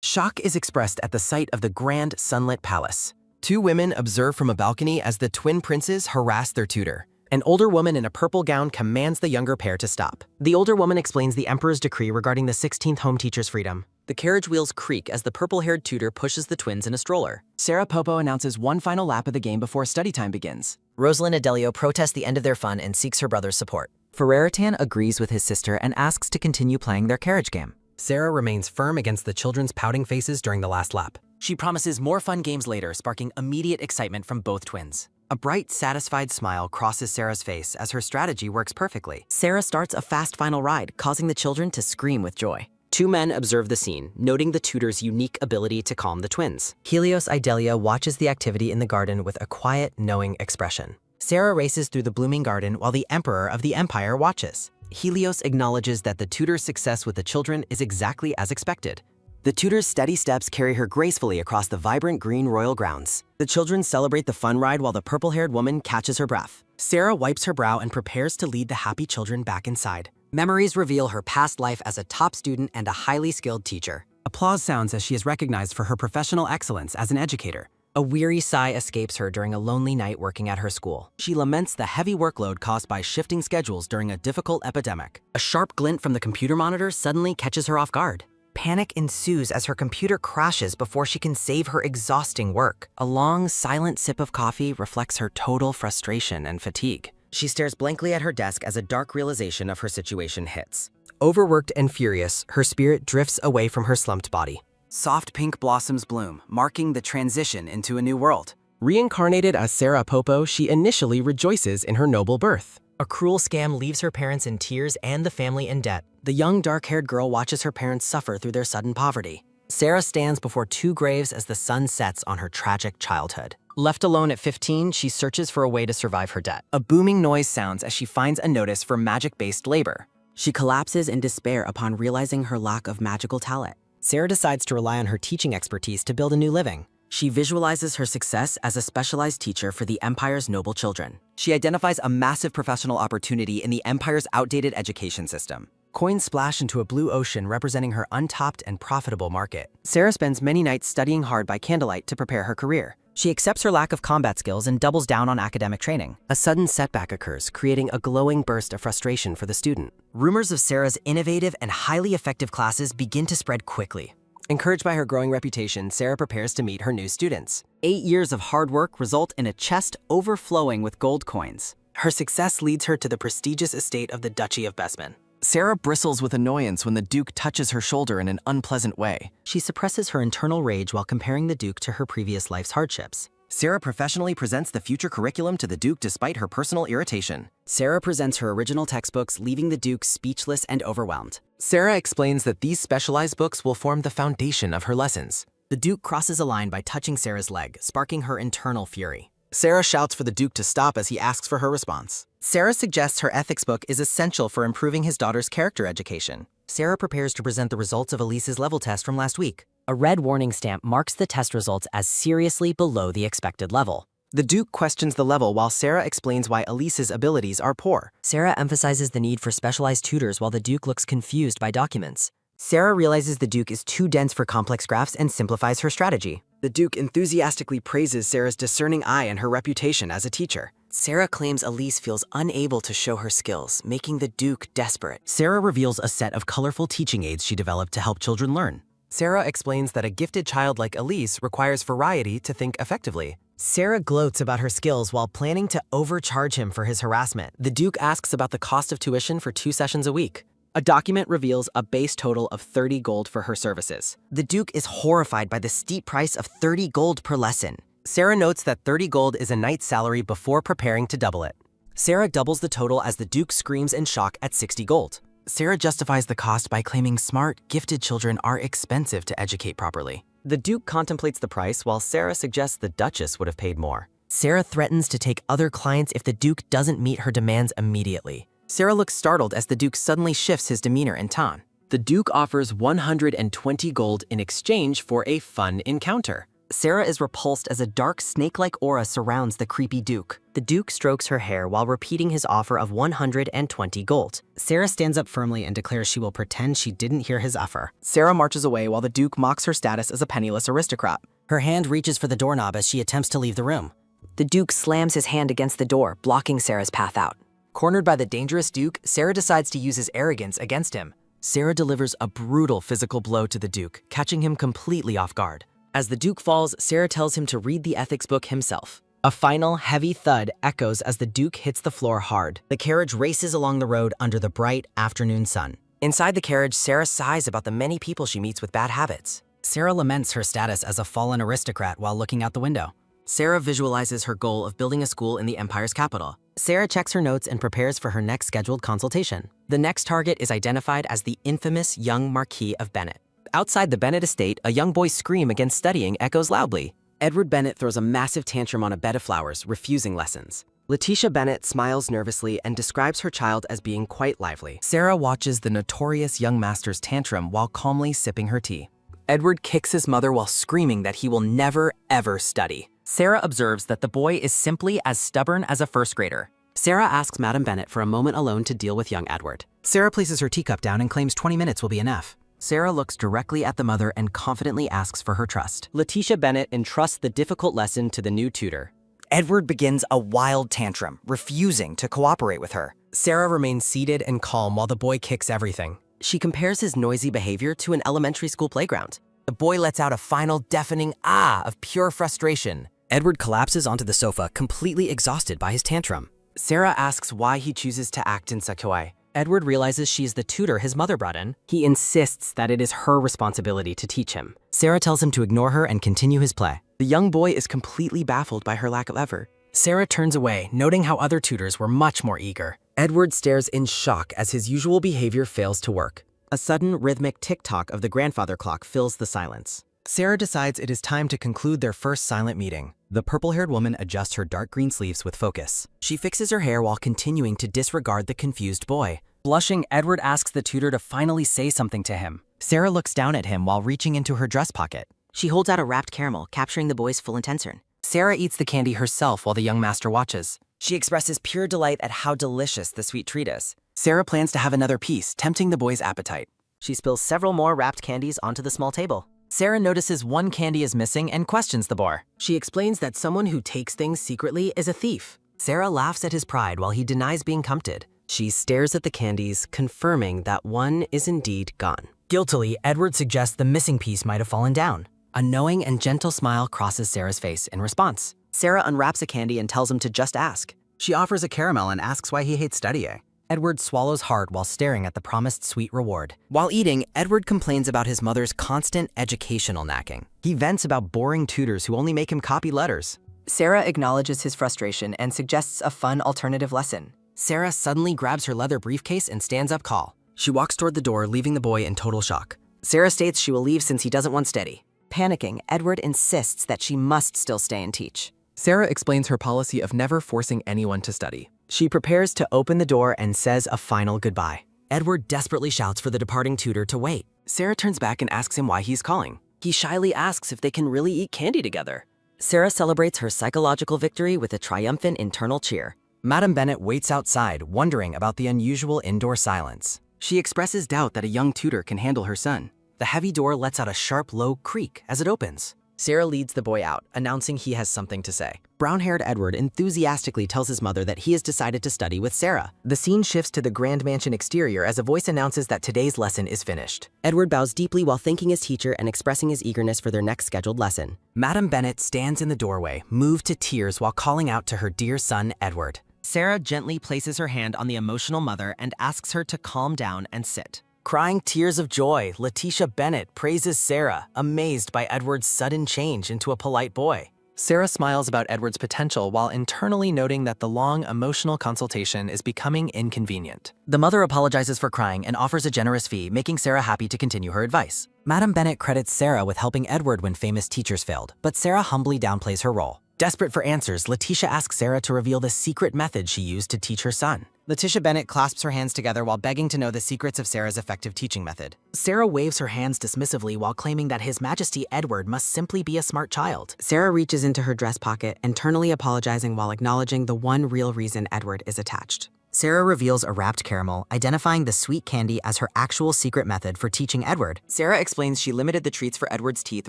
Shock is expressed at the sight of the grand sunlit palace. Two women observe from a balcony as the twin princes harass their tutor. An older woman in a purple gown commands the younger pair to stop. The older woman explains the emperor's decree regarding the 16th home teacher's freedom. The carriage wheels creak as the purple-haired tutor pushes the twins in a stroller. Sarah Popo announces one final lap of the game before study time begins. Rosalind Adelio protests the end of their fun and seeks her brother's support. Ferreritan agrees with his sister and asks to continue playing their carriage game. Sarah remains firm against the children's pouting faces during the last lap. She promises more fun games later, sparking immediate excitement from both twins. A bright, satisfied smile crosses Sarah's face as her strategy works perfectly. Sarah starts a fast final ride, causing the children to scream with joy. Two men observe the scene, noting the tutor's unique ability to calm the twins. Helios Idalia watches the activity in the garden with a quiet, knowing expression. Sarah races through the blooming garden while the Emperor of the Empire watches. Helios acknowledges that the tutor's success with the children is exactly as expected. The tutor's steady steps carry her gracefully across the vibrant green royal grounds. The children celebrate the fun ride while the purple-haired woman catches her breath. Sarah wipes her brow and prepares to lead the happy children back inside. Memories reveal her past life as a top student and a highly skilled teacher. Applause sounds as she is recognized for her professional excellence as an educator. A weary sigh escapes her during a lonely night working at her school. She laments the heavy workload caused by shifting schedules during a difficult epidemic. A sharp glint from the computer monitor suddenly catches her off guard. Panic ensues as her computer crashes before she can save her exhausting work. A long, silent sip of coffee reflects her total frustration and fatigue. She stares blankly at her desk as a dark realization of her situation hits. Overworked and furious, her spirit drifts away from her slumped body. Soft pink blossoms bloom, marking the transition into a new world. Reincarnated as Sarah Popo, she initially rejoices in her noble birth. A cruel scam leaves her parents in tears and the family in debt. The young, dark-haired girl watches her parents suffer through their sudden poverty. Sarah stands before two graves as the sun sets on her tragic childhood. Left alone at 15, she searches for a way to survive her debt. A booming noise sounds as she finds a notice for magic-based labor. She collapses in despair upon realizing her lack of magical talent. Sarah decides to rely on her teaching expertise to build a new living. She visualizes her success as a specialized teacher for the Empire's noble children. She identifies a massive professional opportunity in the Empire's outdated education system. Coins splash into a blue ocean representing her untapped and profitable market. Sarah spends many nights studying hard by candlelight to prepare her career. She accepts her lack of combat skills and doubles down on academic training. A sudden setback occurs, creating a glowing burst of frustration for the student. Rumors of Sarah's innovative and highly effective classes begin to spread quickly. Encouraged by her growing reputation, Sarah prepares to meet her new students. 8 years of hard work result in a chest overflowing with gold coins. Her success leads her to the prestigious estate of the Duchy of Besman. Sarah bristles with annoyance when the Duke touches her shoulder in an unpleasant way. She suppresses her internal rage while comparing the Duke to her previous life's hardships. Sarah professionally presents the future curriculum to the Duke despite her personal irritation. Sarah presents her original textbooks, leaving the Duke speechless and overwhelmed. Sarah explains that these specialized books will form the foundation of her lessons. The Duke crosses a line by touching Sarah's leg, sparking her internal fury. Sarah shouts for the Duke to stop as he asks for her response. Sarah suggests her ethics book is essential for improving his daughter's character education. Sarah prepares to present the results of Elise's level test from last week. A red warning stamp marks the test results as seriously below the expected level. The Duke questions the level while Sarah explains why Elise's abilities are poor. Sarah emphasizes the need for specialized tutors while the Duke looks confused by documents. Sarah realizes the Duke is too dense for complex graphs and simplifies her strategy. The Duke enthusiastically praises Sarah's discerning eye and her reputation as a teacher. Sarah claims Elise feels unable to show her skills, making the Duke desperate. Sarah reveals a set of colorful teaching aids she developed to help children learn. Sarah explains that a gifted child like Elise requires variety to think effectively. Sarah gloats about her skills while planning to overcharge him for his harassment. The Duke asks about the cost of tuition for 2 sessions a week. A document reveals a base total of 30 gold for her services. The Duke is horrified by the steep price of 30 gold per lesson. Sarah notes that 30 gold is a night's salary before preparing to double it. Sarah doubles the total as the Duke screams in shock at 60 gold. Sarah justifies the cost by claiming smart, gifted children are expensive to educate properly. The Duke contemplates the price while Sarah suggests the Duchess would have paid more. Sarah threatens to take other clients if the Duke doesn't meet her demands immediately. Sarah looks startled as the Duke suddenly shifts his demeanor and tone. The Duke offers 120 gold in exchange for a fun encounter. Sarah is repulsed as a dark snake-like aura surrounds the creepy Duke. The Duke strokes her hair while repeating his offer of 120 gold. Sarah stands up firmly and declares she will pretend she didn't hear his offer. Sarah marches away while the Duke mocks her status as a penniless aristocrat. Her hand reaches for the doorknob as she attempts to leave the room. The Duke slams his hand against the door, blocking Sarah's path out. Cornered by the dangerous Duke, Sarah decides to use his arrogance against him. Sarah delivers a brutal physical blow to the Duke, catching him completely off guard. As the Duke falls, Sarah tells him to read the ethics book himself. A final, heavy thud echoes as the Duke hits the floor hard. The carriage races along the road under the bright afternoon sun. Inside the carriage, Sarah sighs about the many people she meets with bad habits. Sarah laments her status as a fallen aristocrat while looking out the window. Sarah visualizes her goal of building a school in the empire's capital. Sarah checks her notes and prepares for her next scheduled consultation. The next target is identified as the infamous young Marquis of Bennett. Outside the Bennett estate, a young boy's scream against studying echoes loudly. Edward Bennett throws a massive tantrum on a bed of flowers, refusing lessons. Letitia Bennett smiles nervously and describes her child as being quite lively. Sarah watches the notorious young master's tantrum while calmly sipping her tea. Edward kicks his mother while screaming that he will never, ever study. Sarah observes that the boy is simply as stubborn as a first grader. Sarah asks Madam Bennett for a moment alone to deal with young Edward. Sarah places her teacup down and claims 20 minutes will be enough. Sarah looks directly at the mother and confidently asks for her trust. Letitia Bennett entrusts the difficult lesson to the new tutor. Edward begins a wild tantrum, refusing to cooperate with her. Sarah remains seated and calm while the boy kicks everything. She compares his noisy behavior to an elementary school playground. The boy lets out a final deafening ah of pure frustration. Edward collapses onto the sofa, completely exhausted by his tantrum. Sarah asks why he chooses to act in such a way. Edward realizes she is the tutor his mother brought in. He insists that it is her responsibility to teach him. Sarah tells him to ignore her and continue his play. The young boy is completely baffled by her lack of effort. Sarah turns away, noting how other tutors were much more eager. Edward stares in shock as his usual behavior fails to work. A sudden rhythmic tick-tock of the grandfather clock fills the silence. Sarah decides it is time to conclude their first silent meeting. The purple-haired woman adjusts her dark green sleeves with focus. She fixes her hair while continuing to disregard the confused boy. Blushing, Edward asks the tutor to finally say something to him. Sarah looks down at him while reaching into her dress pocket. She holds out a wrapped caramel, capturing the boy's full attention. Sarah eats the candy herself while the young master watches. She expresses pure delight at how delicious the sweet treat is. Sarah plans to have another piece, tempting the boy's appetite. She spills several more wrapped candies onto the small table. Sarah notices one candy is missing and questions the boar. She explains that someone who takes things secretly is a thief. Sarah laughs at his pride while he denies being compted. She stares at the candies, confirming that one is indeed gone. Guiltily, Edward suggests the missing piece might have fallen down. A knowing and gentle smile crosses Sarah's face in response. Sarah unwraps a candy and tells him to just ask. She offers a caramel and asks why he hates studying. Edward swallows hard while staring at the promised sweet reward. While eating, Edward complains about his mother's constant educational nagging. He vents about boring tutors who only make him copy letters. Sarah acknowledges his frustration and suggests a fun alternative lesson. Sarah suddenly grabs her leather briefcase and stands up tall. She walks toward the door, leaving the boy in total shock. Sarah states she will leave since he doesn't want steady. Panicking, Edward insists that she must still stay and teach. Sarah explains her policy of never forcing anyone to study. She prepares to open the door and says a final goodbye. Edward desperately shouts for the departing tutor to wait. Sarah turns back and asks him why he's calling. He shyly asks if they can really eat candy together. Sarah celebrates her psychological victory with a triumphant internal cheer. Madam Bennett waits outside, wondering about the unusual indoor silence. She expresses doubt that a young tutor can handle her son. The heavy door lets out a sharp, low creak as it opens. Sarah leads the boy out, announcing he has something to say. Brown-haired Edward enthusiastically tells his mother that he has decided to study with Sarah. The scene shifts to the grand mansion exterior as a voice announces that today's lesson is finished. Edward bows deeply while thanking his teacher and expressing his eagerness for their next scheduled lesson. Madam Bennett stands in the doorway, moved to tears while calling out to her dear son, Edward. Sarah gently places her hand on the emotional mother and asks her to calm down and sit. Crying tears of joy, Letitia Bennett praises Sarah, amazed by Edward's sudden change into a polite boy. Sarah smiles about Edward's potential while internally noting that the long, emotional consultation is becoming inconvenient. The mother apologizes for crying and offers a generous fee, making Sarah happy to continue her advice. Madam Bennett credits Sarah with helping Edward when famous teachers failed, but Sarah humbly downplays her role. Desperate for answers, Letitia asks Sarah to reveal the secret method she used to teach her son. Letitia Bennett clasps her hands together while begging to know the secrets of Sarah's effective teaching method. Sarah waves her hands dismissively while claiming that His Majesty Edward must simply be a smart child. Sarah reaches into her dress pocket, internally apologizing while acknowledging the one real reason Edward is attached. Sarah reveals a wrapped caramel, identifying the sweet candy as her actual secret method for teaching Edward. Sarah explains she limited the treats for Edward's teeth,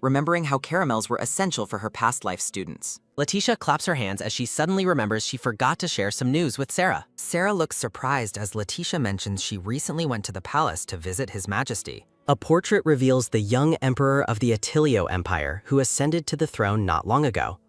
remembering how caramels were essential for her past life students. Letitia claps her hands as she suddenly remembers she forgot to share some news with Sarah. Sarah looks surprised as Letitia mentions she recently went to the palace to visit His Majesty. A portrait reveals the young emperor of the Attilio Empire who ascended to the throne not long ago.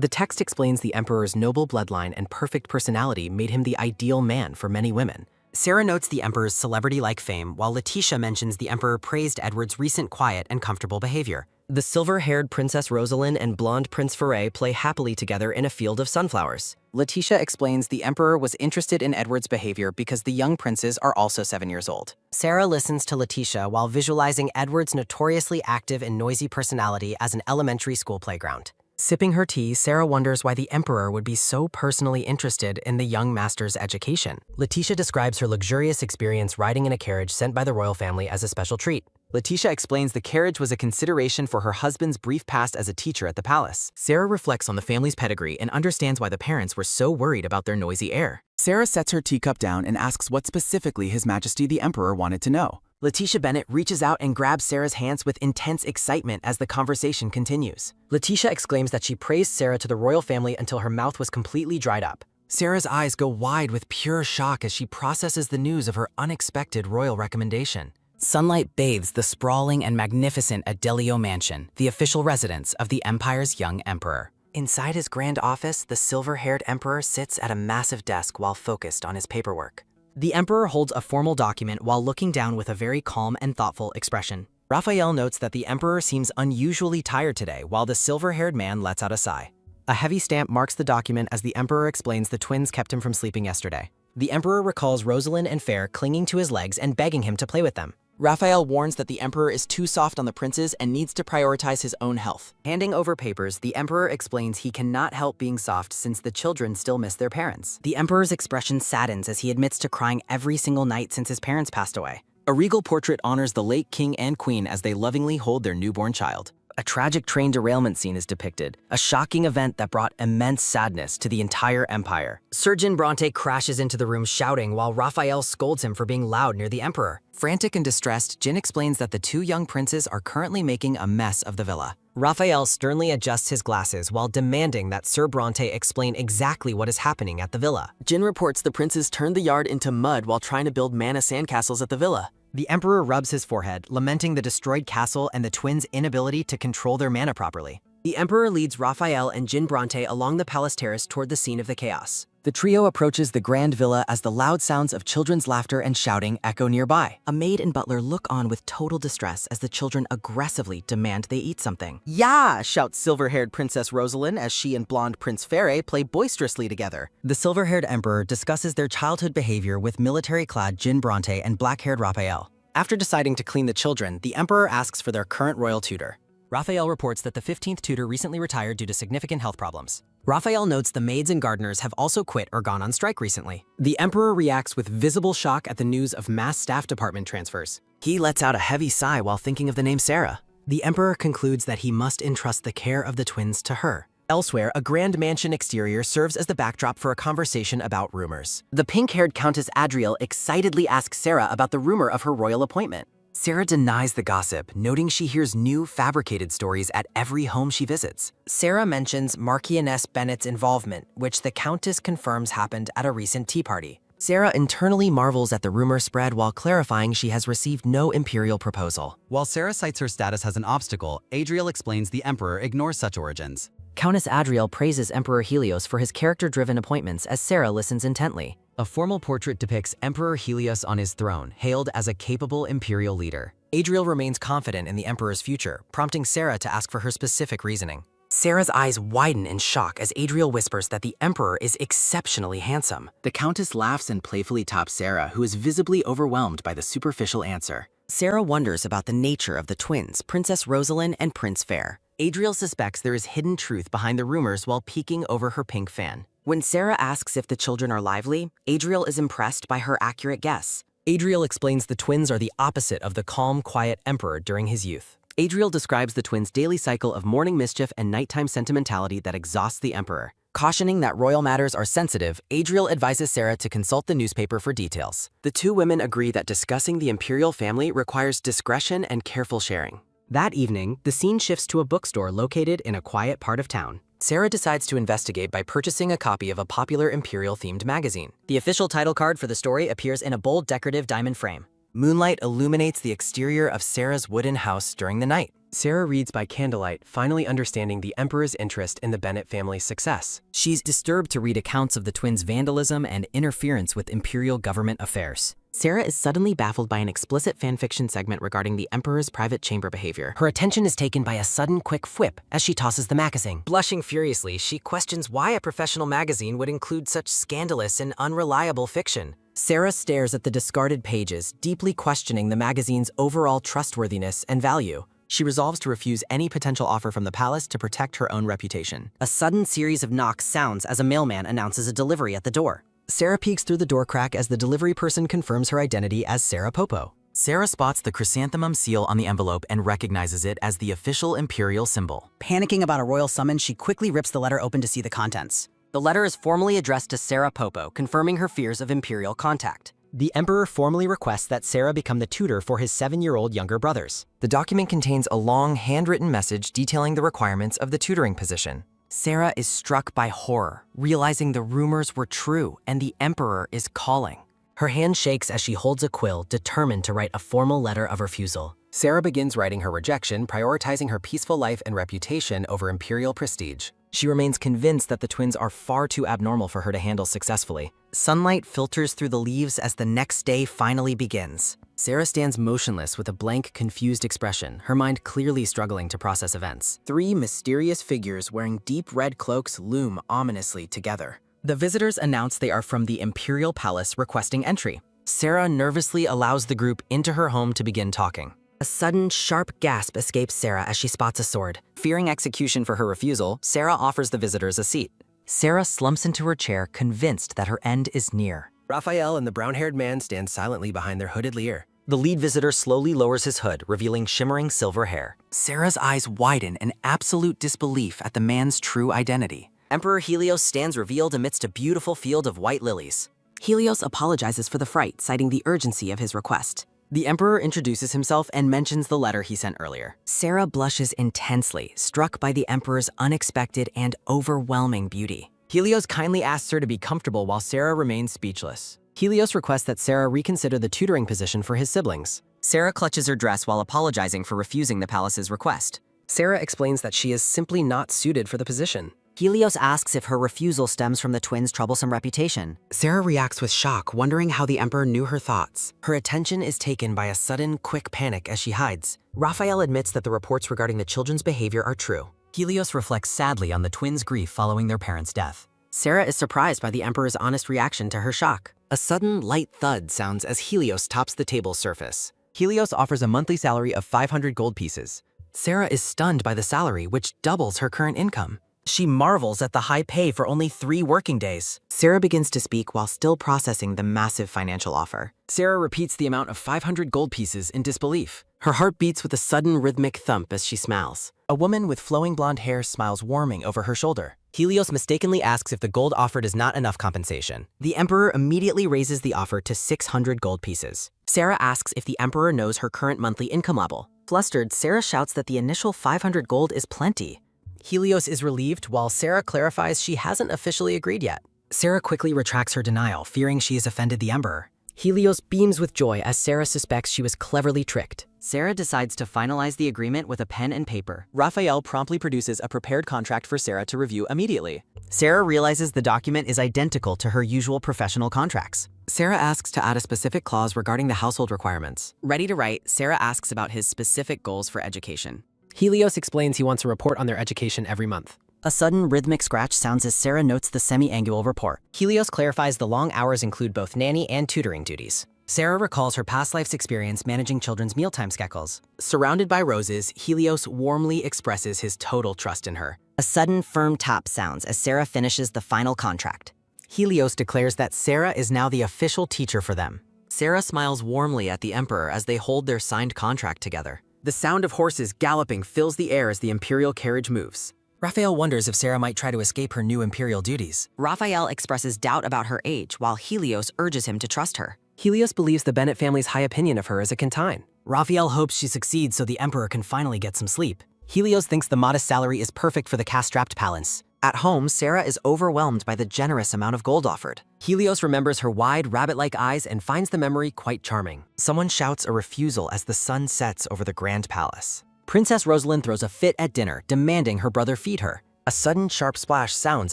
The text explains the emperor's noble bloodline and perfect personality made him the ideal man for many women. Sarah notes the emperor's celebrity-like fame, while Letitia mentions the emperor praised Edward's recent quiet and comfortable behavior. The silver-haired Princess Rosalind and blonde Prince Foray play happily together in a field of sunflowers. Letitia explains the emperor was interested in Edward's behavior because the young princes are also 7 years old. Sarah listens to Letitia while visualizing Edward's notoriously active and noisy personality as an elementary school playground. Sipping her tea, Sarah wonders why the emperor would be so personally interested in the young master's education. Letitia describes her luxurious experience riding in a carriage sent by the royal family as a special treat. Letitia explains the carriage was a consideration for her husband's brief past as a teacher at the palace. Sarah reflects on the family's pedigree and understands why the parents were so worried about their noisy heir. Sarah sets her teacup down and asks what specifically His Majesty the Emperor wanted to know. Letitia Bennett reaches out and grabs Sarah's hands with intense excitement as the conversation continues. Letitia exclaims that she praised Sarah to the royal family until her mouth was completely dried up. Sarah's eyes go wide with pure shock as she processes the news of her unexpected royal recommendation. Sunlight bathes the sprawling and magnificent Adelio Mansion, the official residence of the empire's young emperor. Inside his grand office, the silver-haired emperor sits at a massive desk while focused on his paperwork. The emperor holds a formal document while looking down with a very calm and thoughtful expression. Raphael notes that the emperor seems unusually tired today, while the silver-haired man lets out a sigh. A heavy stamp marks the document as the emperor explains the twins kept him from sleeping yesterday. The emperor recalls Rosalind and Fair clinging to his legs and begging him to play with them. Raphael warns that the emperor is too soft on the princes and needs to prioritize his own health. Handing over papers, the emperor explains he cannot help being soft since the children still miss their parents. The emperor's expression saddens as he admits to crying every single night since his parents passed away. A regal portrait honors the late king and queen as they lovingly hold their newborn child. A tragic train derailment scene is depicted, a shocking event that brought immense sadness to the entire empire. Sir Jin Bronte crashes into the room shouting while Raphael scolds him for being loud near the emperor. Frantic and distressed, Jin explains that the two young princes are currently making a mess of the villa. Raphael sternly adjusts his glasses while demanding that Sir Bronte explain exactly what is happening at the villa. Jin reports the princes turned the yard into mud while trying to build mana sandcastles at the villa. The emperor rubs his forehead, lamenting the destroyed castle and the twins' inability to control their mana properly. The emperor leads Raphael and Jin Bronte along the palace terrace toward the scene of the chaos. The trio approaches the grand villa as the loud sounds of children's laughter and shouting echo nearby. A maid and butler look on with total distress as the children aggressively demand they eat something. "Yeah!" shouts silver-haired Princess Rosalind as she and blonde Prince Foray play boisterously together. The silver-haired emperor discusses their childhood behavior with military-clad Jin Bronte and black-haired Raphael. After deciding to clean the children, the emperor asks for their current royal tutor. Raphael reports that the 15th tutor recently retired due to significant health problems. Raphael notes the maids and gardeners have also quit or gone on strike recently. The emperor reacts with visible shock at the news of mass staff department transfers. He lets out a heavy sigh while thinking of the name Sarah. The emperor concludes that he must entrust the care of the twins to her. Elsewhere, a grand mansion exterior serves as the backdrop for a conversation about rumors. The pink-haired Countess Adriel excitedly asks Sarah about the rumor of her royal appointment. Sarah denies the gossip, noting she hears new, fabricated stories at every home she visits. Sarah mentions Marchioness Bennett's involvement, which the Countess confirms happened at a recent tea party. Sarah internally marvels at the rumor spread while clarifying she has received no imperial proposal. While Sarah cites her status as an obstacle, Adriel explains the emperor ignores such origins. Countess Adriel praises Emperor Helios for his character-driven appointments as Sarah listens intently. A formal portrait depicts Emperor Helios on his throne, hailed as a capable imperial leader. Adriel remains confident in the emperor's future, prompting Sarah to ask for her specific reasoning. Sarah's eyes widen in shock as Adriel whispers that the emperor is exceptionally handsome. The countess laughs and playfully tops Sarah, who is visibly overwhelmed by the superficial answer. Sarah wonders about the nature of the twins, Princess Rosalind and Prince Fair. Adriel suspects there is hidden truth behind the rumors while peeking over her pink fan. When Sarah asks if the children are lively, Adriel is impressed by her accurate guess. Adriel explains the twins are the opposite of the calm, quiet emperor during his youth. Adriel describes the twins' daily cycle of morning mischief and nighttime sentimentality that exhausts the emperor. Cautioning that royal matters are sensitive, Adriel advises Sarah to consult the newspaper for details. The two women agree that discussing the imperial family requires discretion and careful sharing. That evening, the scene shifts to a bookstore located in a quiet part of town. Sarah decides to investigate by purchasing a copy of a popular imperial-themed magazine. The official title card for the story appears in a bold decorative diamond frame. Moonlight illuminates the exterior of Sarah's wooden house during the night. Sarah reads by candlelight, finally understanding the emperor's interest in the Bennett family's success. She's disturbed to read accounts of the twins' vandalism and interference with imperial government affairs. Sarah is suddenly baffled by an explicit fanfiction segment regarding the emperor's private chamber behavior. Her attention is taken by a sudden quick whip as she tosses the magazine. Blushing furiously, she questions why a professional magazine would include such scandalous and unreliable fiction. Sarah stares at the discarded pages, deeply questioning the magazine's overall trustworthiness and value. She resolves to refuse any potential offer from the palace to protect her own reputation. A sudden series of knocks sounds as a mailman announces a delivery at the door. Sarah peeks through the door crack as the delivery person confirms her identity as Sarah Popo. Sarah spots the chrysanthemum seal on the envelope and recognizes it as the official imperial symbol. Panicking about a royal summons, she quickly rips the letter open to see the contents. The letter is formally addressed to Sarah Popo, confirming her fears of imperial contact. The emperor formally requests that Sarah become the tutor for his 7-year-old younger brothers. The document contains a long, handwritten message detailing the requirements of the tutoring position. Sarah is struck by horror, realizing the rumors were true and the emperor is calling. Her hand shakes as she holds a quill, determined to write a formal letter of refusal. Sarah begins writing her rejection, prioritizing her peaceful life and reputation over imperial prestige. She remains convinced that the twins are far too abnormal for her to handle successfully. Sunlight filters through the leaves as the next day finally begins. Sarah stands motionless with a blank, confused expression, her mind clearly struggling to process events. 3 mysterious figures wearing deep red cloaks loom ominously together. The visitors announce they are from the Imperial Palace requesting entry. Sarah nervously allows the group into her home to begin talking. A sudden, sharp gasp escapes Sarah as she spots a sword. Fearing execution for her refusal, Sarah offers the visitors a seat. Sarah slumps into her chair, convinced that her end is near. Raphael and the brown-haired man stand silently behind their hooded leer. The lead visitor slowly lowers his hood, revealing shimmering silver hair. Sarah's eyes widen in absolute disbelief at the man's true identity. Emperor Helios stands revealed amidst a beautiful field of white lilies. Helios apologizes for the fright, citing the urgency of his request. The emperor introduces himself and mentions the letter he sent earlier. Sarah blushes intensely, struck by the emperor's unexpected and overwhelming beauty. Helios kindly asks her to be comfortable while Sarah remains speechless. Helios requests that Sarah reconsider the tutoring position for his siblings. Sarah clutches her dress while apologizing for refusing the palace's request. Sarah explains that she is simply not suited for the position. Helios asks if her refusal stems from the twins' troublesome reputation. Sarah reacts with shock, wondering how the emperor knew her thoughts. Her attention is taken by a sudden, quick panic as she hides. Raphael admits that the reports regarding the children's behavior are true. Helios reflects sadly on the twins' grief following their parents' death. Sarah is surprised by the emperor's honest reaction to her shock. A sudden, light thud sounds as Helios tops the table's surface. Helios offers a monthly salary of 500 gold pieces. Sarah is stunned by the salary, which doubles her current income. She marvels at the high pay for only 3 working days. Sarah begins to speak while still processing the massive financial offer. Sarah repeats the amount of 500 gold pieces in disbelief. Her heart beats with a sudden rhythmic thump as she smiles. A woman with flowing blonde hair smiles warming over her shoulder. Helios mistakenly asks if the gold offered is not enough compensation. The emperor immediately raises the offer to 600 gold pieces. Sarah asks if the emperor knows her current monthly income level. Flustered, Sarah shouts that the initial 500 gold is plenty. Helios is relieved while Sarah clarifies she hasn't officially agreed yet. Sarah quickly retracts her denial, fearing she has offended the emperor. Helios beams with joy as Sarah suspects she was cleverly tricked. Sarah decides to finalize the agreement with a pen and paper. Raphael promptly produces a prepared contract for Sarah to review immediately. Sarah realizes the document is identical to her usual professional contracts. Sarah asks to add a specific clause regarding the household requirements. Ready to write, Sarah asks about his specific goals for education. Helios explains he wants a report on their education every month. A sudden rhythmic scratch sounds as Sarah notes the semi-annual report. Helios clarifies the long hours include both nanny and tutoring duties. Sarah recalls her past life's experience managing children's mealtime schedules. Surrounded by roses, Helios warmly expresses his total trust in her. A sudden firm tap sounds as Sarah finishes the final contract. Helios declares that Sarah is now the official teacher for them. Sarah smiles warmly at the Emperor as they hold their signed contract together. The sound of horses galloping fills the air as the imperial carriage moves. Raphael wonders if Sarah might try to escape her new imperial duties. Raphael expresses doubt about her age while Helios urges him to trust her. Helios believes the Bennett family's high opinion of her is a Cantine. Raphael hopes she succeeds so the Emperor can finally get some sleep. Helios thinks the modest salary is perfect for the cash-strapped palace. At home, Sarah is overwhelmed by the generous amount of gold offered. Helios remembers her wide, rabbit-like eyes and finds the memory quite charming. Someone shouts a refusal as the sun sets over the grand palace. Princess Rosalind throws a fit at dinner, demanding her brother feed her. A sudden sharp splash sounds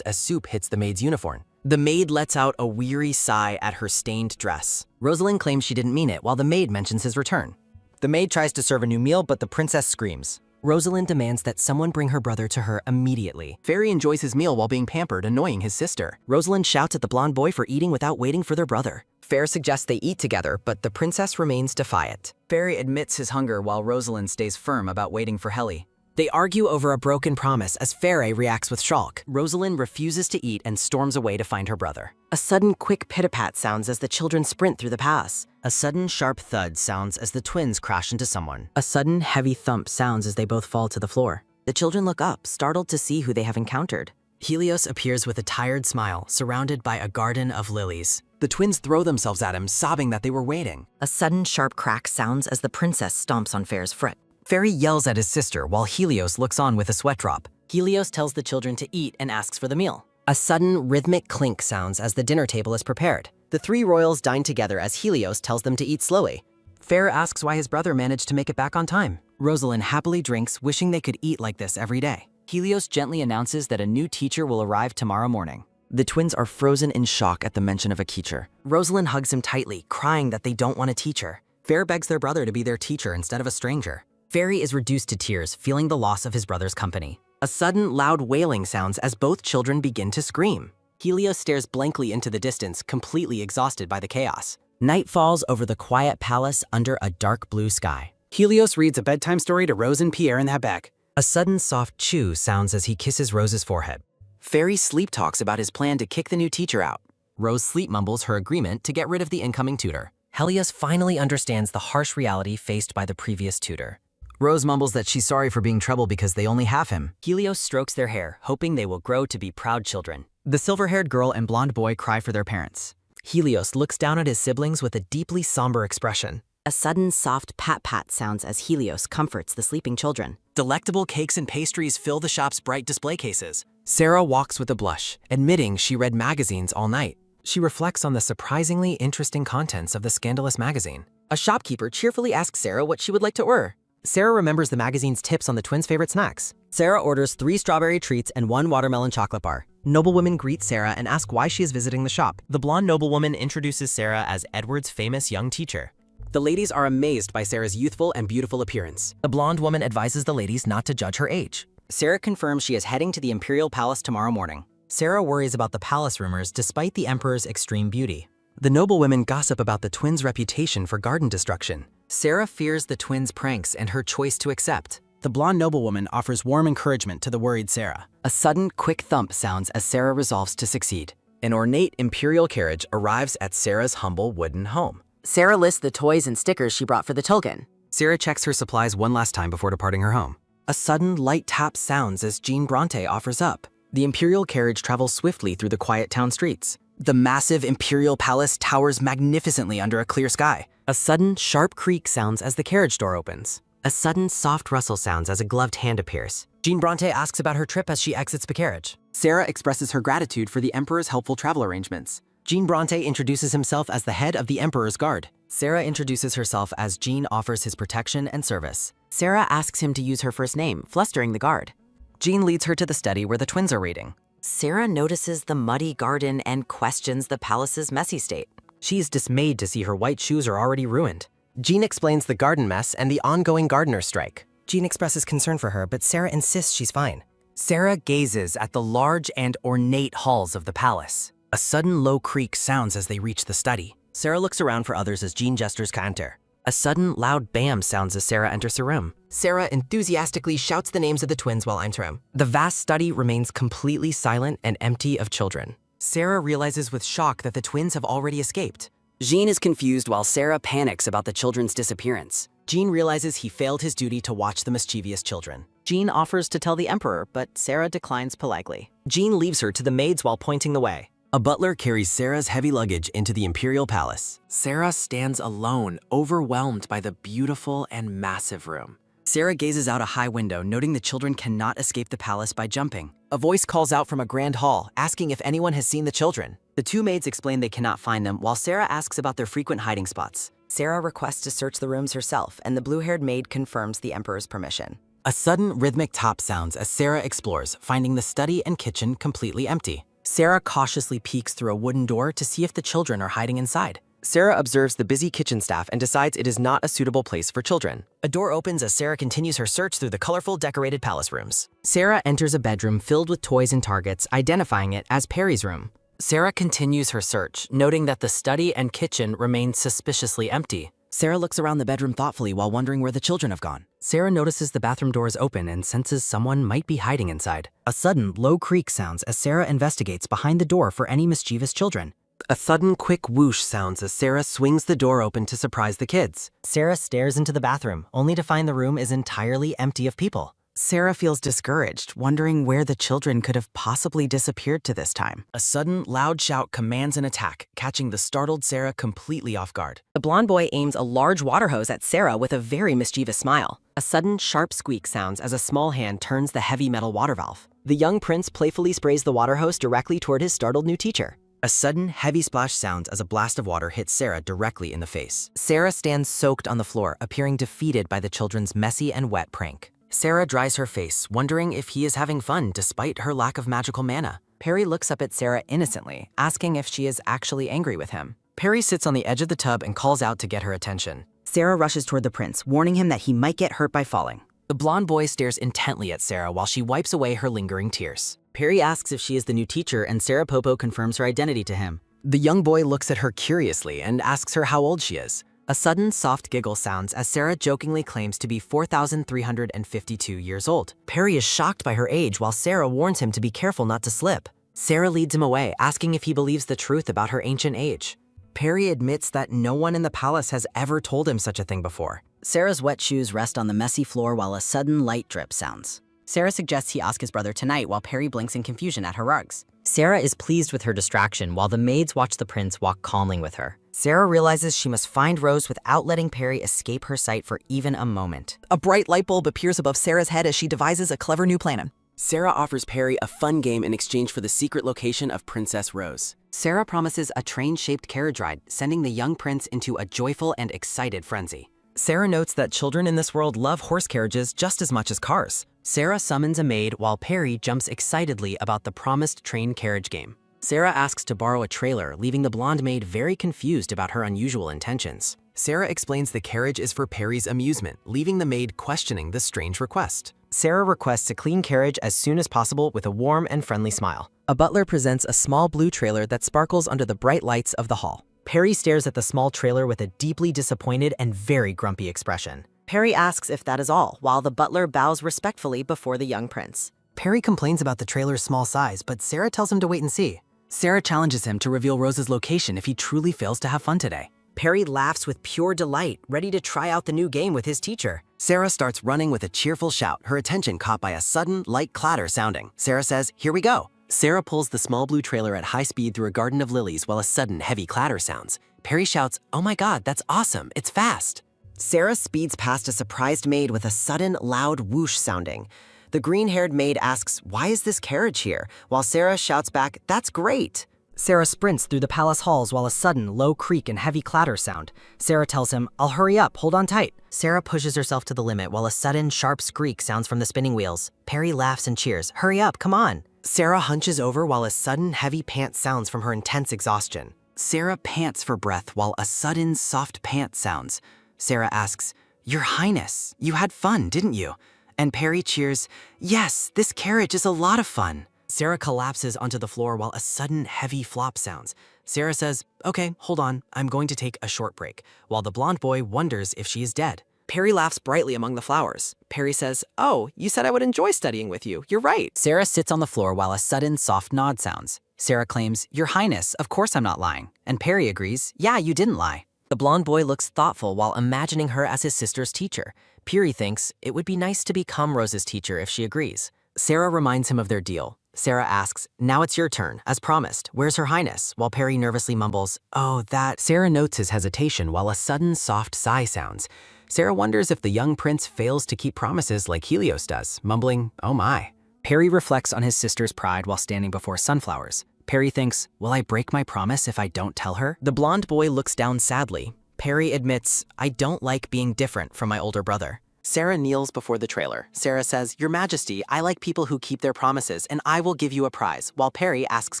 as soup hits the maid's uniform. The maid lets out a weary sigh at her stained dress. Rosalind claims she didn't mean it, while the maid mentions his return. The maid tries to serve a new meal, but the princess screams. Rosalind demands that someone bring her brother to her immediately. Ferry enjoys his meal while being pampered, annoying his sister. Rosalind shouts at the blonde boy for eating without waiting for their brother. Fair suggests they eat together, but the princess remains defiant. Ferry admits his hunger while Rosalind stays firm about waiting for Heli. They argue over a broken promise as Ferry reacts with Shulk. Rosalind refuses to eat and storms away to find her brother. A sudden quick pit-a-pat sounds as the children sprint through the pass. A sudden sharp thud sounds as the twins crash into someone. A sudden heavy thump sounds as they both fall to the floor. The children look up, startled to see who they have encountered. Helios appears with a tired smile, surrounded by a garden of lilies. The twins throw themselves at him, sobbing that they were waiting. A sudden sharp crack sounds as the princess stomps on Fair's foot. Ferry yells at his sister while Helios looks on with a sweat drop. Helios tells the children to eat and asks for the meal. A sudden rhythmic clink sounds as the dinner table is prepared. The three royals dine together as Helios tells them to eat slowly. Fair asks why his brother managed to make it back on time. Rosalind happily drinks, wishing they could eat like this every day. Helios gently announces that a new teacher will arrive tomorrow morning. The twins are frozen in shock at the mention of a teacher. Rosalind hugs him tightly, crying that they don't want a teacher. Fair begs their brother to be their teacher instead of a stranger. Ferry is reduced to tears, feeling the loss of his brother's company. A sudden, loud wailing sounds as both children begin to scream. Helios stares blankly into the distance, completely exhausted by the chaos. Night falls over the quiet palace under a dark blue sky. Helios reads a bedtime story to Rose and Pierre in that bag. A sudden soft chew sounds as he kisses Rose's forehead. Ferry sleep talks about his plan to kick the new teacher out. Rose sleep mumbles her agreement to get rid of the incoming tutor. Helios finally understands the harsh reality faced by the previous tutor. Rose mumbles that she's sorry for being trouble because they only have him. Helios strokes their hair, hoping they will grow to be proud children. The silver-haired girl and blonde boy cry for their parents. Helios looks down at his siblings with a deeply somber expression. A sudden soft pat-pat sounds as Helios comforts the sleeping children. Delectable cakes and pastries fill the shop's bright display cases. Sarah walks with a blush, admitting she read magazines all night. She reflects on the surprisingly interesting contents of the scandalous magazine. A shopkeeper cheerfully asks Sarah what she would like to order. Sarah remembers the magazine's tips on the twins' favorite snacks. Sarah orders 3 strawberry treats and 1 watermelon chocolate bar. Noblewomen greet Sarah and ask why she is visiting the shop. The blonde noblewoman introduces Sarah as Edward's famous young teacher. The ladies are amazed by Sarah's youthful and beautiful appearance. The blonde woman advises the ladies not to judge her age. Sarah confirms she is heading to the imperial palace tomorrow morning. Sarah worries about the palace rumors despite the emperor's extreme beauty. The noblewomen gossip about the twins' reputation for garden destruction. Sarah fears the twins' pranks and her choice to accept. The blonde noblewoman offers warm encouragement to the worried Sarah. A sudden, quick thump sounds as Sarah resolves to succeed. An ornate imperial carriage arrives at Sarah's humble wooden home. Sarah lists the toys and stickers she brought for the token. Sarah checks her supplies one last time before departing her home. A sudden, light tap sounds as Jean Bronte offers up. The imperial carriage travels swiftly through the quiet town streets. The massive imperial palace towers magnificently under a clear sky. A sudden, sharp creak sounds as the carriage door opens. A sudden, soft rustle sounds as a gloved hand appears. Jean Bronte asks about her trip as she exits the carriage. Sarah expresses her gratitude for the Emperor's helpful travel arrangements. Jean Bronte introduces himself as the head of the Emperor's Guard. Sarah introduces herself as Jean offers his protection and service. Sarah asks him to use her first name, flustering the guard. Jean leads her to the study where the twins are reading. Sarah notices the muddy garden and questions the palace's messy state. She's dismayed to see her white shoes are already ruined. Jean explains the garden mess and the ongoing gardener strike. Jean expresses concern for her, but Sarah insists she's fine. Sarah gazes at the large and ornate halls of the palace. A sudden low creak sounds as they reach the study. Sarah looks around for others as Jean gestures to enter. A sudden, loud bam sounds as Sarah enters her room. Sarah enthusiastically shouts the names of the twins while entering room. The vast study remains completely silent and empty of children. Sarah realizes with shock that the twins have already escaped. Jean is confused while Sarah panics about the children's disappearance. Jean realizes he failed his duty to watch the mischievous children. Jean offers to tell the Emperor, but Sarah declines politely. Jean leaves her to the maids while pointing the way. A butler carries Sarah's heavy luggage into the imperial palace. Sarah stands alone, overwhelmed by the beautiful and massive room. Sarah gazes out a high window, noting the children cannot escape the palace by jumping. A voice calls out from a grand hall, asking if anyone has seen the children. The two maids explain they cannot find them, while Sarah asks about their frequent hiding spots. Sarah requests to search the rooms herself, and the blue-haired maid confirms the Emperor's permission. A sudden rhythmic tap sounds as Sarah explores, finding the study and kitchen completely empty. Sarah cautiously peeks through a wooden door to see if the children are hiding inside. Sarah observes the busy kitchen staff and decides it is not a suitable place for children. A door opens as Sarah continues her search through the colorful decorated palace rooms. Sarah enters a bedroom filled with toys and targets, identifying it as Perry's room. Sarah continues her search, noting that the study and kitchen remain suspiciously empty. Sarah looks around the bedroom thoughtfully while wondering where the children have gone. Sarah notices the bathroom door is open and senses someone might be hiding inside. A sudden, low creak sounds as Sarah investigates behind the door for any mischievous children. A sudden, quick whoosh sounds as Sarah swings the door open to surprise the kids. Sarah stares into the bathroom, only to find the room is entirely empty of people. Sarah feels discouraged, wondering where the children could have possibly disappeared to this time. A sudden, loud shout commands an attack, catching the startled Sarah completely off guard. The blonde boy aims a large water hose at Sarah with a very mischievous smile. A sudden, sharp squeak sounds as a small hand turns the heavy metal water valve. The young prince playfully sprays the water hose directly toward his startled new teacher. A sudden, heavy splash sounds as a blast of water hits Sarah directly in the face. Sarah stands soaked on the floor, appearing defeated by the children's messy and wet prank. Sarah dries her face, wondering if he is having fun despite her lack of magical mana. Perry looks up at Sarah innocently, asking if she is actually angry with him. Perry sits on the edge of the tub and calls out to get her attention. Sarah rushes toward the prince, warning him that he might get hurt by falling. The blonde boy stares intently at Sarah while she wipes away her lingering tears. Perry asks if she is the new teacher, and Sarah Popo confirms her identity to him. The young boy looks at her curiously and asks her how old she is. A sudden, soft giggle sounds as Sarah jokingly claims to be 4,352 years old. Perry is shocked by her age while Sarah warns him to be careful not to slip. Sarah leads him away, asking if he believes the truth about her ancient age. Perry admits that no one in the palace has ever told him such a thing before. Sarah's wet shoes rest on the messy floor while a sudden light drip sounds. Sarah suggests he ask his brother tonight while Perry blinks in confusion at her rugs. Sarah is pleased with her distraction while the maids watch the prince walk calmly with her. Sarah realizes she must find Rose without letting Perry escape her sight for even a moment. A bright light bulb appears above Sarah's head as she devises a clever new plan. Sarah offers Perry a fun game in exchange for the secret location of Princess Rose. Sarah promises a train-shaped carriage ride, sending the young prince into a joyful and excited frenzy. Sarah notes that children in this world love horse carriages just as much as cars. Sarah summons a maid while Perry jumps excitedly about the promised train carriage game. Sarah asks to borrow a trailer, leaving the blonde maid very confused about her unusual intentions. Sarah explains the carriage is for Perry's amusement, leaving the maid questioning the strange request. Sarah requests a clean carriage as soon as possible with a warm and friendly smile. A butler presents a small blue trailer that sparkles under the bright lights of the hall. Perry stares at the small trailer with a deeply disappointed and very grumpy expression. Perry asks if that is all, while the butler bows respectfully before the young prince. Perry complains about the trailer's small size, but Sarah tells him to wait and see. Sarah challenges him to reveal Rose's location if he truly fails to have fun today. Perry laughs with pure delight, ready to try out the new game with his teacher. Sarah starts running with a cheerful shout, her attention caught by a sudden, light clatter sounding. Sarah says, "Here we go." Sarah pulls the small blue trailer at high speed through a garden of lilies while a sudden, heavy clatter sounds. Perry shouts, "Oh my God, that's awesome, it's fast." Sarah speeds past a surprised maid with a sudden, loud whoosh sounding. The green-haired maid asks, "Why is this carriage here?" While Sarah shouts back, "That's great." Sarah sprints through the palace halls while a sudden, low creak and heavy clatter sound. Sarah tells him, "I'll hurry up, hold on tight." Sarah pushes herself to the limit while a sudden, sharp squeak sounds from the spinning wheels. Perry laughs and cheers, "Hurry up, come on." Sarah hunches over while a sudden, heavy pant sounds from her intense exhaustion. Sarah pants for breath while a sudden, soft pant sounds. Sarah asks, "Your Highness, you had fun, didn't you?" And Perry cheers, "Yes, this carriage is a lot of fun." Sarah collapses onto the floor while a sudden heavy flop sounds. Sarah says, "Okay, hold on, I'm going to take a short break," while the blonde boy wonders if she is dead. Perry laughs brightly among the flowers. Perry says, "Oh, you said I would enjoy studying with you. You're right." Sarah sits on the floor while a sudden soft nod sounds. Sarah claims, "Your Highness, of course I'm not lying." And Perry agrees, "Yeah, you didn't lie." The blonde boy looks thoughtful while imagining her as his sister's teacher. Perry thinks it would be nice to become Rose's teacher if she agrees. Sarah reminds him of their deal. Sarah asks, "Now it's your turn, as promised. Where's Her Highness?" While Perry nervously mumbles, "Oh, that..." Sarah notes his hesitation while a sudden soft sigh sounds. Sarah wonders if the young prince fails to keep promises like Helios does, mumbling, "Oh my." Perry reflects on his sister's pride while standing before sunflowers. Perry thinks, "Will I break my promise if I don't tell her?" The blonde boy looks down sadly. Perry admits, "I don't like being different from my older brother." Sarah kneels before the trailer. Sarah says, "Your Majesty, I like people who keep their promises, and I will give you a prize," while Perry asks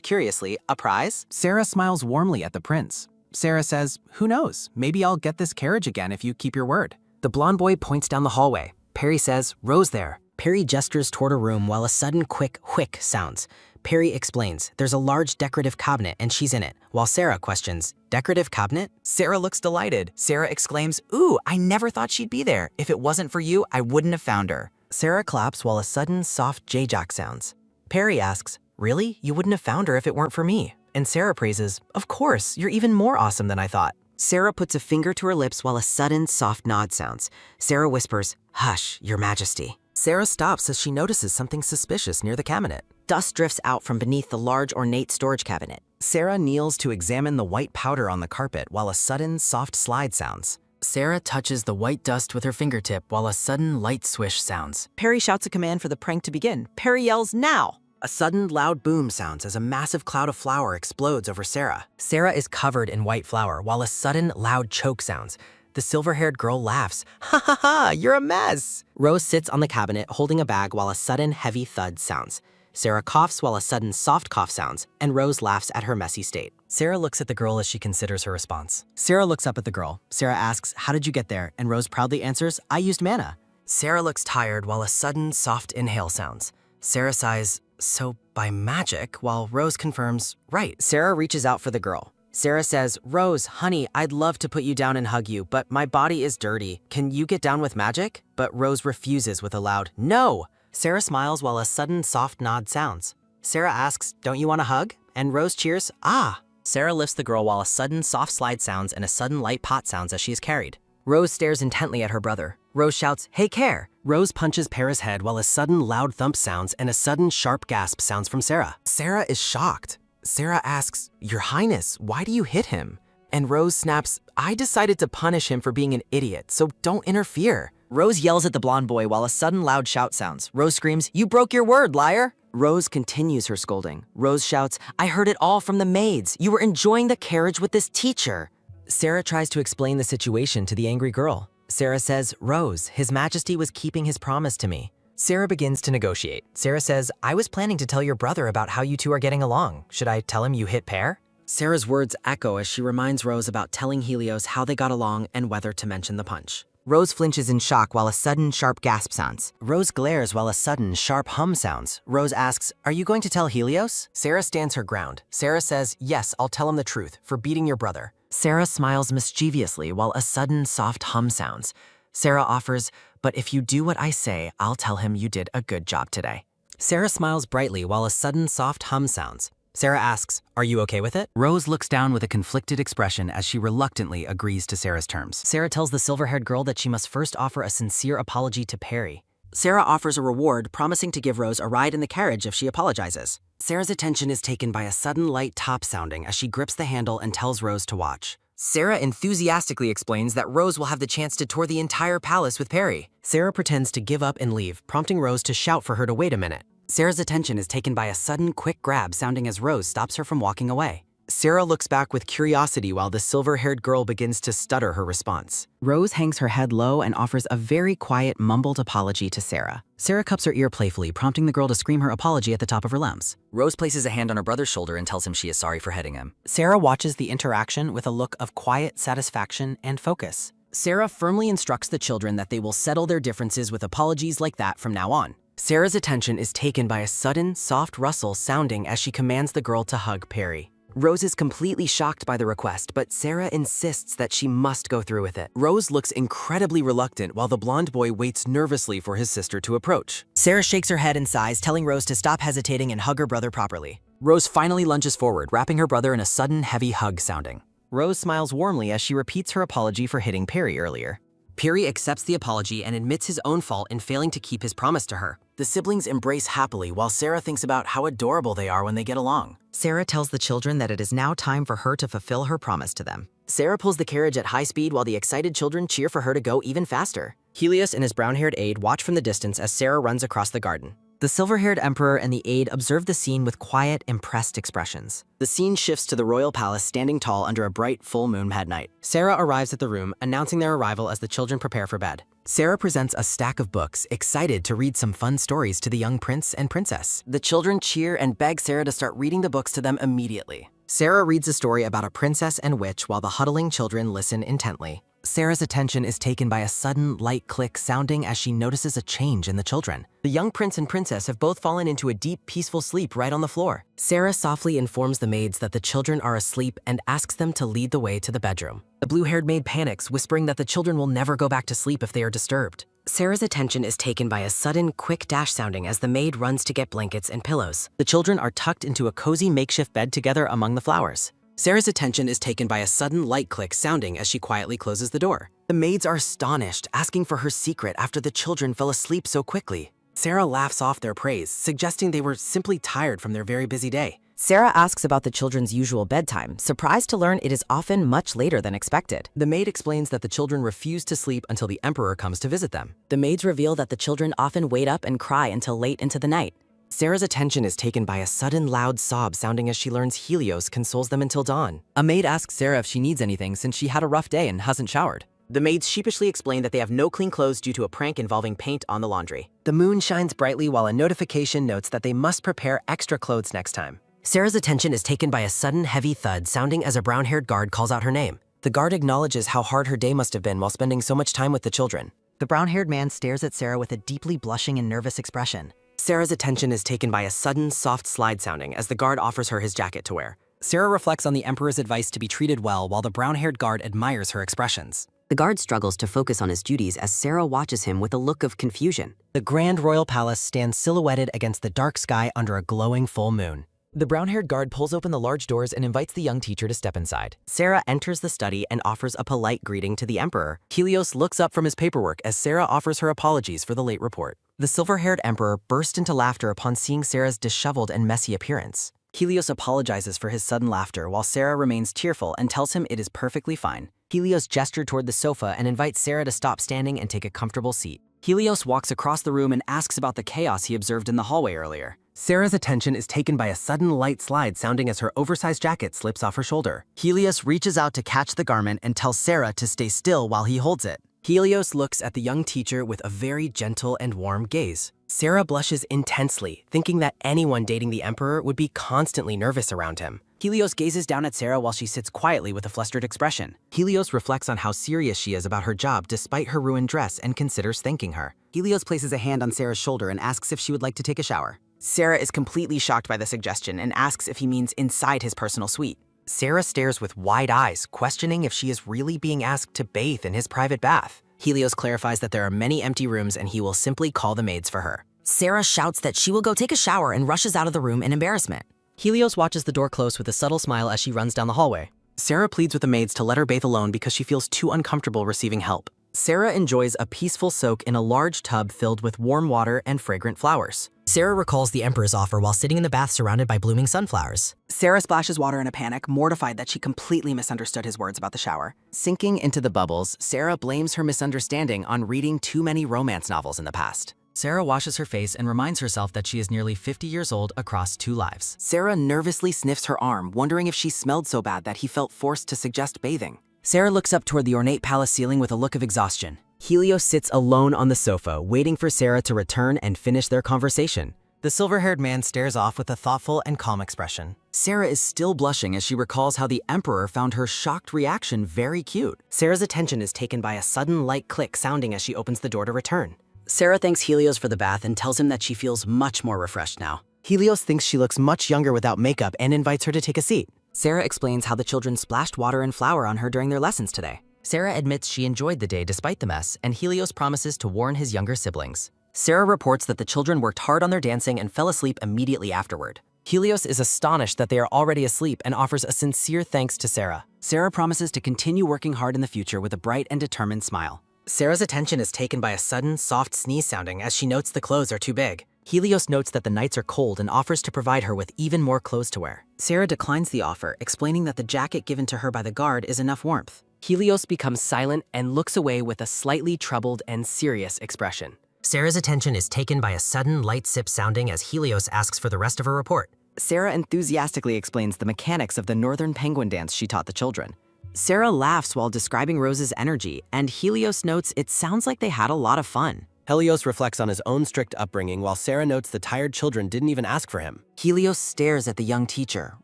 curiously, "A prize?" Sarah smiles warmly at the prince. Sarah says, "Who knows? Maybe I'll get this carriage again if you keep your word." The blonde boy points down the hallway. Perry says, "Rose there." Perry gestures toward a room while a sudden quick whick sounds. Perry explains, "There's a large decorative cabinet and she's in it," while Sarah questions, "Decorative cabinet?" Sarah looks delighted. Sarah exclaims, "Ooh, I never thought she'd be there. If it wasn't for you, I wouldn't have found her." Sarah claps while a sudden soft J-Jack sounds. Perry asks, "Really? You wouldn't have found her if it weren't for me?" And Sarah praises, "Of course, you're even more awesome than I thought." Sarah puts a finger to her lips while a sudden soft nod sounds. Sarah whispers, "Hush, Your Majesty." Sarah stops as she notices something suspicious near the cabinet. Dust drifts out from beneath the large ornate storage cabinet. Sarah kneels to examine the white powder on the carpet while a sudden soft slide sounds. Sarah touches the white dust with her fingertip while a sudden light swish sounds. Perry shouts a command for the prank to begin. Perry yells, "Now!" A sudden loud boom sounds as a massive cloud of flour explodes over Sarah. Sarah is covered in white flour while a sudden loud choke sounds. The silver-haired girl laughs. "Ha ha ha, you're a mess!" Rose sits on the cabinet holding a bag while a sudden heavy thud sounds. Sarah coughs while a sudden soft cough sounds, and Rose laughs at her messy state. Sarah looks at the girl as she considers her response. Sarah looks up at the girl. Sarah asks, "How did you get there?" And Rose proudly answers, "I used manna." Sarah looks tired while a sudden soft inhale sounds. Sarah sighs, "So by magic," while Rose confirms, "Right." Sarah reaches out for the girl. Sarah says, "Rose, honey, I'd love to put you down and hug you, but my body is dirty. Can you get down with magic?" But Rose refuses with a loud, "No!" Sarah smiles while a sudden soft nod sounds. Sarah asks, "Don't you want a hug?" And Rose cheers, "Ah!" Sarah lifts the girl while a sudden soft slide sounds and a sudden light pot sounds as she is carried. Rose stares intently at her brother. Rose shouts, "Hey, Care!" Rose punches Para's head while a sudden loud thump sounds and a sudden sharp gasp sounds from Sarah. Sarah is shocked. Sarah asks, "Your Highness, why do you hit him?" And Rose snaps, "I decided to punish him for being an idiot, so don't interfere." Rose yells at the blonde boy while a sudden loud shout sounds. Rose screams, "You broke your word, liar!" Rose continues her scolding. Rose shouts, "I heard it all from the maids. You were enjoying the carriage with this teacher." Sarah tries to explain the situation to the angry girl. Sarah says, "Rose, His Majesty was keeping his promise to me." Sarah begins to negotiate. Sarah says, "I was planning to tell your brother about how you two are getting along. Should I tell him you hit Pear?" Sarah's words echo as she reminds Rose about telling Helios how they got along and whether to mention the punch. Rose flinches in shock while a sudden sharp gasp sounds. Rose glares while a sudden sharp hum sounds. Rose asks, "Are you going to tell Helios?" Sarah stands her ground. Sarah says, "Yes, I'll tell him the truth, for beating your brother." Sarah smiles mischievously while a sudden soft hum sounds. Sarah offers, "But if you do what I say, I'll tell him you did a good job today." Sarah smiles brightly while a sudden soft hum sounds. Sarah asks, "Are you okay with it?" Rose looks down with a conflicted expression as she reluctantly agrees to Sarah's terms. Sarah tells the silver-haired girl that she must first offer a sincere apology to Perry. Sarah offers a reward, promising to give Rose a ride in the carriage if she apologizes. Sarah's attention is taken by a sudden light top sounding as she grips the handle and tells Rose to watch. Sarah enthusiastically explains that Rose will have the chance to tour the entire palace with Perry. Sarah pretends to give up and leave, prompting Rose to shout for her to wait a minute. Sarah's attention is taken by a sudden quick grab sounding as Rose stops her from walking away. Sarah looks back with curiosity while the silver-haired girl begins to stutter her response. Rose hangs her head low and offers a very quiet, mumbled apology to Sarah. Sarah cups her ear playfully, prompting the girl to scream her apology at the top of her lungs. Rose places a hand on her brother's shoulder and tells him she is sorry for hitting him. Sarah watches the interaction with a look of quiet satisfaction and focus. Sarah firmly instructs the children that they will settle their differences with apologies like that from now on. Sarah's attention is taken by a sudden, soft rustle sounding as she commands the girl to hug Perry. Rose is completely shocked by the request, but Sarah insists that she must go through with it. Rose looks incredibly reluctant while the blonde boy waits nervously for his sister to approach. Sarah shakes her head and sighs, telling Rose to stop hesitating and hug her brother properly. Rose finally lunges forward, wrapping her brother in a sudden, heavy hug sounding. Rose smiles warmly as she repeats her apology for hitting Perry earlier. Perry accepts the apology and admits his own fault in failing to keep his promise to her. The siblings embrace happily while Sarah thinks about how adorable they are when they get along. Sarah tells the children that it is now time for her to fulfill her promise to them. Sarah pulls the carriage at high speed while the excited children cheer for her to go even faster. Helios and his brown-haired aide watch from the distance as Sarah runs across the garden. The silver-haired emperor and the aide observe the scene with quiet, impressed expressions. The scene shifts to the royal palace standing tall under a bright full moon midnight. Sarah arrives at the room, announcing their arrival as the children prepare for bed. Sarah presents a stack of books, excited to read some fun stories to the young prince and princess. The children cheer and beg Sarah to start reading the books to them immediately. Sarah reads a story about a princess and witch while the huddling children listen intently. Sarah's attention is taken by a sudden, light click sounding as she notices a change in the children. The young prince and princess have both fallen into a deep, peaceful sleep right on the floor. Sarah softly informs the maids that the children are asleep and asks them to lead the way to the bedroom. The blue-haired maid panics, whispering that the children will never go back to sleep if they are disturbed. Sarah's attention is taken by a sudden, quick dash sounding as the maid runs to get blankets and pillows. The children are tucked into a cozy makeshift bed together among the flowers. Sarah's attention is taken by a sudden light click sounding as she quietly closes the door. The maids are astonished, asking for her secret after the children fell asleep so quickly. Sarah laughs off their praise, suggesting they were simply tired from their very busy day. Sarah asks about the children's usual bedtime, surprised to learn it is often much later than expected. The maid explains that the children refuse to sleep until the emperor comes to visit them. The maids reveal that the children often wait up and cry until late into the night. Sarah's attention is taken by a sudden loud sob sounding as she learns Helios consoles them until dawn. A maid asks Sarah if she needs anything since she had a rough day and hasn't showered. The maids sheepishly explain that they have no clean clothes due to a prank involving paint on the laundry. The moon shines brightly while a notification notes that they must prepare extra clothes next time. Sarah's attention is taken by a sudden heavy thud sounding as a brown-haired guard calls out her name. The guard acknowledges how hard her day must have been while spending so much time with the children. The brown-haired man stares at Sarah with a deeply blushing and nervous expression. Sarah's attention is taken by a sudden, soft slide sounding as the guard offers her his jacket to wear. Sarah reflects on the emperor's advice to be treated well while the brown-haired guard admires her expressions. The guard struggles to focus on his duties as Sarah watches him with a look of confusion. The grand royal palace stands silhouetted against the dark sky under a glowing full moon. The brown-haired guard pulls open the large doors and invites the young teacher to step inside. Sarah enters the study and offers a polite greeting to the emperor. Helios looks up from his paperwork as Sarah offers her apologies for the late report. The silver-haired emperor burst into laughter upon seeing Sarah's disheveled and messy appearance. Helios apologizes for his sudden laughter while Sarah remains tearful and tells him it is perfectly fine. Helios gestured toward the sofa and invites Sarah to stop standing and take a comfortable seat. Helios walks across the room and asks about the chaos he observed in the hallway earlier. Sarah's attention is taken by a sudden light slide sounding as her oversized jacket slips off her shoulder. Helios reaches out to catch the garment and tells Sarah to stay still while he holds it. Helios looks at the young teacher with a very gentle and warm gaze. Sarah blushes intensely, thinking that anyone dating the emperor would be constantly nervous around him. Helios gazes down at Sarah while she sits quietly with a flustered expression. Helios reflects on how serious she is about her job despite her ruined dress and considers thanking her. Helios places a hand on Sarah's shoulder and asks if she would like to take a shower. Sarah is completely shocked by the suggestion and asks if he means inside his personal suite. Sarah stares with wide eyes, questioning if she is really being asked to bathe in his private bath. Helios clarifies that there are many empty rooms and he will simply call the maids for her. Sarah shouts that she will go take a shower and rushes out of the room in embarrassment. Helios watches the door close with a subtle smile as she runs down the hallway. Sarah pleads with the maids to let her bathe alone because she feels too uncomfortable receiving help. Sarah enjoys a peaceful soak in a large tub filled with warm water and fragrant flowers. Sarah recalls the emperor's offer while sitting in the bath surrounded by blooming sunflowers. Sarah splashes water in a panic, mortified that she completely misunderstood his words about the shower. Sinking into the bubbles, Sarah blames her misunderstanding on reading too many romance novels in the past. Sarah washes her face and reminds herself that she is nearly 50 years old across 2 lives. Sarah nervously sniffs her arm, wondering if she smelled so bad that he felt forced to suggest bathing. Sarah looks up toward the ornate palace ceiling with a look of exhaustion. Helios sits alone on the sofa, waiting for Sarah to return and finish their conversation. The silver-haired man stares off with a thoughtful and calm expression. Sarah is still blushing as she recalls how the emperor found her shocked reaction very cute. Sarah's attention is taken by a sudden light click sounding as she opens the door to return. Sarah thanks Helios for the bath and tells him that she feels much more refreshed now. Helios thinks she looks much younger without makeup and invites her to take a seat. Sarah explains how the children splashed water and flour on her during their lessons today. Sarah admits she enjoyed the day despite the mess, and Helios promises to warn his younger siblings. Sarah reports that the children worked hard on their dancing and fell asleep immediately afterward. Helios is astonished that they are already asleep and offers a sincere thanks to Sarah. Sarah promises to continue working hard in the future with a bright and determined smile. Sarah's attention is taken by a sudden, soft sneeze sounding as she notes the clothes are too big. Helios notes that the nights are cold and offers to provide her with even more clothes to wear. Sarah declines the offer, explaining that the jacket given to her by the guard is enough warmth. Helios becomes silent and looks away with a slightly troubled and serious expression. Sarah's attention is taken by a sudden, light sip sounding as Helios asks for the rest of her report. Sarah enthusiastically explains the mechanics of the northern penguin dance she taught the children. Sarah laughs while describing Rose's energy, and Helios notes it sounds like they had a lot of fun. Helios reflects on his own strict upbringing while Sarah notes the tired children didn't even ask for him. Helios stares at the young teacher,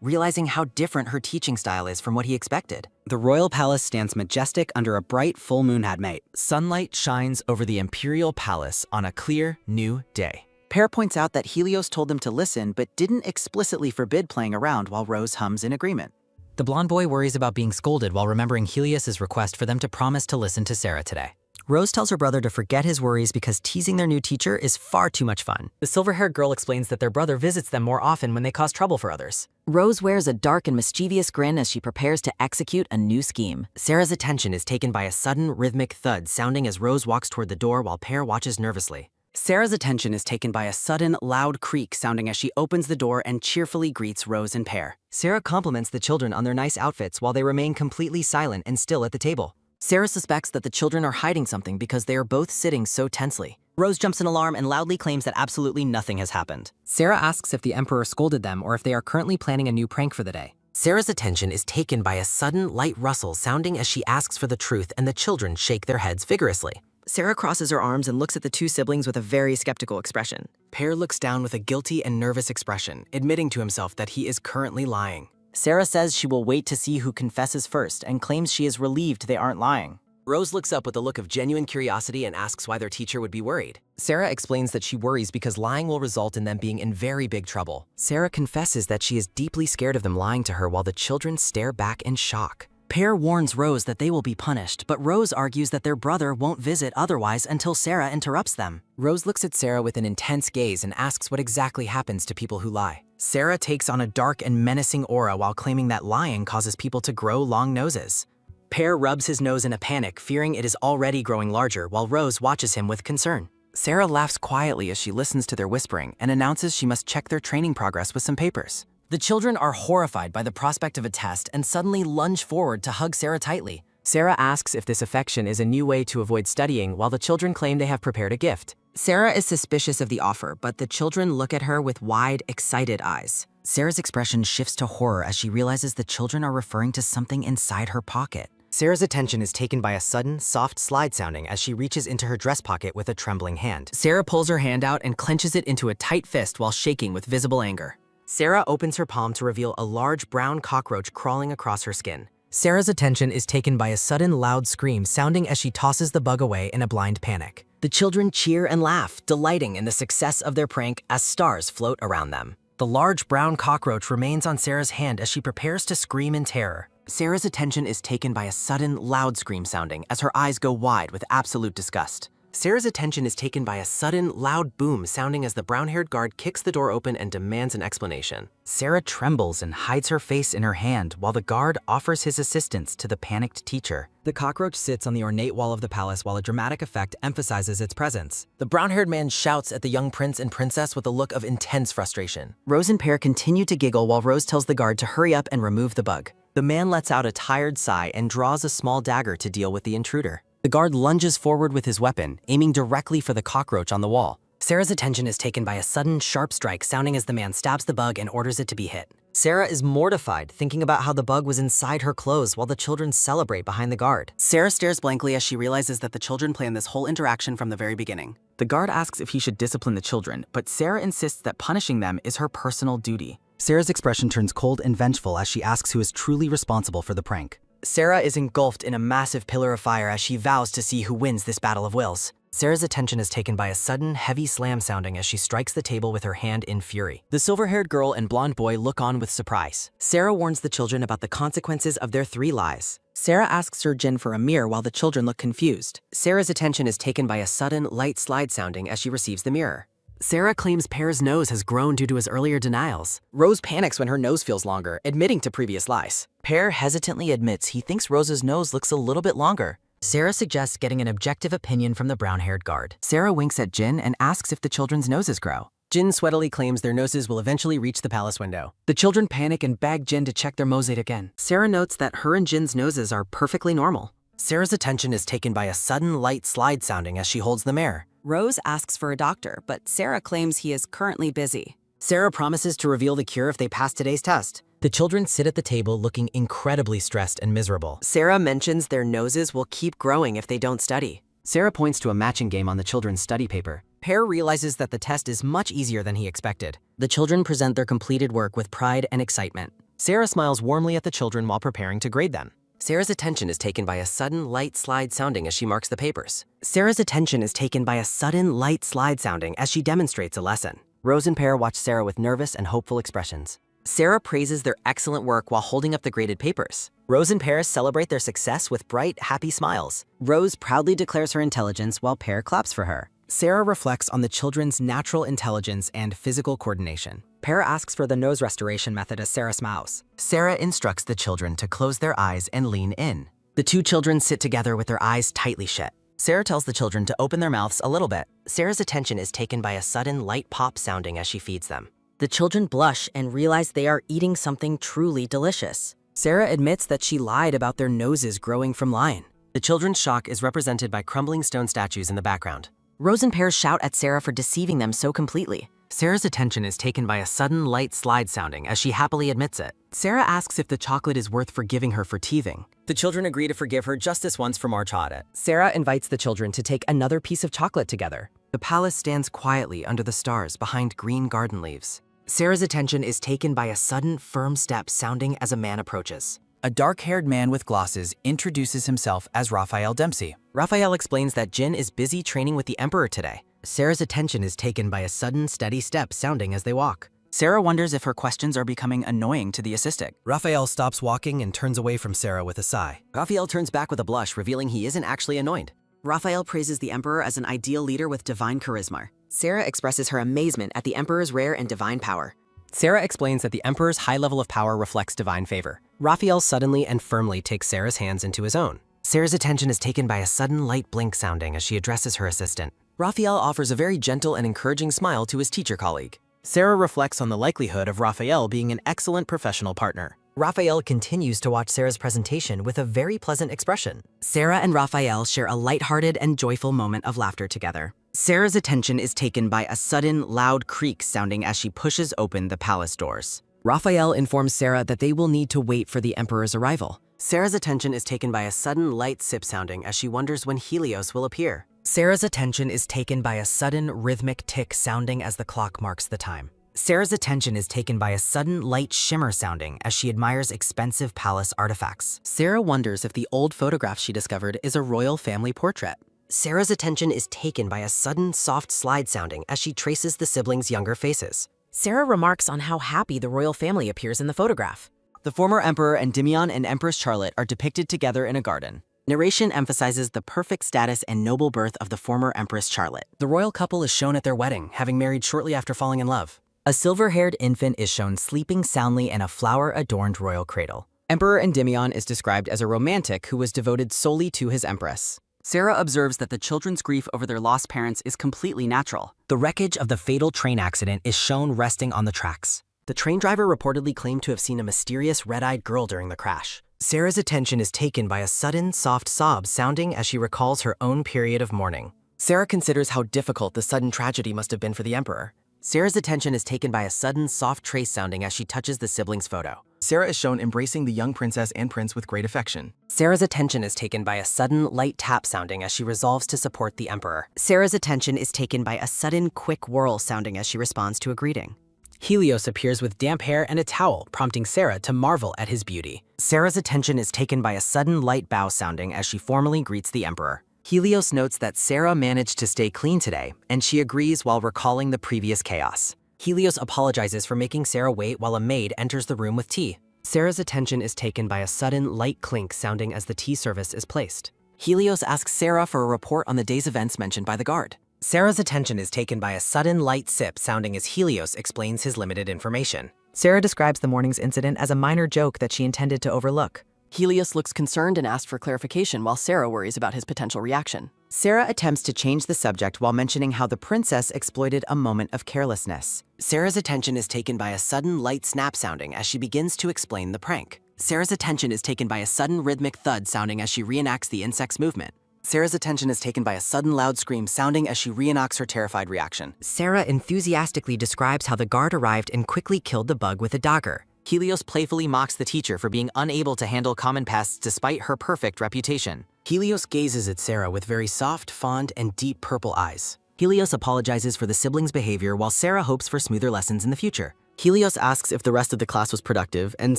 realizing how different her teaching style is from what he expected. The royal palace stands majestic under a bright full moon at night. Sunlight shines over the imperial palace on a clear, new day. Pear points out that Helios told them to listen but didn't explicitly forbid playing around while Rose hums in agreement. The blonde boy worries about being scolded while remembering Helios's request for them to promise to listen to Sarah today. Rose tells her brother to forget his worries because teasing their new teacher is far too much fun. The silver-haired girl explains that their brother visits them more often when they cause trouble for others. Rose wears a dark and mischievous grin as she prepares to execute a new scheme. Sarah's attention is taken by a sudden, rhythmic thud sounding as Rose walks toward the door while Pear watches nervously. Sarah's attention is taken by a sudden, loud creak sounding as she opens the door and cheerfully greets Rose and Pear. Sarah compliments the children on their nice outfits while they remain completely silent and still at the table. Sarah suspects that the children are hiding something because they are both sitting so tensely. Rose jumps in alarm and loudly claims that absolutely nothing has happened. Sarah asks if the Emperor scolded them or if they are currently planning a new prank for the day. Sarah's attention is taken by a sudden, light rustle sounding as she asks for the truth, and the children shake their heads vigorously. Sarah crosses her arms and looks at the two siblings with a very skeptical expression. Pear looks down with a guilty and nervous expression, admitting to himself that he is currently lying. Sarah says she will wait to see who confesses first and claims she is relieved they aren't lying. Rose looks up with a look of genuine curiosity and asks why their teacher would be worried. Sarah explains that she worries because lying will result in them being in very big trouble. Sarah confesses that she is deeply scared of them lying to her while the children stare back in shock. Pear warns Rose that they will be punished, but Rose argues that their brother won't visit otherwise until Sarah interrupts them. Rose looks at Sarah with an intense gaze and asks what exactly happens to people who lie. Sarah takes on a dark and menacing aura while claiming that lying causes people to grow long noses. Pear rubs his nose in a panic, fearing it is already growing larger, while Rose watches him with concern. Sarah laughs quietly as she listens to their whispering and announces she must check their training progress with some papers. The children are horrified by the prospect of a test and suddenly lunge forward to hug Sarah tightly. Sarah asks if this affection is a new way to avoid studying, while the children claim they have prepared a gift. Sarah is suspicious of the offer, but the children look at her with wide, excited eyes. Sarah's expression shifts to horror as she realizes the children are referring to something inside her pocket. Sarah's attention is taken by a sudden, soft slide sounding as she reaches into her dress pocket with a trembling hand. Sarah pulls her hand out and clenches it into a tight fist while shaking with visible anger. Sarah opens her palm to reveal a large brown cockroach crawling across her skin. Sarah's attention is taken by a sudden loud scream sounding as she tosses the bug away in a blind panic. The children cheer and laugh, delighting in the success of their prank as stars float around them. The large brown cockroach remains on Sarah's hand as she prepares to scream in terror. Sarah's attention is taken by a sudden, loud scream sounding as her eyes go wide with absolute disgust. Sarah's attention is taken by a sudden, loud boom sounding as the brown-haired guard kicks the door open and demands an explanation. Sarah trembles and hides her face in her hand while the guard offers his assistance to the panicked teacher. The cockroach sits on the ornate wall of the palace while a dramatic effect emphasizes its presence. The brown-haired man shouts at the young prince and princess with a look of intense frustration. Rose and Pear continue to giggle while Rose tells the guard to hurry up and remove the bug. The man lets out a tired sigh and draws a small dagger to deal with the intruder. The guard lunges forward with his weapon, aiming directly for the cockroach on the wall. Sarah's attention is taken by a sudden, sharp strike sounding as the man stabs the bug and orders it to be hit. Sarah is mortified, thinking about how the bug was inside her clothes while the children celebrate behind the guard. Sarah stares blankly as she realizes that the children planned this whole interaction from the very beginning. The guard asks if he should discipline the children, but Sarah insists that punishing them is her personal duty. Sarah's expression turns cold and vengeful as she asks who is truly responsible for the prank. Sarah is engulfed in a massive pillar of fire as she vows to see who wins this battle of wills. Sarah's attention is taken by a sudden, heavy slam sounding as she strikes the table with her hand in fury. The silver-haired girl and blonde boy look on with surprise. Sarah warns the children about the consequences of their 3 lies. Sarah asks Sir Jin for a mirror while the children look confused. Sarah's attention is taken by a sudden, light slide sounding as she receives the mirror. Sarah claims Pear's nose has grown due to his earlier denials. Rose panics when her nose feels longer, admitting to previous lies. Pear hesitantly admits he thinks Rose's nose looks a little bit longer. Sarah suggests getting an objective opinion from the brown-haired guard. Sarah winks at Jin and asks if the children's noses grow. Jin sweatily claims their noses will eventually reach the palace window. The children panic and beg Jin to check their mosaic again. Sarah notes that her and Jin's noses are perfectly normal. Sarah's attention is taken by a sudden light slide sounding as she holds the mirror. Rose asks for a doctor, but Sarah claims he is currently busy. Sarah promises to reveal the cure if they pass today's test. The children sit at the table looking incredibly stressed and miserable. Sarah mentions their noses will keep growing if they don't study. Sarah points to a matching game on the children's study paper. Pear realizes that the test is much easier than he expected. The children present their completed work with pride and excitement. Sarah smiles warmly at the children while preparing to grade them. Sarah's attention is taken by a sudden light slide sounding as she marks the papers. Sarah's attention is taken by a sudden light slide sounding as she demonstrates a lesson. Rose and Pear watch Sarah with nervous and hopeful expressions. Sarah praises their excellent work while holding up the graded papers. Rose and Pear celebrate their success with bright, happy smiles. Rose proudly declares her intelligence while Pear claps for her. Sarah reflects on the children's natural intelligence and physical coordination. Pear asks for the nose restoration method as Sarah smiles. Sarah instructs the children to close their eyes and lean in. The 2 children sit together with their eyes tightly shut. Sarah tells the children to open their mouths a little bit. Sarah's attention is taken by a sudden light pop sounding as she feeds them. The children blush and realize they are eating something truly delicious. Sarah admits that she lied about their noses growing from lying. The children's shock is represented by crumbling stone statues in the background. Rose and Pear shout at Sarah for deceiving them so completely. Sarah's attention is taken by a sudden light slide sounding as she happily admits it. Sarah asks if the chocolate is worth forgiving her for teething. The children agree to forgive her just this once for March audit. Sarah invites the children to take another piece of chocolate together. The palace stands quietly under the stars behind green garden leaves. Sarah's attention is taken by a sudden, firm step sounding as a man approaches. A dark-haired man with glasses introduces himself as Raphael Dempsey. Raphael explains that Jin is busy training with the Emperor today. Sarah's attention is taken by a sudden, steady step sounding as they walk. Sarah wonders if her questions are becoming annoying to the assistant. Raphael stops walking and turns away from Sarah with a sigh. Raphael turns back with a blush, revealing he isn't actually annoyed. Raphael praises the Emperor as an ideal leader with divine charisma. Sarah expresses her amazement at the Emperor's rare and divine power. Sarah explains that the Emperor's high level of power reflects divine favor. Raphael suddenly and firmly takes Sarah's hands into his own. Sarah's attention is taken by a sudden light blink sounding as she addresses her assistant. Raphael offers a very gentle and encouraging smile to his teacher colleague. Sarah reflects on the likelihood of Raphael being an excellent professional partner. Raphael continues to watch Sarah's presentation with a very pleasant expression. Sarah and Raphael share a lighthearted and joyful moment of laughter together. Sarah's attention is taken by a sudden, loud creak sounding as she pushes open the palace doors. Raphael informs Sarah that they will need to wait for the Emperor's arrival. Sarah's attention is taken by a sudden light sip sounding as she wonders when Helios will appear. Sarah's attention is taken by a sudden rhythmic tick sounding as the clock marks the time. Sarah's attention is taken by a sudden light shimmer sounding as she admires expensive palace artifacts. Sarah wonders if the old photograph she discovered is a royal family portrait. Sarah's attention is taken by a sudden soft slide sounding as she traces the siblings' younger faces. Sarah remarks on how happy the royal family appears in the photograph. The former emperor Endymion and Empress Charlotte are depicted together in a garden. Narration emphasizes the perfect status and noble birth of the former Empress Charlotte. The royal couple is shown at their wedding, having married shortly after falling in love. A silver-haired infant is shown sleeping soundly in a flower-adorned royal cradle. Emperor Endymion is described as a romantic who was devoted solely to his empress. Sarah observes that the children's grief over their lost parents is completely natural. The wreckage of the fatal train accident is shown resting on the tracks. The train driver reportedly claimed to have seen a mysterious red-eyed girl during the crash. Sarah's attention is taken by a sudden, soft sob sounding as she recalls her own period of mourning. Sarah considers how difficult the sudden tragedy must have been for the Emperor. Sarah's attention is taken by a sudden soft trace sounding as she touches the siblings' photo. Sarah is shown embracing the young princess and prince with great affection. Sarah's attention is taken by a sudden light tap sounding as she resolves to support the Emperor. Sarah's attention is taken by a sudden quick whirl sounding as she responds to a greeting. Helios appears with damp hair and a towel, prompting Sarah to marvel at his beauty. Sarah's attention is taken by a sudden light bow sounding as she formally greets the Emperor. Helios notes that Sarah managed to stay clean today, and she agrees while recalling the previous chaos. Helios apologizes for making Sarah wait while a maid enters the room with tea. Sarah's attention is taken by a sudden light clink sounding as the tea service is placed. Helios asks Sarah for a report on the day's events mentioned by the guard. Sarah's attention is taken by a sudden light sip sounding as Helios explains his limited information. Sarah describes the morning's incident as a minor joke that she intended to overlook. Helios looks concerned and asks for clarification while Sarah worries about his potential reaction. Sarah attempts to change the subject while mentioning how the princess exploited a moment of carelessness. Sarah's attention is taken by a sudden light snap sounding as she begins to explain the prank. Sarah's attention is taken by a sudden rhythmic thud sounding as she reenacts the insect's movement. Sarah's attention is taken by a sudden loud scream sounding as she reenacts her terrified reaction. Sarah enthusiastically describes how the guard arrived and quickly killed the bug with a dagger. Helios playfully mocks the teacher for being unable to handle common pests despite her perfect reputation. Helios gazes at Sarah with very soft, fond, and deep purple eyes. Helios apologizes for the siblings' behavior while Sarah hopes for smoother lessons in the future. Helios asks if the rest of the class was productive, and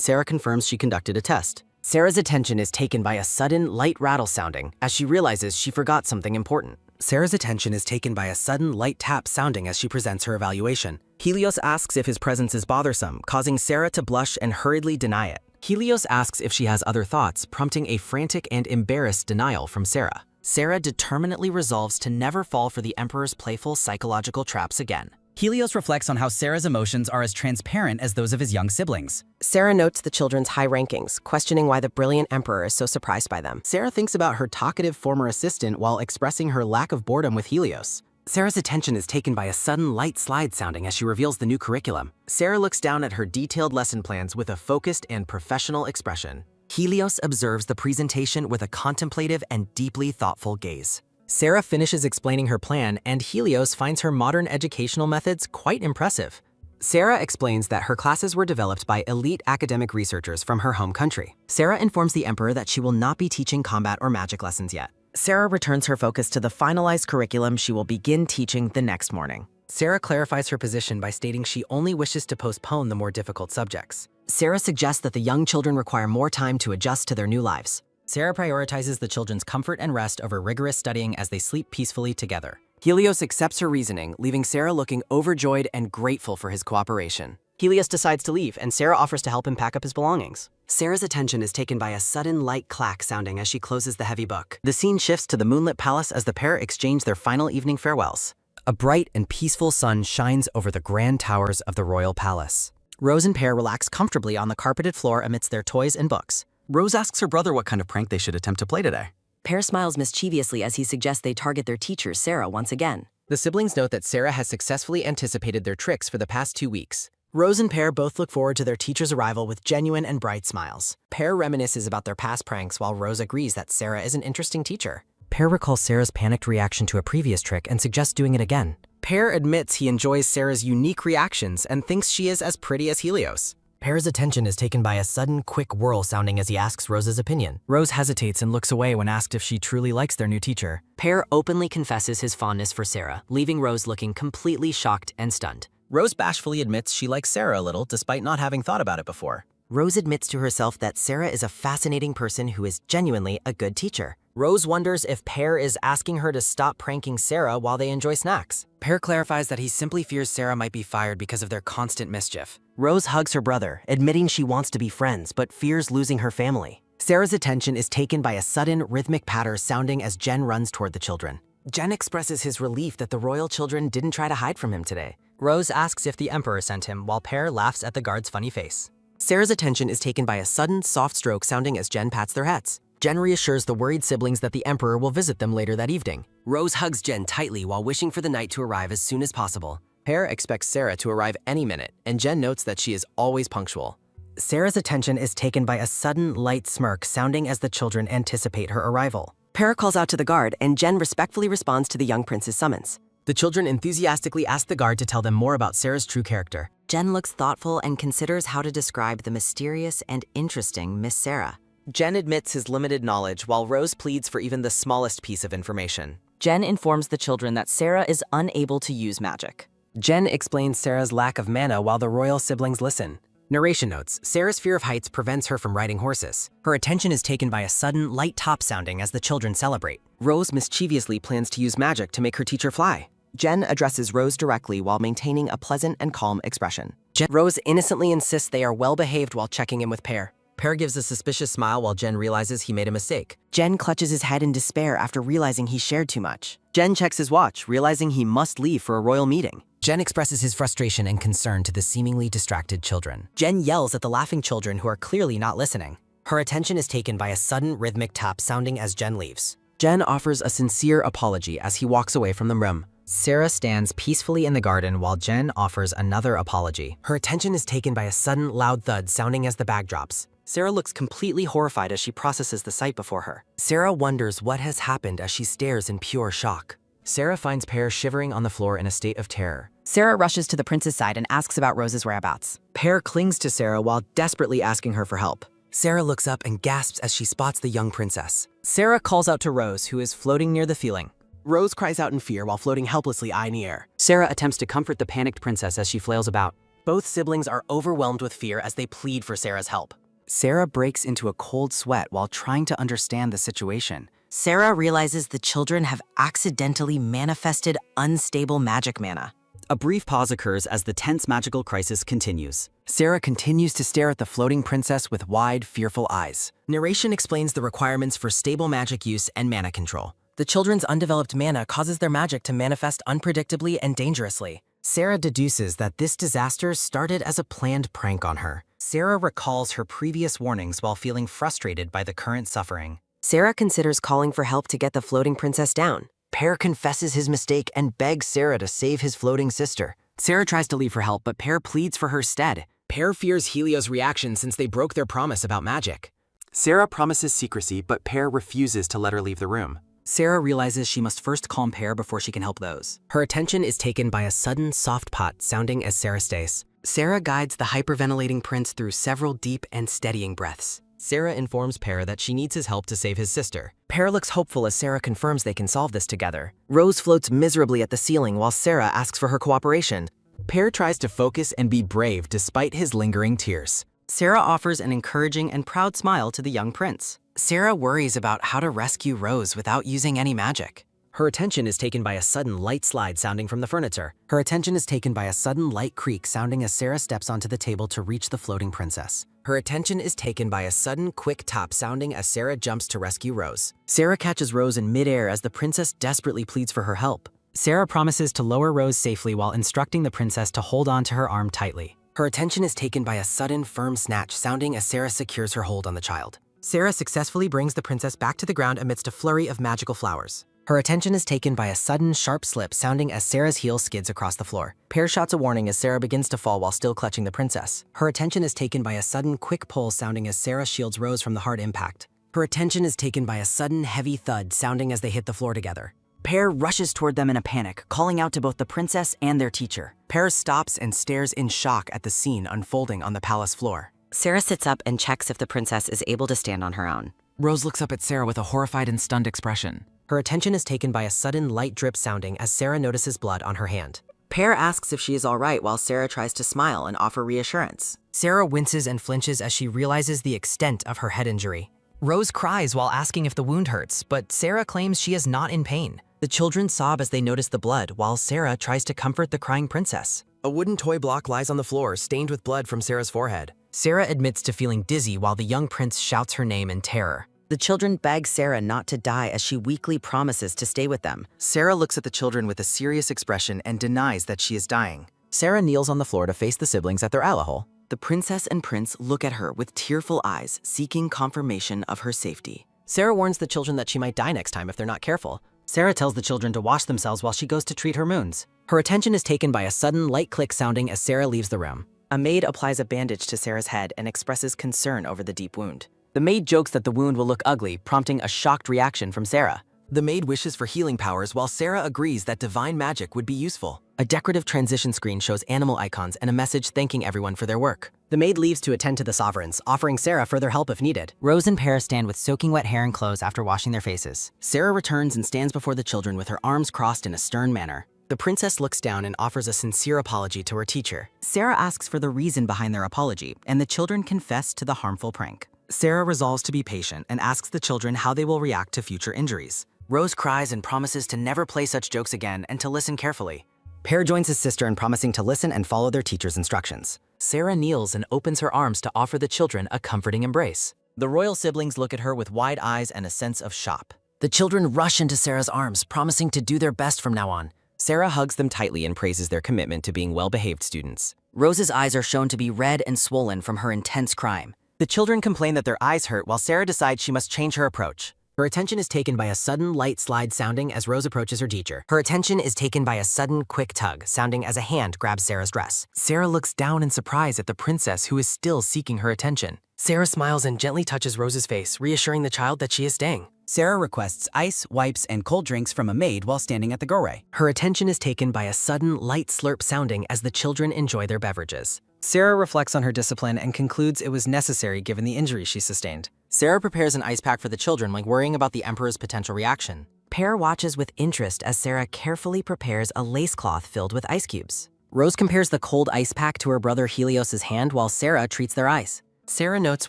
Sarah confirms she conducted a test. Sarah's attention is taken by a sudden light rattle sounding as she realizes she forgot something important. Sarah's attention is taken by a sudden light tap sounding as she presents her evaluation. Helios asks if his presence is bothersome, causing Sarah to blush and hurriedly deny it. Helios asks if she has other thoughts, prompting a frantic and embarrassed denial from Sarah. Sarah determinedly resolves to never fall for the Emperor's playful psychological traps again. Helios reflects on how Sarah's emotions are as transparent as those of his young siblings. Sarah notes the children's high rankings, questioning why the brilliant emperor is so surprised by them. Sarah thinks about her talkative former assistant while expressing her lack of boredom with Helios. Sarah's attention is taken by a sudden light slide sounding as she reveals the new curriculum. Sarah looks down at her detailed lesson plans with a focused and professional expression. Helios observes the presentation with a contemplative and deeply thoughtful gaze. Sarah finishes explaining her plan, and Helios finds her modern educational methods quite impressive. Sarah explains that her classes were developed by elite academic researchers from her home country. Sarah informs the Emperor that she will not be teaching combat or magic lessons yet. Sarah returns her focus to the finalized curriculum she will begin teaching the next morning. Sarah clarifies her position by stating she only wishes to postpone the more difficult subjects. Sarah suggests that the young children require more time to adjust to their new lives. Sarah prioritizes the children's comfort and rest over rigorous studying as they sleep peacefully together. Helios accepts her reasoning, leaving Sarah looking overjoyed and grateful for his cooperation. Helios decides to leave, and Sarah offers to help him pack up his belongings. Sarah's attention is taken by a sudden light clack sounding as she closes the heavy book. The scene shifts to the moonlit palace as the pair exchange their final evening farewells. A bright and peaceful sun shines over the grand towers of the royal palace. Rose and Pear relax comfortably on the carpeted floor amidst their toys and books. Rose asks her brother what kind of prank they should attempt to play today. Pear smiles mischievously as he suggests they target their teacher, Sarah, once again. The siblings note that Sarah has successfully anticipated their tricks for the past 2 weeks. Rose and Pear both look forward to their teacher's arrival with genuine and bright smiles. Pear reminisces about their past pranks while Rose agrees that Sarah is an interesting teacher. Pear recalls Sarah's panicked reaction to a previous trick and suggests doing it again. Pear admits he enjoys Sarah's unique reactions and thinks she is as pretty as Helios. Pear's attention is taken by a sudden, quick whirl sounding as he asks Rose's opinion. Rose hesitates and looks away when asked if she truly likes their new teacher. Pear openly confesses his fondness for Sarah, leaving Rose looking completely shocked and stunned. Rose bashfully admits she likes Sarah a little, despite not having thought about it before. Rose admits to herself that Sarah is a fascinating person who is genuinely a good teacher. Rose wonders if Pear is asking her to stop pranking Sarah while they enjoy snacks. Pear clarifies that he simply fears Sarah might be fired because of their constant mischief. Rose hugs her brother, admitting she wants to be friends but fears losing her family. Sarah's attention is taken by a sudden rhythmic patter sounding as Jen runs toward the children. Jen expresses his relief that the royal children didn't try to hide from him today. Rose asks if the Emperor sent him, while Pear laughs at the guard's funny face. Sarah's attention is taken by a sudden, soft stroke sounding as Jen pats their heads. Jen reassures the worried siblings that the Emperor will visit them later that evening. Rose hugs Jen tightly while wishing for the night to arrive as soon as possible. Pear expects Sarah to arrive any minute, and Jen notes that she is always punctual. Sarah's attention is taken by a sudden, light smirk sounding as the children anticipate her arrival. Pear calls out to the guard, and Jen respectfully responds to the young prince's summons. The children enthusiastically ask the guard to tell them more about Sarah's true character. Jen looks thoughtful and considers how to describe the mysterious and interesting Miss Sarah. Jen admits his limited knowledge, while Rose pleads for even the smallest piece of information. Jen informs the children that Sarah is unable to use magic. Jen explains Sarah's lack of mana while the royal siblings listen. Narration notes, Sarah's fear of heights prevents her from riding horses. Her attention is taken by a sudden, light top sounding as the children celebrate. Rose mischievously plans to use magic to make her teacher fly. Jen addresses Rose directly while maintaining a pleasant and calm expression. Rose innocently insists they are well-behaved while checking in with Pear. Pear gives a suspicious smile while Jen realizes he made a mistake. Jen clutches his head in despair after realizing he shared too much. Jen checks his watch, realizing he must leave for a royal meeting. Jen expresses his frustration and concern to the seemingly distracted children. Jen yells at the laughing children who are clearly not listening. Her attention is taken by a sudden rhythmic tap sounding as Jen leaves. Jen offers a sincere apology as he walks away from the room. Sarah stands peacefully in the garden while Jen offers another apology. Her attention is taken by a sudden loud thud sounding as the bag drops. Sarah looks completely horrified as she processes the sight before her. Sarah wonders what has happened as she stares in pure shock. Sarah finds Pear shivering on the floor in a state of terror. Sarah rushes to the prince's side and asks about Rose's whereabouts. Pear clings to Sarah while desperately asking her for help. Sarah looks up and gasps as she spots the young princess. Sarah calls out to Rose, who is floating near the ceiling. Rose cries out in fear while floating helplessly high in the air. Sarah attempts to comfort the panicked princess as she flails about. Both siblings are overwhelmed with fear as they plead for Sarah's help. Sarah breaks into a cold sweat while trying to understand the situation. Sarah realizes the children have accidentally manifested unstable magic mana. A brief pause occurs as the tense magical crisis continues. Sarah continues to stare at the floating princess with wide, fearful eyes. Narration explains the requirements for stable magic use and mana control. The children's undeveloped mana causes their magic to manifest unpredictably and dangerously. Sarah deduces that this disaster started as a planned prank on her. Sarah recalls her previous warnings while feeling frustrated by the current suffering. Sarah considers calling for help to get the floating princess down. Pear confesses his mistake and begs Sarah to save his floating sister. Sarah tries to leave for help, but Pear pleads for her stead. Pear fears Helios' reaction since they broke their promise about magic. Sarah promises secrecy, but Pear refuses to let her leave the room. Sarah realizes she must first calm Pear before she can help those. Her attention is taken by a sudden soft pot sounding as Sarah stays. Sarah guides the hyperventilating prince through several deep and steadying breaths. Sarah informs Pear that she needs his help to save his sister. Pear looks hopeful as Sarah confirms they can solve this together. Rose floats miserably at the ceiling while Sarah asks for her cooperation. Pear tries to focus and be brave despite his lingering tears. Sarah offers an encouraging and proud smile to the young prince. Sarah worries about how to rescue Rose without using any magic. Her attention is taken by a sudden light slide sounding from the furniture. Her attention is taken by a sudden light creak sounding as Sarah steps onto the table to reach the floating princess. Her attention is taken by a sudden quick tap sounding as Sarah jumps to rescue Rose. Sarah catches Rose in midair as the princess desperately pleads for her help. Sarah promises to lower Rose safely while instructing the princess to hold on to her arm tightly. Her attention is taken by a sudden firm snatch sounding as Sarah secures her hold on the child. Sarah successfully brings the princess back to the ground amidst a flurry of magical flowers. Her attention is taken by a sudden sharp slip sounding as Sarah's heel skids across the floor. Pear shouts a warning as Sarah begins to fall while still clutching the princess. Her attention is taken by a sudden quick pull sounding as Sarah shields Rose from the hard impact. Her attention is taken by a sudden heavy thud sounding as they hit the floor together. Pear rushes toward them in a panic, calling out to both the princess and their teacher. Pear stops and stares in shock at the scene unfolding on the palace floor. Sarah sits up and checks if the princess is able to stand on her own. Rose looks up at Sarah with a horrified and stunned expression. Her attention is taken by a sudden light drip sounding as Sarah notices blood on her hand. Pear asks if she is all right while Sarah tries to smile and offer reassurance. Sarah winces and flinches as she realizes the extent of her head injury. Rose cries while asking if the wound hurts, but Sarah claims she is not in pain. The children sob as they notice the blood, while Sarah tries to comfort the crying princess. A wooden toy block lies on the floor, stained with blood from Sarah's forehead. Sarah admits to feeling dizzy while the young prince shouts her name in terror. The children beg Sarah not to die as she weakly promises to stay with them. Sarah looks at the children with a serious expression and denies that she is dying. Sarah kneels on the floor to face the siblings at their aloe hole. The princess and prince look at her with tearful eyes, seeking confirmation of her safety. Sarah warns the children that she might die next time if they're not careful. Sarah tells the children to wash themselves while she goes to treat her wounds. Her attention is taken by a sudden light click sounding as Sarah leaves the room. A maid applies a bandage to Sarah's head and expresses concern over the deep wound. The maid jokes that the wound will look ugly, prompting a shocked reaction from Sarah. The maid wishes for healing powers while Sarah agrees that divine magic would be useful. A decorative transition screen shows animal icons and a message thanking everyone for their work. The maid leaves to attend to the sovereigns, offering Sarah further help if needed. Rose and Pear stand with soaking wet hair and clothes after washing their faces. Sarah returns and stands before the children with her arms crossed in a stern manner. The princess looks down and offers a sincere apology to her teacher. Sarah asks for the reason behind their apology, and the children confess to the harmful prank. Sarah resolves to be patient and asks the children how they will react to future injuries. Rose cries and promises to never play such jokes again and to listen carefully. Pear joins his sister in promising to listen and follow their teacher's instructions. Sarah kneels and opens her arms to offer the children a comforting embrace. The royal siblings look at her with wide eyes and a sense of shock. The children rush into Sarah's arms, promising to do their best from now on. Sarah hugs them tightly and praises their commitment to being well-behaved students. Rose's eyes are shown to be red and swollen from her intense crying. The children complain that their eyes hurt while Sarah decides she must change her approach. Her attention is taken by a sudden light slide sounding as Rose approaches her teacher. Her attention is taken by a sudden quick tug, sounding as a hand grabs Sarah's dress. Sarah looks down in surprise at the princess who is still seeking her attention. Sarah smiles and gently touches Rose's face, reassuring the child that she is staying. Sarah requests ice, wipes, and cold drinks from a maid while standing at the doorway. Her attention is taken by a sudden light slurp sounding as the children enjoy their beverages. Sarah reflects on her discipline and concludes it was necessary given the injury she sustained. Sarah prepares an ice pack for the children while worrying about the Emperor's potential reaction. Pear watches with interest as Sarah carefully prepares a lace cloth filled with ice cubes. Rose compares the cold ice pack to her brother Helios's hand while Sarah treats their ice. Sarah notes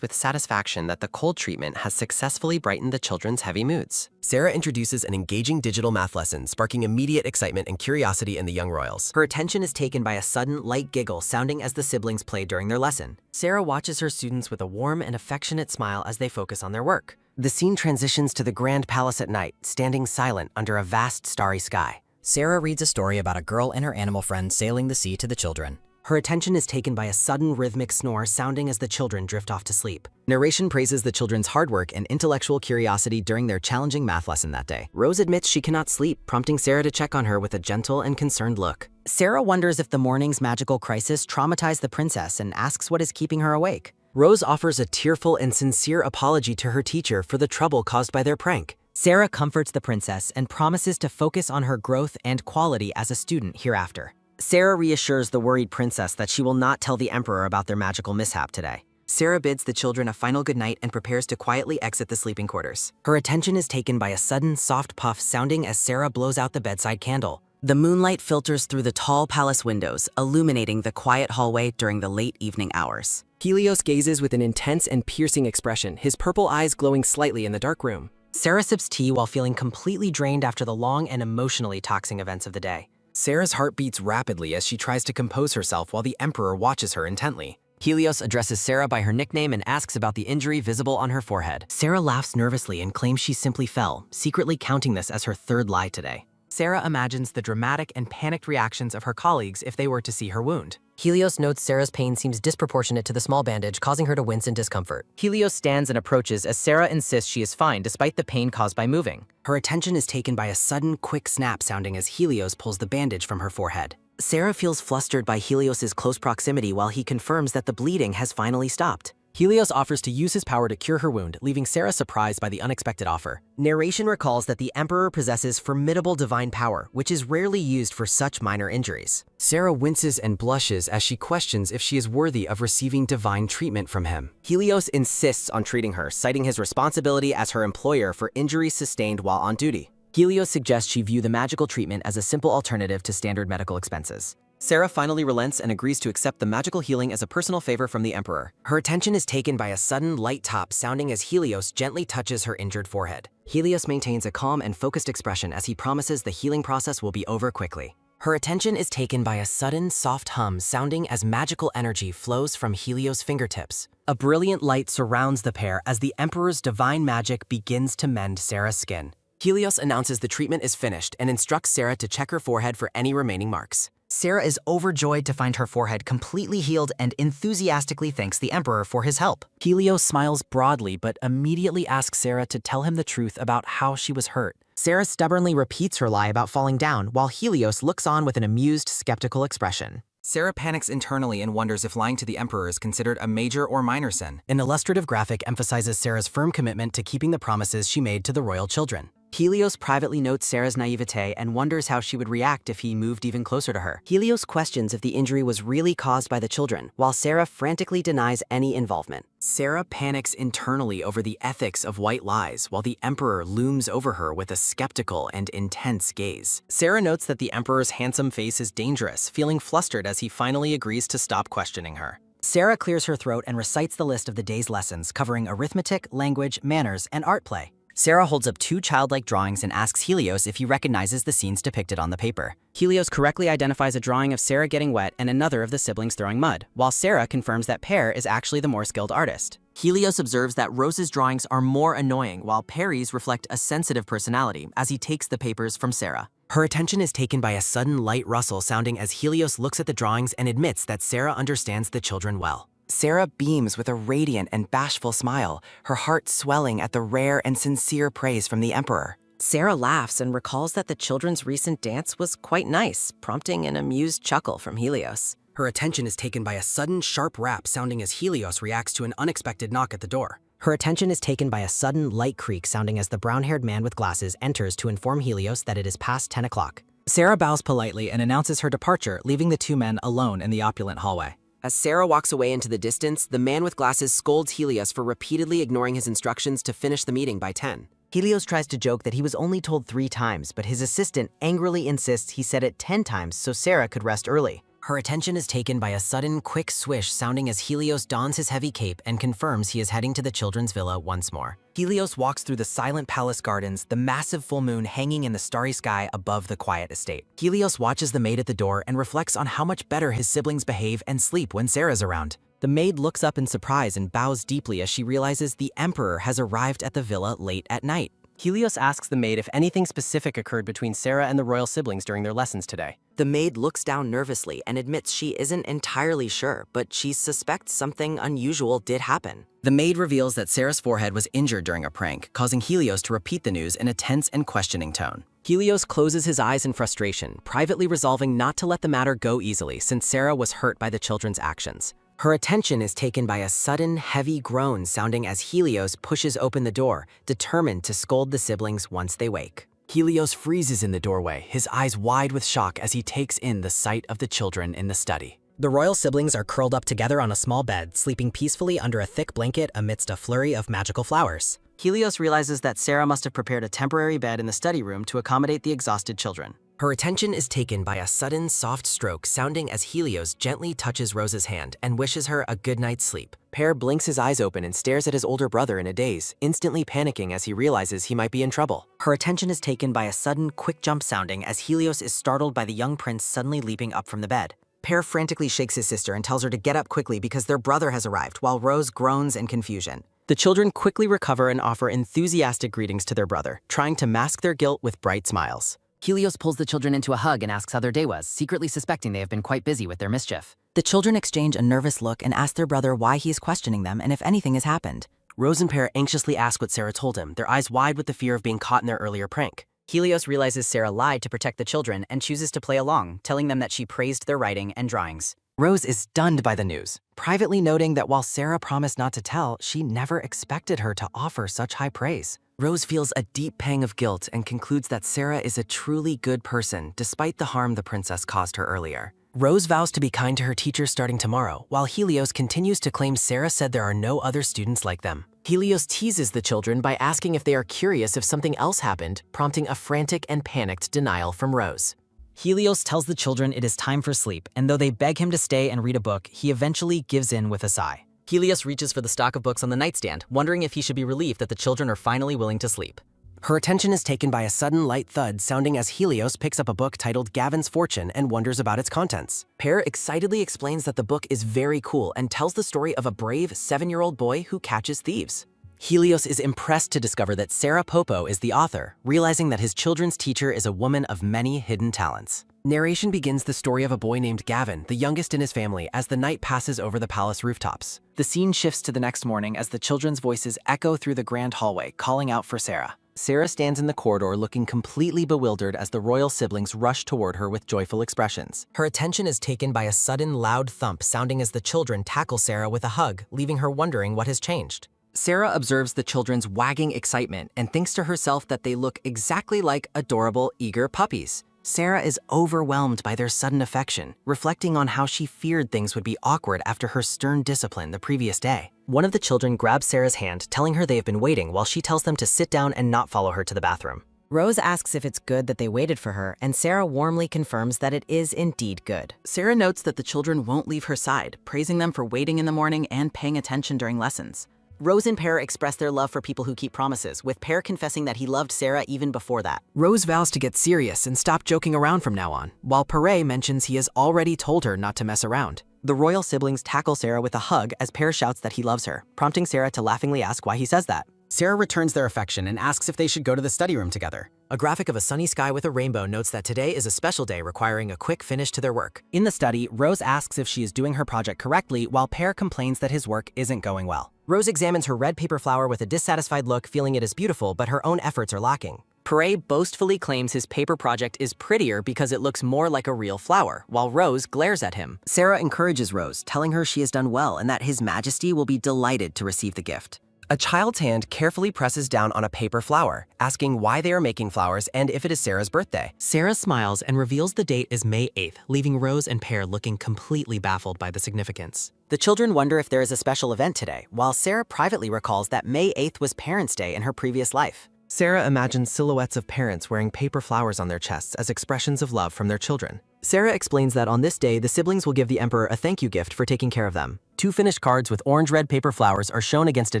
with satisfaction that the cold treatment has successfully brightened the children's heavy moods. Sarah introduces an engaging digital math lesson, sparking immediate excitement and curiosity in the young royals. Her attention is taken by a sudden, light giggle sounding as the siblings play during their lesson. Sarah watches her students with a warm and affectionate smile as they focus on their work. The scene transitions to the grand palace at night, standing silent under a vast starry sky. Sarah reads a story about a girl and her animal friend sailing the sea to the children. Her attention is taken by a sudden rhythmic snore sounding as the children drift off to sleep. Narration praises the children's hard work and intellectual curiosity during their challenging math lesson that day. Rose admits she cannot sleep, prompting Sarah to check on her with a gentle and concerned look. Sarah wonders if the morning's magical crisis traumatized the princess and asks what is keeping her awake. Rose offers a tearful and sincere apology to her teacher for the trouble caused by their prank. Sarah comforts the princess and promises to focus on her growth and quality as a student hereafter. Sarah reassures the worried princess that she will not tell the Emperor about their magical mishap today. Sarah bids the children a final goodnight and prepares to quietly exit the sleeping quarters. Her attention is taken by a sudden soft puff sounding as Sarah blows out the bedside candle. The moonlight filters through the tall palace windows, illuminating the quiet hallway during the late evening hours. Helios gazes with an intense and piercing expression, his purple eyes glowing slightly in the dark room. Sarah sips tea while feeling completely drained after the long and emotionally taxing events of the day. Sarah's heart beats rapidly as she tries to compose herself while the Emperor watches her intently. Helios addresses Sarah by her nickname and asks about the injury visible on her forehead. Sarah laughs nervously and claims she simply fell, secretly counting this as her third lie today. Sarah imagines the dramatic and panicked reactions of her colleagues if they were to see her wound. Helios notes Sarah's pain seems disproportionate to the small bandage, causing her to wince in discomfort. Helios stands and approaches as Sarah insists she is fine despite the pain caused by moving. Her attention is taken by a sudden, quick snap sounding as Helios pulls the bandage from her forehead. Sarah feels flustered by Helios's close proximity while he confirms that the bleeding has finally stopped. Helios offers to use his power to cure her wound, leaving Sarah surprised by the unexpected offer. Narration recalls that the Emperor possesses formidable divine power, which is rarely used for such minor injuries. Sarah winces and blushes as she questions if she is worthy of receiving divine treatment from him. Helios insists on treating her, citing his responsibility as her employer for injuries sustained while on duty. Helios suggests she view the magical treatment as a simple alternative to standard medical expenses. Sarah finally relents and agrees to accept the magical healing as a personal favor from the Emperor. Her attention is taken by a sudden light tap sounding as Helios gently touches her injured forehead. Helios maintains a calm and focused expression as he promises the healing process will be over quickly. Her attention is taken by a sudden soft hum sounding as magical energy flows from Helios' fingertips. A brilliant light surrounds the pair as the Emperor's divine magic begins to mend Sarah's skin. Helios announces the treatment is finished and instructs Sarah to check her forehead for any remaining marks. Sarah is overjoyed to find her forehead completely healed and enthusiastically thanks the Emperor for his help. Helios smiles broadly but immediately asks Sarah to tell him the truth about how she was hurt. Sarah stubbornly repeats her lie about falling down while Helios looks on with an amused, skeptical expression. Sarah panics internally and wonders if lying to the Emperor is considered a major or minor sin. An illustrative graphic emphasizes Sarah's firm commitment to keeping the promises she made to the royal children. Helios privately notes Sarah's naivete and wonders how she would react if he moved even closer to her. Helios questions if the injury was really caused by the children, while Sarah frantically denies any involvement. Sarah panics internally over the ethics of white lies, while the Emperor looms over her with a skeptical and intense gaze. Sarah notes that the Emperor's handsome face is dangerous, feeling flustered as he finally agrees to stop questioning her. Sarah clears her throat and recites the list of the day's lessons, covering arithmetic, language, manners, and art play. Sarah holds up 2 childlike drawings and asks Helios if he recognizes the scenes depicted on the paper. Helios correctly identifies a drawing of Sarah getting wet and another of the siblings throwing mud, while Sarah confirms that Pear is actually the more skilled artist. Helios observes that Rose's drawings are more annoying, while Perry's reflect a sensitive personality as he takes the papers from Sarah. Her attention is taken by a sudden light rustle sounding as Helios looks at the drawings and admits that Sarah understands the children well. Sarah beams with a radiant and bashful smile, her heart swelling at the rare and sincere praise from the Emperor. Sarah laughs and recalls that the children's recent dance was quite nice, prompting an amused chuckle from Helios. Her attention is taken by a sudden sharp rap sounding as Helios reacts to an unexpected knock at the door. Her attention is taken by a sudden light creak sounding as the brown-haired man with glasses enters to inform Helios that it is past 10 o'clock. Sarah bows politely and announces her departure, leaving the 2 men alone in the opulent hallway. As Sarah walks away into the distance, the man with glasses scolds Helios for repeatedly ignoring his instructions to finish the meeting by 10. Helios tries to joke that he was only told 3 times, but his assistant angrily insists he said it 10 times so Sarah could rest early. Her attention is taken by a sudden, quick swish sounding as Helios dons his heavy cape and confirms he is heading to the children's villa once more. Helios walks through the silent palace gardens, the massive full moon hanging in the starry sky above the quiet estate. Helios watches the maid at the door and reflects on how much better his siblings behave and sleep when Sarah's around. The maid looks up in surprise and bows deeply as she realizes the Emperor has arrived at the villa late at night. Helios asks the maid if anything specific occurred between Sarah and the royal siblings during their lessons today. The maid looks down nervously and admits she isn't entirely sure, but she suspects something unusual did happen. The maid reveals that Sarah's forehead was injured during a prank, causing Helios to repeat the news in a tense and questioning tone. Helios closes his eyes in frustration, privately resolving not to let the matter go easily since Sarah was hurt by the children's actions. Her attention is taken by a sudden, heavy groan sounding as Helios pushes open the door, determined to scold the siblings once they wake. Helios freezes in the doorway, his eyes wide with shock as he takes in the sight of the children in the study. The royal siblings are curled up together on a small bed, sleeping peacefully under a thick blanket amidst a flurry of magical flowers. Helios realizes that Sarah must have prepared a temporary bed in the study room to accommodate the exhausted children. Her attention is taken by a sudden soft stroke sounding as Helios gently touches Rose's hand and wishes her a good night's sleep. Pear blinks his eyes open and stares at his older brother in a daze, instantly panicking as he realizes he might be in trouble. Her attention is taken by a sudden quick jump sounding as Helios is startled by the young prince suddenly leaping up from the bed. Pear frantically shakes his sister and tells her to get up quickly because their brother has arrived, while Rose groans in confusion. The children quickly recover and offer enthusiastic greetings to their brother, trying to mask their guilt with bright smiles. Helios pulls the children into a hug and asks how their day was, secretly suspecting they have been quite busy with their mischief. The children exchange a nervous look and ask their brother why he is questioning them and if anything has happened. Rose and Pear anxiously ask what Sarah told him, their eyes wide with the fear of being caught in their earlier prank. Helios realizes Sarah lied to protect the children and chooses to play along, telling them that she praised their writing and drawings. Rose is stunned by the news, privately noting that while Sarah promised not to tell, she never expected her to offer such high praise. Rose feels a deep pang of guilt and concludes that Sarah is a truly good person despite the harm the princess caused her earlier. Rose vows to be kind to her teachers starting tomorrow, while Helios continues to claim Sarah said there are no other students like them. Helios teases the children by asking if they are curious if something else happened, prompting a frantic and panicked denial from Rose. Helios tells the children it is time for sleep, and though they beg him to stay and read a book, he eventually gives in with a sigh. Helios reaches for the stock of books on the nightstand, wondering if he should be relieved that the children are finally willing to sleep. Her attention is taken by a sudden light thud sounding as Helios picks up a book titled Gavin's Fortune and wonders about its contents. Pear excitedly explains that the book is very cool and tells the story of a brave 7-year-old boy who catches thieves. Helios is impressed to discover that Sarah Popo is the author, realizing that his children's teacher is a woman of many hidden talents. Narration begins the story of a boy named Gavin, the youngest in his family, as the night passes over the palace rooftops. The scene shifts to the next morning as the children's voices echo through the grand hallway, calling out for Sarah. Sarah stands in the corridor looking completely bewildered as the royal siblings rush toward her with joyful expressions. Her attention is taken by a sudden loud thump sounding as the children tackle Sarah with a hug, leaving her wondering what has changed. Sarah observes the children's wagging excitement and thinks to herself that they look exactly like adorable, eager puppies. Sarah is overwhelmed by their sudden affection, reflecting on how she feared things would be awkward after her stern discipline the previous day. One of the children grabs Sarah's hand, telling her they have been waiting while she tells them to sit down and not follow her to the bathroom. Rose asks if it's good that they waited for her, and Sarah warmly confirms that it is indeed good. Sarah notes that the children won't leave her side, praising them for waiting in the morning and paying attention during lessons. Rose and Pear express their love for people who keep promises, with Pear confessing that he loved Sarah even before that. Rose vows to get serious and stop joking around from now on, while Pear mentions he has already told her not to mess around. The royal siblings tackle Sarah with a hug as Pear shouts that he loves her, prompting Sarah to laughingly ask why he says that. Sarah returns their affection and asks if they should go to the study room together. A graphic of a sunny sky with a rainbow notes that today is a special day requiring a quick finish to their work. In the study, Rose asks if she is doing her project correctly, while Pear complains that his work isn't going well. Rose examines her red paper flower with a dissatisfied look, feeling it is beautiful, but her own efforts are lacking. Pear boastfully claims his paper project is prettier because it looks more like a real flower, while Rose glares at him. Sarah encourages Rose, telling her she has done well and that His Majesty will be delighted to receive the gift. A child's hand carefully presses down on a paper flower, asking why they are making flowers and if it is Sarah's birthday. Sarah smiles and reveals the date is May 8th, leaving Rose and Pear looking completely baffled by the significance. The children wonder if there is a special event today, while Sarah privately recalls that May 8th was Parents' Day in her previous life. Sarah imagines silhouettes of parents wearing paper flowers on their chests as expressions of love from their children. Sarah explains that on this day, the siblings will give the Emperor a thank you gift for taking care of them. 2 finished cards with orange-red paper flowers are shown against a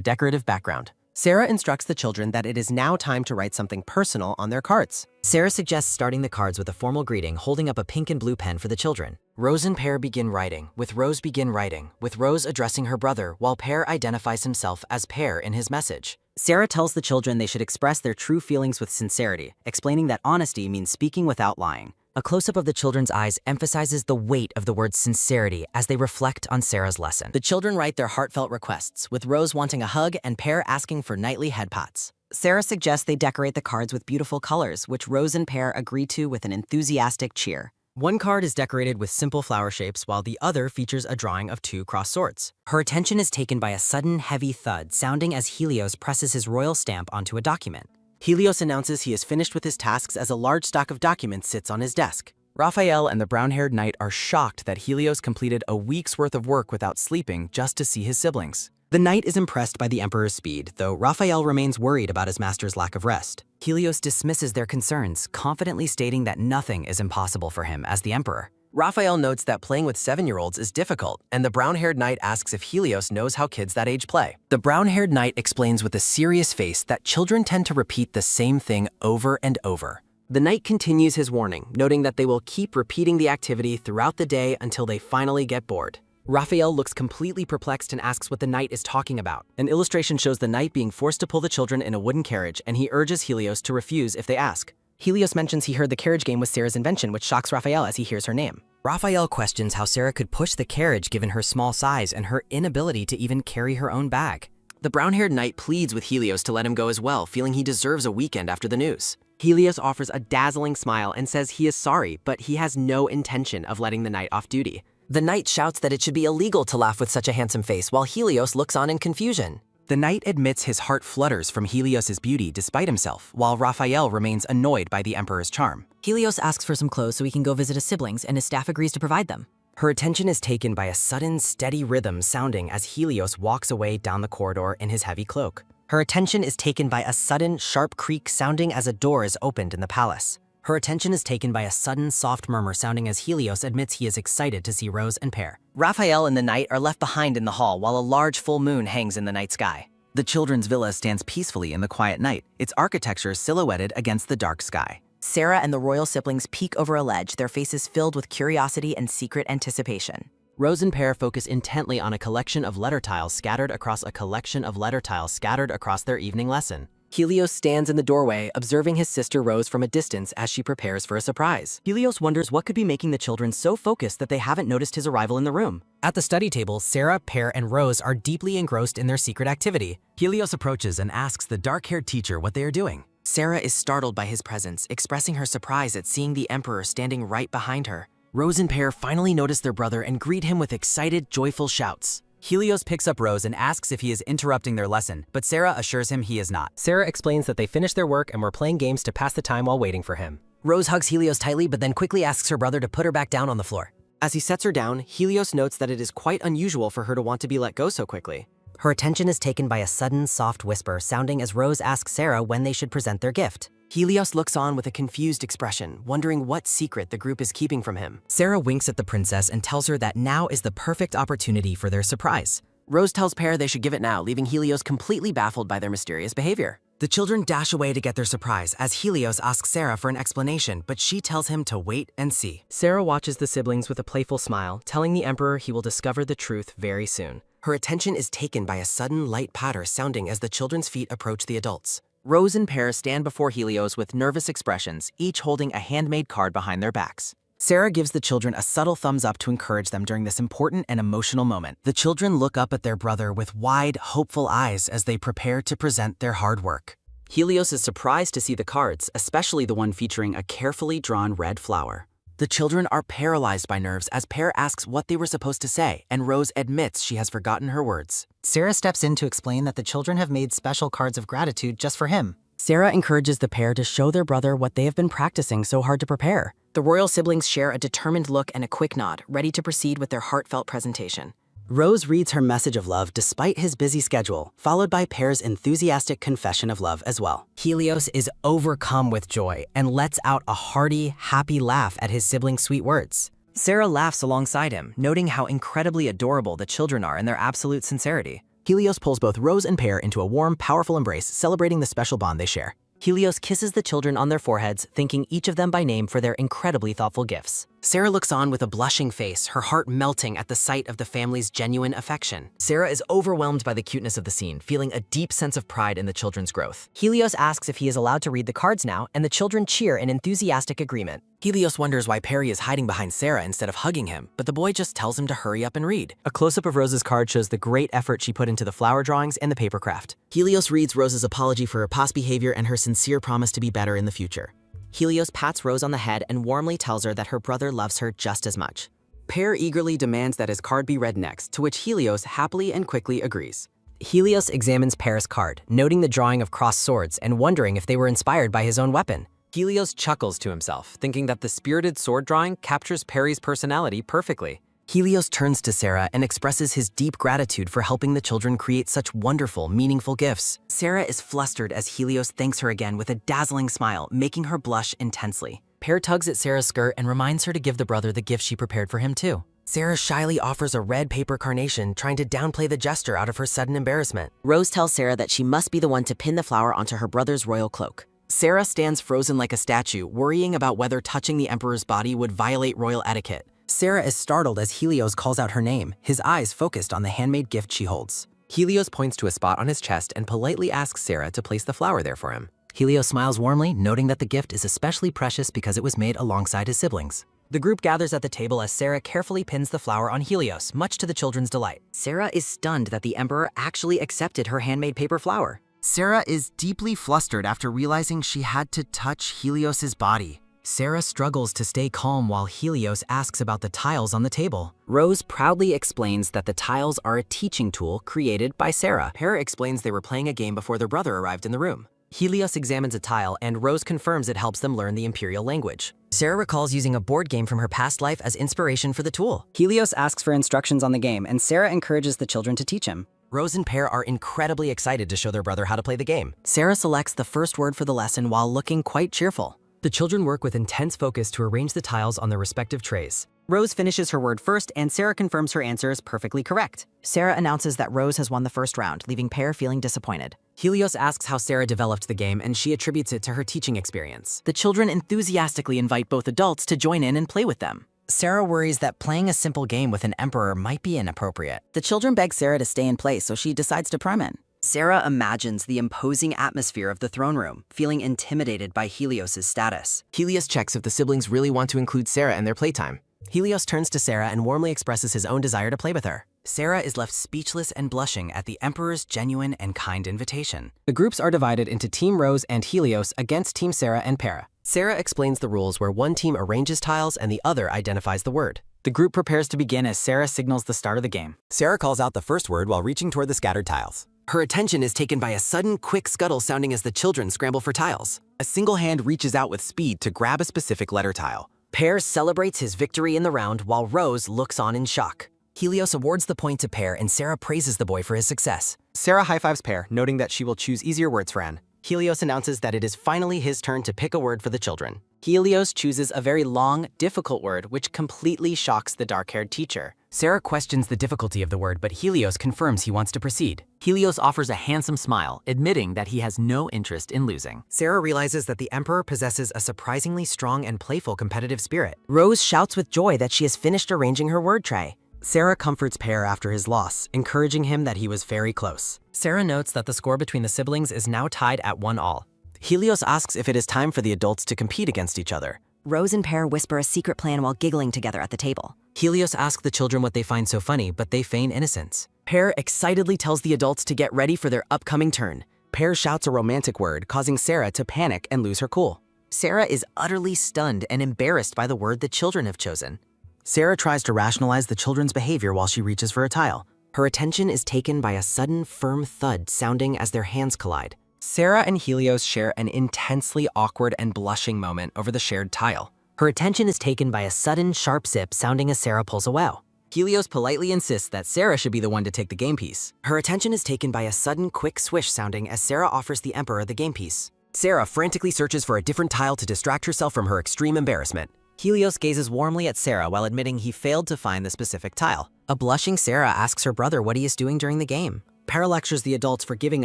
decorative background. Sarah instructs the children that it is now time to write something personal on their cards. Sarah suggests starting the cards with a formal greeting, holding up a pink and blue pen for the children. Rose and Pear begin writing, with Rose addressing her brother, while Pear identifies himself as Pear in his message. Sarah tells the children they should express their true feelings with sincerity, explaining that honesty means speaking without lying. A close-up of the children's eyes emphasizes the weight of the word sincerity as they reflect on Sarah's lesson. The children write their heartfelt requests, with Rose wanting a hug and Pear asking for nightly head pats. Sarah suggests they decorate the cards with beautiful colors, which Rose and Pear agree to with an enthusiastic cheer. One card is decorated with simple flower shapes, while the other features a drawing of 2 crossed swords. Her attention is taken by a sudden, heavy thud, sounding as Helios presses his royal stamp onto a document. Helios announces he is finished with his tasks as a large stock of documents sits on his desk. Raphael and the brown-haired knight are shocked that Helios completed a week's worth of work without sleeping just to see his siblings. The knight is impressed by the Emperor's speed, though Raphael remains worried about his master's lack of rest. Helios dismisses their concerns, confidently stating that nothing is impossible for him as the Emperor. Raphael notes that playing with 7-year-olds is difficult, and the brown-haired knight asks if Helios knows how kids that age play. The brown-haired knight explains with a serious face that children tend to repeat the same thing over and over. The knight continues his warning, noting that they will keep repeating the activity throughout the day until they finally get bored. Raphael looks completely perplexed and asks what the knight is talking about. An illustration shows the knight being forced to pull the children in a wooden carriage, and he urges Helios to refuse if they ask. Helios mentions he heard the carriage game was Sarah's invention, which shocks Raphael as he hears her name. Raphael questions how Sarah could push the carriage given her small size and her inability to even carry her own bag. The brown-haired knight pleads with Helios to let him go as well, feeling he deserves a weekend after the news. Helios offers a dazzling smile and says he is sorry, but he has no intention of letting the knight off duty. The knight shouts that it should be illegal to laugh with such a handsome face, while Helios looks on in confusion. The knight admits his heart flutters from Helios's beauty despite himself, while Raphael remains annoyed by the Emperor's charm. Helios asks for some clothes so he can go visit his siblings, and his staff agrees to provide them. Her attention is taken by a sudden, steady rhythm sounding as Helios walks away down the corridor in his heavy cloak. Her attention is taken by a sudden, sharp creak sounding as a door is opened in the palace. Her attention is taken by a sudden, soft murmur sounding as Helios admits he is excited to see Rose and Pear. Raphael and the knight are left behind in the hall while a large full moon hangs in the night sky. The children's villa stands peacefully in the quiet night, its architecture silhouetted against the dark sky. Sarah and the royal siblings peek over a ledge, their faces filled with curiosity and secret anticipation. Rose and Pear focus intently on a collection of letter tiles scattered across their evening lesson. Helios stands in the doorway, observing his sister Rose from a distance as she prepares for a surprise. Helios wonders what could be making the children so focused that they haven't noticed his arrival in the room. At the study table, Sarah, Pear, and Rose are deeply engrossed in their secret activity. Helios approaches and asks the dark-haired teacher what they are doing. Sarah is startled by his presence, expressing her surprise at seeing the Emperor standing right behind her. Rose and Pear finally notice their brother and greet him with excited, joyful shouts. Helios picks up Rose and asks if he is interrupting their lesson, but Sarah assures him he is not. Sarah explains that they finished their work and were playing games to pass the time while waiting for him. Rose hugs Helios tightly but then quickly asks her brother to put her back down on the floor. As he sets her down, Helios notes that it is quite unusual for her to want to be let go so quickly. Her attention is taken by a sudden, soft whisper sounding as Rose asks Sarah when they should present their gift. Helios looks on with a confused expression, wondering what secret the group is keeping from him. Sarah winks at the princess and tells her that now is the perfect opportunity for their surprise. Rose tells Pear they should give it now, leaving Helios completely baffled by their mysterious behavior. The children dash away to get their surprise as Helios asks Sarah for an explanation, but she tells him to wait and see. Sarah watches the siblings with a playful smile, telling the Emperor he will discover the truth very soon. Her attention is taken by a sudden light patter sounding as the children's feet approach the adults. Rose and Pear stand before Helios with nervous expressions, each holding a handmade card behind their backs. Sarah gives the children a subtle thumbs up to encourage them during this important and emotional moment. The children look up at their brother with wide, hopeful eyes as they prepare to present their hard work. Helios is surprised to see the cards, especially the one featuring a carefully drawn red flower. The children are paralyzed by nerves as Pear asks what they were supposed to say, and Rose admits she has forgotten her words. Sarah steps in to explain that the children have made special cards of gratitude just for him. Sarah encourages the pair to show their brother what they have been practicing so hard to prepare. The royal siblings share a determined look and a quick nod, ready to proceed with their heartfelt presentation. Rose reads her message of love despite his busy schedule, followed by Pear's enthusiastic confession of love as well. Helios is overcome with joy and lets out a hearty, happy laugh at his siblings' sweet words. Sarah laughs alongside him, noting how incredibly adorable the children are in their absolute sincerity. Helios pulls both Rose and Pear into a warm, powerful embrace, celebrating the special bond they share. Helios kisses the children on their foreheads, thanking each of them by name for their incredibly thoughtful gifts. Sarah looks on with a blushing face, her heart melting at the sight of the family's genuine affection. Sarah is overwhelmed by the cuteness of the scene, feeling a deep sense of pride in the children's growth. Helios asks if he is allowed to read the cards now, and the children cheer in enthusiastic agreement. Helios wonders why Perry is hiding behind Sarah instead of hugging him, but the boy just tells him to hurry up and read. A close-up of Rose's card shows the great effort she put into the flower drawings and the paper craft. Helios reads Rose's apology for her past behavior and her sincere promise to be better in the future. Helios pats Rose on the head and warmly tells her that her brother loves her just as much. Pear eagerly demands that his card be read next, to which Helios happily and quickly agrees. Helios examines Pear's card, noting the drawing of crossed swords and wondering if they were inspired by his own weapon. Helios chuckles to himself, thinking that the spirited sword drawing captures Perry's personality perfectly. Helios turns to Sarah and expresses his deep gratitude for helping the children create such wonderful, meaningful gifts. Sarah is flustered as Helios thanks her again with a dazzling smile, making her blush intensely. Pear tugs at Sarah's skirt and reminds her to give the brother the gift she prepared for him too. Sarah shyly offers a red paper carnation, trying to downplay the gesture out of her sudden embarrassment. Rose tells Sarah that she must be the one to pin the flower onto her brother's royal cloak. Sarah stands frozen like a statue, worrying about whether touching the Emperor's body would violate royal etiquette. Sarah is startled as Helios calls out her name, his eyes focused on the handmade gift she holds. Helios points to a spot on his chest and politely asks Sarah to place the flower there for him. Helios smiles warmly, noting that the gift is especially precious because it was made alongside his siblings. The group gathers at the table as Sarah carefully pins the flower on Helios, much to the children's delight. Sarah is stunned that the Emperor actually accepted her handmade paper flower. Sarah is deeply flustered after realizing she had to touch Helios's body. Sarah struggles to stay calm while Helios asks about the tiles on the table. Rose proudly explains that the tiles are a teaching tool created by Sarah. Pear explains they were playing a game before their brother arrived in the room. Helios examines a tile, and Rose confirms it helps them learn the Imperial language. Sarah recalls using a board game from her past life as inspiration for the tool. Helios asks for instructions on the game, and Sarah encourages the children to teach him. Rose and Pear are incredibly excited to show their brother how to play the game. Sarah selects the first word for the lesson while looking quite cheerful. The children work with intense focus to arrange the tiles on their respective trays. Rose finishes her word first, and Sarah confirms her answer is perfectly correct. Sarah announces that Rose has won the first round, leaving Pear feeling disappointed. Helios asks how Sarah developed the game, and she attributes it to her teaching experience. The children enthusiastically invite both adults to join in and play with them. Sarah worries that playing a simple game with an emperor might be inappropriate. The children beg Sarah to stay in place, so she decides to prime in. Sarah imagines the imposing atmosphere of the throne room, feeling intimidated by Helios's status. Helios checks if the siblings really want to include Sarah in their playtime. Helios turns to Sarah and warmly expresses his own desire to play with her. Sarah is left speechless and blushing at the Emperor's genuine and kind invitation. The groups are divided into Team Rose and Helios against Team Sarah and Pear. Sarah explains the rules where one team arranges tiles and the other identifies the word. The group prepares to begin as Sarah signals the start of the game. Sarah calls out the first word while reaching toward the scattered tiles. Her attention is taken by a sudden, quick scuttle sounding as the children scramble for tiles. A single hand reaches out with speed to grab a specific letter tile. Pear celebrates his victory in the round while Rose looks on in shock. Helios awards the point to Pear and Sarah praises the boy for his success. Sarah high-fives Pear, noting that she will choose easier words for Anne. Helios announces that it is finally his turn to pick a word for the children. Helios chooses a very long, difficult word which completely shocks the dark-haired teacher. Sarah questions the difficulty of the word, but Helios confirms he wants to proceed. Helios offers a handsome smile, admitting that he has no interest in losing. Sarah realizes that the Emperor possesses a surprisingly strong and playful competitive spirit. Rose shouts with joy that she has finished arranging her word tray. Sarah comforts Pear after his loss, encouraging him that he was very close. Sarah notes that the score between the siblings is now tied at 1-1. Helios asks if it is time for the adults to compete against each other. Rose and Pear whisper a secret plan while giggling together at the table. Helios asks the children what they find so funny, but they feign innocence. Pear excitedly tells the adults to get ready for their upcoming turn. Pear shouts a romantic word, causing Sarah to panic and lose her cool. Sarah is utterly stunned and embarrassed by the word the children have chosen. Sarah tries to rationalize the children's behavior while she reaches for a tile. Her attention is taken by a sudden, firm thud sounding as their hands collide. Sarah and Helios share an intensely awkward and blushing moment over the shared tile. Her attention is taken by a sudden, sharp zip sounding as Sarah pulls a wow. Helios politely insists that Sarah should be the one to take the game piece. Her attention is taken by a sudden, quick swish sounding as Sarah offers the Emperor the game piece. Sarah frantically searches for a different tile to distract herself from her extreme embarrassment. Helios gazes warmly at Sarah while admitting he failed to find the specific tile. A blushing Sarah asks her brother what he is doing during the game. Pear lectures the adults for giving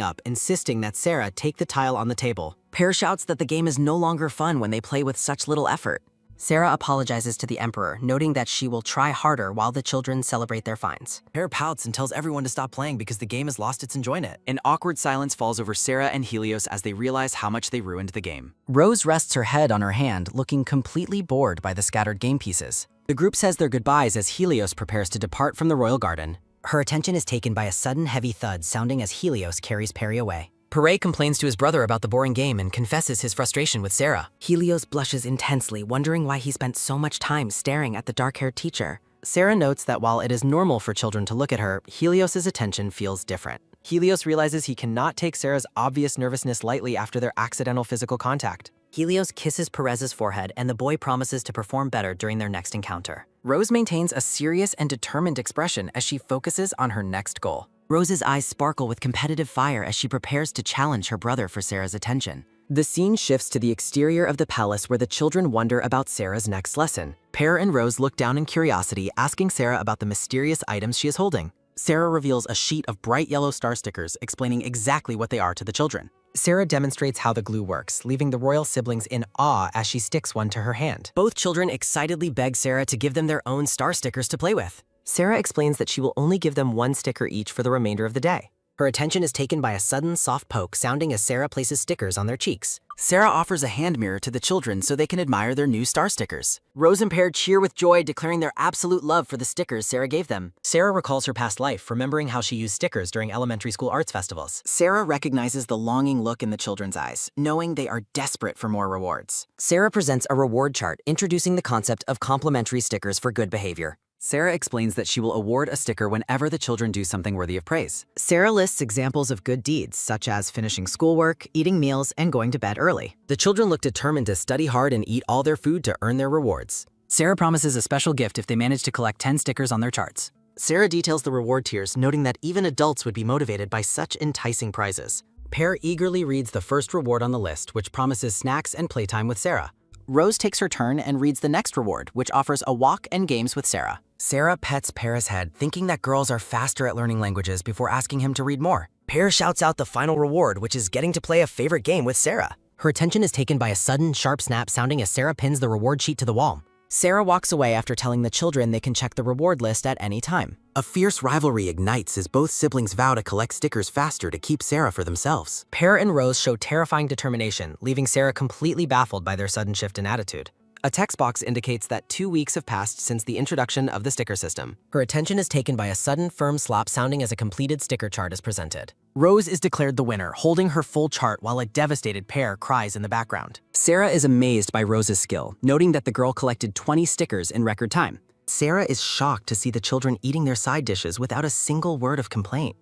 up, insisting that Sarah take the tile on the table. Pear shouts that the game is no longer fun when they play with such little effort. Sarah apologizes to the Emperor, noting that she will try harder while the children celebrate their finds. Pear pouts and tells everyone to stop playing because the game has lost its enjoyment. An awkward silence falls over Sarah and Helios as they realize how much they ruined the game. Rose rests her head on her hand, looking completely bored by the scattered game pieces. The group says their goodbyes as Helios prepares to depart from the royal garden. Her attention is taken by a sudden heavy thud sounding as Helios carries Perry away. Perret complains to his brother about the boring game and confesses his frustration with Sarah. Helios blushes intensely, wondering why he spent so much time staring at the dark-haired teacher. Sarah notes that while it is normal for children to look at her, Helios' attention feels different. Helios realizes he cannot take Sarah's obvious nervousness lightly after their accidental physical contact. Helios kisses Perez's forehead and the boy promises to perform better during their next encounter. Rose maintains a serious and determined expression as she focuses on her next goal. Rose's eyes sparkle with competitive fire as she prepares to challenge her brother for Sarah's attention. The scene shifts to the exterior of the palace where the children wonder about Sarah's next lesson. Pear and Rose look down in curiosity, asking Sarah about the mysterious items she is holding. Sarah reveals a sheet of bright yellow star stickers, explaining exactly what they are to the children. Sarah demonstrates how the glue works, leaving the royal siblings in awe as she sticks one to her hand. Both children excitedly beg Sarah to give them their own star stickers to play with. Sarah explains that she will only give them one sticker each for the remainder of the day. Her attention is taken by a sudden soft poke sounding as Sarah places stickers on their cheeks. Sarah offers a hand mirror to the children so they can admire their new star stickers. Rose and Pear cheer with joy, declaring their absolute love for the stickers Sarah gave them. Sarah recalls her past life, remembering how she used stickers during elementary school arts festivals. Sarah recognizes the longing look in the children's eyes, knowing they are desperate for more rewards. Sarah presents a reward chart introducing the concept of complimentary stickers for good behavior. Sarah explains that she will award a sticker whenever the children do something worthy of praise. Sarah lists examples of good deeds, such as finishing schoolwork, eating meals, and going to bed early. The children look determined to study hard and eat all their food to earn their rewards. Sarah promises a special gift if they manage to collect 10 stickers on their charts. Sarah details the reward tiers, noting that even adults would be motivated by such enticing prizes. Pear eagerly reads the first reward on the list, which promises snacks and playtime with Sarah. Rose takes her turn and reads the next reward, which offers a walk and games with Sarah. Sarah pets Pear's head, thinking that girls are faster at learning languages before asking him to read more. Pear shouts out the final reward, which is getting to play a favorite game with Sarah. Her attention is taken by a sudden, sharp snap sounding as Sarah pins the reward sheet to the wall. Sarah walks away after telling the children they can check the reward list at any time. A fierce rivalry ignites as both siblings vow to collect stickers faster to keep Sarah for themselves. Pear and Rose show terrifying determination, leaving Sarah completely baffled by their sudden shift in attitude. A text box indicates that 2 weeks have passed since the introduction of the sticker system. Her attention is taken by a sudden, firm slap sounding as a completed sticker chart is presented. Rose is declared the winner, holding her full chart while a devastated Pear cries in the background. Sarah is amazed by Rose's skill, noting that the girl collected 20 stickers in record time. Sarah is shocked to see the children eating their side dishes without a single word of complaint.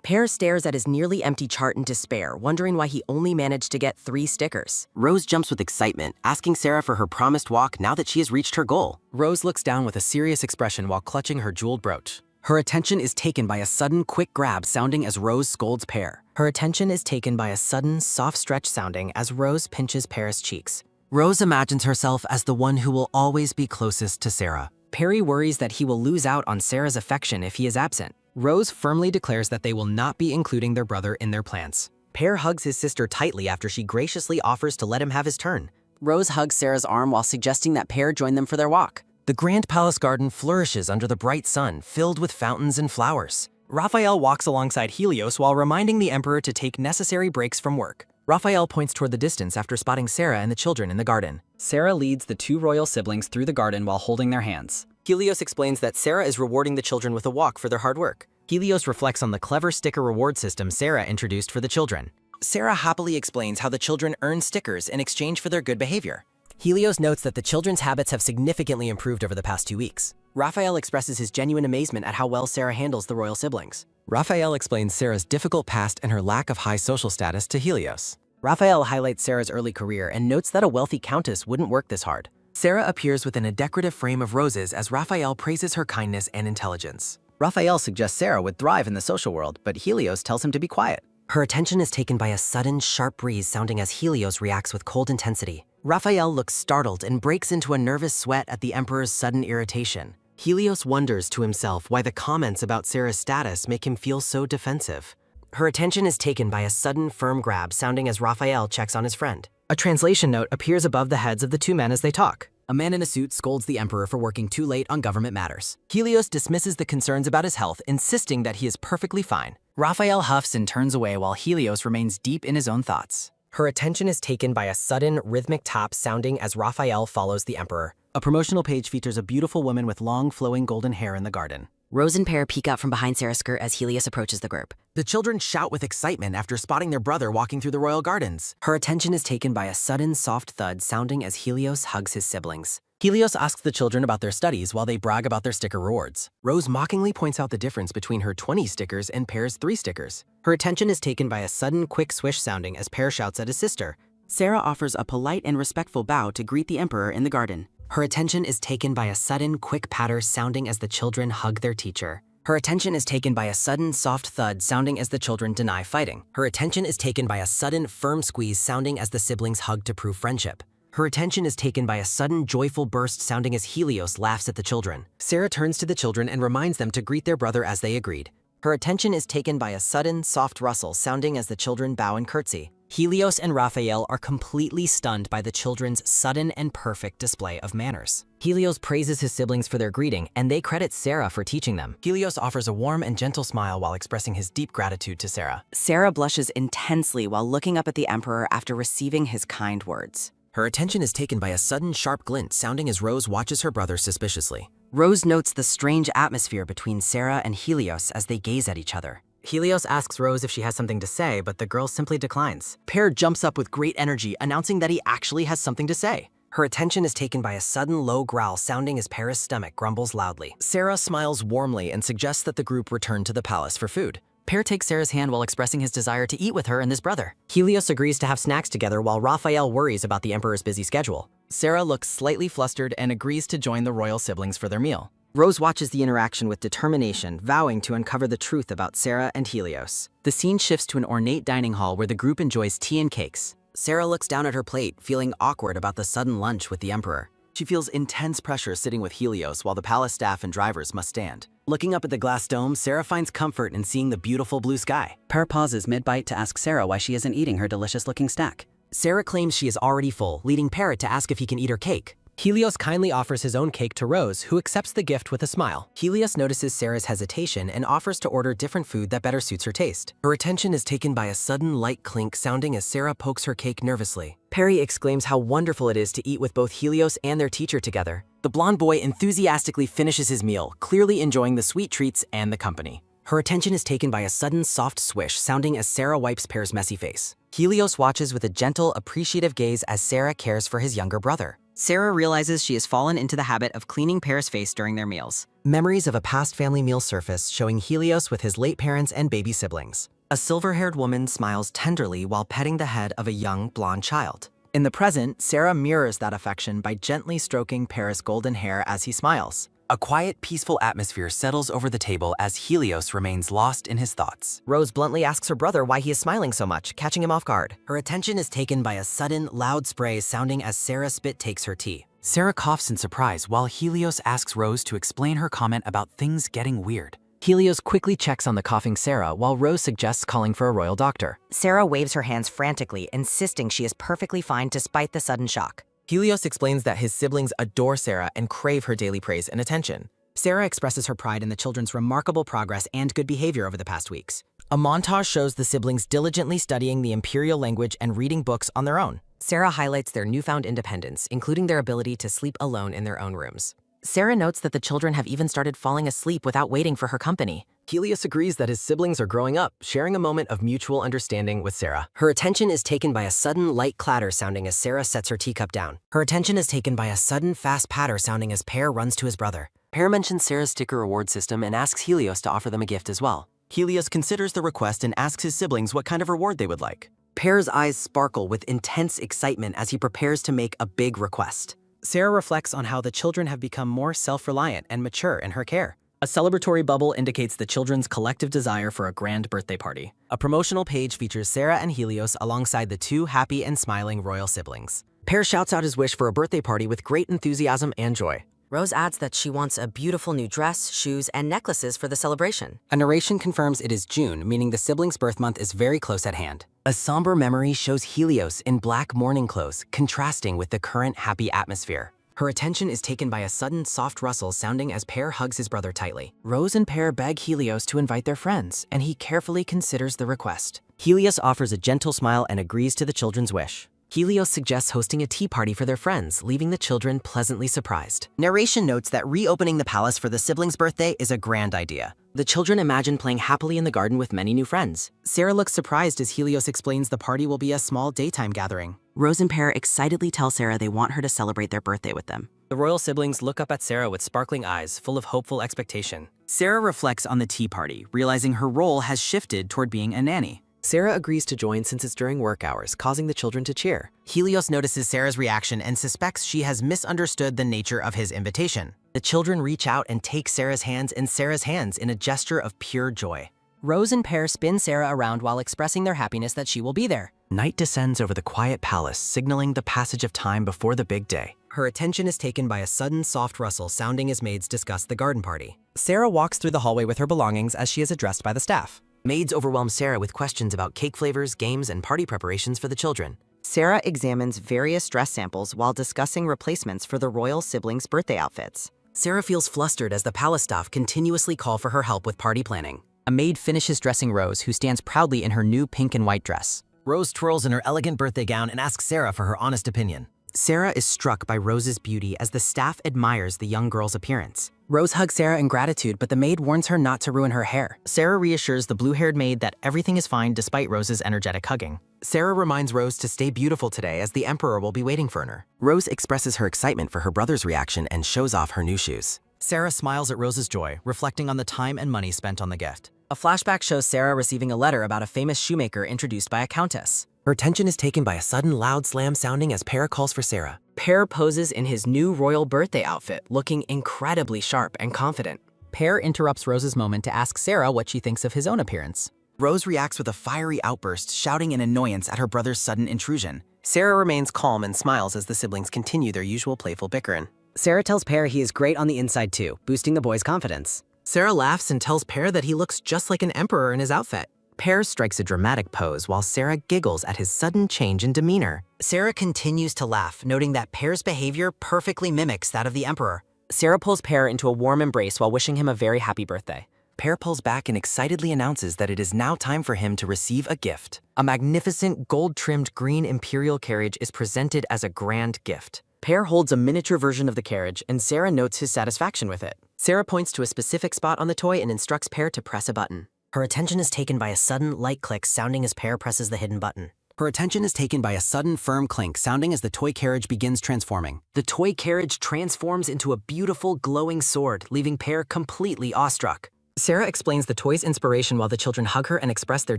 Pear stares at his nearly empty chart in despair, wondering why he only managed to get 3 stickers. Rose jumps with excitement, asking Sarah for her promised walk now that she has reached her goal. Rose looks down with a serious expression while clutching her jeweled brooch. Her attention is taken by a sudden, quick grab sounding as Rose scolds Pear. Her attention is taken by a sudden, soft stretch sounding as Rose pinches Pear's cheeks. Rose imagines herself as the one who will always be closest to Sarah. Perry worries that he will lose out on Sarah's affection if he is absent. Rose firmly declares that they will not be including their brother in their plans. Pear hugs his sister tightly after she graciously offers to let him have his turn. Rose hugs Sarah's arm while suggesting that Pear join them for their walk. The grand palace garden flourishes under the bright sun, filled with fountains and flowers. Raphael walks alongside Helios while reminding the Emperor to take necessary breaks from work. Raphael points toward the distance after spotting Sarah and the children in the garden. Sarah leads the 2 royal siblings through the garden while holding their hands. Helios explains that Sarah is rewarding the children with a walk for their hard work. Helios reflects on the clever sticker reward system Sarah introduced for the children. Sarah happily explains how the children earn stickers in exchange for their good behavior. Helios notes that the children's habits have significantly improved over the past 2 weeks. Raphael expresses his genuine amazement at how well Sarah handles the royal siblings. Raphael explains Sarah's difficult past and her lack of high social status to Helios. Raphael highlights Sarah's early career and notes that a wealthy countess wouldn't work this hard. Sarah appears within a decorative frame of roses as Raphael praises her kindness and intelligence. Raphael suggests Sarah would thrive in the social world, but Helios tells him to be quiet. Her attention is taken by a sudden, sharp breeze sounding as Helios reacts with cold intensity. Raphael looks startled and breaks into a nervous sweat at the Emperor's sudden irritation. Helios wonders to himself why the comments about Sarah's status make him feel so defensive. Her attention is taken by a sudden, firm grab sounding as Raphael checks on his friend. A translation note appears above the heads of the 2 men as they talk. A man in a suit scolds the Emperor for working too late on government matters. Helios dismisses the concerns about his health, insisting that he is perfectly fine. Raphael huffs and turns away while Helios remains deep in his own thoughts. Her attention is taken by a sudden, rhythmic tap sounding as Raphael follows the Emperor. A promotional page features a beautiful woman with long, flowing golden hair in the garden. Rose and Pear peek out from behind Sarah's skirt as Helios approaches the group. The children shout with excitement after spotting their brother walking through the royal gardens. Her attention is taken by a sudden, soft thud sounding as Helios hugs his siblings. Helios asks the children about their studies while they brag about their sticker rewards. Rose mockingly points out the difference between her 20 stickers and Pear's 3 stickers. Her attention is taken by a sudden, quick swish sounding as Pear shouts at his sister. Sarah offers a polite and respectful bow to greet the Emperor in the garden. Her attention is taken by a sudden, quick patter sounding as the children hug their teacher. Her attention is taken by a sudden, soft thud sounding as the children deny fighting. Her attention is taken by a sudden, firm squeeze sounding as the siblings hug to prove friendship. Her attention is taken by a sudden, joyful burst sounding as Helios laughs at the children. Sarah turns to the children and reminds them to greet their brother as they agreed. Her attention is taken by a sudden, soft rustle sounding as the children bow and curtsy. Helios and Raphael are completely stunned by the children's sudden and perfect display of manners. Helios praises his siblings for their greeting, and they credit Sarah for teaching them. Helios offers a warm and gentle smile while expressing his deep gratitude to Sarah. Sarah blushes intensely while looking up at the Emperor after receiving his kind words. Her attention is taken by a sudden, sharp glint sounding as Rose watches her brother suspiciously. Rose notes the strange atmosphere between Sarah and Helios as they gaze at each other. Helios asks Rose if she has something to say, but the girl simply declines. Pear jumps up with great energy, announcing that he actually has something to say. Her attention is taken by a sudden low growl sounding as Pear's stomach grumbles loudly. Sarah smiles warmly and suggests that the group return to the palace for food. Pear takes Sarah's hand while expressing his desire to eat with her and his brother. Helios agrees to have snacks together while Raphael worries about the Emperor's busy schedule. Sarah looks slightly flustered and agrees to join the royal siblings for their meal. Rose watches the interaction with determination, vowing to uncover the truth about Sarah and Helios. The scene shifts to an ornate dining hall where the group enjoys tea and cakes. Sarah looks down at her plate, feeling awkward about the sudden lunch with the Emperor. She feels intense pressure sitting with Helios while the palace staff and drivers must stand. Looking up at the glass dome, Sarah finds comfort in seeing the beautiful blue sky. Pear pauses mid-bite to ask Sarah why she isn't eating her delicious-looking snack. Sarah claims she is already full, leading Pear to ask if he can eat her cake. Helios kindly offers his own cake to Rose, who accepts the gift with a smile. Helios notices Sarah's hesitation and offers to order different food that better suits her taste. Her attention is taken by a sudden light clink sounding as Sarah pokes her cake nervously. Perry exclaims how wonderful it is to eat with both Helios and their teacher together. The blonde boy enthusiastically finishes his meal, clearly enjoying the sweet treats and the company. Her attention is taken by a sudden soft swish sounding as Sarah wipes Pear's messy face. Helios watches with a gentle, appreciative gaze as Sarah cares for his younger brother. Sarah realizes she has fallen into the habit of cleaning Pear's face during their meals. Memories of a past family meal surface showing Helios with his late parents and baby siblings. A silver-haired woman smiles tenderly while petting the head of a young blonde child. In the present, Sarah mirrors that affection by gently stroking Pear's golden hair as he smiles. A quiet, peaceful atmosphere settles over the table as Helios remains lost in his thoughts. Rose bluntly asks her brother why he is smiling so much, catching him off guard. Her attention is taken by a sudden, loud spray sounding as Sarah spit takes her tea. Sarah coughs in surprise while Helios asks Rose to explain her comment about things getting weird. Helios quickly checks on the coughing Sarah while Rose suggests calling for a royal doctor. Sarah waves her hands frantically, insisting she is perfectly fine despite the sudden shock. Helios explains that his siblings adore Sarah and crave her daily praise and attention. Sarah expresses her pride in the children's remarkable progress and good behavior over the past weeks. A montage shows the siblings diligently studying the imperial language and reading books on their own. Sarah highlights their newfound independence, including their ability to sleep alone in their own rooms. Sarah notes that the children have even started falling asleep without waiting for her company. Helios agrees that his siblings are growing up, sharing a moment of mutual understanding with Sarah. Her attention is taken by a sudden light clatter sounding as Sarah sets her teacup down. Her attention is taken by a sudden fast patter sounding as Pear runs to his brother. Pear mentions Sarah's sticker reward system and asks Helios to offer them a gift as well. Helios considers the request and asks his siblings what kind of reward they would like. Pear's eyes sparkle with intense excitement as he prepares to make a big request. Sarah reflects on how the children have become more self-reliant and mature in her care. A celebratory bubble indicates the children's collective desire for a grand birthday party. A promotional page features Sarah and Helios alongside the two happy and smiling royal siblings. Pear shouts out his wish for a birthday party with great enthusiasm and joy. Rose adds that she wants a beautiful new dress, shoes, and necklaces for the celebration. A narration confirms it is June, meaning the siblings' birth month is very close at hand. A somber memory shows Helios in black mourning clothes, contrasting with the current happy atmosphere. Her attention is taken by a sudden soft rustle sounding as Pear hugs his brother tightly. Rose and Pear beg Helios to invite their friends, and he carefully considers the request. Helios offers a gentle smile and agrees to the children's wish. Helios suggests hosting a tea party for their friends, leaving the children pleasantly surprised. Narration notes that reopening the palace for the siblings' birthday is a grand idea. The children imagine playing happily in the garden with many new friends. Sarah looks surprised as Helios explains the party will be a small daytime gathering. Rose and Pear excitedly tell Sarah they want her to celebrate their birthday with them. The royal siblings look up at Sarah with sparkling eyes, full of hopeful expectation. Sarah reflects on the tea party, realizing her role has shifted toward being a nanny. Sarah agrees to join since it's during work hours, causing the children to cheer. Helios notices Sarah's reaction and suspects she has misunderstood the nature of his invitation. The children reach out and take Sarah's hands in a gesture of pure joy. Rose and Pear spin Sarah around while expressing their happiness that she will be there. Night descends over the quiet palace, signaling the passage of time before the big day. Her attention is taken by a sudden soft rustle sounding as maids discuss the garden party. Sarah walks through the hallway with her belongings as she is addressed by the staff. Maids overwhelm Sarah with questions about cake flavors, games, and party preparations for the children. Sarah examines various dress samples while discussing replacements for the royal siblings' birthday outfits. Sarah feels flustered as the palace staff continuously call for her help with party planning. A maid finishes dressing Rose, who stands proudly in her new pink and white dress. Rose twirls in her elegant birthday gown and asks Sarah for her honest opinion. Sarah is struck by Rose's beauty as the staff admires the young girl's appearance. Rose hugs Sarah in gratitude, but the maid warns her not to ruin her hair. Sarah reassures the blue-haired maid that everything is fine despite Rose's energetic hugging. Sarah reminds Rose to stay beautiful today as the Emperor will be waiting for her. Rose expresses her excitement for her brother's reaction and shows off her new shoes. Sarah smiles at Rose's joy, reflecting on the time and money spent on the gift. A flashback shows Sarah receiving a letter about a famous shoemaker introduced by a countess. Her attention is taken by a sudden loud slam sounding as Pear calls for Sarah. Pear poses in his new royal birthday outfit, looking incredibly sharp and confident. Pear interrupts Rose's moment to ask Sarah what she thinks of his own appearance. Rose reacts with a fiery outburst, shouting in annoyance at her brother's sudden intrusion. Sarah remains calm and smiles as the siblings continue their usual playful bickering. Sarah tells Pear he is great on the inside too, boosting the boy's confidence. Sarah laughs and tells Pear that he looks just like an emperor in his outfit. Pear strikes a dramatic pose while Sarah giggles at his sudden change in demeanor. Sarah continues to laugh, noting that Pear's behavior perfectly mimics that of the Emperor. Sarah pulls Pear into a warm embrace while wishing him a very happy birthday. Pear pulls back and excitedly announces that it is now time for him to receive a gift. A magnificent gold-trimmed green imperial carriage is presented as a grand gift. Pear holds a miniature version of the carriage, and Sarah notes his satisfaction with it. Sarah points to a specific spot on the toy and instructs Pear to press a button. Her attention is taken by a sudden light click sounding as Pear presses the hidden button. Her attention is taken by a sudden firm clink sounding as the toy carriage begins transforming. The toy carriage transforms into a beautiful, glowing sword, leaving Pear completely awestruck. Sarah explains the toy's inspiration while the children hug her and express their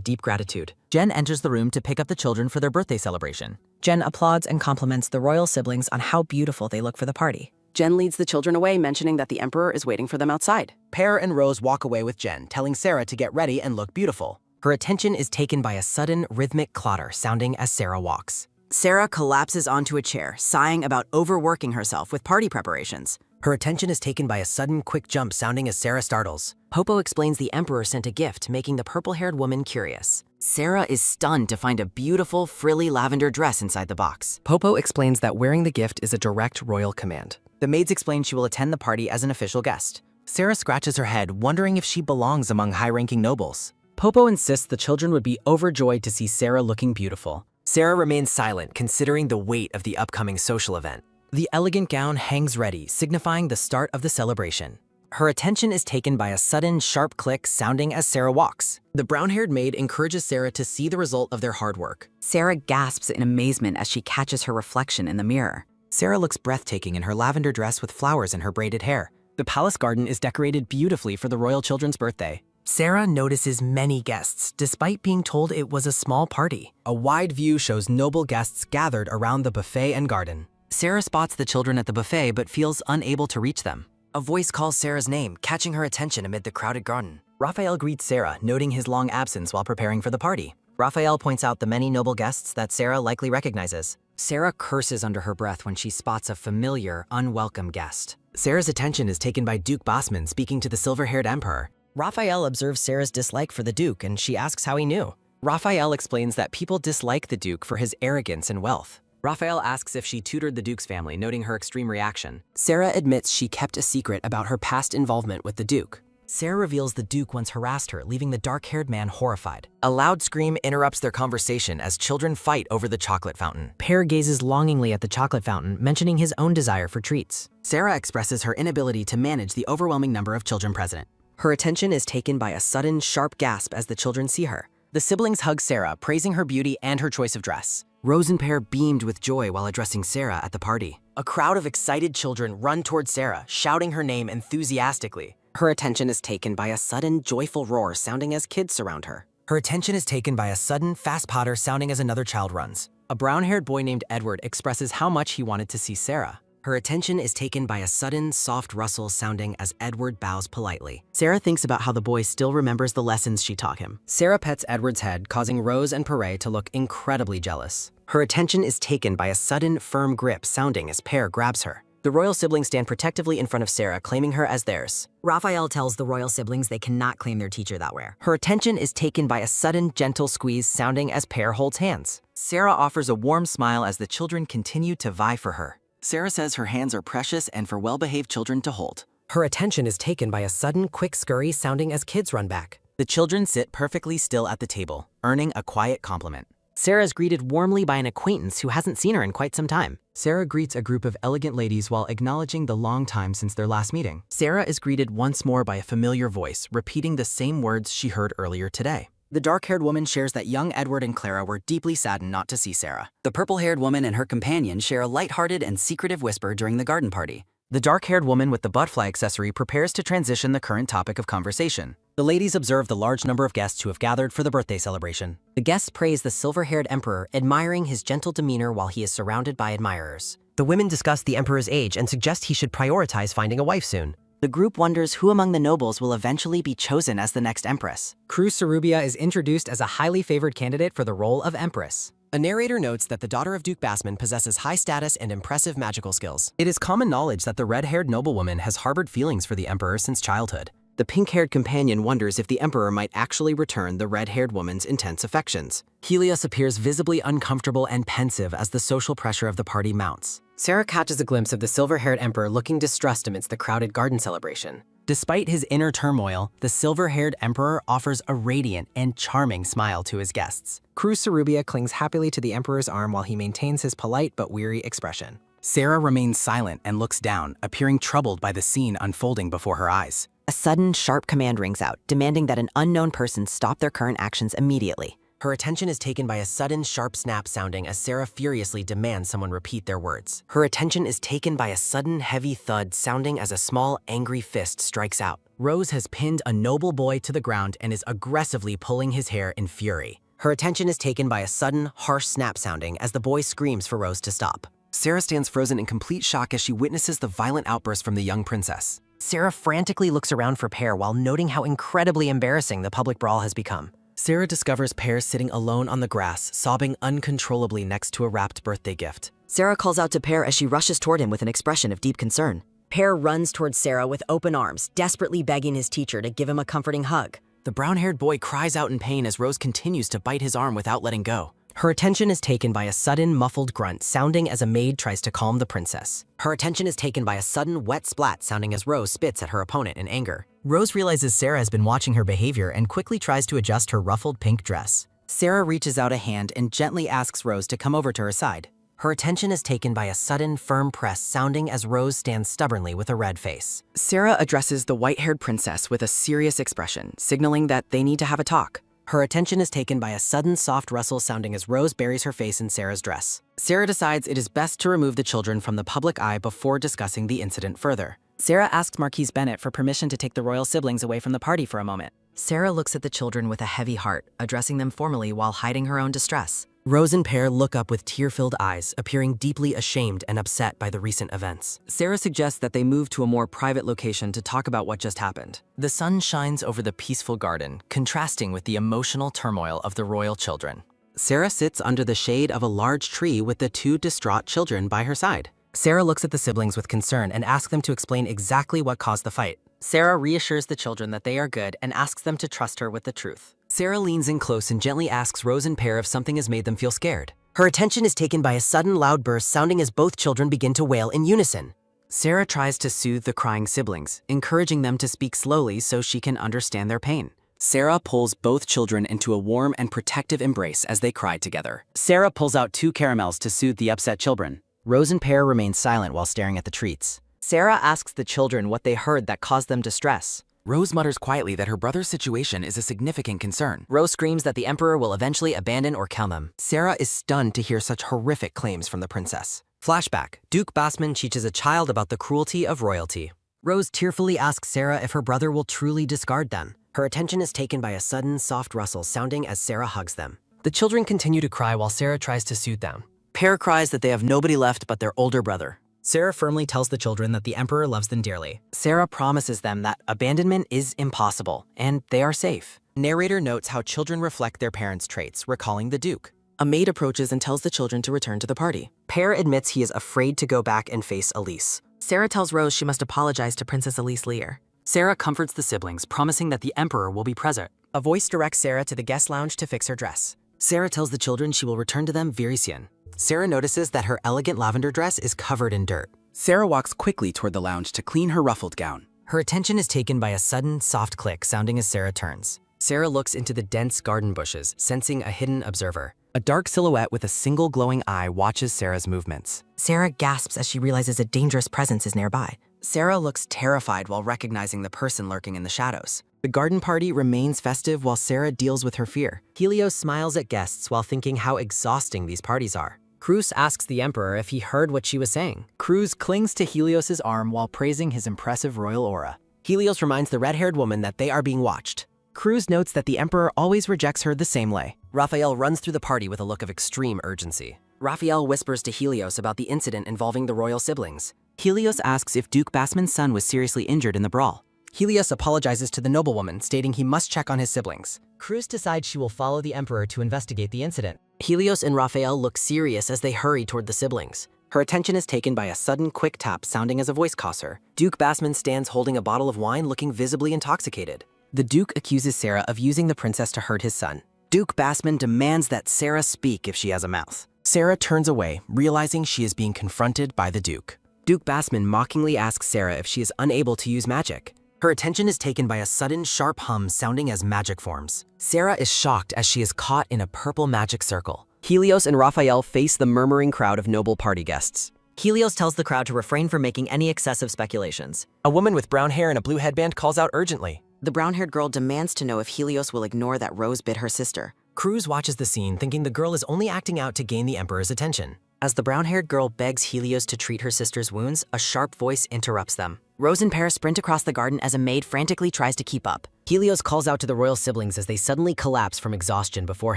deep gratitude. Jen enters the room to pick up the children for their birthday celebration. Jen applauds and compliments the royal siblings on how beautiful they look for the party. Jen leads the children away, mentioning that the Emperor is waiting for them outside. Pear and Rose walk away with Jen, telling Sarah to get ready and look beautiful. Her attention is taken by a sudden, rhythmic clatter sounding as Sarah walks. Sarah collapses onto a chair, sighing about overworking herself with party preparations. Her attention is taken by a sudden, quick jump sounding as Sarah startles. Popo explains the Emperor sent a gift, making the purple-haired woman curious. Sarah is stunned to find a beautiful, frilly lavender dress inside the box. Popo explains that wearing the gift is a direct royal command. The maids explain she will attend the party as an official guest. Sarah scratches her head, wondering if she belongs among high-ranking nobles. Popo insists the children would be overjoyed to see Sarah looking beautiful. Sarah remains silent, considering the weight of the upcoming social event. The elegant gown hangs ready, signifying the start of the celebration. Her attention is taken by a sudden, sharp click sounding as Sarah walks. The brown-haired maid encourages Sarah to see the result of their hard work. Sarah gasps in amazement as she catches her reflection in the mirror. Sarah looks breathtaking in her lavender dress with flowers in her braided hair. The palace garden is decorated beautifully for the royal children's birthday. Sarah notices many guests, despite being told it was a small party. A wide view shows noble guests gathered around the buffet and garden. Sarah spots the children at the buffet but feels unable to reach them. A voice calls Sarah's name, catching her attention amid the crowded garden. Raphael greets Sarah, noting his long absence while preparing for the party. Raphael points out the many noble guests that Sarah likely recognizes. Sarah curses under her breath when she spots a familiar, unwelcome guest. Sarah's attention is taken by Duke Bossman speaking to the silver-haired emperor. Raphael observes Sarah's dislike for the Duke, and she asks how he knew. Raphael explains that people dislike the Duke for his arrogance and wealth. Raphael asks if she tutored the Duke's family, noting her extreme reaction. Sarah admits she kept a secret about her past involvement with the Duke. Sarah reveals the Duke once harassed her, leaving the dark-haired man horrified. A loud scream interrupts their conversation as children fight over the chocolate fountain. Pear gazes longingly at the chocolate fountain, mentioning his own desire for treats. Sarah expresses her inability to manage the overwhelming number of children present. Her attention is taken by a sudden, sharp gasp as the children see her. The siblings hug Sarah, praising her beauty and her choice of dress. Rose and Pear beamed with joy while addressing Sarah at the party. A crowd of excited children run toward Sarah, shouting her name enthusiastically. Her attention is taken by a sudden, joyful roar sounding as kids surround her. Her attention is taken by a sudden, fast patter sounding as another child runs. A brown-haired boy named Edward expresses how much he wanted to see Sarah. Her attention is taken by a sudden, soft rustle sounding as Edward bows politely. Sarah thinks about how the boy still remembers the lessons she taught him. Sarah pets Edward's head, causing Rose and Perret to look incredibly jealous. Her attention is taken by a sudden, firm grip sounding as Pear grabs her. The royal siblings stand protectively in front of Sarah, claiming her as theirs. Raphael tells the royal siblings they cannot claim their teacher that way. Her attention is taken by a sudden, gentle squeeze sounding as Pear holds hands. Sarah offers a warm smile as the children continue to vie for her. Sarah says her hands are precious and for well-behaved children to hold. Her attention is taken by a sudden, quick scurry sounding as kids run back. The children sit perfectly still at the table, earning a quiet compliment. Sarah is greeted warmly by an acquaintance who hasn't seen her in quite some time. Sarah greets a group of elegant ladies while acknowledging the long time since their last meeting. Sarah is greeted once more by a familiar voice, repeating the same words she heard earlier today. The dark-haired woman shares that young Edward and Clara were deeply saddened not to see Sarah. The purple-haired woman and her companion share a lighthearted and secretive whisper during the garden party. The dark-haired woman with the butterfly accessory prepares to transition the current topic of conversation. The ladies observe the large number of guests who have gathered for the birthday celebration. The guests praise the silver-haired emperor, admiring his gentle demeanor while he is surrounded by admirers. The women discuss the emperor's age and suggest he should prioritize finding a wife soon. The group wonders who among the nobles will eventually be chosen as the next empress. Cruz Cerubia is introduced as a highly favored candidate for the role of empress. A narrator notes that the daughter of Duke Bassman possesses high status and impressive magical skills. It is common knowledge that the red-haired noblewoman has harbored feelings for the emperor since childhood. The pink-haired companion wonders if the emperor might actually return the red-haired woman's intense affections. Helios appears visibly uncomfortable and pensive as the social pressure of the party mounts. Sarah catches a glimpse of the silver-haired emperor looking distressed amidst the crowded garden celebration. Despite his inner turmoil, the silver-haired emperor offers a radiant and charming smile to his guests. Cruz Cerubia clings happily to the emperor's arm while he maintains his polite but weary expression. Sarah remains silent and looks down, appearing troubled by the scene unfolding before her eyes. A sudden, sharp command rings out, demanding that an unknown person stop their current actions immediately. Her attention is taken by a sudden, sharp snap sounding as Sarah furiously demands someone repeat their words. Her attention is taken by a sudden, heavy thud sounding as a small, angry fist strikes out. Rose has pinned a noble boy to the ground and is aggressively pulling his hair in fury. Her attention is taken by a sudden, harsh snap sounding as the boy screams for Rose to stop. Sarah stands frozen in complete shock as she witnesses the violent outburst from the young princess. Sarah frantically looks around for Pear while noting how incredibly embarrassing the public brawl has become. Sarah discovers Pear sitting alone on the grass, sobbing uncontrollably next to a wrapped birthday gift. Sarah calls out to Pear as she rushes toward him with an expression of deep concern. Pear runs towards Sarah with open arms, desperately begging his teacher to give him a comforting hug. The brown-haired boy cries out in pain as Rose continues to bite his arm without letting go. Her attention is taken by a sudden, muffled grunt sounding as a maid tries to calm the princess. Her attention is taken by a sudden, wet splat sounding as Rose spits at her opponent in anger. Rose realizes Sarah has been watching her behavior and quickly tries to adjust her ruffled pink dress. Sarah reaches out a hand and gently asks Rose to come over to her side. Her attention is taken by a sudden, firm press sounding as Rose stands stubbornly with a red face. Sarah addresses the white-haired princess with a serious expression, signaling that they need to have a talk. Her attention is taken by a sudden soft rustle sounding as Rose buries her face in Sarah's dress. Sarah decides it is best to remove the children from the public eye before discussing the incident further. Sarah asks Marquise Bennett for permission to take the royal siblings away from the party for a moment. Sarah looks at the children with a heavy heart, addressing them formally while hiding her own distress. Rose and Pear look up with tear-filled eyes, appearing deeply ashamed and upset by the recent events. Sarah suggests that they move to a more private location to talk about what just happened. The sun shines over the peaceful garden, contrasting with the emotional turmoil of the royal children. Sarah sits under the shade of a large tree with the two distraught children by her side. Sarah looks at the siblings with concern and asks them to explain exactly what caused the fight. Sarah reassures the children that they are good and asks them to trust her with the truth. Sarah leans in close and gently asks Rose and Pear if something has made them feel scared. Her attention is taken by a sudden loud burst sounding as both children begin to wail in unison. Sarah tries to soothe the crying siblings, encouraging them to speak slowly so she can understand their pain. Sarah pulls both children into a warm and protective embrace as they cry together. Sarah pulls out 2 caramels to soothe the upset children. Rose and Pear remain silent while staring at the treats. Sarah asks the children what they heard that caused them distress. Rose mutters quietly that her brother's situation is a significant concern. Rose screams that the Emperor will eventually abandon or kill them. Sarah is stunned to hear such horrific claims from the princess. Flashback. Duke Bassman teaches a child about the cruelty of royalty. Rose tearfully asks Sarah if her brother will truly discard them. Her attention is taken by a sudden, soft rustle sounding as Sarah hugs them. The children continue to cry while Sarah tries to soothe them. Pear cries that they have nobody left but their older brother. Sarah firmly tells the children that the Emperor loves them dearly. Sarah promises them that abandonment is impossible, and they are safe. Narrator notes how children reflect their parents' traits, recalling the Duke. A maid approaches and tells the children to return to the party. Pear admits he is afraid to go back and face Elise. Sarah tells Rose she must apologize to Princess Elise Lear. Sarah comforts the siblings, promising that the Emperor will be present. A voice directs Sarah to the guest lounge to fix her dress. Sarah tells the children she will return to them very soon. Sarah notices that her elegant lavender dress is covered in dirt. Sarah walks quickly toward the lounge to clean her ruffled gown. Her attention is taken by a sudden, soft click sounding as Sarah turns. Sarah looks into the dense garden bushes, sensing a hidden observer. A dark silhouette with a single glowing eye watches Sarah's movements. Sarah gasps as she realizes a dangerous presence is nearby. Sarah looks terrified while recognizing the person lurking in the shadows. The garden party remains festive while Sarah deals with her fear. Helios smiles at guests while thinking how exhausting these parties are. Cruz asks the Emperor if he heard what she was saying. Cruz clings to Helios's arm while praising his impressive royal aura. Helios reminds the red-haired woman that they are being watched. Cruz notes that the Emperor always rejects her the same way. Raphael runs through the party with a look of extreme urgency. Raphael whispers to Helios about the incident involving the royal siblings. Helios asks if Duke Bassman's son was seriously injured in the brawl. Helios apologizes to the noblewoman, stating he must check on his siblings. Cruz decides she will follow the Emperor to investigate the incident. Helios and Raphael look serious as they hurry toward the siblings. Her attention is taken by a sudden quick tap sounding as a voice calls her. Duke Bassman stands holding a bottle of wine looking visibly intoxicated. The Duke accuses Sarah of using the princess to hurt his son. Duke Bassman demands that Sarah speak if she has a mouth. Sarah turns away, realizing she is being confronted by the Duke. Duke Bassman mockingly asks Sarah if she is unable to use magic. Her attention is taken by a sudden sharp hum sounding as magic forms. Sarah is shocked as she is caught in a purple magic circle. Helios and Raphael face the murmuring crowd of noble party guests. Helios tells the crowd to refrain from making any excessive speculations. A woman with brown hair and a blue headband calls out urgently. The brown-haired girl demands to know if Helios will ignore that Rose bit her sister. Cruz watches the scene, thinking the girl is only acting out to gain the Emperor's attention. As the brown-haired girl begs Helios to treat her sister's wounds, a sharp voice interrupts them. Rose and Pear sprint across the garden as a maid frantically tries to keep up. Helios calls out to the royal siblings as they suddenly collapse from exhaustion before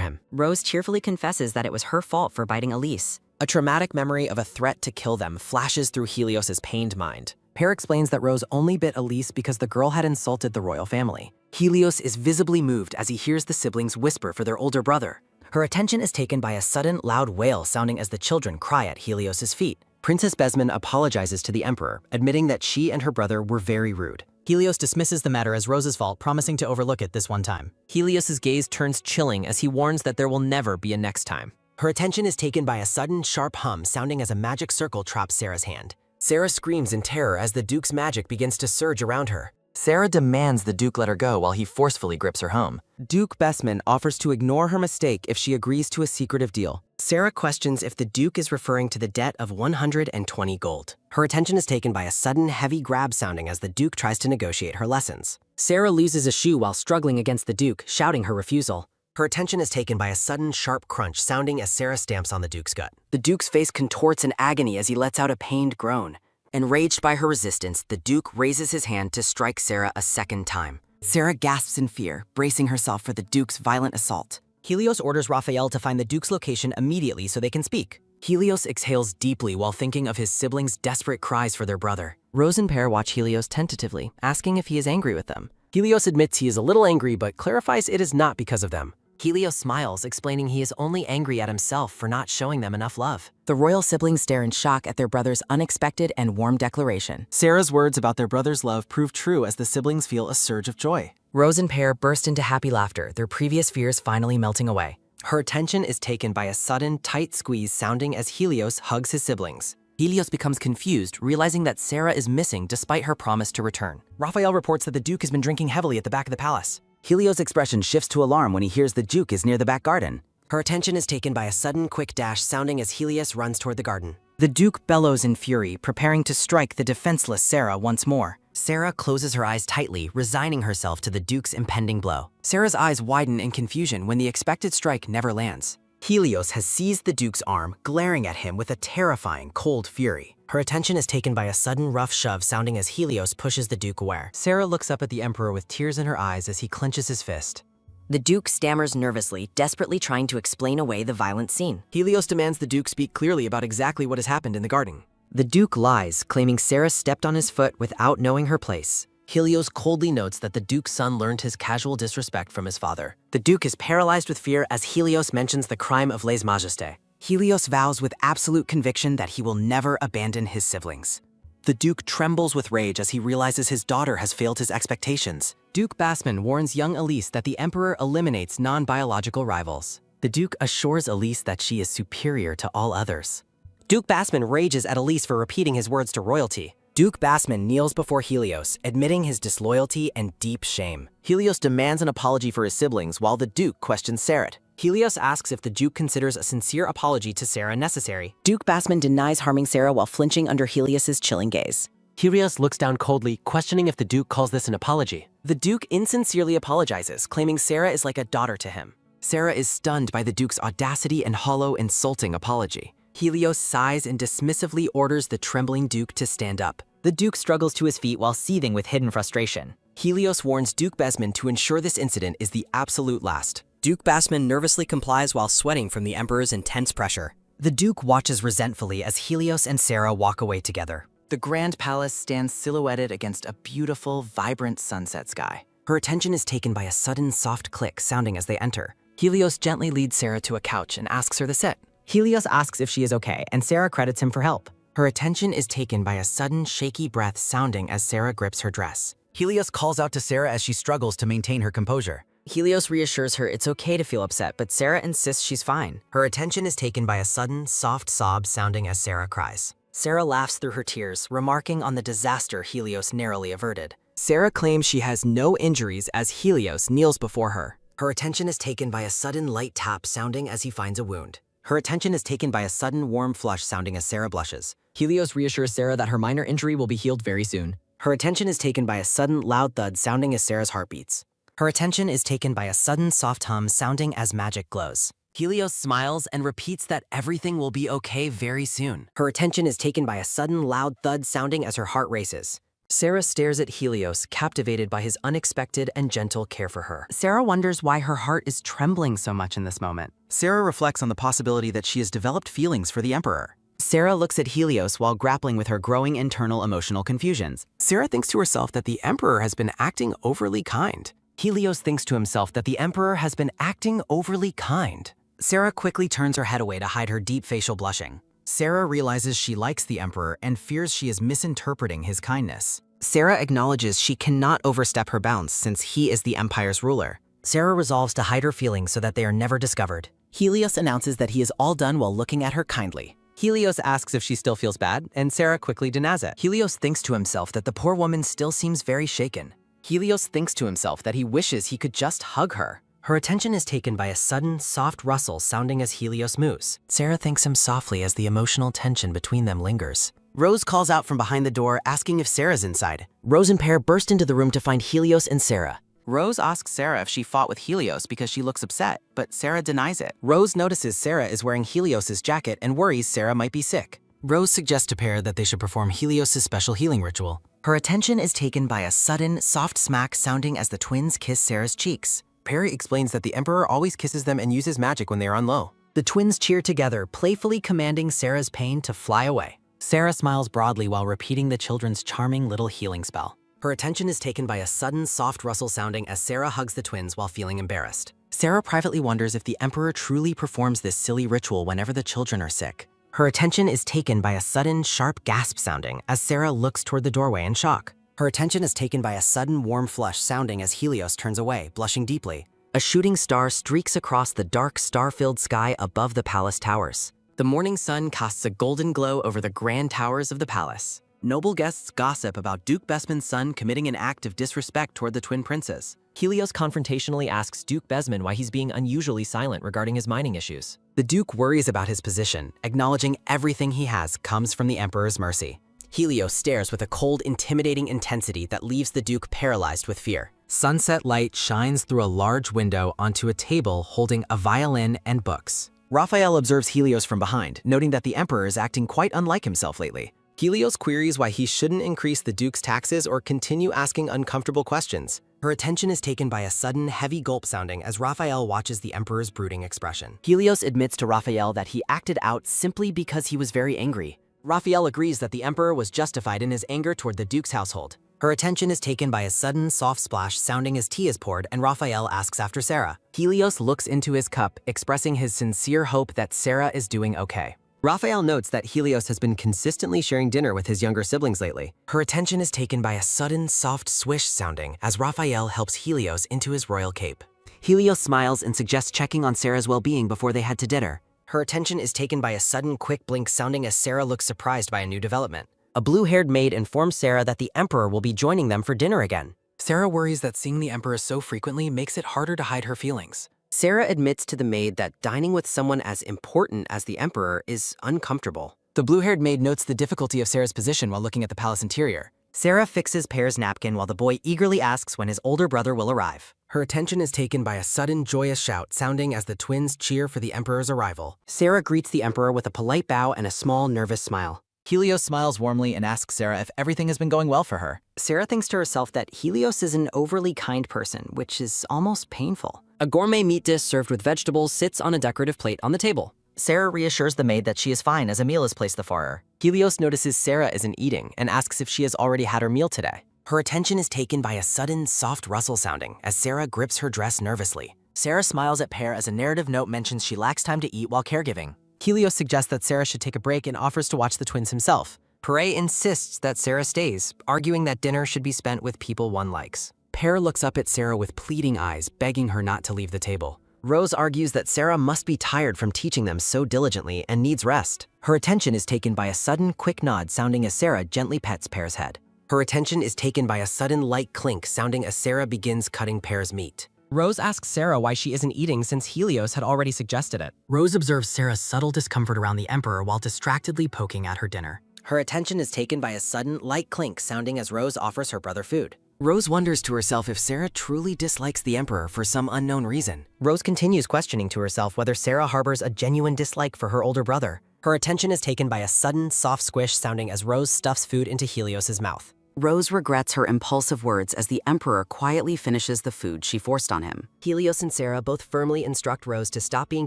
him. Rose cheerfully confesses that it was her fault for biting Elise. A traumatic memory of a threat to kill them flashes through Helios's pained mind. Pear explains that Rose only bit Elise because the girl had insulted the royal family. Helios is visibly moved as he hears the siblings whisper for their older brother. Her attention is taken by a sudden, loud wail sounding as the children cry at Helios's feet. Princess Besmon apologizes to the Emperor, admitting that she and her brother were very rude. Helios dismisses the matter as Rose's fault, promising to overlook it this one time. Helios's gaze turns chilling as he warns that there will never be a next time. Her attention is taken by a sudden, sharp hum sounding as a magic circle traps Sarah's hand. Sarah screams in terror as the Duke's magic begins to surge around her. Sarah demands the Duke let her go while he forcefully grips her home. Duke Besmon offers to ignore her mistake if she agrees to a secretive deal. Sarah questions if the Duke is referring to the debt of 120 gold. Her attention is taken by a sudden, heavy grab sounding as the Duke tries to negotiate her lessons. Sarah loses a shoe while struggling against the Duke, shouting her refusal. Her attention is taken by a sudden, sharp crunch sounding as Sarah stamps on the Duke's gut. The Duke's face contorts in agony as he lets out a pained groan. Enraged by her resistance, the Duke raises his hand to strike Sarah a second time. Sarah gasps in fear, bracing herself for the Duke's violent assault. Helios orders Raphael to find the Duke's location immediately so they can speak. Helios exhales deeply while thinking of his siblings' desperate cries for their brother. Rose and Pear watch Helios tentatively, asking if he is angry with them. Helios admits he is a little angry but clarifies it is not because of them. Helios smiles, explaining he is only angry at himself for not showing them enough love. The royal siblings stare in shock at their brother's unexpected and warm declaration. Sarah's words about their brother's love prove true as the siblings feel a surge of joy. Rose and Pear burst into happy laughter, their previous fears finally melting away. Her attention is taken by a sudden, tight squeeze sounding as Helios hugs his siblings. Helios becomes confused, realizing that Sarah is missing despite her promise to return. Raphael reports that the Duke has been drinking heavily at the back of the palace. Helios' expression shifts to alarm when he hears the Duke is near the back garden. Her attention is taken by a sudden, quick dash sounding as Helios runs toward the garden. The Duke bellows in fury, preparing to strike the defenseless Sarah once more. Sarah closes her eyes tightly, resigning herself to the Duke's impending blow. Sarah's eyes widen in confusion when the expected strike never lands. Helios has seized the Duke's arm, glaring at him with a terrifying, cold fury. Her attention is taken by a sudden rough shove sounding as Helios pushes the Duke away. Sarah looks up at the Emperor with tears in her eyes as he clenches his fist. The Duke stammers nervously, desperately trying to explain away the violent scene. Helios demands the Duke speak clearly about exactly what has happened in the garden. The Duke lies, claiming Sarah stepped on his foot without knowing her place. Helios coldly notes that the Duke's son learned his casual disrespect from his father. The Duke is paralyzed with fear as Helios mentions the crime of lèse-majesté. Helios vows with absolute conviction that he will never abandon his siblings. The Duke trembles with rage as he realizes his daughter has failed his expectations. Duke Besmon warns young Elise that the Emperor eliminates non-biological rivals. The Duke assures Elise that she is superior to all others. Duke Besmon rages at Elise for repeating his words to royalty. Duke Besmon kneels before Helios, admitting his disloyalty and deep shame. Helios demands an apology for his siblings while the Duke questions Sarah. Helios asks if the Duke considers a sincere apology to Sarah necessary. Duke Besmon denies harming Sarah while flinching under Helios's chilling gaze. Helios looks down coldly, questioning if the Duke calls this an apology. The Duke insincerely apologizes, claiming Sarah is like a daughter to him. Sarah is stunned by the Duke's audacity and hollow, insulting apology. Helios sighs and dismissively orders the trembling Duke to stand up. The Duke struggles to his feet while seething with hidden frustration. Helios warns Duke Besmon to ensure this incident is the absolute last. Duke Besmon nervously complies while sweating from the Emperor's intense pressure. The Duke watches resentfully as Helios and Sarah walk away together. The Grand Palace stands silhouetted against a beautiful, vibrant sunset sky. Her attention is taken by a sudden soft click sounding as they enter. Helios gently leads Sarah to a couch and asks her to sit. Helios asks if she is okay, and Sarah credits him for help. Her attention is taken by a sudden shaky breath sounding as Sarah grips her dress. Helios calls out to Sarah as she struggles to maintain her composure. Helios reassures her it's okay to feel upset, but Sarah insists she's fine. Her attention is taken by a sudden, soft sob sounding as Sarah cries. Sarah laughs through her tears, remarking on the disaster Helios narrowly averted. Sarah claims she has no injuries as Helios kneels before her. Her attention is taken by a sudden light tap sounding as he finds a wound. Her attention is taken by a sudden warm flush sounding as Sarah blushes. Helios reassures Sarah that her minor injury will be healed very soon. Her attention is taken by a sudden loud thud sounding as Sarah's heart beats. Her attention is taken by a sudden soft hum sounding as magic glows. Helios smiles and repeats that everything will be okay very soon. Her attention is taken by a sudden loud thud sounding as her heart races. Sarah stares at Helios, captivated by his unexpected and gentle care for her. Sarah wonders why her heart is trembling so much in this moment. Sarah reflects on the possibility that she has developed feelings for the Emperor. Sarah looks at Helios while grappling with her growing internal emotional confusions. Sarah thinks to herself that the Emperor has been acting overly kind. Helios thinks to himself that the Emperor has been acting overly kind. Sarah quickly turns her head away to hide her deep facial blushing. Sarah realizes she likes the Emperor and fears she is misinterpreting his kindness. Sarah acknowledges she cannot overstep her bounds since he is the Empire's ruler. Sarah resolves to hide her feelings so that they are never discovered. Helios announces that he is all done while looking at her kindly. Helios asks if she still feels bad, and Sarah quickly denies it. Helios thinks to himself that the poor woman still seems very shaken. Helios thinks to himself that he wishes he could just hug her. Her attention is taken by a sudden, soft rustle sounding as Helios moves. Sarah thanks him softly as the emotional tension between them lingers. Rose calls out from behind the door, asking if Sarah's inside. Rose and Pear burst into the room to find Helios and Sarah. Rose asks Sarah if she fought with Helios because she looks upset, but Sarah denies it. Rose notices Sarah is wearing Helios's jacket and worries Sarah might be sick. Rose suggests to Pear that they should perform Helios's special healing ritual. Her attention is taken by a sudden, soft smack sounding as the twins kiss Sarah's cheeks. Perry explains that the Emperor always kisses them and uses magic when they are on low. The twins cheer together, playfully commanding Sarah's pain to fly away. Sarah smiles broadly while repeating the children's charming little healing spell. Her attention is taken by a sudden, soft rustle sounding as Sarah hugs the twins while feeling embarrassed. Sarah privately wonders if the Emperor truly performs this silly ritual whenever the children are sick. Her attention is taken by a sudden, sharp gasp sounding as Sarah looks toward the doorway in shock. Her attention is taken by a sudden warm flush sounding as Helios turns away, blushing deeply. A shooting star streaks across the dark, star-filled sky above the palace towers. The morning sun casts a golden glow over the grand towers of the palace. Noble guests gossip about Duke Besman's son committing an act of disrespect toward the twin princes. Helios confrontationally asks Duke Besman why he's being unusually silent regarding his mining issues. The Duke worries about his position, acknowledging everything he has comes from the Emperor's mercy. Helios stares with a cold, intimidating intensity that leaves the Duke paralyzed with fear. Sunset light shines through a large window onto a table holding a violin and books. Raphael observes Helios from behind, noting that the Emperor is acting quite unlike himself lately. Helios queries why he shouldn't increase the Duke's taxes or continue asking uncomfortable questions. Her attention is taken by a sudden, heavy gulp sounding as Raphael watches the Emperor's brooding expression. Helios admits to Raphael that he acted out simply because he was very angry. Raphael agrees that the Emperor was justified in his anger toward the Duke's household. Her attention is taken by a sudden, soft splash sounding as tea is poured, and Raphael asks after Sarah. Helios looks into his cup, expressing his sincere hope that Sarah is doing okay. Raphael notes that Helios has been consistently sharing dinner with his younger siblings lately. Her attention is taken by a sudden, soft swish sounding as Raphael helps Helios into his royal cape. Helios smiles and suggests checking on Sarah's well-being before they head to dinner. Her attention is taken by a sudden, quick blink sounding as Sarah looks surprised by a new development. A blue-haired maid informs Sarah that the Emperor will be joining them for dinner again. Sarah worries that seeing the Emperor so frequently makes it harder to hide her feelings. Sarah admits to the maid that dining with someone as important as the Emperor is uncomfortable. The blue-haired maid notes the difficulty of Sarah's position while looking at the palace interior. Sarah fixes Pear's napkin while the boy eagerly asks when his older brother will arrive. Her attention is taken by a sudden, joyous shout sounding as the twins cheer for the Emperor's arrival. Sarah greets the Emperor with a polite bow and a small, nervous smile. Helios smiles warmly and asks Sarah if everything has been going well for her. Sarah thinks to herself that Helios is an overly kind person, which is almost painful. A gourmet meat dish served with vegetables sits on a decorative plate on the table. Sarah reassures the maid that she is fine as a meal is placed before her. Helios notices Sarah isn't eating and asks if she has already had her meal today. Her attention is taken by a sudden, soft rustle sounding as Sarah grips her dress nervously. Sarah smiles at Pear as a narrative note mentions she lacks time to eat while caregiving. Helios suggests that Sarah should take a break and offers to watch the twins himself. Pear insists that Sarah stays, arguing that dinner should be spent with people one likes. Pear looks up at Sarah with pleading eyes, begging her not to leave the table. Rose argues that Sarah must be tired from teaching them so diligently and needs rest. Her attention is taken by a sudden, quick nod sounding as Sarah gently pets Pear's head. Her attention is taken by a sudden light clink sounding as Sarah begins cutting Pear's meat. Rose asks Sarah why she isn't eating since Helios had already suggested it. Rose observes Sarah's subtle discomfort around the Emperor while distractedly poking at her dinner. Her attention is taken by a sudden light clink sounding as Rose offers her brother food. Rose wonders to herself if Sarah truly dislikes the Emperor for some unknown reason. Rose continues questioning to herself whether Sarah harbors a genuine dislike for her older brother. Her attention is taken by a sudden, soft squish sounding as Rose stuffs food into Helios's mouth. Rose regrets her impulsive words as the Emperor quietly finishes the food she forced on him. Helios and Sarah both firmly instruct Rose to stop being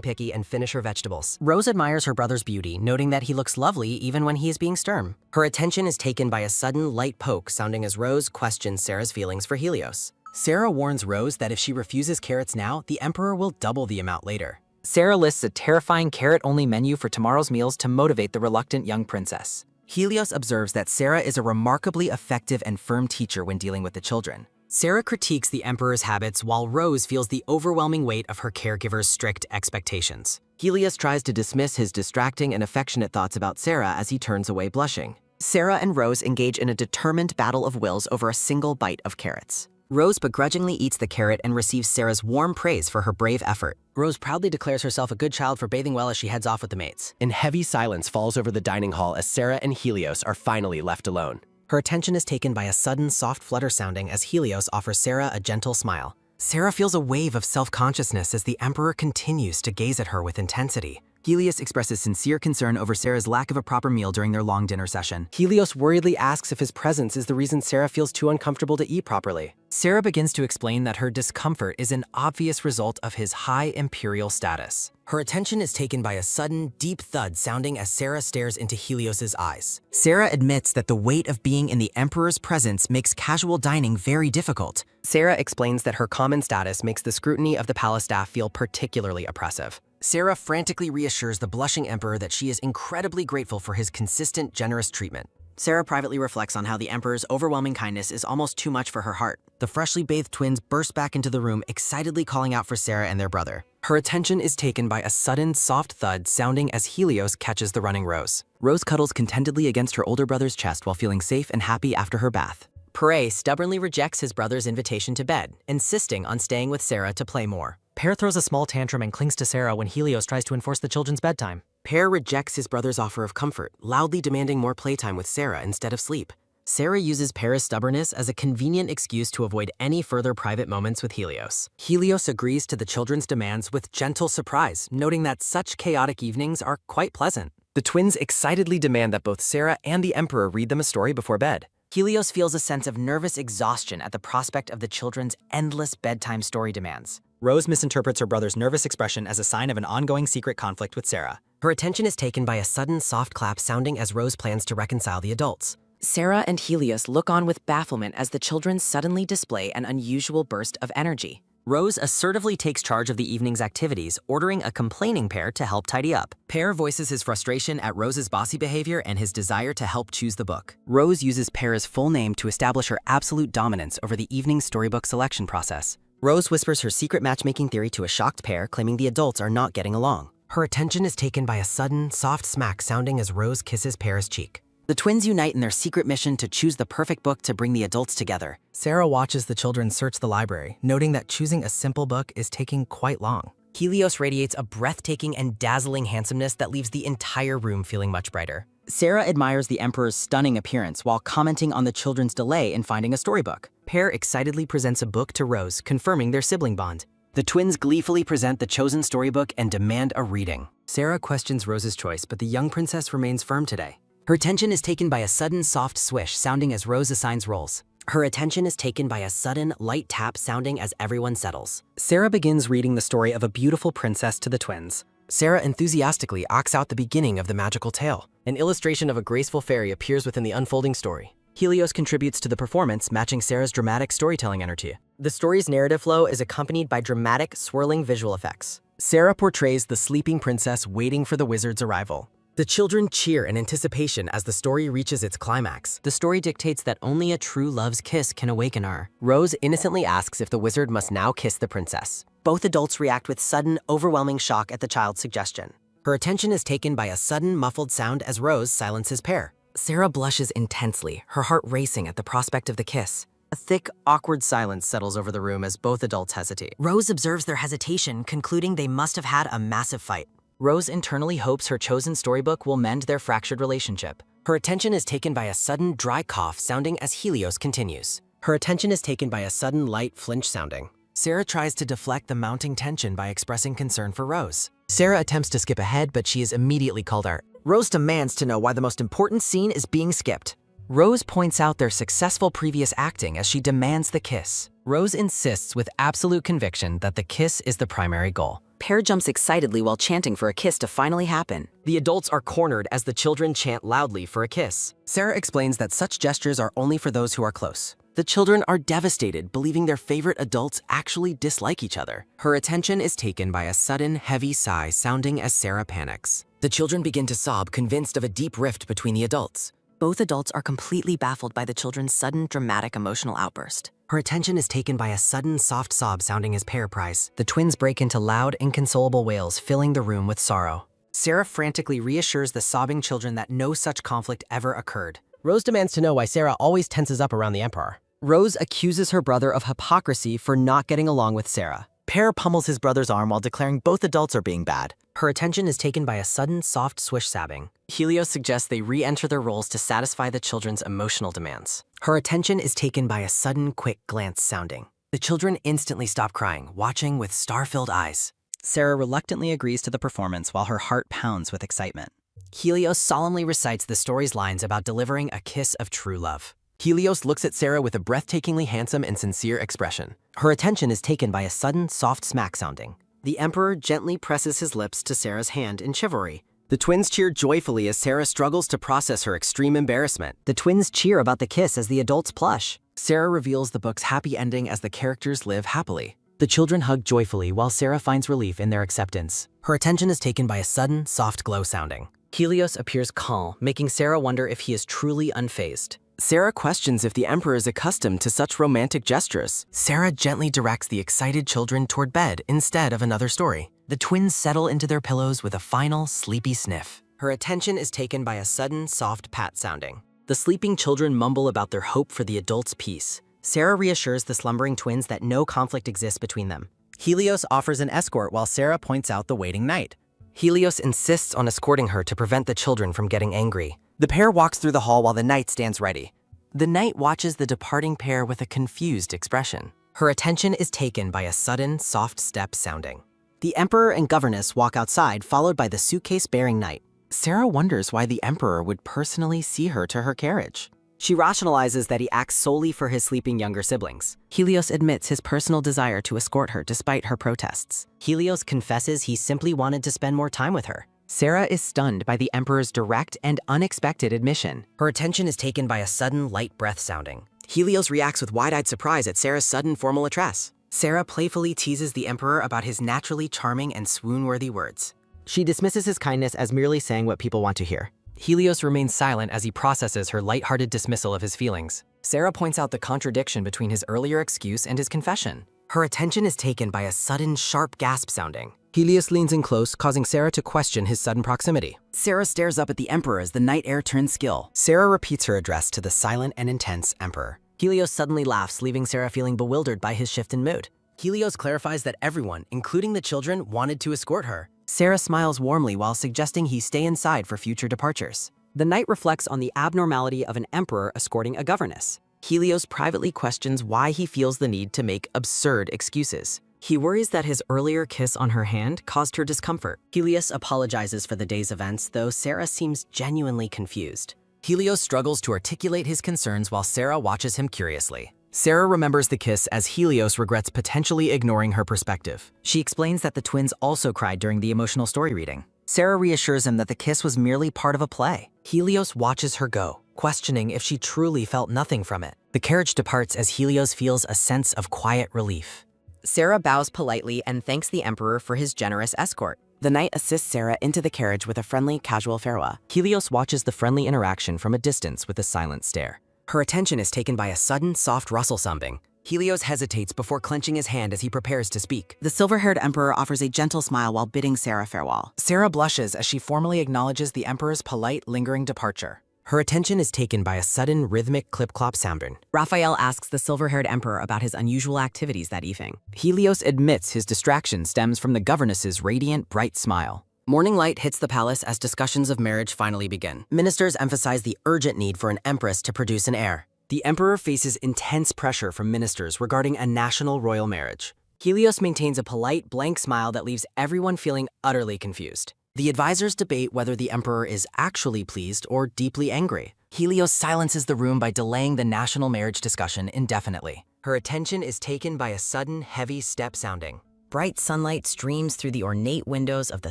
picky and finish her vegetables. Rose admires her brother's beauty, noting that he looks lovely even when he is being stern. Her attention is taken by a sudden, light poke sounding as Rose questions Sarah's feelings for Helios. Sarah warns Rose that if she refuses carrots now, the Emperor will double the amount later. Sarah lists a terrifying carrot-only menu for tomorrow's meals to motivate the reluctant young princess. Helios observes that Sarah is a remarkably effective and firm teacher when dealing with the children. Sarah critiques the Emperor's habits while Rose feels the overwhelming weight of her caregiver's strict expectations. Helios tries to dismiss his distracting and affectionate thoughts about Sarah as he turns away blushing. Sarah and Rose engage in a determined battle of wills over a single bite of carrots. Rose begrudgingly eats the carrot and receives Sarah's warm praise for her brave effort. Rose proudly declares herself a good child for bathing well as she heads off with the mates. And heavy silence falls over the dining hall as Sarah and Helios are finally left alone. Her attention is taken by a sudden soft flutter sounding as Helios offers Sarah a gentle smile. Sarah feels a wave of self-consciousness as the Emperor continues to gaze at her with intensity. Helios expresses sincere concern over Sarah's lack of a proper meal during their long dinner session. Helios worriedly asks if his presence is the reason Sarah feels too uncomfortable to eat properly. Sarah begins to explain that her discomfort is an obvious result of his high imperial status. Her attention is taken by a sudden, deep thud sounding as Sarah stares into Helios's eyes. Sarah admits that the weight of being in the Emperor's presence makes casual dining very difficult. Sarah explains that her common status makes the scrutiny of the palace staff feel particularly oppressive. Sarah frantically reassures the blushing Emperor that she is incredibly grateful for his consistent, generous treatment. Sarah privately reflects on how the Emperor's overwhelming kindness is almost too much for her heart. The freshly bathed twins burst back into the room, excitedly calling out for Sarah and their brother. Her attention is taken by a sudden, soft thud sounding as Helios catches the running Rose. Rose cuddles contentedly against her older brother's chest while feeling safe and happy after her bath. Pere stubbornly rejects his brother's invitation to bed, insisting on staying with Sarah to play more. Pere throws a small tantrum and clings to Sarah when Helios tries to enforce the children's bedtime. Pere rejects his brother's offer of comfort, loudly demanding more playtime with Sarah instead of sleep. Sarah uses Pere's stubbornness as a convenient excuse to avoid any further private moments with Helios. Helios agrees to the children's demands with gentle surprise, noting that such chaotic evenings are quite pleasant. The twins excitedly demand that both Sarah and the Emperor read them a story before bed. Helios feels a sense of nervous exhaustion at the prospect of the children's endless bedtime story demands. Rose misinterprets her brother's nervous expression as a sign of an ongoing secret conflict with Sarah. Her attention is taken by a sudden soft clap sounding as Rose plans to reconcile the adults. Sarah and Helios look on with bafflement as the children suddenly display an unusual burst of energy. Rose assertively takes charge of the evening's activities, ordering a complaining Pere to help tidy up. Pere voices his frustration at Rose's bossy behavior and his desire to help choose the book. Rose uses Pere's full name to establish her absolute dominance over the evening's storybook selection process. Rose whispers her secret matchmaking theory to a shocked Pere, claiming the adults are not getting along. Her attention is taken by a sudden, soft smack sounding as Rose kisses Pere's cheek. The twins unite in their secret mission to choose the perfect book to bring the adults together. Sarah watches the children search the library, noting that choosing a simple book is taking quite long. Helios radiates a breathtaking and dazzling handsomeness that leaves the entire room feeling much brighter. Sarah admires the Emperor's stunning appearance while commenting on the children's delay in finding a storybook. Pere excitedly presents a book to Rose, confirming their sibling bond. The twins gleefully present the chosen storybook and demand a reading. Sarah questions Rose's choice, but the young princess remains firm today. Her attention is taken by a sudden soft swish sounding as Rose assigns roles. Her attention is taken by a sudden light tap sounding as everyone settles. Sarah begins reading the story of a beautiful princess to the twins. Sarah enthusiastically acts out the beginning of the magical tale. An illustration of a graceful fairy appears within the unfolding story. Helios contributes to the performance, matching Sarah's dramatic storytelling energy. The story's narrative flow is accompanied by dramatic, swirling visual effects. Sarah portrays the sleeping princess waiting for the wizard's arrival. The children cheer in anticipation as the story reaches its climax. The story dictates that only a true love's kiss can awaken her. Rose innocently asks if the wizard must now kiss the princess. Both adults react with sudden, overwhelming shock at the child's suggestion. Her attention is taken by a sudden, muffled sound as Rose silences Pere. Sarah blushes intensely, her heart racing at the prospect of the kiss. A thick, awkward silence settles over the room as both adults hesitate. Rose observes their hesitation, concluding they must have had a massive fight. Rose internally hopes her chosen storybook will mend their fractured relationship. Her attention is taken by a sudden dry cough sounding as Helios continues. Her attention is taken by a sudden light flinch sounding. Sarah tries to deflect the mounting tension by expressing concern for Rose. Sarah attempts to skip ahead, but she is immediately called out. Rose demands to know why the most important scene is being skipped. Rose points out their successful previous acting as she demands the kiss. Rose insists with absolute conviction that the kiss is the primary goal. Pear jumps excitedly while chanting for a kiss to finally happen. The adults are cornered as the children chant loudly for a kiss. Sarah explains that such gestures are only for those who are close. The children are devastated, believing their favorite adults actually dislike each other. Her attention is taken by a sudden, heavy sigh sounding as Sarah panics. The children begin to sob, convinced of a deep rift between the adults. Both adults are completely baffled by the children's sudden, dramatic emotional outburst. Her attention is taken by a sudden, soft sob sounding as Pear cries. The twins break into loud, inconsolable wails, filling the room with sorrow. Sarah frantically reassures the sobbing children that no such conflict ever occurred. Rose demands to know why Sarah always tenses up around the Emperor. Rose accuses her brother of hypocrisy for not getting along with Sarah. Pear pummels his brother's arm while declaring both adults are being bad. Her attention is taken by a sudden, soft swish sobbing. Helios suggests they re-enter their roles to satisfy the children's emotional demands. Her attention is taken by a sudden, quick glance sounding. The children instantly stop crying, watching with star-filled eyes. Sarah reluctantly agrees to the performance while her heart pounds with excitement. Helios solemnly recites the story's lines about delivering a kiss of true love. Helios looks at Sarah with a breathtakingly handsome and sincere expression. Her attention is taken by a sudden, soft smack sounding. The Emperor gently presses his lips to Sarah's hand in chivalry. The twins cheer joyfully as Sarah struggles to process her extreme embarrassment. The twins cheer about the kiss as the adults blush. Sarah reveals the book's happy ending as the characters live happily. The children hug joyfully while Sarah finds relief in their acceptance. Her attention is taken by a sudden, soft glow sounding. Helios appears calm, making Sarah wonder if he is truly unfazed. Sarah questions if the Emperor is accustomed to such romantic gestures. Sarah gently directs the excited children toward bed instead of another story. The twins settle into their pillows with a final, sleepy sniff. Her attention is taken by a sudden, soft pat sounding. The sleeping children mumble about their hope for the adults' peace. Sarah reassures the slumbering twins that no conflict exists between them. Helios offers an escort while Sarah points out the waiting knight. Helios insists on escorting her to prevent the children from getting angry. The pair walks through the hall while the knight stands ready. The knight watches the departing pair with a confused expression. Her attention is taken by a sudden, soft step sounding. The Emperor and governess walk outside, followed by the suitcase-bearing knight. Sarah wonders why the Emperor would personally see her to her carriage. She rationalizes that he acts solely for his sleeping younger siblings. Helios admits his personal desire to escort her despite her protests. Helios confesses he simply wanted to spend more time with her. Sarah is stunned by the Emperor's direct and unexpected admission. Her attention is taken by a sudden, light breath sounding. Helios reacts with wide-eyed surprise at Sarah's sudden formal address. Sarah playfully teases the Emperor about his naturally charming and swoon-worthy words. She dismisses his kindness as merely saying what people want to hear. Helios remains silent as he processes her light-hearted dismissal of his feelings. Sarah points out the contradiction between his earlier excuse and his confession. Her attention is taken by a sudden, sharp gasp sounding. Helios leans in close, causing Sarah to question his sudden proximity. Sarah stares up at the Emperor as the knight heir turns skill. Sarah repeats her address to the silent and intense Emperor. Helios suddenly laughs, leaving Sarah feeling bewildered by his shift in mood. Helios clarifies that everyone, including the children, wanted to escort her. Sarah smiles warmly while suggesting he stay inside for future departures. The knight reflects on the abnormality of an emperor escorting a governess. Helios privately questions why he feels the need to make absurd excuses. He worries that his earlier kiss on her hand caused her discomfort. Helios apologizes for the day's events, though Sarah seems genuinely confused. Helios struggles to articulate his concerns while Sarah watches him curiously. Sarah remembers the kiss as Helios regrets potentially ignoring her perspective. She explains that the twins also cried during the emotional story reading. Sarah reassures him that the kiss was merely part of a play. Helios watches her go, questioning if she truly felt nothing from it. The carriage departs as Helios feels a sense of quiet relief. Sarah bows politely and thanks the Emperor for his generous escort. The knight assists Sarah into the carriage with a friendly, casual farewell. Helios watches the friendly interaction from a distance with a silent stare. Her attention is taken by a sudden, soft rustle sounding. Helios hesitates before clenching his hand as he prepares to speak. The silver-haired Emperor offers a gentle smile while bidding Sarah farewell. Sarah blushes as she formally acknowledges the Emperor's polite, lingering departure. Her attention is taken by a sudden, rhythmic clip-clop sound. Raphael asks the silver-haired Emperor about his unusual activities that evening. Helios admits his distraction stems from the governess's radiant, bright smile. Morning light hits the palace as discussions of marriage finally begin. Ministers emphasize the urgent need for an empress to produce an heir. The emperor faces intense pressure from ministers regarding a national royal marriage. Helios maintains a polite, blank smile that leaves everyone feeling utterly confused. The advisors debate whether the emperor is actually pleased or deeply angry. Helios silences the room by delaying the national marriage discussion indefinitely. Her attention is taken by a sudden, heavy step sounding. Bright sunlight streams through the ornate windows of the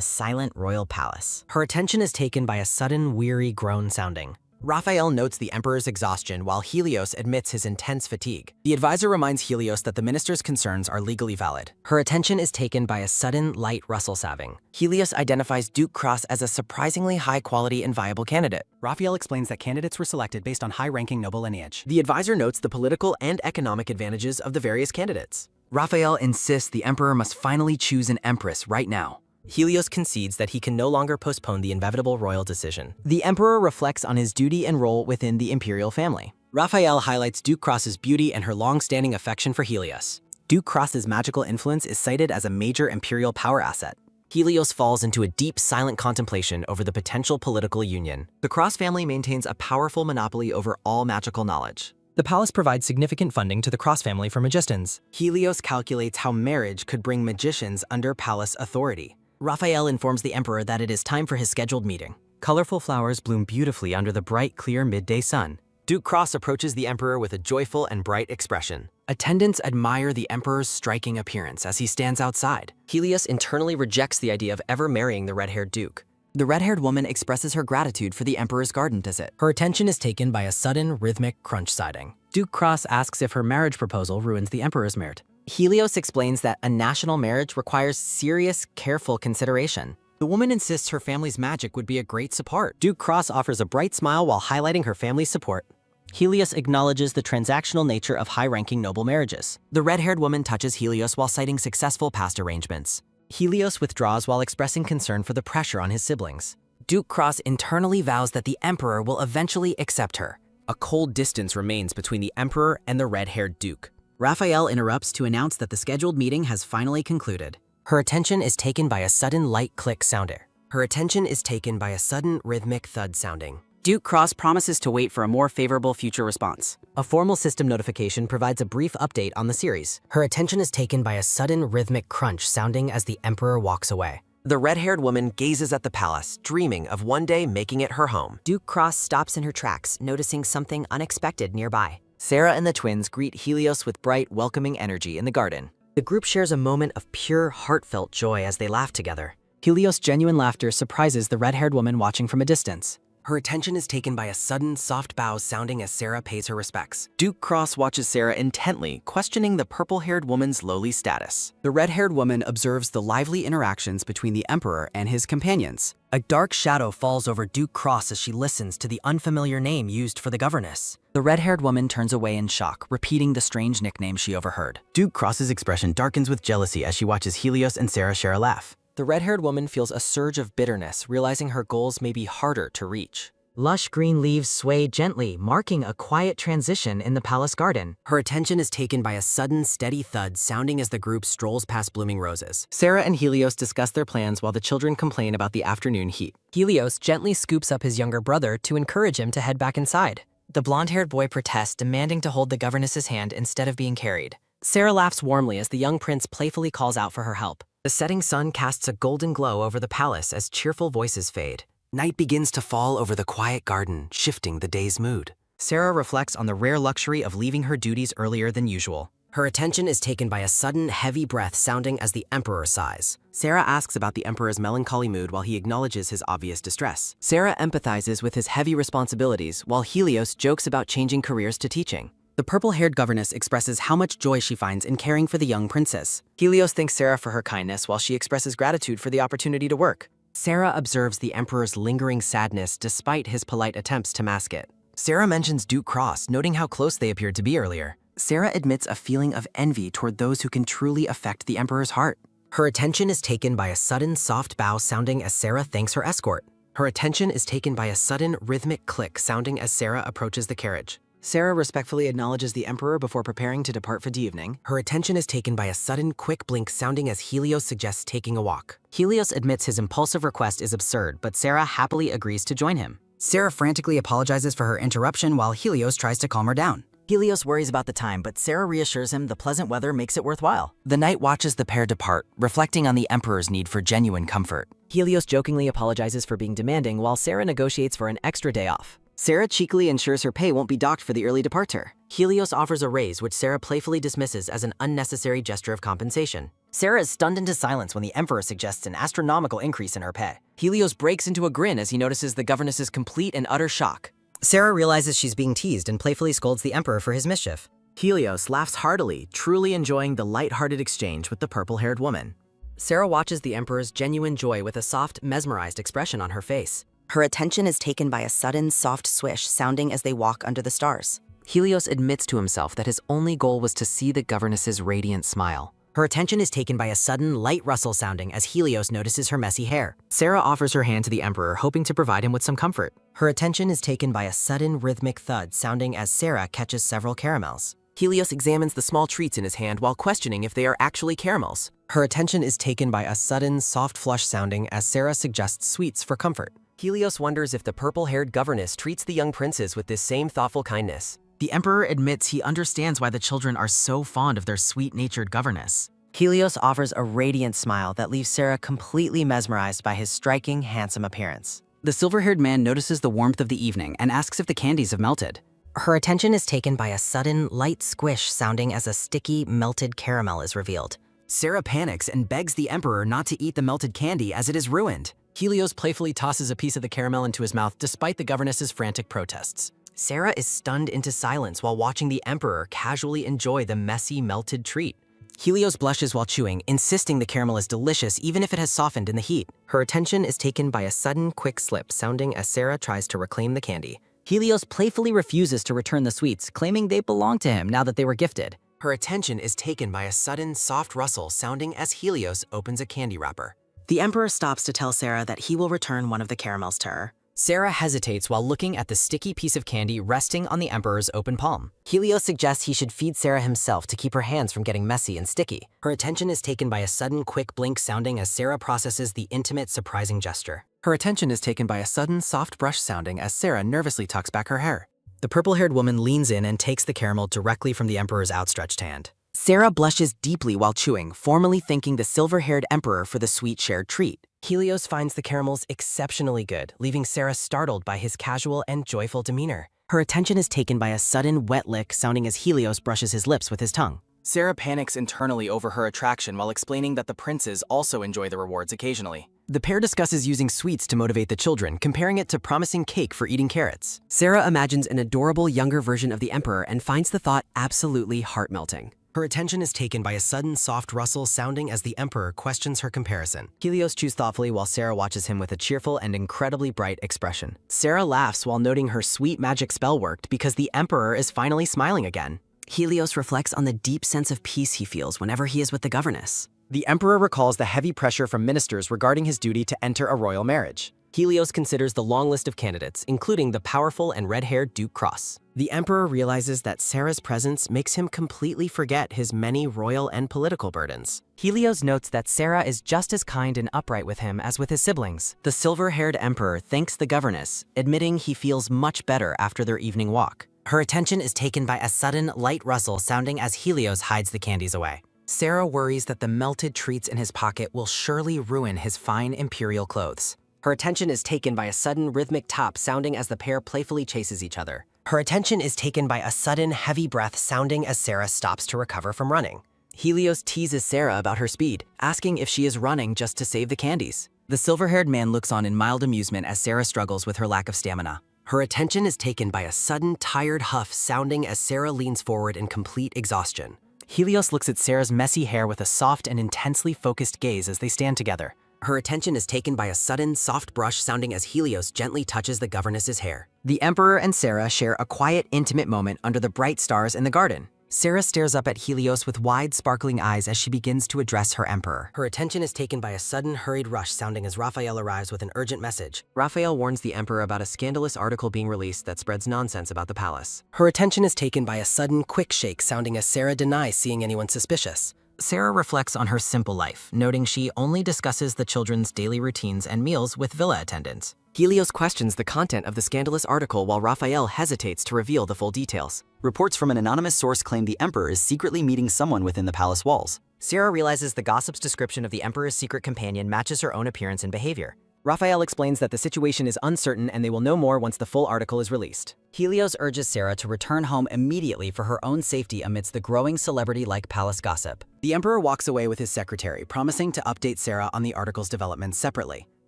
silent royal palace. Her attention is taken by a sudden, weary groan sounding. Raphael notes the emperor's exhaustion while Helios admits his intense fatigue. The advisor reminds Helios that the minister's concerns are legally valid. Her attention is taken by a sudden, light rustle saving. Helios identifies Duke Cross as a surprisingly high-quality and viable candidate. Raphael explains that candidates were selected based on high-ranking noble lineage. The advisor notes the political and economic advantages of the various candidates. Raphael insists the emperor must finally choose an empress right now. Helios concedes that he can no longer postpone the inevitable royal decision. The emperor reflects on his duty and role within the imperial family. Raphael highlights Duke Cross's beauty and her long-standing affection for Helios. Duke Cross's magical influence is cited as a major imperial power asset. Helios falls into a deep, silent contemplation over the potential political union. The Cross family maintains a powerful monopoly over all magical knowledge. The palace provides significant funding to the Cross family for magicians. Helios calculates how marriage could bring magicians under palace authority. Raphael informs the emperor that it is time for his scheduled meeting. Colorful flowers bloom beautifully under the bright, clear midday sun. Duke Cross approaches the emperor with a joyful and bright expression. Attendants admire the emperor's striking appearance as he stands outside. Helios internally rejects the idea of ever marrying the red-haired duke. The red-haired woman expresses her gratitude for the emperor's garden visit. Her attention is taken by a sudden, rhythmic crunch siding. Duke Cross asks if her marriage proposal ruins the emperor's merit. Helios explains that a national marriage requires serious, careful consideration. The woman insists her family's magic would be a great support. Duke Cross offers a bright smile while highlighting her family's support. Helios acknowledges the transactional nature of high-ranking noble marriages. The red-haired woman touches Helios while citing successful past arrangements. Helios withdraws while expressing concern for the pressure on his siblings. Duke Cross internally vows that the emperor will eventually accept her. A cold distance remains between the emperor and the red-haired duke. Raphael interrupts to announce that the scheduled meeting has finally concluded. Her attention is taken by a sudden light click sounding. Her attention is taken by a sudden rhythmic thud sounding. Duke Cross promises to wait for a more favorable future response. A formal system notification provides a brief update on the series. Her attention is taken by a sudden rhythmic crunch sounding as the emperor walks away. The red-haired woman gazes at the palace, dreaming of one day making it her home. Duke Cross stops in her tracks, noticing something unexpected nearby. Sarah and the twins greet Helios with bright, welcoming energy in the garden. The group shares a moment of pure, heartfelt joy as they laugh together. Helios' genuine laughter surprises the red-haired woman watching from a distance. Her attention is taken by a sudden, soft bow sounding as Sarah pays her respects. Duke Cross watches Sarah intently, questioning the purple-haired woman's lowly status. The red-haired woman observes the lively interactions between the emperor and his companions. A dark shadow falls over Duke Cross as she listens to the unfamiliar name used for the governess. The red-haired woman turns away in shock, repeating the strange nickname she overheard. Duke Cross's expression darkens with jealousy as she watches Helios and Sarah share a laugh. The red-haired woman feels a surge of bitterness, realizing her goals may be harder to reach. Lush green leaves sway gently, marking a quiet transition in the palace garden. Her attention is taken by a sudden, steady thud sounding as the group strolls past blooming roses. Sarah and Helios discuss their plans while the children complain about the afternoon heat. Helios gently scoops up his younger brother to encourage him to head back inside. The blonde-haired boy protests, demanding to hold the governess's hand instead of being carried. Sarah laughs warmly as the young prince playfully calls out for her help. The setting sun casts a golden glow over the palace as cheerful voices fade. Night begins to fall over the quiet garden, shifting the day's mood. Sarah reflects on the rare luxury of leaving her duties earlier than usual. Her attention is taken by a sudden, heavy breath sounding as the emperor sighs. Sarah asks about the emperor's melancholy mood while he acknowledges his obvious distress. Sarah empathizes with his heavy responsibilities, while Helios jokes about changing careers to teaching. The purple-haired governess expresses how much joy she finds in caring for the young princess. Helios thanks Sarah for her kindness while she expresses gratitude for the opportunity to work. Sarah observes the emperor's lingering sadness despite his polite attempts to mask it. Sarah mentions Duke Cross, noting how close they appeared to be earlier. Sarah admits a feeling of envy toward those who can truly affect the emperor's heart. Her attention is taken by a sudden soft bow sounding as Sarah thanks her escort. Her attention is taken by a sudden rhythmic click sounding as Sarah approaches the carriage. Sarah respectfully acknowledges the emperor before preparing to depart for the evening. Her attention is taken by a sudden, quick blink sounding as Helios suggests taking a walk. Helios admits his impulsive request is absurd, but Sarah happily agrees to join him. Sarah frantically apologizes for her interruption while Helios tries to calm her down. Helios worries about the time, but Sarah reassures him the pleasant weather makes it worthwhile. The knight watches the pair depart, reflecting on the Emperor's need for genuine comfort. Helios jokingly apologizes for being demanding while Sarah negotiates for an extra day off. Sarah cheekily ensures her pay won't be docked for the early departure. Helios offers a raise, which Sarah playfully dismisses as an unnecessary gesture of compensation. Sarah is stunned into silence when the Emperor suggests an astronomical increase in her pay. Helios breaks into a grin as he notices the governess's complete and utter shock. Sarah realizes she's being teased and playfully scolds the Emperor for his mischief. Helios laughs heartily, truly enjoying the light-hearted exchange with the purple-haired woman. Sarah watches the Emperor's genuine joy with a soft, mesmerized expression on her face. Her attention is taken by a sudden, soft swish sounding as they walk under the stars. Helios admits to himself that his only goal was to see the governess's radiant smile. Her attention is taken by a sudden, light rustle sounding as Helios notices her messy hair. Sarah offers her hand to the Emperor, hoping to provide him with some comfort. Her attention is taken by a sudden, rhythmic thud sounding as Sarah catches several caramels. Helios examines the small treats in his hand while questioning if they are actually caramels. Her attention is taken by a sudden, soft flush sounding as Sarah suggests sweets for comfort. Helios wonders if the purple-haired governess treats the young princes with this same thoughtful kindness. The Emperor admits he understands why the children are so fond of their sweet-natured governess. Helios offers a radiant smile that leaves Sarah completely mesmerized by his striking, handsome appearance. The silver-haired man notices the warmth of the evening and asks if the candies have melted. Her attention is taken by a sudden, light squish sounding as a sticky, melted caramel is revealed. Sarah panics and begs the Emperor not to eat the melted candy as it is ruined. Helios playfully tosses a piece of the caramel into his mouth despite the governess's frantic protests. Sarah is stunned into silence while watching the Emperor casually enjoy the messy, melted treat. Helios blushes while chewing, insisting the caramel is delicious even if it has softened in the heat. Her attention is taken by a sudden, quick slip sounding as Sarah tries to reclaim the candy. Helios playfully refuses to return the sweets, claiming they belong to him now that they were gifted. Her attention is taken by a sudden, soft rustle sounding as Helios opens a candy wrapper. The Emperor stops to tell Sarah that he will return one of the caramels to her. Sarah hesitates while looking at the sticky piece of candy resting on the Emperor's open palm. Helios suggests he should feed Sarah himself to keep her hands from getting messy and sticky. Her attention is taken by a sudden, quick blink sounding as Sarah processes the intimate, surprising gesture. Her attention is taken by a sudden, soft brush sounding as Sarah nervously tucks back her hair. The purple-haired woman leans in and takes the caramel directly from the Emperor's outstretched hand. Sarah blushes deeply while chewing, formally thanking the silver-haired Emperor for the sweet shared treat. Helios finds the caramels exceptionally good, leaving Sarah startled by his casual and joyful demeanor. Her attention is taken by a sudden wet lick sounding as Helios brushes his lips with his tongue. Sarah panics internally over her attraction while explaining that the princes also enjoy the rewards occasionally. The pair discusses using sweets to motivate the children, comparing it to promising cake for eating carrots. Sarah imagines an adorable younger version of the Emperor and finds the thought absolutely heart-melting. Her attention is taken by a sudden soft rustle sounding as the Emperor questions her comparison. Helios chews thoughtfully while Sarah watches him with a cheerful and incredibly bright expression. Sarah laughs while noting her sweet magic spell worked because the Emperor is finally smiling again. Helios reflects on the deep sense of peace he feels whenever he is with the governess. The Emperor recalls the heavy pressure from ministers regarding his duty to enter a royal marriage. Helios considers the long list of candidates, including the powerful and red-haired Duke Cross. The Emperor realizes that Sarah's presence makes him completely forget his many royal and political burdens. Helios notes that Sarah is just as kind and upright with him as with his siblings. The silver-haired Emperor thanks the governess, admitting he feels much better after their evening walk. Her attention is taken by a sudden, light rustle sounding as Helios hides the candies away. Sarah worries that the melted treats in his pocket will surely ruin his fine imperial clothes. Her attention is taken by a sudden rhythmic tap sounding as the pair playfully chases each other. Her attention is taken by a sudden, heavy breath sounding as Sarah stops to recover from running. Helios teases Sarah about her speed, asking if she is running just to save the candies. The silver-haired man looks on in mild amusement as Sarah struggles with her lack of stamina. Her attention is taken by a sudden, tired huff sounding as Sarah leans forward in complete exhaustion. Helios looks at Sarah's messy hair with a soft and intensely focused gaze as they stand together. Her attention is taken by a sudden, soft brush sounding as Helios gently touches the governess's hair. The Emperor and Sarah share a quiet, intimate moment under the bright stars in the garden. Sarah stares up at Helios with wide, sparkling eyes as she begins to address her Emperor. Her attention is taken by a sudden, hurried rush sounding as Raphael arrives with an urgent message. Raphael warns the Emperor about a scandalous article being released that spreads nonsense about the palace. Her attention is taken by a sudden, quick shake sounding as Sarah denies seeing anyone suspicious. Sarah reflects on her simple life, noting she only discusses the children's daily routines and meals with villa attendants. Helios questions the content of the scandalous article while Raphael hesitates to reveal the full details. Reports from an anonymous source claim the Emperor is secretly meeting someone within the palace walls. Sarah realizes the gossip's description of the Emperor's secret companion matches her own appearance and behavior. Raphael explains that the situation is uncertain and they will know more once the full article is released. Helios urges Sarah to return home immediately for her own safety amidst the growing celebrity-like palace gossip. The Emperor walks away with his secretary, promising to update Sarah on the article's developments separately.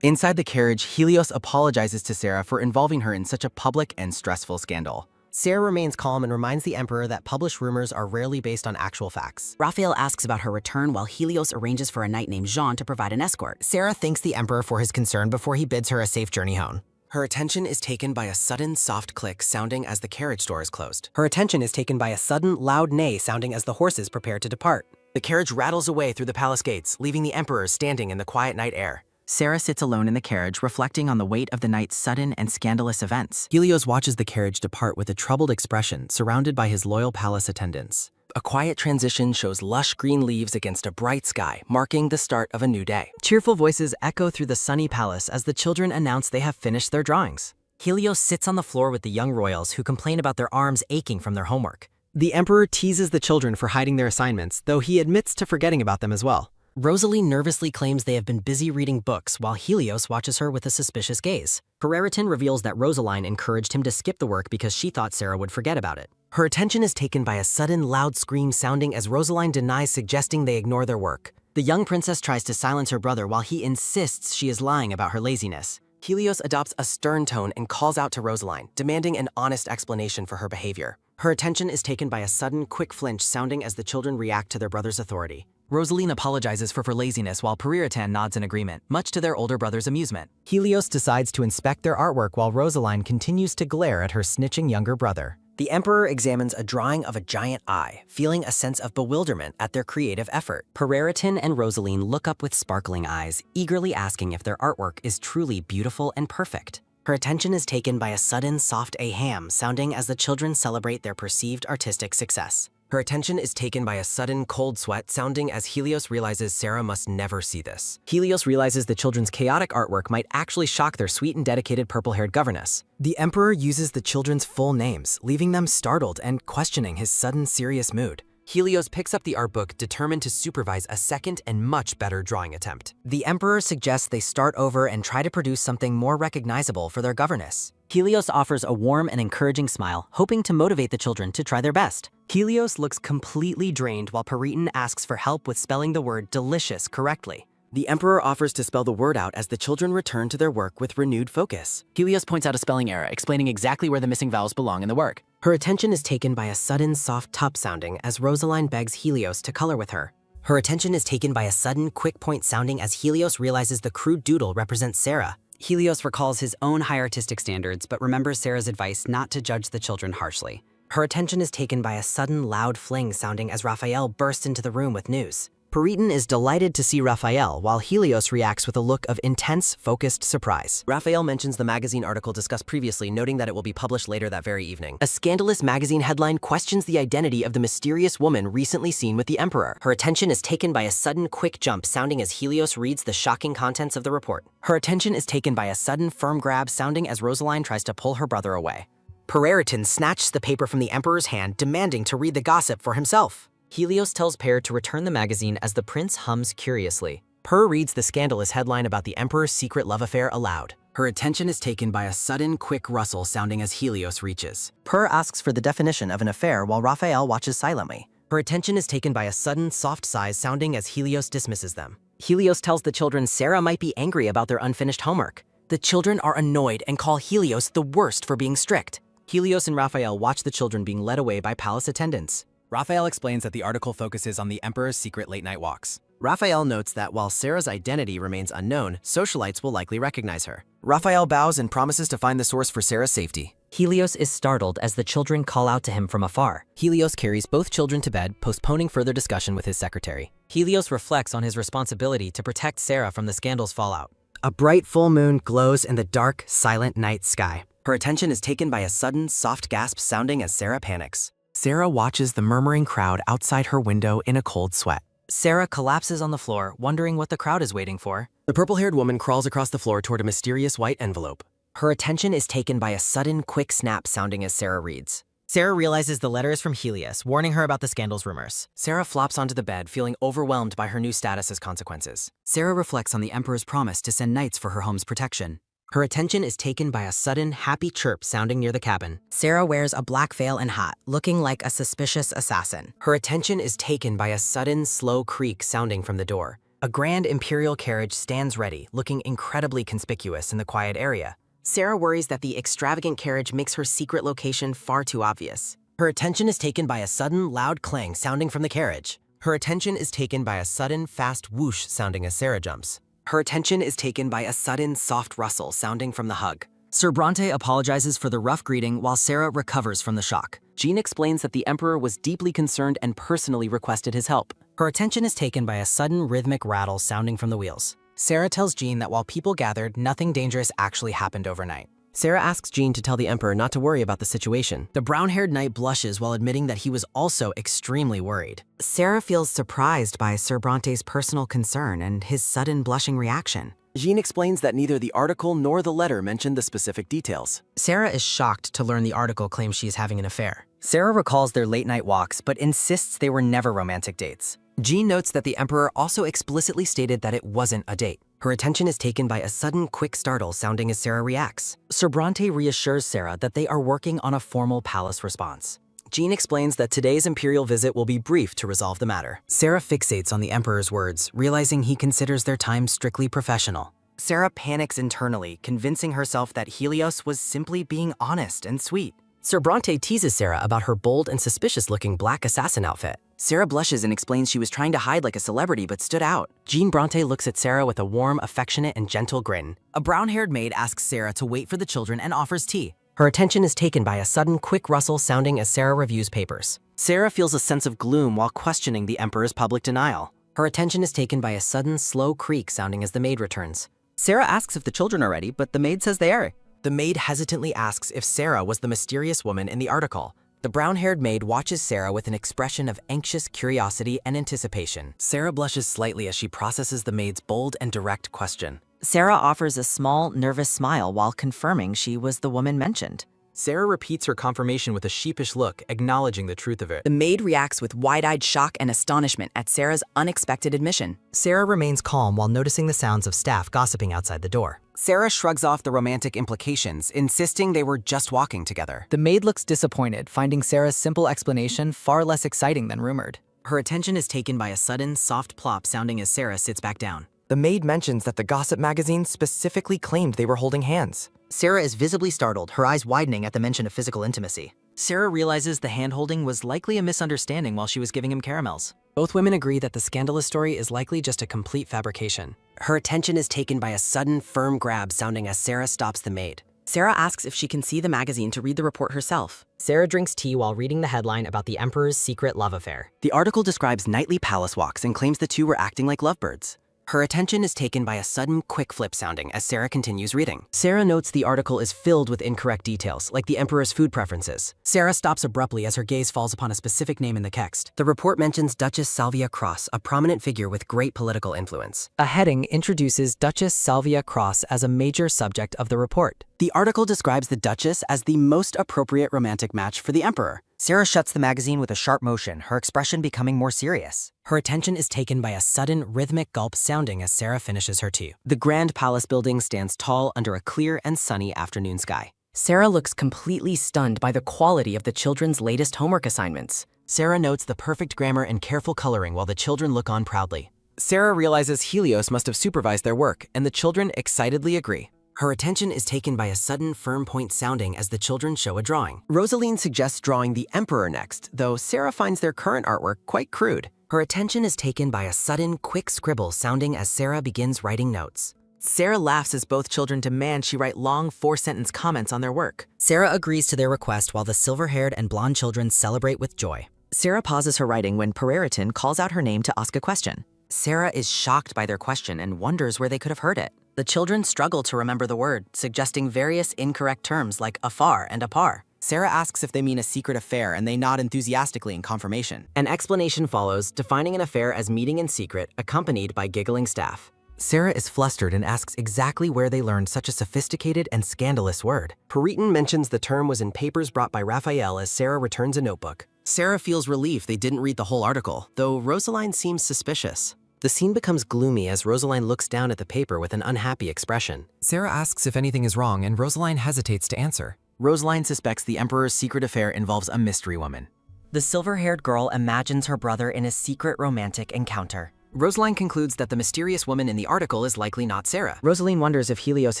Inside the carriage, Helios apologizes to Sarah for involving her in such a public and stressful scandal. Sarah remains calm and reminds the Emperor that published rumors are rarely based on actual facts. Raphael asks about her return while Helios arranges for a knight named Jean to provide an escort. Sarah thanks the Emperor for his concern before he bids her a safe journey home. Her attention is taken by a sudden soft click sounding as the carriage door is closed. Her attention is taken by a sudden loud neigh sounding as the horses prepare to depart. The carriage rattles away through the palace gates, leaving the Emperor standing in the quiet night air. Sarah sits alone in the carriage, reflecting on the weight of the night's sudden and scandalous events. Helios watches the carriage depart with a troubled expression, surrounded by his loyal palace attendants. A quiet transition shows lush green leaves against a bright sky, marking the start of a new day. Cheerful voices echo through the sunny palace as the children announce they have finished their drawings. Helios sits on the floor with the young royals who complain about their arms aching from their homework. The Emperor teases the children for hiding their assignments, though he admits to forgetting about them as well. Rosalie nervously claims they have been busy reading books while Helios watches her with a suspicious gaze. Brereton reveals that Rosaline encouraged him to skip the work because she thought Sarah would forget about it. Her attention is taken by a sudden loud scream sounding as Rosaline denies suggesting they ignore their work. The young princess tries to silence her brother while he insists she is lying about her laziness. Helios adopts a stern tone and calls out to Rosaline, demanding an honest explanation for her behavior. Her attention is taken by a sudden, quick flinch sounding as the children react to their brother's authority. Rosaline apologizes for her laziness while Brereton nods in agreement, much to their older brother's amusement. Helios decides to inspect their artwork while Rosaline continues to glare at her snitching younger brother. The Emperor examines a drawing of a giant eye, feeling a sense of bewilderment at their creative effort. Brereton and Rosaline look up with sparkling eyes, eagerly asking if their artwork is truly beautiful and perfect. Her attention is taken by a sudden soft ahem sounding as the children celebrate their perceived artistic success. Her attention is taken by a sudden cold sweat sounding as Helios realizes Sarah must never see this. Helios realizes the children's chaotic artwork might actually shock their sweet and dedicated purple-haired governess. The Emperor uses the children's full names, leaving them startled and questioning his sudden serious mood. Helios picks up the art book, determined to supervise a second and much better drawing attempt. The Emperor suggests they start over and try to produce something more recognizable for their governess. Helios offers a warm and encouraging smile, hoping to motivate the children to try their best. Helios looks completely drained while Brereton asks for help with spelling the word delicious correctly. The Emperor offers to spell the word out as the children return to their work with renewed focus. Helios points out a spelling error, explaining exactly where the missing vowels belong in the work. Her attention is taken by a sudden soft tup sounding as Rosaline begs Helios to color with her. Her attention is taken by a sudden quick point sounding as Helios realizes the crude doodle represents Sarah. Helios recalls his own high artistic standards, but remembers Sarah's advice not to judge the children harshly. Her attention is taken by a sudden loud fling sounding as Raphael bursts into the room with news. Brereton is delighted to see Raphael, while Helios reacts with a look of intense, focused surprise. Raphael mentions the magazine article discussed previously, noting that it will be published later that very evening. A scandalous magazine headline questions the identity of the mysterious woman recently seen with the Emperor. Her attention is taken by a sudden quick jump sounding as Helios reads the shocking contents of the report. Her attention is taken by a sudden firm grab sounding as Rosaline tries to pull her brother away. Brereton snatches the paper from the Emperor's hand, demanding to read the gossip for himself. Helios tells Per to return the magazine as the prince hums curiously. Per reads the scandalous headline about the Emperor's secret love affair aloud. Her attention is taken by a sudden, quick rustle sounding as Helios reaches. Per asks for the definition of an affair while Raphael watches silently. Her attention is taken by a sudden, soft sigh sounding as Helios dismisses them. Helios tells the children Sarah might be angry about their unfinished homework. The children are annoyed and call Helios the worst for being strict. Helios and Raphael watch the children being led away by palace attendants. Raphael explains that the article focuses on the Emperor's secret late-night walks. Raphael notes that while Sarah's identity remains unknown, socialites will likely recognize her. Raphael bows and promises to find the source for Sarah's safety. Helios is startled as the children call out to him from afar. Helios carries both children to bed, postponing further discussion with his secretary. Helios reflects on his responsibility to protect Sarah from the scandal's fallout. A bright full moon glows in the dark, silent night sky. Her attention is taken by a sudden, soft gasp sounding as Sarah panics. Sarah watches the murmuring crowd outside her window in a cold sweat. Sarah collapses on the floor, wondering what the crowd is waiting for. The purple-haired woman crawls across the floor toward a mysterious white envelope. Her attention is taken by a sudden, quick snap sounding as Sarah reads. Sarah realizes the letter is from Helios, warning her about the scandal's rumors. Sarah flops onto the bed, feeling overwhelmed by her new status as consequences. Sarah reflects on the Emperor's promise to send knights for her home's protection. Her attention is taken by a sudden, happy chirp sounding near the cabin. Sarah wears a black veil and hat, looking like a suspicious assassin. Her attention is taken by a sudden, slow creak sounding from the door. A grand imperial carriage stands ready, looking incredibly conspicuous in the quiet area. Sarah worries that the extravagant carriage makes her secret location far too obvious. Her attention is taken by a sudden, loud clang sounding from the carriage. Her attention is taken by a sudden, fast whoosh sounding as Sarah jumps. Her attention is taken by a sudden, soft rustle sounding from the hug. Sir Bronte apologizes for the rough greeting while Sarah recovers from the shock. Jean explains that the Emperor was deeply concerned and personally requested his help. Her attention is taken by a sudden rhythmic rattle sounding from the wheels. Sarah tells Jean that while people gathered, nothing dangerous actually happened overnight. Sarah asks Jean to tell the Emperor not to worry about the situation. The brown-haired knight blushes while admitting that he was also extremely worried. Sarah feels surprised by Sir Bronte's personal concern and his sudden blushing reaction. Jean explains that neither the article nor the letter mentioned the specific details. Sarah is shocked to learn the article claims she is having an affair. Sarah recalls their late-night walks, but insists they were never romantic dates. Jean notes that the Emperor also explicitly stated that it wasn't a date. Her attention is taken by a sudden, quick startle sounding as Sarah reacts. Sir Bronte reassures Sarah that they are working on a formal palace response. Jean explains that today's imperial visit will be brief to resolve the matter. Sarah fixates on the Emperor's words, realizing he considers their time strictly professional. Sarah panics internally, convincing herself that Helios was simply being honest and sweet. Sir Bronte teases Sarah about her bold and suspicious-looking black assassin outfit. Sarah blushes and explains she was trying to hide like a celebrity but stood out. Jean Bronte looks at Sarah with a warm, affectionate, and gentle grin. A brown-haired maid asks Sarah to wait for the children and offers tea. Her attention is taken by a sudden, quick rustle sounding as Sarah reviews papers. Sarah feels a sense of gloom while questioning the Emperor's public denial. Her attention is taken by a sudden, slow creak sounding as the maid returns. Sarah asks if the children are ready, but the maid says they are. The maid hesitantly asks if Sarah was the mysterious woman in the article. The brown-haired maid watches Sarah with an expression of anxious curiosity and anticipation. Sarah blushes slightly as she processes the maid's bold and direct question. Sarah offers a small, nervous smile while confirming she was the woman mentioned. Sarah repeats her confirmation with a sheepish look, acknowledging the truth of it. The maid reacts with wide-eyed shock and astonishment at Sarah's unexpected admission. Sarah remains calm while noticing the sounds of staff gossiping outside the door. Sarah shrugs off the romantic implications, insisting they were just walking together. The maid looks disappointed, finding Sarah's simple explanation far less exciting than rumored. Her attention is taken by a sudden, soft plop sounding as Sarah sits back down. The maid mentions that the gossip magazine specifically claimed they were holding hands. Sarah is visibly startled, her eyes widening at the mention of physical intimacy. Sarah realizes the hand-holding was likely a misunderstanding while she was giving him caramels. Both women agree that the scandalous story is likely just a complete fabrication. Her attention is taken by a sudden, firm grab sounding as Sarah stops the maid. Sarah asks if she can see the magazine to read the report herself. Sarah drinks tea while reading the headline about the Emperor's secret love affair. The article describes nightly palace walks and claims the two were acting like lovebirds. Her attention is taken by a sudden, quick flip sounding as Sarah continues reading. Sarah notes the article is filled with incorrect details, like the Emperor's food preferences. Sarah stops abruptly as her gaze falls upon a specific name in the text. The report mentions Duchess Salvia Cross, a prominent figure with great political influence. A heading introduces Duchess Salvia Cross as a major subject of the report. The article describes the Duchess as the most appropriate romantic match for the Emperor. Sarah shuts the magazine with a sharp motion, her expression becoming more serious. Her attention is taken by a sudden, rhythmic gulp sounding as Sarah finishes her tea. The Grand Palace building stands tall under a clear and sunny afternoon sky. Sarah looks completely stunned by the quality of the children's latest homework assignments. Sarah notes the perfect grammar and careful coloring while the children look on proudly. Sarah realizes Helios must have supervised their work, and the children excitedly agree. Her attention is taken by a sudden, firm point sounding as the children show a drawing. Rosaline suggests drawing the Emperor next, though Sarah finds their current artwork quite crude. Her attention is taken by a sudden, quick scribble sounding as Sarah begins writing notes. Sarah laughs as both children demand she write long, four-sentence comments on their work. Sarah agrees to their request while the silver-haired and blonde children celebrate with joy. Sarah pauses her writing when Pereriton calls out her name to ask a question. Sarah is shocked by their question and wonders where they could have heard it. The children struggle to remember the word, suggesting various incorrect terms like afar and apar. Sarah asks if they mean a secret affair and they nod enthusiastically in confirmation. An explanation follows, defining an affair as meeting in secret, accompanied by giggling staff. Sarah is flustered and asks exactly where they learned such a sophisticated and scandalous word. Puritan mentions the term was in papers brought by Raphael as Sarah returns a notebook. Sarah feels relief they didn't read the whole article, though Rosaline seems suspicious. The scene becomes gloomy as Rosaline looks down at the paper with an unhappy expression. Sarah asks if anything is wrong and Rosaline hesitates to answer. Rosaline suspects the Emperor's secret affair involves a mystery woman. The silver-haired girl imagines her brother in a secret romantic encounter. Rosaline concludes that the mysterious woman in the article is likely not Sarah. Rosaline wonders if Helios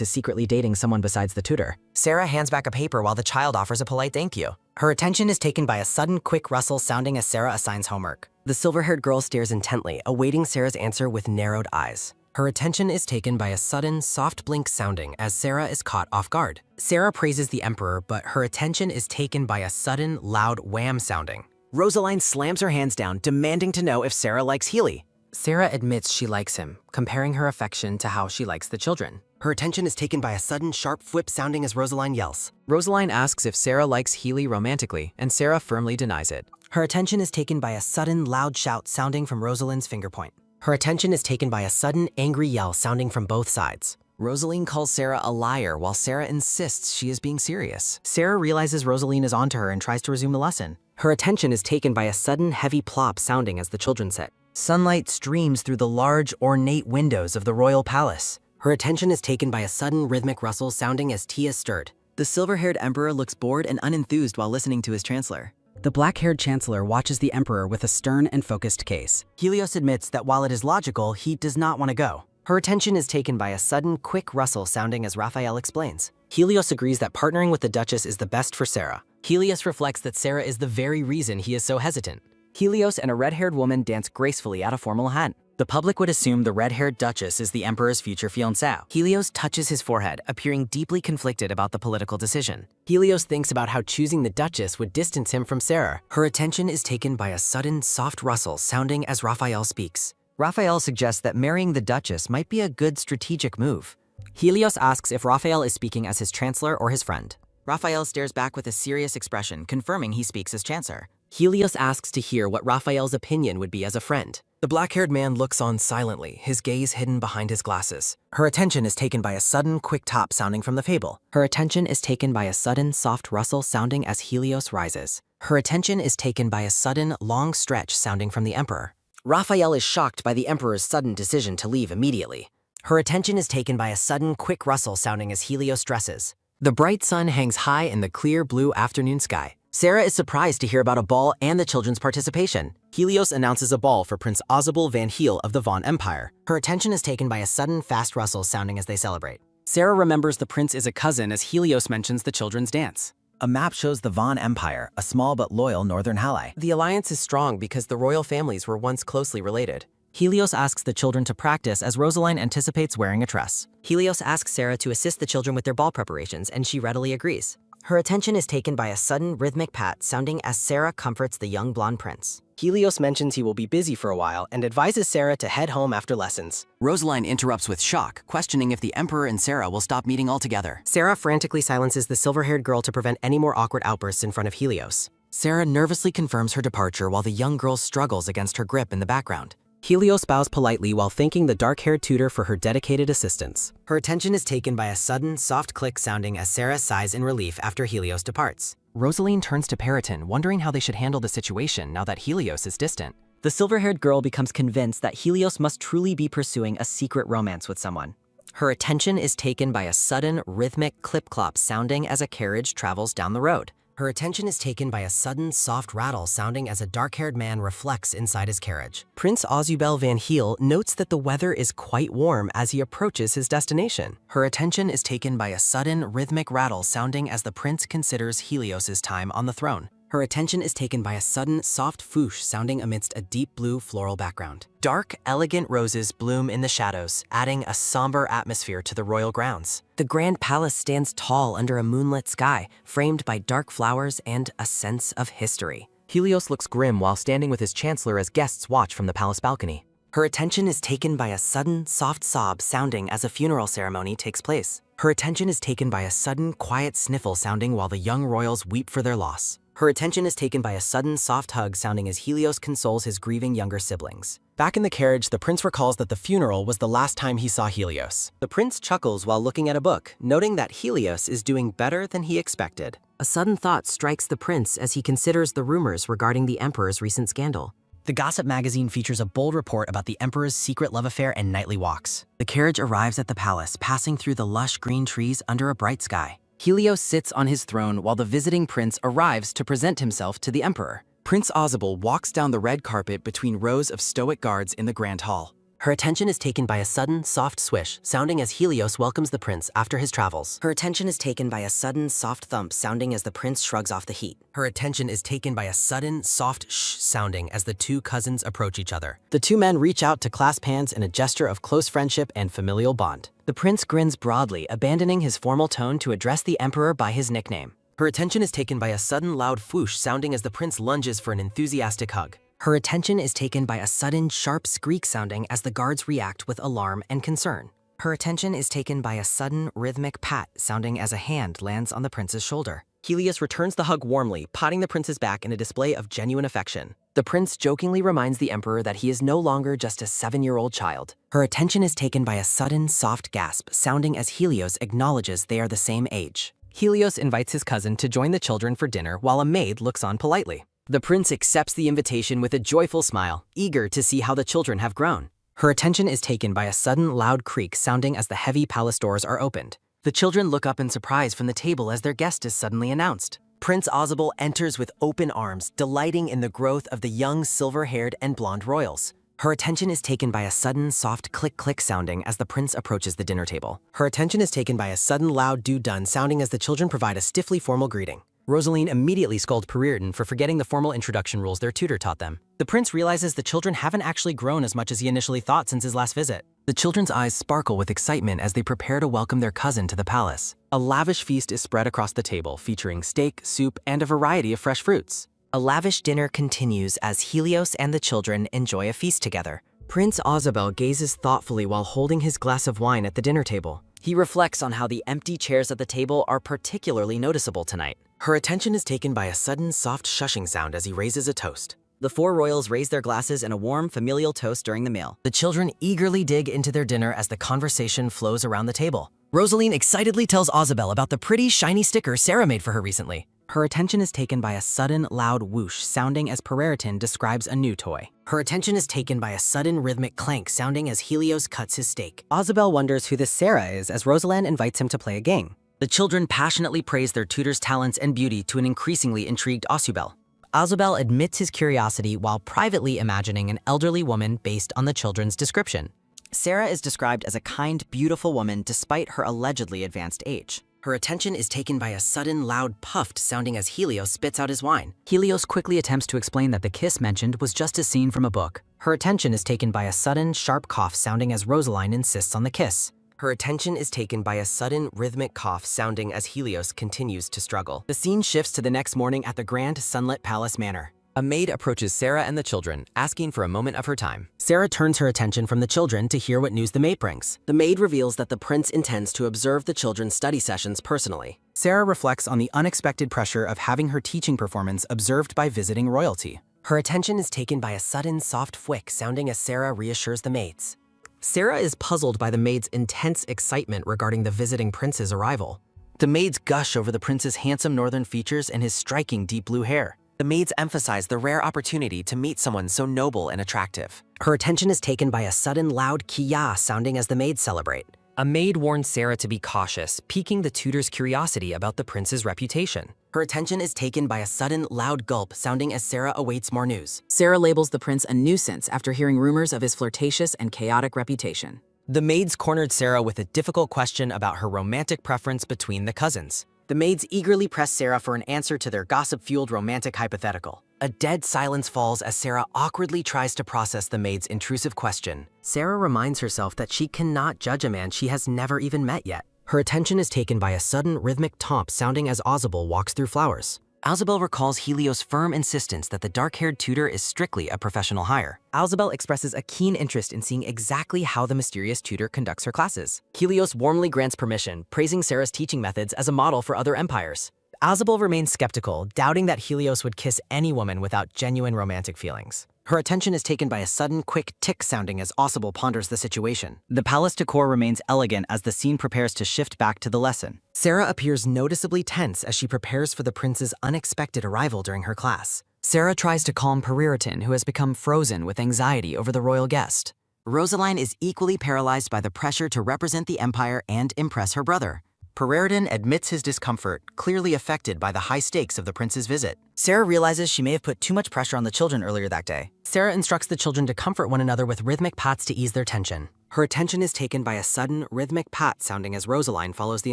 is secretly dating someone besides the tutor. Sarah hands back a paper while the child offers a polite thank you. Her attention is taken by a sudden, quick rustle sounding as Sarah assigns homework. The silver-haired girl stares intently, awaiting Sarah's answer with narrowed eyes. Her attention is taken by a sudden, soft blink sounding as Sarah is caught off guard. Sarah praises the Emperor, but her attention is taken by a sudden, loud wham sounding. Rosaline slams her hands down, demanding to know if Sarah likes Healy. Sarah admits she likes him, comparing her affection to how she likes the children. Her attention is taken by a sudden, sharp whip sounding as Rosaline yells. Rosaline asks if Sarah likes Healy romantically, and Sarah firmly denies it. Her attention is taken by a sudden, loud shout sounding from Rosaline's finger point. Her attention is taken by a sudden, angry yell sounding from both sides. Rosaline calls Sarah a liar while Sarah insists she is being serious. Sarah realizes Rosaline is onto her and tries to resume the lesson. Her attention is taken by a sudden, heavy plop sounding as the children sit. Sunlight streams through the large, ornate windows of the royal palace. Her attention is taken by a sudden, rhythmic rustle sounding as tea is stirred. The silver-haired emperor looks bored and unenthused while listening to his chancellor. The black-haired chancellor watches the emperor with a stern and focused gaze. Helios admits that while it is logical, he does not want to go. Her attention is taken by a sudden, quick rustle sounding as Raphael explains. Helios agrees that partnering with the Duchess is the best for Sarah. Helios reflects that Sarah is the very reason he is so hesitant. Helios and a red-haired woman dance gracefully at a formal event. The public would assume the red-haired Duchess is the Emperor's future fiancée. Helios touches his forehead, appearing deeply conflicted about the political decision. Helios thinks about how choosing the Duchess would distance him from Sarah. Her attention is taken by a sudden, soft rustle sounding as Raphael speaks. Raphael suggests that marrying the Duchess might be a good strategic move. Helios asks if Raphael is speaking as his chancellor or his friend. Raphael stares back with a serious expression, confirming he speaks as chancellor. Helios asks to hear what Raphael's opinion would be as a friend. The black-haired man looks on silently, his gaze hidden behind his glasses. Her attention is taken by a sudden, quick top sounding from the fable. Her attention is taken by a sudden, soft rustle sounding as Helios rises. Her attention is taken by a sudden, long stretch sounding from the Emperor. Raphael is shocked by the Emperor's sudden decision to leave immediately. Her attention is taken by a sudden, quick rustle sounding as Helios dresses. The bright sun hangs high in the clear blue afternoon sky. Sarah is surprised to hear about a ball and the children's participation. Helios announces a ball for Prince Ozabal van Heel of the Von Empire. Her attention is taken by a sudden, fast rustle sounding as they celebrate. Sarah remembers the prince is a cousin as Helios mentions the children's dance. A map shows the Von Empire, a small but loyal northern ally. The alliance is strong because the royal families were once closely related. Helios asks the children to practice as Rosaline anticipates wearing a dress. Helios asks Sarah to assist the children with their ball preparations, and she readily agrees. Her attention is taken by a sudden rhythmic pat sounding as Sarah comforts the young blonde prince. Helios mentions he will be busy for a while and advises Sarah to head home after lessons. Rosaline interrupts with shock, questioning if the Emperor and Sarah will stop meeting altogether. Sarah frantically silences the silver-haired girl to prevent any more awkward outbursts in front of Helios. Sarah nervously confirms her departure while the young girl struggles against her grip in the background. Helios bows politely while thanking the dark-haired tutor for her dedicated assistance. Her attention is taken by a sudden, soft click sounding as Sarah sighs in relief after Helios departs. Rosaline turns to Periton, wondering how they should handle the situation now that Helios is distant. The silver-haired girl becomes convinced that Helios must truly be pursuing a secret romance with someone. Her attention is taken by a sudden, rhythmic clip-clop sounding as a carriage travels down the road. Her attention is taken by a sudden, soft rattle sounding as a dark-haired man reflects inside his carriage. Prince Ozubel van Heel notes that the weather is quite warm as he approaches his destination. Her attention is taken by a sudden, rhythmic rattle sounding as the prince considers Helios's time on the throne. Her attention is taken by a sudden, soft foosh sounding amidst a deep blue floral background. Dark, elegant roses bloom in the shadows, adding a somber atmosphere to the royal grounds. The grand palace stands tall under a moonlit sky, framed by dark flowers and a sense of history. Helios looks grim while standing with his chancellor as guests watch from the palace balcony. Her attention is taken by a sudden, soft sob sounding as a funeral ceremony takes place. Her attention is taken by a sudden, quiet sniffle sounding while the young royals weep for their loss. Her attention is taken by a sudden, soft hug sounding as Helios consoles his grieving younger siblings. Back in the carriage, the prince recalls that the funeral was the last time he saw Helios. The prince chuckles while looking at a book, noting that Helios is doing better than he expected. A sudden thought strikes the prince as he considers the rumors regarding the emperor's recent scandal. The gossip magazine features a bold report about the emperor's secret love affair and nightly walks. The carriage arrives at the palace, passing through the lush green trees under a bright sky. Helios sits on his throne while the visiting prince arrives to present himself to the emperor. Prince Ozabal walks down the red carpet between rows of stoic guards in the grand hall. Her attention is taken by a sudden, soft swish, sounding as Helios welcomes the prince after his travels. Her attention is taken by a sudden, soft thump sounding as the prince shrugs off the heat. Her attention is taken by a sudden, soft shh sounding as the two cousins approach each other. The two men reach out to clasp hands in a gesture of close friendship and familial bond. The prince grins broadly, abandoning his formal tone to address the emperor by his nickname. Her attention is taken by a sudden, loud whoosh sounding as the prince lunges for an enthusiastic hug. Her attention is taken by a sudden, sharp squeak sounding as the guards react with alarm and concern. Her attention is taken by a sudden, rhythmic pat sounding as a hand lands on the prince's shoulder. Helios returns the hug warmly, patting the prince's back in a display of genuine affection. The prince jokingly reminds the emperor that he is no longer just a 7-year-old child. Her attention is taken by a sudden, soft gasp sounding as Helios acknowledges they are the same age. Helios invites his cousin to join the children for dinner while a maid looks on politely. The prince accepts the invitation with a joyful smile, eager to see how the children have grown. Her attention is taken by a sudden loud creak sounding as the heavy palace doors are opened. The children look up in surprise from the table as their guest is suddenly announced. Prince Ozabal enters with open arms, delighting in the growth of the young silver-haired and blonde royals. Her attention is taken by a sudden soft click-click sounding as the prince approaches the dinner table. Her attention is taken by a sudden loud do-done sounding as the children provide a stiffly formal greeting. Rosaline immediately scolds Pereirton for forgetting the formal introduction rules their tutor taught them. The prince realizes the children haven't actually grown as much as he initially thought since his last visit. The children's eyes sparkle with excitement as they prepare to welcome their cousin to the palace. A lavish feast is spread across the table, featuring steak, soup, and a variety of fresh fruits. A lavish dinner continues as Helios and the children enjoy a feast together. Prince Ozabal gazes thoughtfully while holding his glass of wine at the dinner table. He reflects on how the empty chairs at the table are particularly noticeable tonight. Her attention is taken by a sudden soft shushing sound as he raises a toast. The four royals raise their glasses in a warm, familial toast during the meal. The children eagerly dig into their dinner as the conversation flows around the table. Rosaline excitedly tells Ozabel about the pretty, shiny sticker Sarah made for her recently. Her attention is taken by a sudden, loud whoosh sounding as Pereirton describes a new toy. Her attention is taken by a sudden rhythmic clank sounding as Helios cuts his steak. Ozabel wonders who this Sarah is as Rosalind invites him to play a game. The children passionately praise their tutor's talents and beauty to an increasingly intrigued Ozabel. Ozabel admits his curiosity while privately imagining an elderly woman based on the children's description. Sarah is described as a kind, beautiful woman despite her allegedly advanced age. Her attention is taken by a sudden, loud puffed sounding as Helios spits out his wine. Helios quickly attempts to explain that the kiss mentioned was just a scene from a book. Her attention is taken by a sudden, sharp cough sounding as Rosaline insists on the kiss. Her attention is taken by a sudden, rhythmic cough sounding as Helios continues to struggle. The scene shifts to the next morning at the grand sunlit palace manor. A maid approaches Sarah and the children, asking for a moment of her time. Sarah turns her attention from the children to hear what news the maid brings. The maid reveals that the prince intends to observe the children's study sessions personally. Sarah reflects on the unexpected pressure of having her teaching performance observed by visiting royalty. Her attention is taken by a sudden, soft flick sounding as Sarah reassures the maids. Sarah is puzzled by the maid's intense excitement regarding the visiting prince's arrival. The maids gush over the prince's handsome northern features and his striking deep blue hair. The maids emphasize the rare opportunity to meet someone so noble and attractive. Her attention is taken by a sudden loud kia sounding as the maids celebrate. A maid warns Sarah to be cautious, piquing the tutor's curiosity about the prince's reputation. Her attention is taken by a sudden loud gulp sounding as Sarah awaits more news. Sarah labels the prince a nuisance after hearing rumors of his flirtatious and chaotic reputation. The maids cornered Sarah with a difficult question about her romantic preference between the cousins. The maids eagerly press Sarah for an answer to their gossip-fueled romantic hypothetical. A dead silence falls as Sarah awkwardly tries to process the maid's intrusive question. Sarah reminds herself that she cannot judge a man she has never even met yet. Her attention is taken by a sudden rhythmic tomp sounding as Ozabel walks through flowers. Alzabel recalls Helios' firm insistence that the dark-haired tutor is strictly a professional hire. Alzabel expresses a keen interest in seeing exactly how the mysterious tutor conducts her classes. Helios warmly grants permission, praising Sarah's teaching methods as a model for other empires. Alzabel remains skeptical, doubting that Helios would kiss any woman without genuine romantic feelings. Her attention is taken by a sudden, quick tick sounding as Ausable ponders the situation. The palace decor remains elegant as the scene prepares to shift back to the lesson. Sarah appears noticeably tense as she prepares for the prince's unexpected arrival during her class. Sarah tries to calm Peririton, who has become frozen with anxiety over the royal guest. Rosaline is equally paralyzed by the pressure to represent the empire and impress her brother. Peririton admits his discomfort, clearly affected by the high stakes of the prince's visit. Sarah realizes she may have put too much pressure on the children earlier that day. Sarah instructs the children to comfort one another with rhythmic pats to ease their tension. Her attention is taken by a sudden, rhythmic pat sounding as Rosaline follows the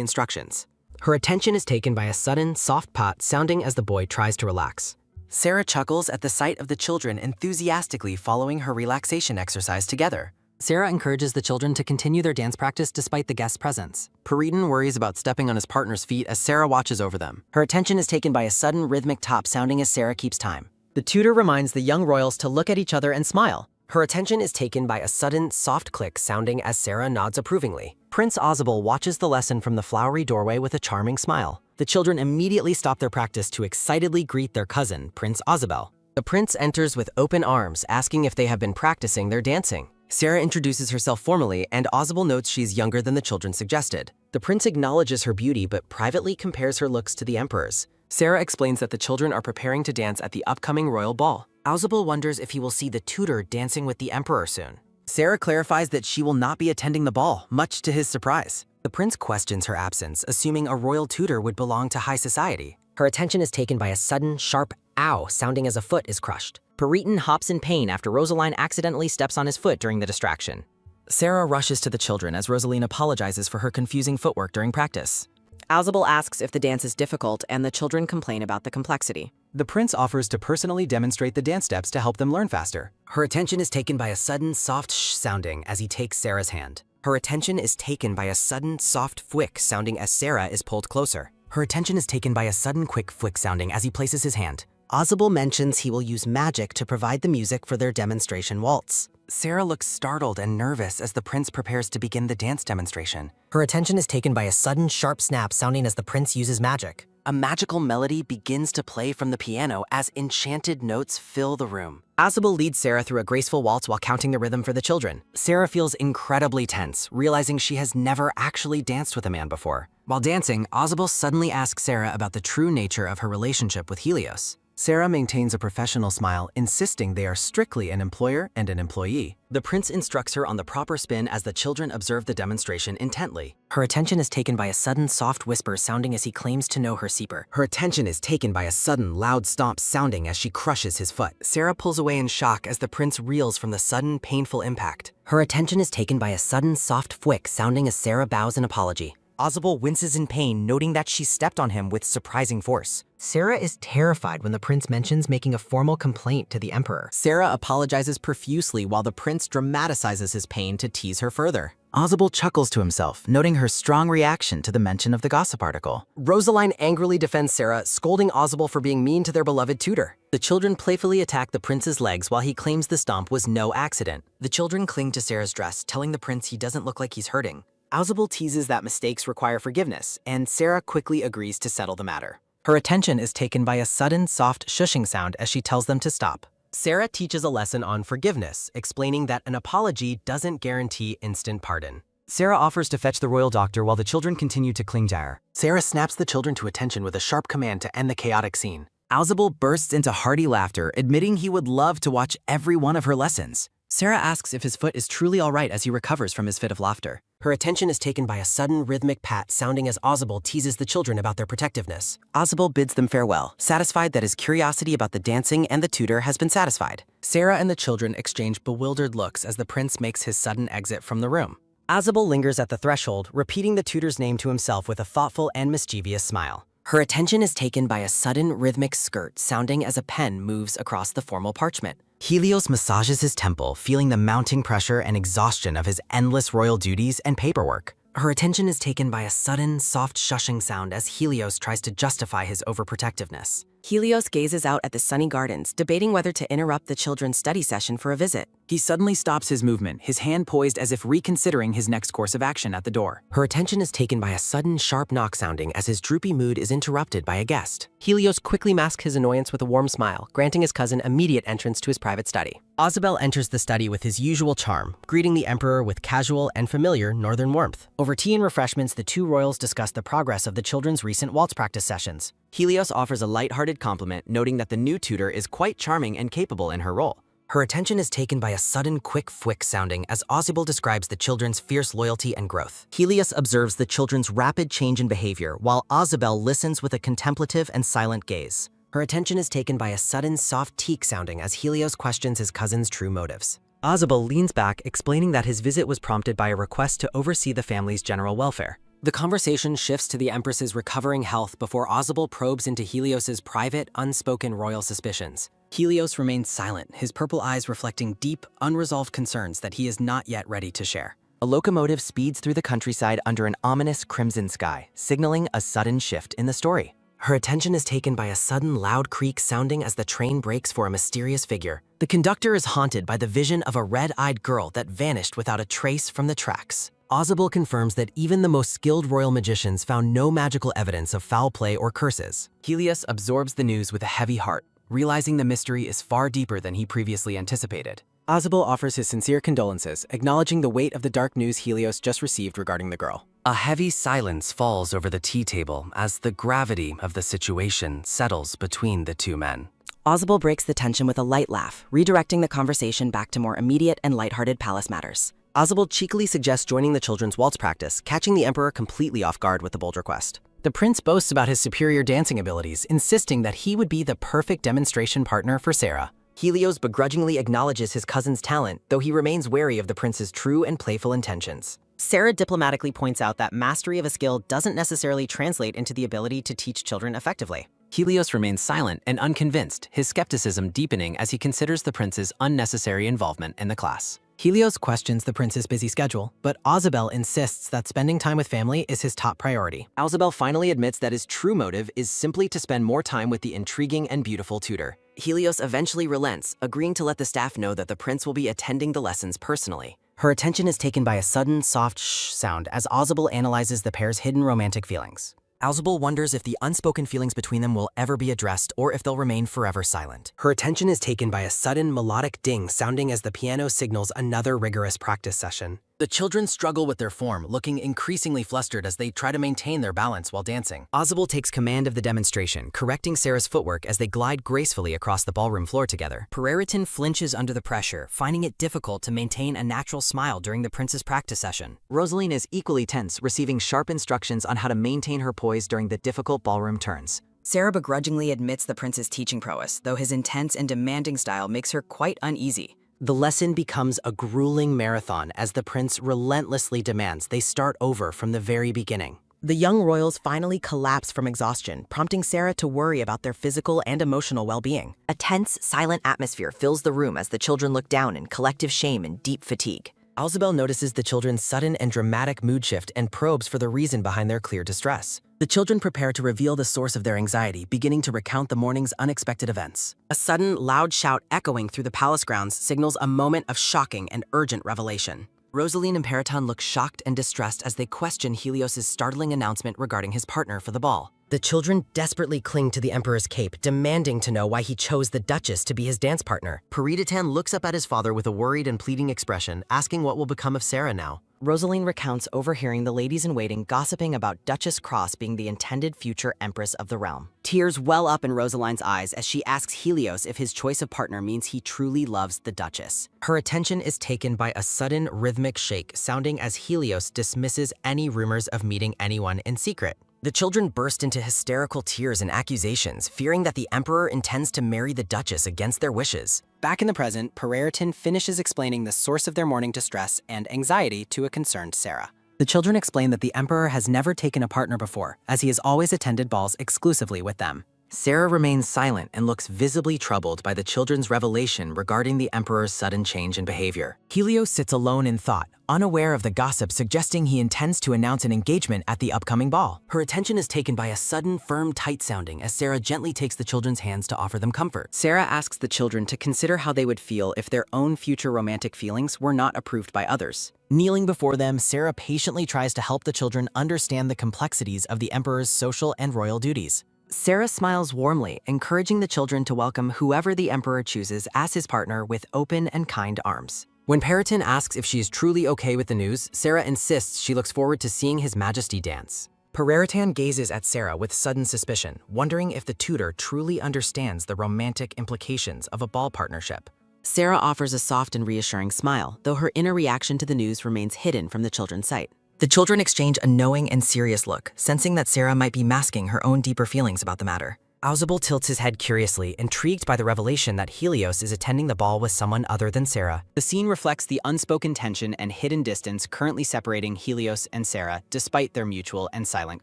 instructions. Her attention is taken by a sudden, soft pat sounding as the boy tries to relax. Sarah chuckles at the sight of the children enthusiastically following her relaxation exercise together. Sarah encourages the children to continue their dance practice despite the guest's presence. Peririton worries about stepping on his partner's feet as Sarah watches over them. Her attention is taken by a sudden rhythmic tap sounding as Sarah keeps time. The tutor reminds the young royals to look at each other and smile. Her attention is taken by a sudden, soft click sounding as Sarah nods approvingly. Prince Ausable watches the lesson from the flowery doorway with a charming smile. The children immediately stop their practice to excitedly greet their cousin, Prince Ausable. The prince enters with open arms, asking if they have been practicing their dancing. Sarah introduces herself formally, and Ausable notes she's younger than the children suggested. The prince acknowledges her beauty, but privately compares her looks to the emperor's. Sarah explains that the children are preparing to dance at the upcoming royal ball. Ausable wonders if he will see the tutor dancing with the emperor soon. Sarah clarifies that she will not be attending the ball, much to his surprise. The prince questions her absence, assuming a royal tutor would belong to high society. Her attention is taken by a sudden, sharp ow sounding as a foot is crushed. Peririton hops in pain after Rosaline accidentally steps on his foot during the distraction. Sarah rushes to the children as Rosaline apologizes for her confusing footwork during practice. Alzabel asks if the dance is difficult, and the children complain about the complexity. The prince offers to personally demonstrate the dance steps to help them learn faster. Her attention is taken by a sudden, soft shh sounding as he takes Sarah's hand. Her attention is taken by a sudden, soft flick sounding as Sarah is pulled closer. Her attention is taken by a sudden, quick flick sounding as he places his hand. Ausable mentions he will use magic to provide the music for their demonstration waltz. Sarah looks startled and nervous as the prince prepares to begin the dance demonstration. Her attention is taken by a sudden, sharp snap sounding as the prince uses magic. A magical melody begins to play from the piano as enchanted notes fill the room. Ausable leads Sarah through a graceful waltz while counting the rhythm for the children. Sarah feels incredibly tense, realizing she has never actually danced with a man before. While dancing, Ausable suddenly asks Sarah about the true nature of her relationship with Helios. Sarah maintains a professional smile, insisting they are strictly an employer and an employee. The prince instructs her on the proper spin as the children observe the demonstration intently. Her attention is taken by a sudden soft whisper sounding as he claims to know her seeper. Her attention is taken by a sudden loud stomp sounding as she crushes his foot. Sarah pulls away in shock as the prince reels from the sudden, painful impact. Her attention is taken by a sudden soft flick sounding as Sarah bows in apology. Ausable winces in pain, noting that she stepped on him with surprising force. Sarah is terrified when the prince mentions making a formal complaint to the emperor. Sarah apologizes profusely while the prince dramatizes his pain to tease her further. Ausable chuckles to himself, noting her strong reaction to the mention of the gossip article. Rosaline angrily defends Sarah, scolding Ausable for being mean to their beloved tutor. The children playfully attack the prince's legs while he claims the stomp was no accident. The children cling to Sarah's dress, telling the prince he doesn't look like he's hurting. Ausable teases that mistakes require forgiveness, and Sarah quickly agrees to settle the matter. Her attention is taken by a sudden, soft shushing sound as she tells them to stop. Sarah teaches a lesson on forgiveness, explaining that an apology doesn't guarantee instant pardon. Sarah offers to fetch the royal doctor while the children continue to cling to her. Sarah snaps the children to attention with a sharp command to end the chaotic scene. Ausable bursts into hearty laughter, admitting he would love to watch every one of her lessons. Sarah asks if his foot is truly all right as he recovers from his fit of laughter. Her attention is taken by a sudden rhythmic pat sounding as Ausable teases the children about their protectiveness. Ausable bids them farewell, satisfied that his curiosity about the dancing and the tutor has been satisfied. Sarah and the children exchange bewildered looks as the prince makes his sudden exit from the room. Ausable lingers at the threshold, repeating the tutor's name to himself with a thoughtful and mischievous smile. Her attention is taken by a sudden rhythmic skirt sounding as a pen moves across the formal parchment. Helios massages his temple, feeling the mounting pressure and exhaustion of his endless royal duties and paperwork. Her attention is taken by a sudden, soft shushing sound as Helios tries to justify his overprotectiveness. Helios gazes out at the sunny gardens, debating whether to interrupt the children's study session for a visit. He suddenly stops his movement, his hand poised as if reconsidering his next course of action at the door. Her attention is taken by a sudden, sharp knock sounding as his droopy mood is interrupted by a guest. Helios quickly masks his annoyance with a warm smile, granting his cousin immediate entrance to his private study. Ozabel enters the study with his usual charm, greeting the Emperor with casual and familiar northern warmth. Over tea and refreshments, the two royals discuss the progress of the children's recent waltz practice sessions. Helios offers a lighthearted compliment, noting that the new tutor is quite charming and capable in her role. Her attention is taken by a sudden quick fwick sounding as Ozabel describes the children's fierce loyalty and growth. Helios observes the children's rapid change in behavior, while Ozabel listens with a contemplative and silent gaze. Her attention is taken by a sudden soft teak sounding as Helios questions his cousin's true motives. Ozabel leans back, explaining that his visit was prompted by a request to oversee the family's general welfare. The conversation shifts to the Empress's recovering health before Ozabel probes into Helios's private, unspoken royal suspicions. Helios remains silent, his purple eyes reflecting deep, unresolved concerns that he is not yet ready to share. A locomotive speeds through the countryside under an ominous crimson sky, signaling a sudden shift in the story. Her attention is taken by a sudden loud creak sounding as the train brakes for a mysterious figure. The conductor is haunted by the vision of a red-eyed girl that vanished without a trace from the tracks. Ozabel confirms that even the most skilled royal magicians found no magical evidence of foul play or curses. Helios absorbs the news with a heavy heart, realizing the mystery is far deeper than he previously anticipated. Ozabel offers his sincere condolences, acknowledging the weight of the dark news Helios just received regarding the girl. A heavy silence falls over the tea table as the gravity of the situation settles between the two men. Ozabel breaks the tension with a light laugh, redirecting the conversation back to more immediate and lighthearted palace matters. Ozabel cheekily suggests joining the children's waltz practice, catching the Emperor completely off guard with the bold request. The prince boasts about his superior dancing abilities, insisting that he would be the perfect demonstration partner for Sarah. Helios begrudgingly acknowledges his cousin's talent, though he remains wary of the prince's true and playful intentions. Sarah diplomatically points out that mastery of a skill doesn't necessarily translate into the ability to teach children effectively. Helios remains silent and unconvinced, his skepticism deepening as he considers the prince's unnecessary involvement in the class. Helios questions the prince's busy schedule, but Ozabel insists that spending time with family is his top priority. Ozabel finally admits that his true motive is simply to spend more time with the intriguing and beautiful tutor. Helios eventually relents, agreeing to let the staff know that the prince will be attending the lessons personally. Her attention is taken by a sudden, soft shh sound as Ozabel analyzes the pair's hidden romantic feelings. Ozabel wonders if the unspoken feelings between them will ever be addressed or if they'll remain forever silent. Her attention is taken by a sudden melodic ding sounding as the piano signals another rigorous practice session. The children struggle with their form, looking increasingly flustered as they try to maintain their balance while dancing. Ozabel takes command of the demonstration, correcting Sarah's footwork as they glide gracefully across the ballroom floor together. Pereriton flinches under the pressure, finding it difficult to maintain a natural smile during the prince's practice session. Rosaline is equally tense, receiving sharp instructions on how to maintain her poise during the difficult ballroom turns. Sarah begrudgingly admits the prince's teaching prowess, though his intense and demanding style makes her quite uneasy. The lesson becomes a grueling marathon as the prince relentlessly demands they start over from the very beginning. The young royals finally collapse from exhaustion, prompting Sarah to worry about their physical and emotional well-being. A tense, silent atmosphere fills the room as the children look down in collective shame and deep fatigue. Ozabel notices the children's sudden and dramatic mood shift and probes for the reason behind their clear distress. The children prepare to reveal the source of their anxiety, beginning to recount the morning's unexpected events. A sudden, loud shout echoing through the palace grounds signals a moment of shocking and urgent revelation. Rosaline and Periton look shocked and distressed as they question Helios's startling announcement regarding his partner for the ball. The children desperately cling to the Emperor's cape, demanding to know why he chose the Duchess to be his dance partner. Periton looks up at his father with a worried and pleading expression, asking what will become of Sarah now. Rosaline recounts overhearing the ladies-in-waiting gossiping about Duchess Cross being the intended future Empress of the realm. Tears well up in Rosaline's eyes as she asks Helios if his choice of partner means he truly loves the Duchess. Her attention is taken by a sudden rhythmic shake, sounding as Helios dismisses any rumors of meeting anyone in secret. The children burst into hysterical tears and accusations, fearing that the Emperor intends to marry the Duchess against their wishes. Back in the present, Pereriton finishes explaining the source of their morning distress and anxiety to a concerned Sarah. The children explain that the Emperor has never taken a partner before, as he has always attended balls exclusively with them. Sarah remains silent and looks visibly troubled by the children's revelation regarding the Emperor's sudden change in behavior. Helios sits alone in thought, unaware of the gossip suggesting he intends to announce an engagement at the upcoming ball. Her attention is taken by a sudden, firm, tight sounding as Sarah gently takes the children's hands to offer them comfort. Sarah asks the children to consider how they would feel if their own future romantic feelings were not approved by others. Kneeling before them, Sarah patiently tries to help the children understand the complexities of the Emperor's social and royal duties. Sarah smiles warmly, encouraging the children to welcome whoever the Emperor chooses as his partner with open and kind arms. When Peryton asks if she is truly okay with the news, Sarah insists she looks forward to seeing His Majesty dance. Peryton gazes at Sarah with sudden suspicion, wondering if the tutor truly understands the romantic implications of a ball partnership. Sarah offers a soft and reassuring smile, though her inner reaction to the news remains hidden from the children's sight. The children exchange a knowing and serious look, sensing that Sarah might be masking her own deeper feelings about the matter. Ausable tilts his head curiously, intrigued by the revelation that Helios is attending the ball with someone other than Sarah. The scene reflects the unspoken tension and hidden distance currently separating Helios and Sarah, despite their mutual and silent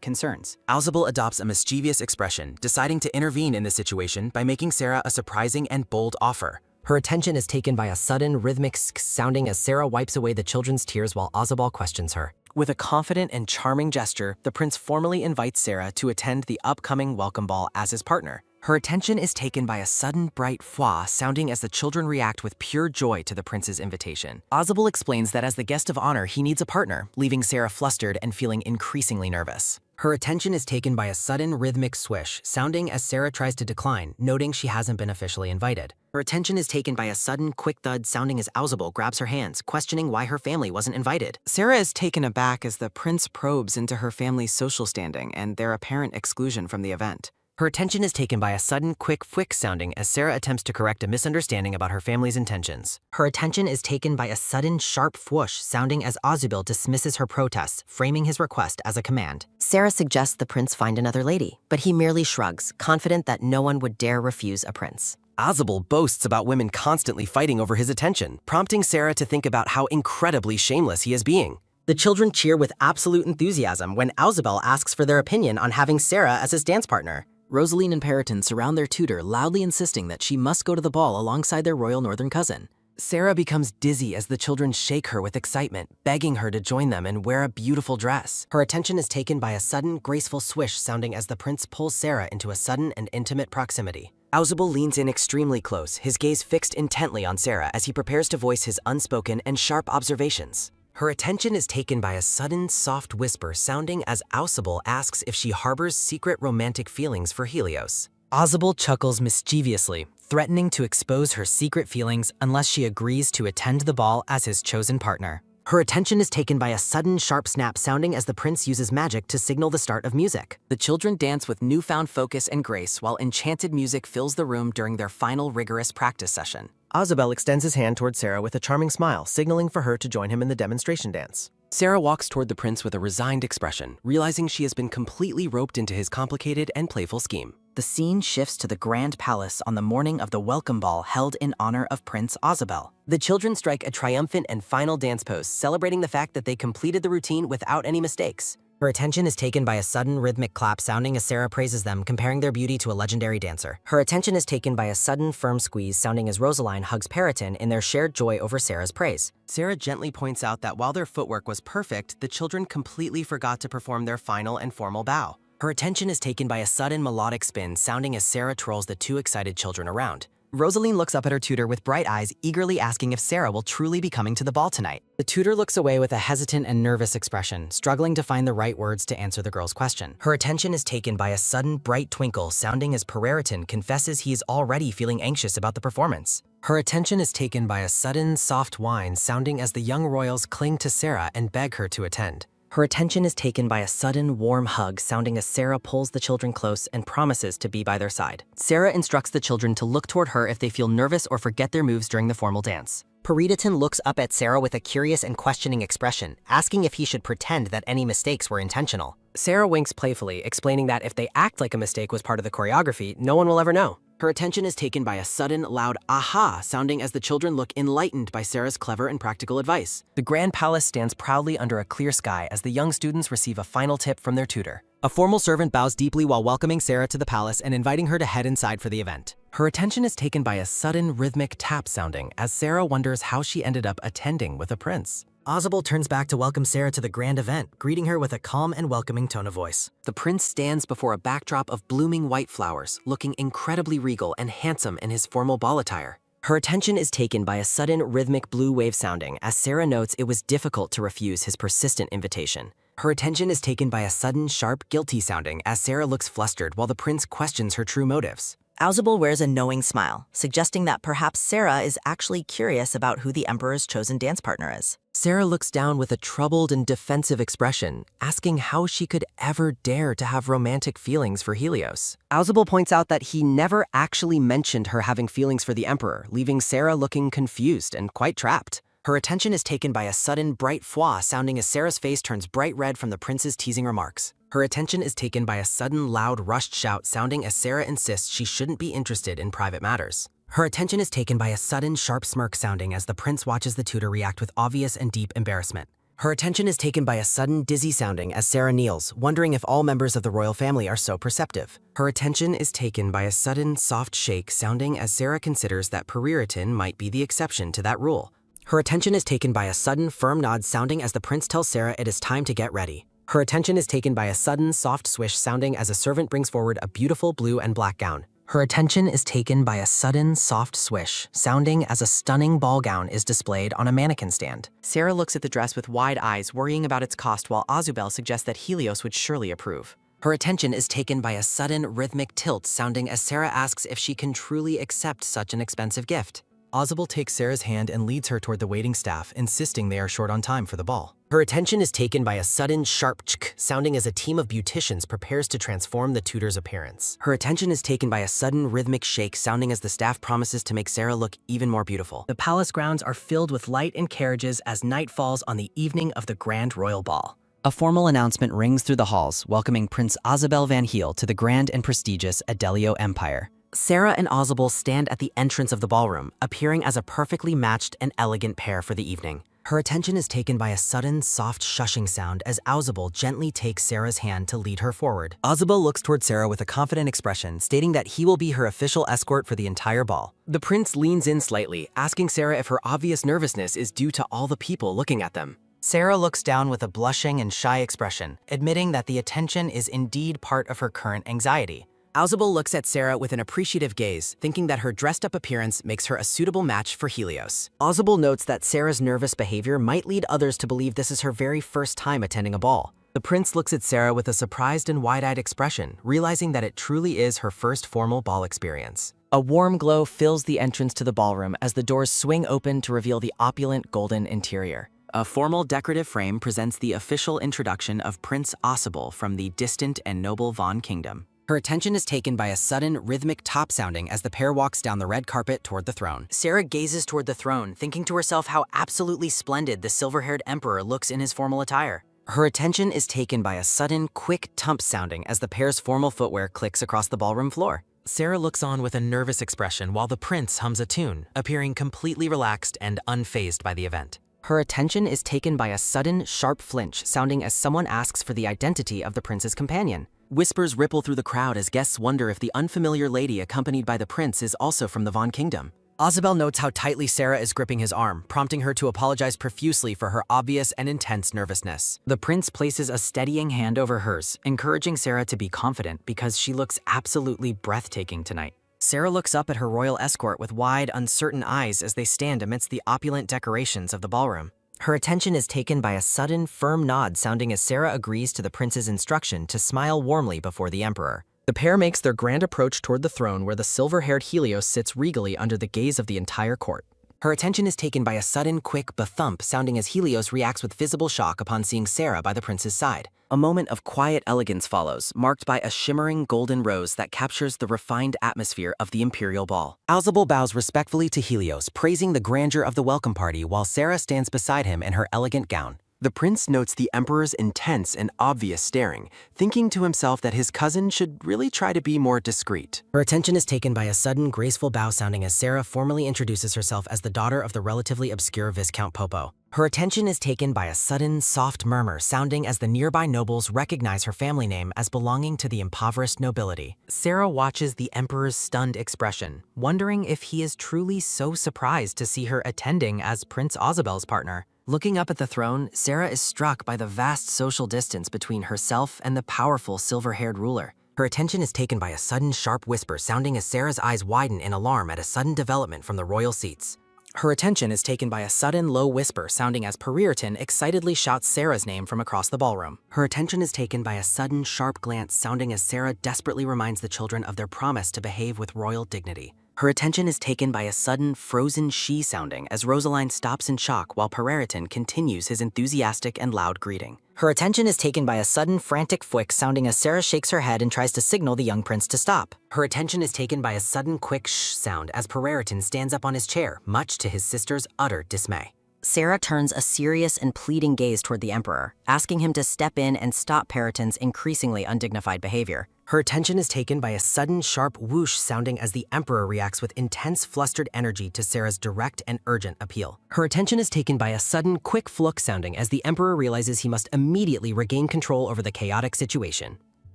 concerns. Ausable adopts a mischievous expression, deciding to intervene in the situation by making Sarah a surprising and bold offer. Her attention is taken by a sudden, rhythmic sounding as Sarah wipes away the children's tears while Ausable questions her. With a confident and charming gesture, the prince formally invites Sarah to attend the upcoming welcome ball as his partner. Her attention is taken by a sudden, bright fwa sounding as the children react with pure joy to the prince's invitation. Ausable explains that as the guest of honor, he needs a partner, leaving Sarah flustered and feeling increasingly nervous. Her attention is taken by a sudden, rhythmic swish, sounding as Sarah tries to decline, noting she hasn't been officially invited. Her attention is taken by a sudden, quick thud sounding as Ausable grabs her hands, questioning why her family wasn't invited. Sarah is taken aback as the prince probes into her family's social standing and their apparent exclusion from the event. Her attention is taken by a sudden, quick fwick sounding as Sarah attempts to correct a misunderstanding about her family's intentions. Her attention is taken by a sudden, sharp whoosh sounding as Ausable dismisses her protests, framing his request as a command. Sarah suggests the prince find another lady, but he merely shrugs, confident that no one would dare refuse a prince. Ausable boasts about women constantly fighting over his attention, prompting Sarah to think about how incredibly shameless he is being. The children cheer with absolute enthusiasm when Ausable asks for their opinion on having Sarah as his dance partner. Rosaline and Peryton surround their tutor, loudly insisting that she must go to the ball alongside their royal northern cousin. Sarah becomes dizzy as the children shake her with excitement, begging her to join them and wear a beautiful dress. Her attention is taken by a sudden, graceful swish sounding as the prince pulls Sarah into a sudden and intimate proximity. Ausable leans in extremely close, his gaze fixed intently on Sarah as he prepares to voice his unspoken and sharp observations. Her attention is taken by a sudden, soft whisper sounding as Ausable asks if she harbors secret romantic feelings for Helios. Ausable chuckles mischievously, threatening to expose her secret feelings unless she agrees to attend the ball as his chosen partner. Her attention is taken by a sudden, sharp snap sounding as the prince uses magic to signal the start of music. The children dance with newfound focus and grace while enchanted music fills the room during their final rigorous practice session. Ausable extends his hand toward Sarah with a charming smile, signaling for her to join him in the demonstration dance. Sarah walks toward the prince with a resigned expression, realizing she has been completely roped into his complicated and playful scheme. The scene shifts to the Grand Palace on the morning of the welcome ball held in honor of Prince Ausable. The children strike a triumphant and final dance pose, celebrating the fact that they completed the routine without any mistakes. Her attention is taken by a sudden rhythmic clap sounding as Sarah praises them, comparing their beauty to a legendary dancer. Her attention is taken by a sudden firm squeeze sounding as Rosaline hugs Peryton in their shared joy over Sarah's praise. Sarah gently points out that while their footwork was perfect, the children completely forgot to perform their final and formal bow. Her attention is taken by a sudden melodic spin sounding as Sarah twirls the two excited children around. Rosaline looks up at her tutor with bright eyes, eagerly asking if Sarah will truly be coming to the ball tonight. The tutor looks away with a hesitant and nervous expression, struggling to find the right words to answer the girl's question. Her attention is taken by a sudden bright twinkle sounding as Peryton confesses he is already feeling anxious about the performance. Her attention is taken by a sudden soft whine sounding as the young royals cling to Sarah and beg her to attend. Her attention is taken by a sudden, warm hug sounding as Sarah pulls the children close and promises to be by their side. Sarah instructs the children to look toward her if they feel nervous or forget their moves during the formal dance. Peryton looks up at Sarah with a curious and questioning expression, asking if he should pretend that any mistakes were intentional. Sarah winks playfully, explaining that if they act like a mistake was part of the choreography, no one will ever know. Her attention is taken by a sudden, loud aha sounding as the children look enlightened by Sarah's clever and practical advice. The Grand Palace stands proudly under a clear sky as the young students receive a final tip from their tutor. A formal servant bows deeply while welcoming Sarah to the palace and inviting her to head inside for the event. Her attention is taken by a sudden rhythmic tap sounding as Sarah wonders how she ended up attending with a prince. Ozable turns back to welcome Sarah to the grand event, greeting her with a calm and welcoming tone of voice. The prince stands before a backdrop of blooming white flowers, looking incredibly regal and handsome in his formal ball attire. Her attention is taken by a sudden rhythmic blue wave sounding as Sarah notes it was difficult to refuse his persistent invitation. Her attention is taken by a sudden, sharp, guilty sounding as Sarah looks flustered while the prince questions her true motives. Ozable wears a knowing smile, suggesting that perhaps Sarah is actually curious about who the Emperor's chosen dance partner is. Sarah looks down with a troubled and defensive expression, asking how she could ever dare to have romantic feelings for Helios. Ozable points out that he never actually mentioned her having feelings for the Emperor, leaving Sarah looking confused and quite trapped. Her attention is taken by a sudden bright fwa sounding as Sarah's face turns bright red from the prince's teasing remarks. Her attention is taken by a sudden loud rushed shout sounding as Sarah insists she shouldn't be interested in private matters. Her attention is taken by a sudden sharp smirk sounding as the prince watches the tutor react with obvious and deep embarrassment. Her attention is taken by a sudden dizzy sounding as Sarah kneels, wondering if all members of the royal family are so perceptive. Her attention is taken by a sudden soft shake sounding as Sarah considers that Pariretin might be the exception to that rule. Her attention is taken by a sudden firm nod sounding as the prince tells Sarah it is time to get ready. Her attention is taken by a sudden soft swish sounding as a servant brings forward a beautiful blue and black gown. Her attention is taken by a sudden soft swish sounding as a stunning ball gown is displayed on a mannequin stand. Sarah looks at the dress with wide eyes, worrying about its cost, while Azubel suggests that Helios would surely approve. Her attention is taken by a sudden rhythmic tilt sounding as Sarah asks if she can truly accept such an expensive gift. Ozable takes Sarah's hand and leads her toward the waiting staff, insisting they are short on time for the ball. Her attention is taken by a sudden sharp chk sounding as a team of beauticians prepares to transform the tutor's appearance. Her attention is taken by a sudden rhythmic shake sounding as the staff promises to make Sarah look even more beautiful. The palace grounds are filled with light and carriages as night falls on the evening of the grand royal ball. A formal announcement rings through the halls, welcoming Prince Azabel Van Heel to the grand and prestigious Adelio Empire. Sarah and Ozable stand at the entrance of the ballroom, appearing as a perfectly matched and elegant pair for the evening. Her attention is taken by a sudden, soft shushing sound as Ozable gently takes Sarah's hand to lead her forward. Ozable looks toward Sarah with a confident expression, stating that he will be her official escort for the entire ball. The prince leans in slightly, asking Sarah if her obvious nervousness is due to all the people looking at them. Sarah looks down with a blushing and shy expression, admitting that the attention is indeed part of her current anxiety. Ozable looks at Sarah with an appreciative gaze, thinking that her dressed-up appearance makes her a suitable match for Helios. Ozable notes that Sarah's nervous behavior might lead others to believe this is her very first time attending a ball. The prince looks at Sarah with a surprised and wide-eyed expression, realizing that it truly is her first formal ball experience. A warm glow fills the entrance to the ballroom as the doors swing open to reveal the opulent golden interior. A formal decorative frame presents the official introduction of Prince Ozable from the distant and noble Von Kingdom. Her attention is taken by a sudden rhythmic top sounding as the pair walks down the red carpet toward the throne. Sarah gazes toward the throne, thinking to herself how absolutely splendid the silver-haired emperor looks in his formal attire. Her attention is taken by a sudden, quick tump sounding as the pair's formal footwear clicks across the ballroom floor. Sarah looks on with a nervous expression while the prince hums a tune, appearing completely relaxed and unfazed by the event. Her attention is taken by a sudden, sharp flinch sounding as someone asks for the identity of the prince's companion. Whispers ripple through the crowd as guests wonder if the unfamiliar lady accompanied by the prince is also from the Von Kingdom. Ozabel notes how tightly Sarah is gripping his arm, prompting her to apologize profusely for her obvious and intense nervousness. The prince places a steadying hand over hers, encouraging Sarah to be confident because she looks absolutely breathtaking tonight. Sarah looks up at her royal escort with wide, uncertain eyes as they stand amidst the opulent decorations of the ballroom. Her attention is taken by a sudden, firm nod sounding as Sarah agrees to the prince's instruction to smile warmly before the emperor. The pair makes their grand approach toward the throne where the silver-haired Helios sits regally under the gaze of the entire court. Her attention is taken by a sudden, quick ba-thump sounding as Helios reacts with visible shock upon seeing Sarah by the prince's side. A moment of quiet elegance follows, marked by a shimmering golden rose that captures the refined atmosphere of the imperial ball. Ozable bows respectfully to Helios, praising the grandeur of the welcome party while Sarah stands beside him in her elegant gown. The prince notes the emperor's intense and obvious staring, thinking to himself that his cousin should really try to be more discreet. Her attention is taken by a sudden, graceful bow sounding as Sarah formally introduces herself as the daughter of the relatively obscure Viscount Popo. Her attention is taken by a sudden, soft murmur sounding as the nearby nobles recognize her family name as belonging to the impoverished nobility. Sarah watches the emperor's stunned expression, wondering if he is truly so surprised to see her attending as Prince Ozabel's partner. Looking up at the throne, Sarah is struck by the vast social distance between herself and the powerful silver-haired ruler. Her attention is taken by a sudden sharp whisper sounding as Sarah's eyes widen in alarm at a sudden development from the royal seats. Her attention is taken by a sudden low whisper sounding as Pereirton excitedly shouts Sarah's name from across the ballroom. Her attention is taken by a sudden sharp glance sounding as Sarah desperately reminds the children of their promise to behave with royal dignity. Her attention is taken by a sudden frozen she sounding as Rosaline stops in shock while Pereirton continues his enthusiastic and loud greeting. Her attention is taken by a sudden frantic fwick sounding as Sarah shakes her head and tries to signal the young prince to stop. Her attention is taken by a sudden quick shh sound as Pereirton stands up on his chair, much to his sister's utter dismay. Sarah turns a serious and pleading gaze toward the Emperor, asking him to step in and stop Pereirton's increasingly undignified behavior. Her attention is taken by a sudden sharp whoosh sounding as the Emperor reacts with intense flustered energy to Sarah's direct and urgent appeal. Her attention is taken by a sudden quick fluck sounding as the Emperor realizes he must immediately regain control over the chaotic situation.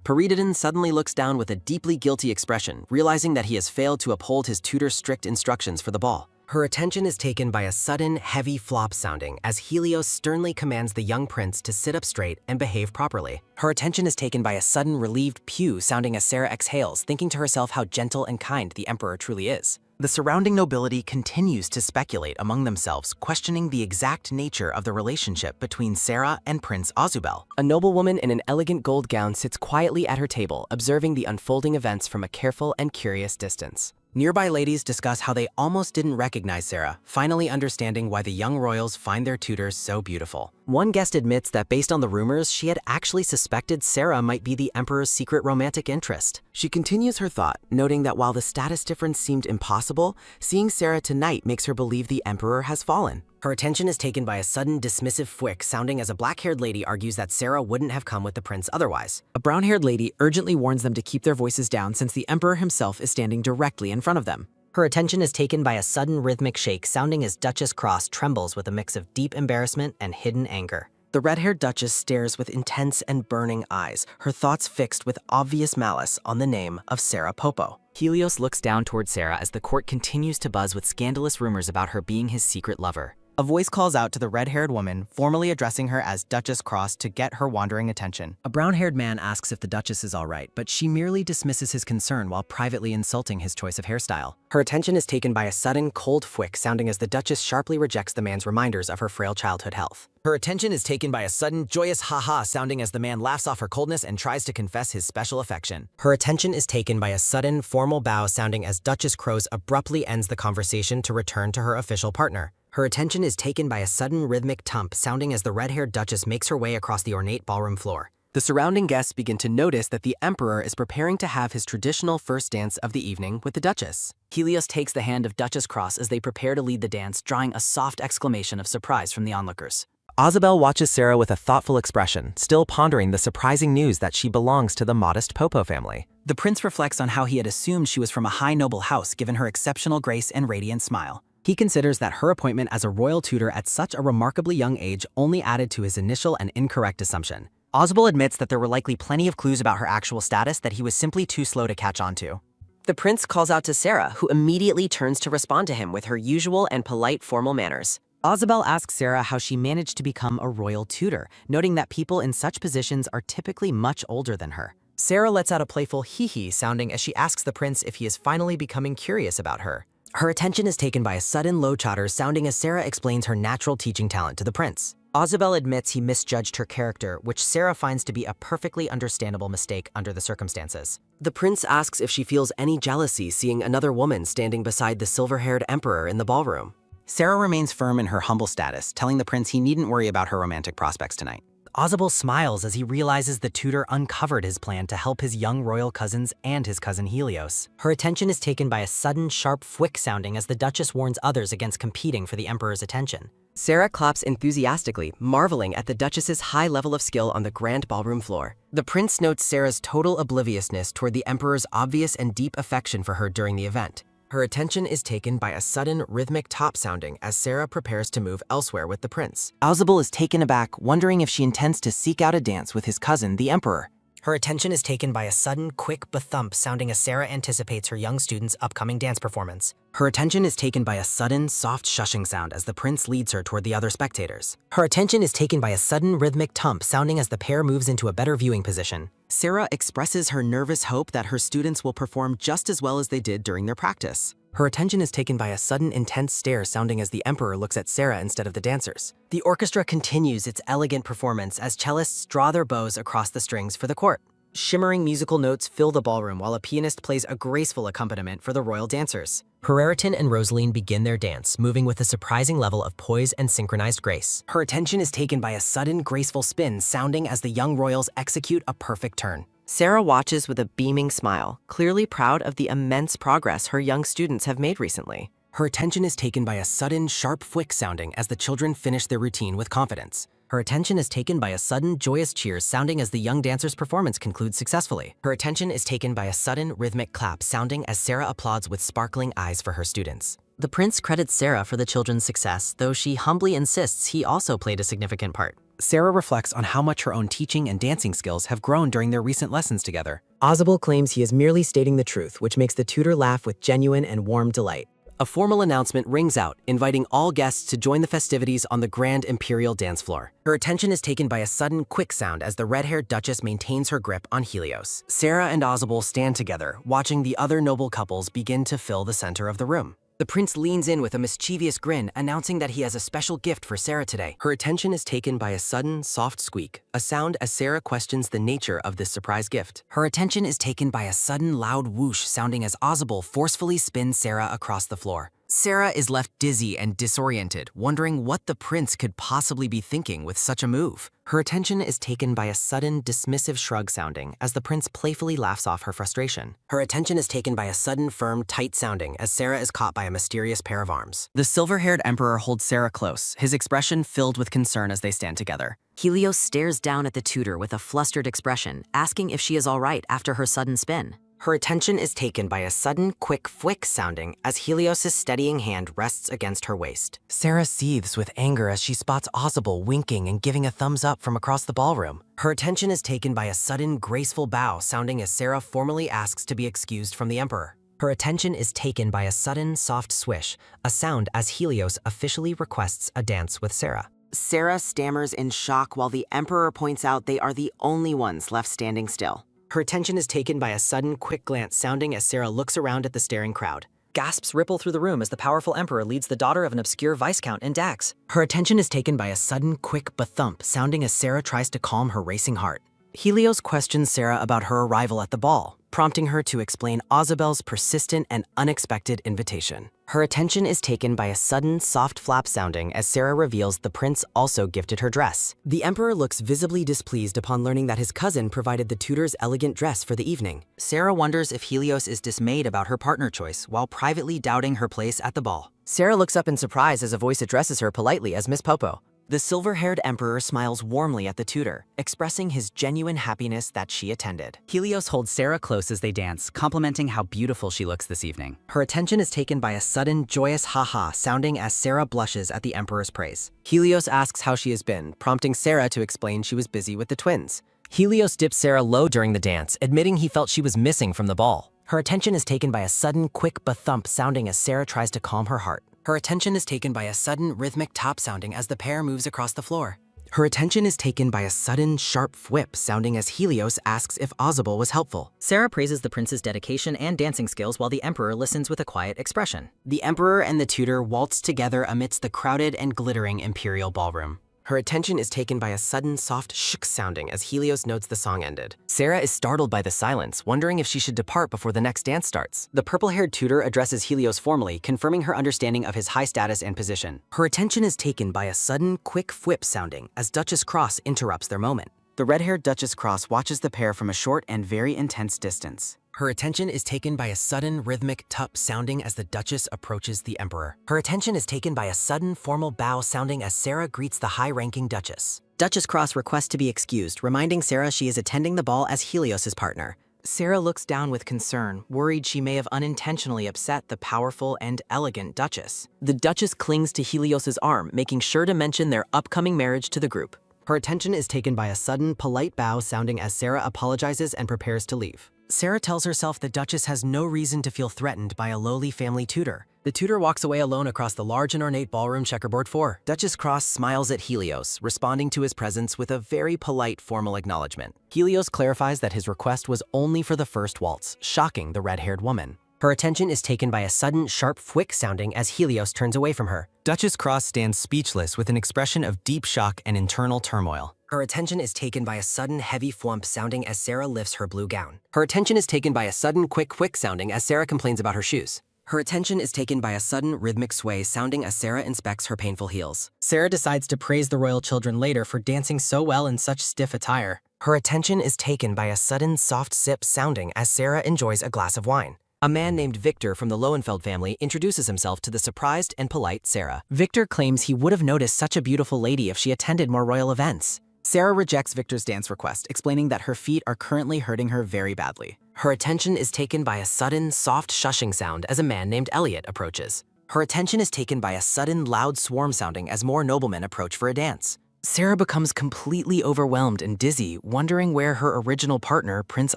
Pereirton suddenly looks down with a deeply guilty expression, realizing that he has failed to uphold his tutor's strict instructions for the ball. Her attention is taken by a sudden, heavy flop sounding as Helios sternly commands the young prince to sit up straight and behave properly. Her attention is taken by a sudden, relieved pew sounding as Sarah exhales, thinking to herself how gentle and kind the Emperor truly is. The surrounding nobility continues to speculate among themselves, questioning the exact nature of the relationship between Sarah and Prince Ozubel. A noblewoman in an elegant gold gown sits quietly at her table, observing the unfolding events from a careful and curious distance. Nearby ladies discuss how they almost didn't recognize Sarah, finally understanding why the young royals find their tutors so beautiful. One guest admits that based on the rumors, she had actually suspected Sarah might be the Emperor's secret romantic interest. She continues her thought, noting that while the status difference seemed impossible, seeing Sarah tonight makes her believe the Emperor has fallen. Her attention is taken by a sudden dismissive fwick sounding as a black-haired lady argues that Sarah wouldn't have come with the prince otherwise. A brown-haired lady urgently warns them to keep their voices down since the Emperor himself is standing directly in front of them. Her attention is taken by a sudden rhythmic shake sounding as Duchess Cross trembles with a mix of deep embarrassment and hidden anger. The red-haired Duchess stares with intense and burning eyes, her thoughts fixed with obvious malice on the name of Sarah Popo. Helios looks down toward Sarah as the court continues to buzz with scandalous rumors about her being his secret lover. A voice calls out to the red-haired woman, formally addressing her as Duchess Cross to get her wandering attention. A brown-haired man asks if the Duchess is all right, but she merely dismisses his concern while privately insulting his choice of hairstyle. Her attention is taken by a sudden, cold fwick sounding as the Duchess sharply rejects the man's reminders of her frail childhood health. Her attention is taken by a sudden, joyous ha-ha sounding as the man laughs off her coldness and tries to confess his special affection. Her attention is taken by a sudden, formal bow sounding as Duchess Crows abruptly ends the conversation to return to her official partner. Her attention is taken by a sudden rhythmic thump sounding as the red-haired Duchess makes her way across the ornate ballroom floor. The surrounding guests begin to notice that the Emperor is preparing to have his traditional first dance of the evening with the Duchess. Helios takes the hand of Duchess Cross as they prepare to lead the dance, drawing a soft exclamation of surprise from the onlookers. Ozabel watches Sarah with a thoughtful expression, still pondering the surprising news that she belongs to the modest Popo family. The prince reflects on how he had assumed she was from a high noble house given her exceptional grace and radiant smile. He considers that her appointment as a royal tutor at such a remarkably young age only added to his initial and incorrect assumption. Ozabel admits that there were likely plenty of clues about her actual status that he was simply too slow to catch on to. The prince calls out to Sarah, who immediately turns to respond to him with her usual and polite formal manners. Ozabel asks Sarah how she managed to become a royal tutor, noting that people in such positions are typically much older than her. Sarah lets out a playful hee-hee sounding as she asks the prince if he is finally becoming curious about her. Her attention is taken by a sudden low chatter sounding as Sarah explains her natural teaching talent to the prince. Ozabel admits he misjudged her character, which Sarah finds to be a perfectly understandable mistake under the circumstances. The prince asks if she feels any jealousy seeing another woman standing beside the silver-haired emperor in the ballroom. Sarah remains firm in her humble status, telling the prince he needn't worry about her romantic prospects tonight. Ozable smiles as he realizes the tutor uncovered his plan to help his young royal cousins and his cousin Helios. Her attention is taken by a sudden, sharp fwick sounding as the Duchess warns others against competing for the Emperor's attention. Sarah claps enthusiastically, marveling at the Duchess's high level of skill on the grand ballroom floor. The prince notes Sarah's total obliviousness toward the Emperor's obvious and deep affection for her during the event. Her attention is taken by a sudden, rhythmic top sounding as Sarah prepares to move elsewhere with the prince. Ozable is taken aback, wondering if she intends to seek out a dance with his cousin, the Emperor. Her attention is taken by a sudden, quick ba-thump sounding as Sarah anticipates her young student's upcoming dance performance. Her attention is taken by a sudden, soft shushing sound as the prince leads her toward the other spectators. Her attention is taken by a sudden, rhythmic tump sounding as the pair moves into a better viewing position. Sarah expresses her nervous hope that her students will perform just as well as they did during their practice. Her attention is taken by a sudden, intense stare sounding as the Emperor looks at Sarah instead of the dancers. The orchestra continues its elegant performance as cellists draw their bows across the strings for the court. Shimmering musical notes fill the ballroom while a pianist plays a graceful accompaniment for the royal dancers. Brereton and Rosaline begin their dance, moving with a surprising level of poise and synchronized grace. Her attention is taken by a sudden, graceful spin sounding as the young royals execute a perfect turn. Sarah watches with a beaming smile, clearly proud of the immense progress her young students have made recently. Her attention is taken by a sudden, sharp fwick sounding as the children finish their routine with confidence. Her attention is taken by a sudden, joyous cheers sounding as the young dancer's performance concludes successfully. Her attention is taken by a sudden, rhythmic clap sounding as Sarah applauds with sparkling eyes for her students. The prince credits Sarah for the children's success, though she humbly insists he also played a significant part. Sarah reflects on how much her own teaching and dancing skills have grown during their recent lessons together. Ozable claims he is merely stating the truth, which makes the tutor laugh with genuine and warm delight. A formal announcement rings out, inviting all guests to join the festivities on the grand imperial dance floor. Her attention is taken by a sudden, quick sound as the red-haired Duchess maintains her grip on Helios. Sarah and Ozable stand together, watching the other noble couples begin to fill the center of the room. The prince leans in with a mischievous grin, announcing that he has a special gift for Sarah today. Her attention is taken by a sudden, soft squeak, a sound as Sarah questions the nature of this surprise gift. Her attention is taken by a sudden, loud whoosh sounding as Ozable forcefully spins Sarah across the floor. Sarah is left dizzy and disoriented, wondering what the prince could possibly be thinking with such a move. Her attention is taken by a sudden, dismissive shrug sounding as the prince playfully laughs off her frustration. Her attention is taken by a sudden, firm, tight sounding as Sarah is caught by a mysterious pair of arms. The silver-haired emperor holds Sarah close, his expression filled with concern as they stand together. Helios stares down at the tutor with a flustered expression, asking if she is all right after her sudden spin. Her attention is taken by a sudden, quick fwick sounding as Helios' steadying hand rests against her waist. Sarah seethes with anger as she spots Ozable winking and giving a thumbs up from across the ballroom. Her attention is taken by a sudden, graceful bow sounding as Sarah formally asks to be excused from the Emperor. Her attention is taken by a sudden, soft swish, a sound as Helios officially requests a dance with Sarah. Sarah stammers in shock while the Emperor points out they are the only ones left standing still. Her attention is taken by a sudden, quick glance sounding as Sarah looks around at the staring crowd. Gasps ripple through the room as the powerful emperor leads the daughter of an obscure viscount in Dax. Her attention is taken by a sudden, quick ba-thump sounding as Sarah tries to calm her racing heart. Helios questions Sarah about her arrival at the ball, prompting her to explain Ozabel's persistent and unexpected invitation. Her attention is taken by a sudden, soft flap sounding as Sarah reveals the prince also gifted her dress. The Emperor looks visibly displeased upon learning that his cousin provided the tutor's elegant dress for the evening. Sarah wonders if Helios is dismayed about her partner choice while privately doubting her place at the ball. Sarah looks up in surprise as a voice addresses her politely as Miss Popo. The silver-haired emperor smiles warmly at the tutor, expressing his genuine happiness that she attended. Helios holds Sarah close as they dance, complimenting how beautiful she looks this evening. Her attention is taken by a sudden, joyous ha-ha sounding as Sarah blushes at the Emperor's praise. Helios asks how she has been, prompting Sarah to explain she was busy with the twins. Helios dips Sarah low during the dance, admitting he felt she was missing from the ball. Her attention is taken by a sudden, quick ba-thump sounding as Sarah tries to calm her heart. Her attention is taken by a sudden, rhythmic top sounding as the pair moves across the floor. Her attention is taken by a sudden, sharp whip sounding as Helios asks if Ozable was helpful. Sarah praises the prince's dedication and dancing skills while the emperor listens with a quiet expression. The Emperor and the tutor waltz together amidst the crowded and glittering imperial ballroom. Her attention is taken by a sudden soft shk sounding as Helios notes the song ended. Sarah is startled by the silence, wondering if she should depart before the next dance starts. The purple-haired tutor addresses Helios formally, confirming her understanding of his high status and position. Her attention is taken by a sudden, quick whip sounding as Duchess Cross interrupts their moment. The red-haired Duchess Cross watches the pair from a short and very intense distance. Her attention is taken by a sudden rhythmic tup sounding as the Duchess approaches the Emperor. Her attention is taken by a sudden formal bow sounding as Sarah greets the high-ranking Duchess. Duchess Cross requests to be excused, reminding Sarah she is attending the ball as Helios' partner. Sarah looks down with concern, worried she may have unintentionally upset the powerful and elegant Duchess. The Duchess clings to Helios' arm, making sure to mention their upcoming marriage to the group. Her attention is taken by a sudden, polite bow sounding as Sarah apologizes and prepares to leave. Sarah tells herself the Duchess has no reason to feel threatened by a lowly family tutor. The tutor walks away alone across the large and ornate ballroom checkerboard 4. Duchess Cross smiles at Helios, responding to his presence with a very polite formal acknowledgement. Helios clarifies that his request was only for the first waltz, shocking the red-haired woman. Her attention is taken by a sudden, sharp fwick sounding as Helios turns away from her. Duchess Cross stands speechless with an expression of deep shock and internal turmoil. Her attention is taken by a sudden heavy thwump sounding as Sarah lifts her blue gown. Her attention is taken by a sudden quick sounding as Sarah complains about her shoes. Her attention is taken by a sudden rhythmic sway sounding as Sarah inspects her painful heels. Sarah decides to praise the royal children later for dancing so well in such stiff attire. Her attention is taken by a sudden soft sip sounding as Sarah enjoys a glass of wine. A man named Victor from the Lowenfeld family introduces himself to the surprised and polite Sarah. Victor claims he would have noticed such a beautiful lady if she attended more royal events. Sarah rejects Victor's dance request, explaining that her feet are currently hurting her very badly. Her attention is taken by a sudden, soft shushing sound as a man named Elliot approaches. Her attention is taken by a sudden, loud swarm sounding as more noblemen approach for a dance. Sarah becomes completely overwhelmed and dizzy, wondering where her original partner, Prince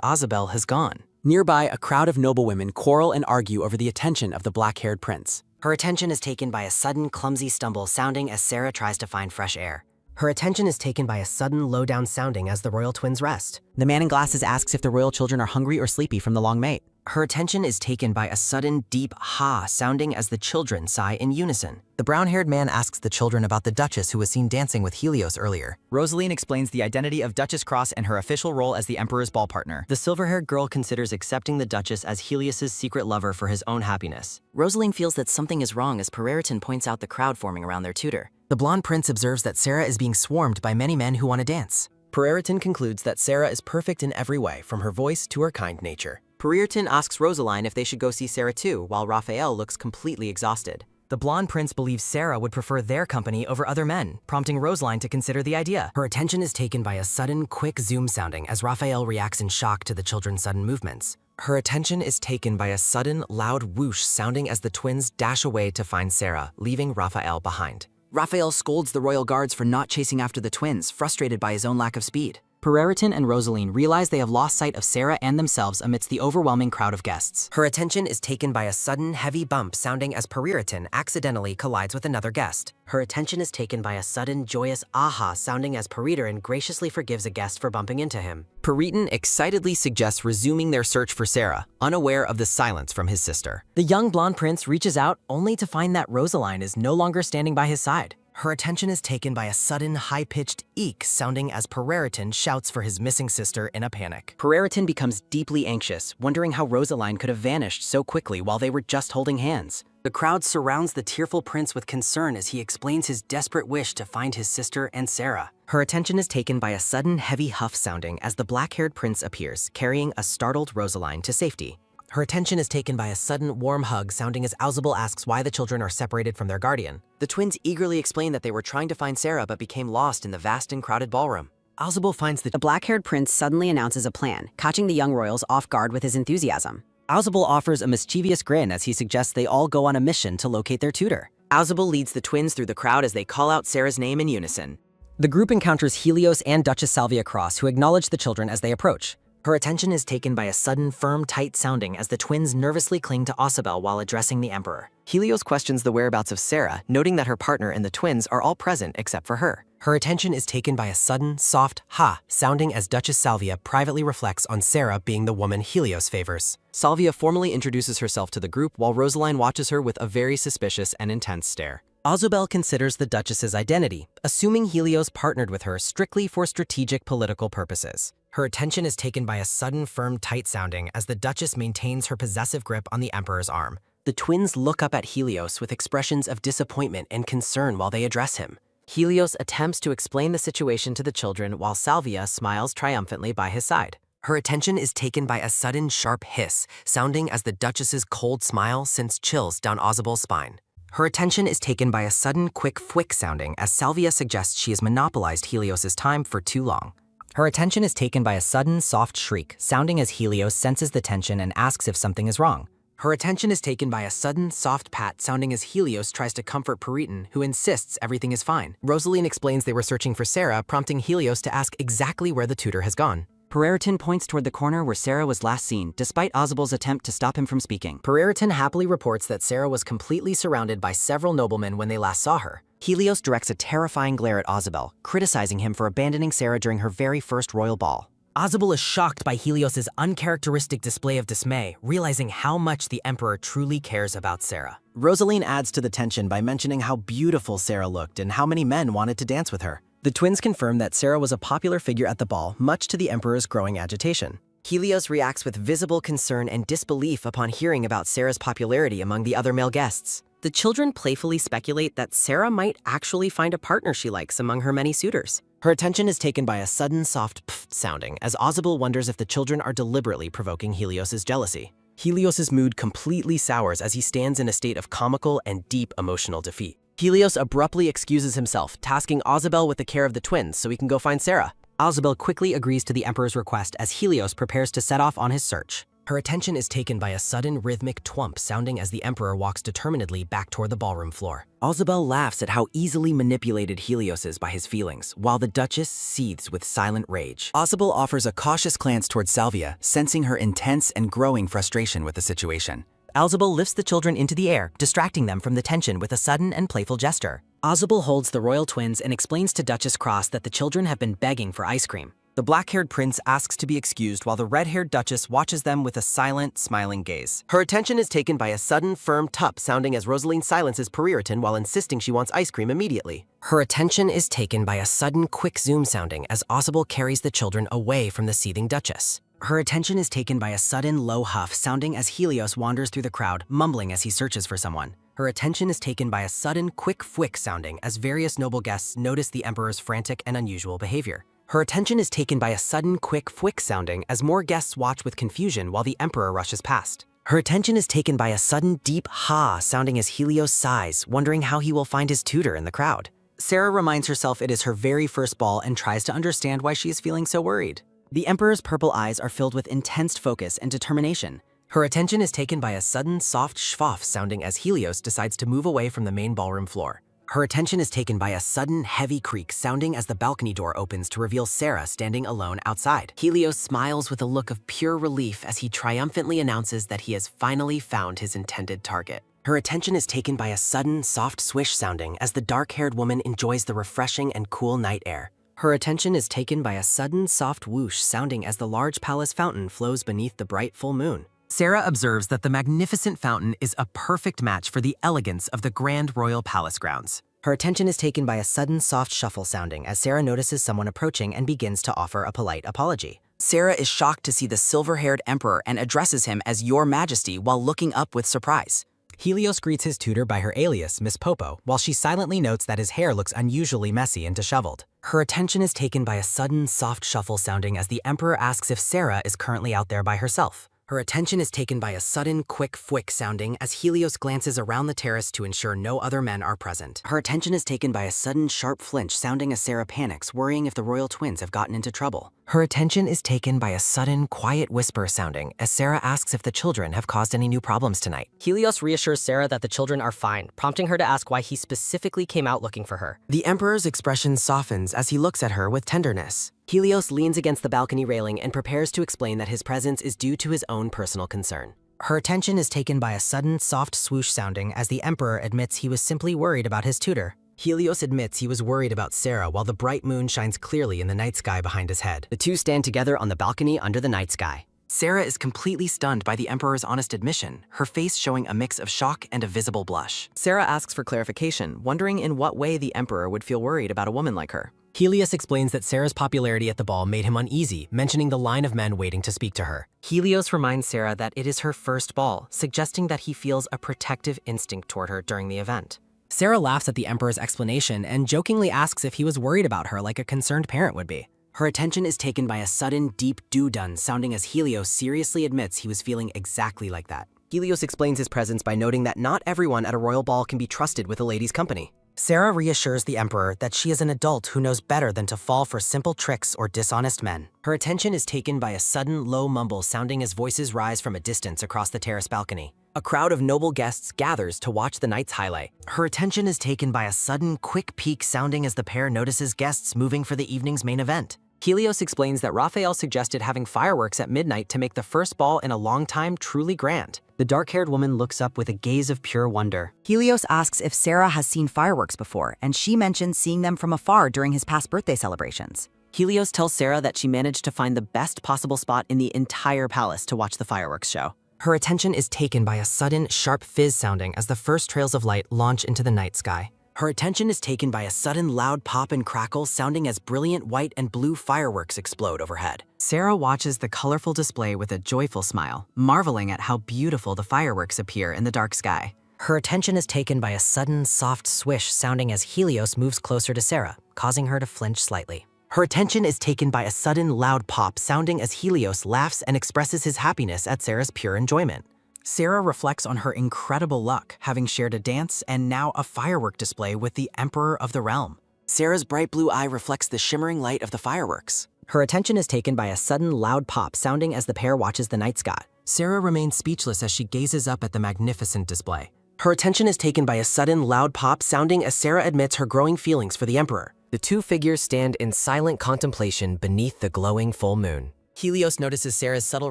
Ozabel, has gone. Nearby, a crowd of noblewomen quarrel and argue over the attention of the black-haired prince. Her attention is taken by a sudden, clumsy stumble sounding as Sarah tries to find fresh air. Her attention is taken by a sudden low-down sounding as the royal twins rest. The man in glasses asks if the royal children are hungry or sleepy from the long mate. Her attention is taken by a sudden deep ha sounding as the children sigh in unison. The brown-haired man asks the children about the Duchess who was seen dancing with Helios earlier. Rosaline explains the identity of Duchess Cross and her official role as the Emperor's ball partner. The silver-haired girl considers accepting the Duchess as Helios's secret lover for his own happiness. Rosaline feels that something is wrong as Pereriton points out the crowd forming around their tutor. The blonde prince observes that Sarah is being swarmed by many men who want to dance. Pereriton concludes that Sarah is perfect in every way, from her voice to her kind nature. Pereriton asks Rosaline if they should go see Sarah too, while Raphael looks completely exhausted. The blonde prince believes Sarah would prefer their company over other men, prompting Rosaline to consider the idea. Her attention is taken by a sudden, quick zoom sounding as Raphael reacts in shock to the children's sudden movements. Her attention is taken by a sudden, loud whoosh sounding as the twins dash away to find Sarah, leaving Raphael behind. Raphael scolds the royal guards for not chasing after the twins, frustrated by his own lack of speed. Pereriton and Rosaline realize they have lost sight of Sarah and themselves amidst the overwhelming crowd of guests. Her attention is taken by a sudden, heavy bump sounding as Pereriton accidentally collides with another guest. Her attention is taken by a sudden, joyous aha sounding as Pereriton graciously forgives a guest for bumping into him. Pereriton excitedly suggests resuming their search for Sarah, unaware of the silence from his sister. The young blonde prince reaches out only to find that Rosaline is no longer standing by his side. Her attention is taken by a sudden, high-pitched eek sounding as Pereriton shouts for his missing sister in a panic. Pereriton becomes deeply anxious, wondering how Rosaline could have vanished so quickly while they were just holding hands. The crowd surrounds the tearful prince with concern as he explains his desperate wish to find his sister and Sarah. Her attention is taken by a sudden, heavy huff sounding as the black-haired prince appears, carrying a startled Rosaline to safety. Her attention is taken by a sudden warm hug sounding as Alzabal asks why the children are separated from their guardian. The twins eagerly explain that they were trying to find Sarah but became lost in the vast and crowded ballroom. Alzabal finds The black-haired prince suddenly announces a plan, catching the young royals off guard with his enthusiasm. Alzabal offers a mischievous grin as he suggests they all go on a mission to locate their tutor. Alzabal leads the twins through the crowd as they call out Sarah's name in unison. The group encounters Helios and Duchess Salvia Cross, who acknowledge the children as they approach. Her attention is taken by a sudden, firm, tight sounding as the twins nervously cling to Ozabel while addressing the Emperor. Helios questions the whereabouts of Sarah, noting that her partner and the twins are all present except for her. Her attention is taken by a sudden, soft ha sounding as Duchess Salvia privately reflects on Sarah being the woman Helios favors. Salvia formally introduces herself to the group while Rosaline watches her with a very suspicious and intense stare. Ozubel considers the Duchess's identity, assuming Helios partnered with her strictly for strategic political purposes. Her attention is taken by a sudden firm tight sounding as the Duchess maintains her possessive grip on the Emperor's arm. The twins look up at Helios with expressions of disappointment and concern while they address him. Helios attempts to explain the situation to the children while Salvia smiles triumphantly by his side. Her attention is taken by a sudden sharp hiss, sounding as the Duchess's cold smile sends chills down Ozubel's spine. Her attention is taken by a sudden quick fwick sounding as Salvia suggests she has monopolized Helios's time for too long. Her attention is taken by a sudden soft shriek, sounding as Helios senses the tension and asks if something is wrong. Her attention is taken by a sudden soft pat, sounding as Helios tries to comfort Periton, who insists everything is fine. Rosaline explains they were searching for Sarah, prompting Helios to ask exactly where the tutor has gone. Periton points toward the corner where Sarah was last seen, despite Ozubel's attempt to stop him from speaking. Periton happily reports that Sarah was completely surrounded by several noblemen when they last saw her. Helios directs a terrifying glare at Ozubel, criticizing him for abandoning Sarah during her very first royal ball. Ozubel is shocked by Helios's uncharacteristic display of dismay, realizing how much the Emperor truly cares about Sarah. Rosaline adds to the tension by mentioning how beautiful Sarah looked and how many men wanted to dance with her. The twins confirm that Sarah was a popular figure at the ball, much to the Emperor's growing agitation. Helios reacts with visible concern and disbelief upon hearing about Sarah's popularity among the other male guests. The children playfully speculate that Sarah might actually find a partner she likes among her many suitors. Her attention is taken by a sudden soft pfft sounding as Ozubel wonders if the children are deliberately provoking Helios's jealousy. Helios's mood completely sours as he stands in a state of comical and deep emotional defeat. Helios abruptly excuses himself, tasking Ozubel with the care of the twins so he can go find Sarah. Ozubel quickly agrees to the Emperor's request as Helios prepares to set off on his search. Her attention is taken by a sudden rhythmic twump sounding as the Emperor walks determinedly back toward the ballroom floor. Ozubel laughs at how easily manipulated Helios is by his feelings, while the Duchess seethes with silent rage. Ozubel offers a cautious glance towards Salvia, sensing her intense and growing frustration with the situation. Ozubel lifts the children into the air, distracting them from the tension with a sudden and playful gesture. Ozubel holds the royal twins and explains to Duchess Cross that the children have been begging for ice cream. The black-haired prince asks to be excused while the red-haired Duchess watches them with a silent, smiling gaze. Her attention is taken by a sudden, firm tup sounding as Rosaline silences Periton while insisting she wants ice cream immediately. Her attention is taken by a sudden, quick zoom sounding as Ozubel carries the children away from the seething Duchess. Her attention is taken by a sudden, low huff sounding as Helios wanders through the crowd, mumbling as he searches for someone. Her attention is taken by a sudden, quick fwick sounding as various noble guests notice the Emperor's frantic and unusual behavior. Her attention is taken by a sudden, quick fwick sounding as more guests watch with confusion while the Emperor rushes past. Her attention is taken by a sudden, deep ha sounding as Helios sighs, wondering how he will find his tutor in the crowd. Sarah reminds herself it is her very first ball and tries to understand why she is feeling so worried. The Emperor's purple eyes are filled with intense focus and determination. Her attention is taken by a sudden, soft schwaff sounding as Helios decides to move away from the main ballroom floor. Her attention is taken by a sudden, heavy creak sounding as the balcony door opens to reveal Sarah standing alone outside. Helios smiles with a look of pure relief as he triumphantly announces that he has finally found his intended target. Her attention is taken by a sudden, soft swish sounding as the dark-haired woman enjoys the refreshing and cool night air. Her attention is taken by a sudden, soft whoosh sounding as the large palace fountain flows beneath the bright full moon. Sarah observes that the magnificent fountain is a perfect match for the elegance of the grand royal palace grounds. Her attention is taken by a sudden soft shuffle sounding as Sarah notices someone approaching and begins to offer a polite apology. Sarah is shocked to see the silver-haired emperor and addresses him as Your Majesty while looking up with surprise. Helios greets his tutor by her alias, Miss Popo, while she silently notes that his hair looks unusually messy and disheveled. Her attention is taken by a sudden soft shuffle sounding as the Emperor asks if Sarah is currently out there by herself. Her attention is taken by a sudden, quick fwick sounding as Helios glances around the terrace to ensure no other men are present. Her attention is taken by a sudden, sharp flinch sounding as Sarah panics, worrying if the royal twins have gotten into trouble. Her attention is taken by a sudden, quiet whisper sounding as Sarah asks if the children have caused any new problems tonight. Helios reassures Sarah that the children are fine, prompting her to ask why he specifically came out looking for her. The Emperor's expression softens as he looks at her with tenderness. Helios leans against the balcony railing and prepares to explain that his presence is due to his own personal concern. Her attention is taken by a sudden, soft swoosh sounding as the Emperor admits he was simply worried about his tutor. Helios admits he was worried about Sarah while the bright moon shines clearly in the night sky behind his head. The two stand together on the balcony under the night sky. Sarah is completely stunned by the Emperor's honest admission, her face showing a mix of shock and a visible blush. Sarah asks for clarification, wondering in what way the Emperor would feel worried about a woman like her. Helios explains that Sarah's popularity at the ball made him uneasy, mentioning the line of men waiting to speak to her. Helios reminds Sarah that it is her first ball, suggesting that he feels a protective instinct toward her during the event. Sarah laughs at the Emperor's explanation and jokingly asks if he was worried about her like a concerned parent would be. Her attention is taken by a sudden, deep doo-dun sounding as Helios seriously admits he was feeling exactly like that. Helios explains his presence by noting that not everyone at a royal ball can be trusted with a lady's company. Sarah reassures the Emperor that she is an adult who knows better than to fall for simple tricks or dishonest men. Her attention is taken by a sudden, low mumble sounding as voices rise from a distance across the terrace balcony. A crowd of noble guests gathers to watch the night's highlight. Her attention is taken by a sudden, quick peek sounding as the pair notices guests moving for the evening's main event. Helios explains that Raphael suggested having fireworks at midnight to make the first ball in a long time truly grand. The dark-haired woman looks up with a gaze of pure wonder. Helios asks if Sarah has seen fireworks before, and she mentions seeing them from afar during his past birthday celebrations. Helios tells Sarah that she managed to find the best possible spot in the entire palace to watch the fireworks show. Her attention is taken by a sudden, sharp fizz sounding as the first trails of light launch into the night sky. Her attention is taken by a sudden loud pop and crackle sounding as brilliant white and blue fireworks explode overhead. Sarah watches the colorful display with a joyful smile, marveling at how beautiful the fireworks appear in the dark sky. Her attention is taken by a sudden, soft swish sounding as Helios moves closer to Sarah, causing her to flinch slightly. Her attention is taken by a sudden loud pop sounding as Helios laughs and expresses his happiness at Sarah's pure enjoyment. Sarah reflects on her incredible luck, having shared a dance and now a firework display with the Emperor of the Realm. Sarah's bright blue eye reflects the shimmering light of the fireworks. Her attention is taken by a sudden loud pop sounding as the pair watches the night sky. Sarah remains speechless as she gazes up at the magnificent display. Her attention is taken by a sudden loud pop sounding as Sarah admits her growing feelings for the Emperor. The two figures stand in silent contemplation beneath the glowing full moon. Helios notices Sarah's subtle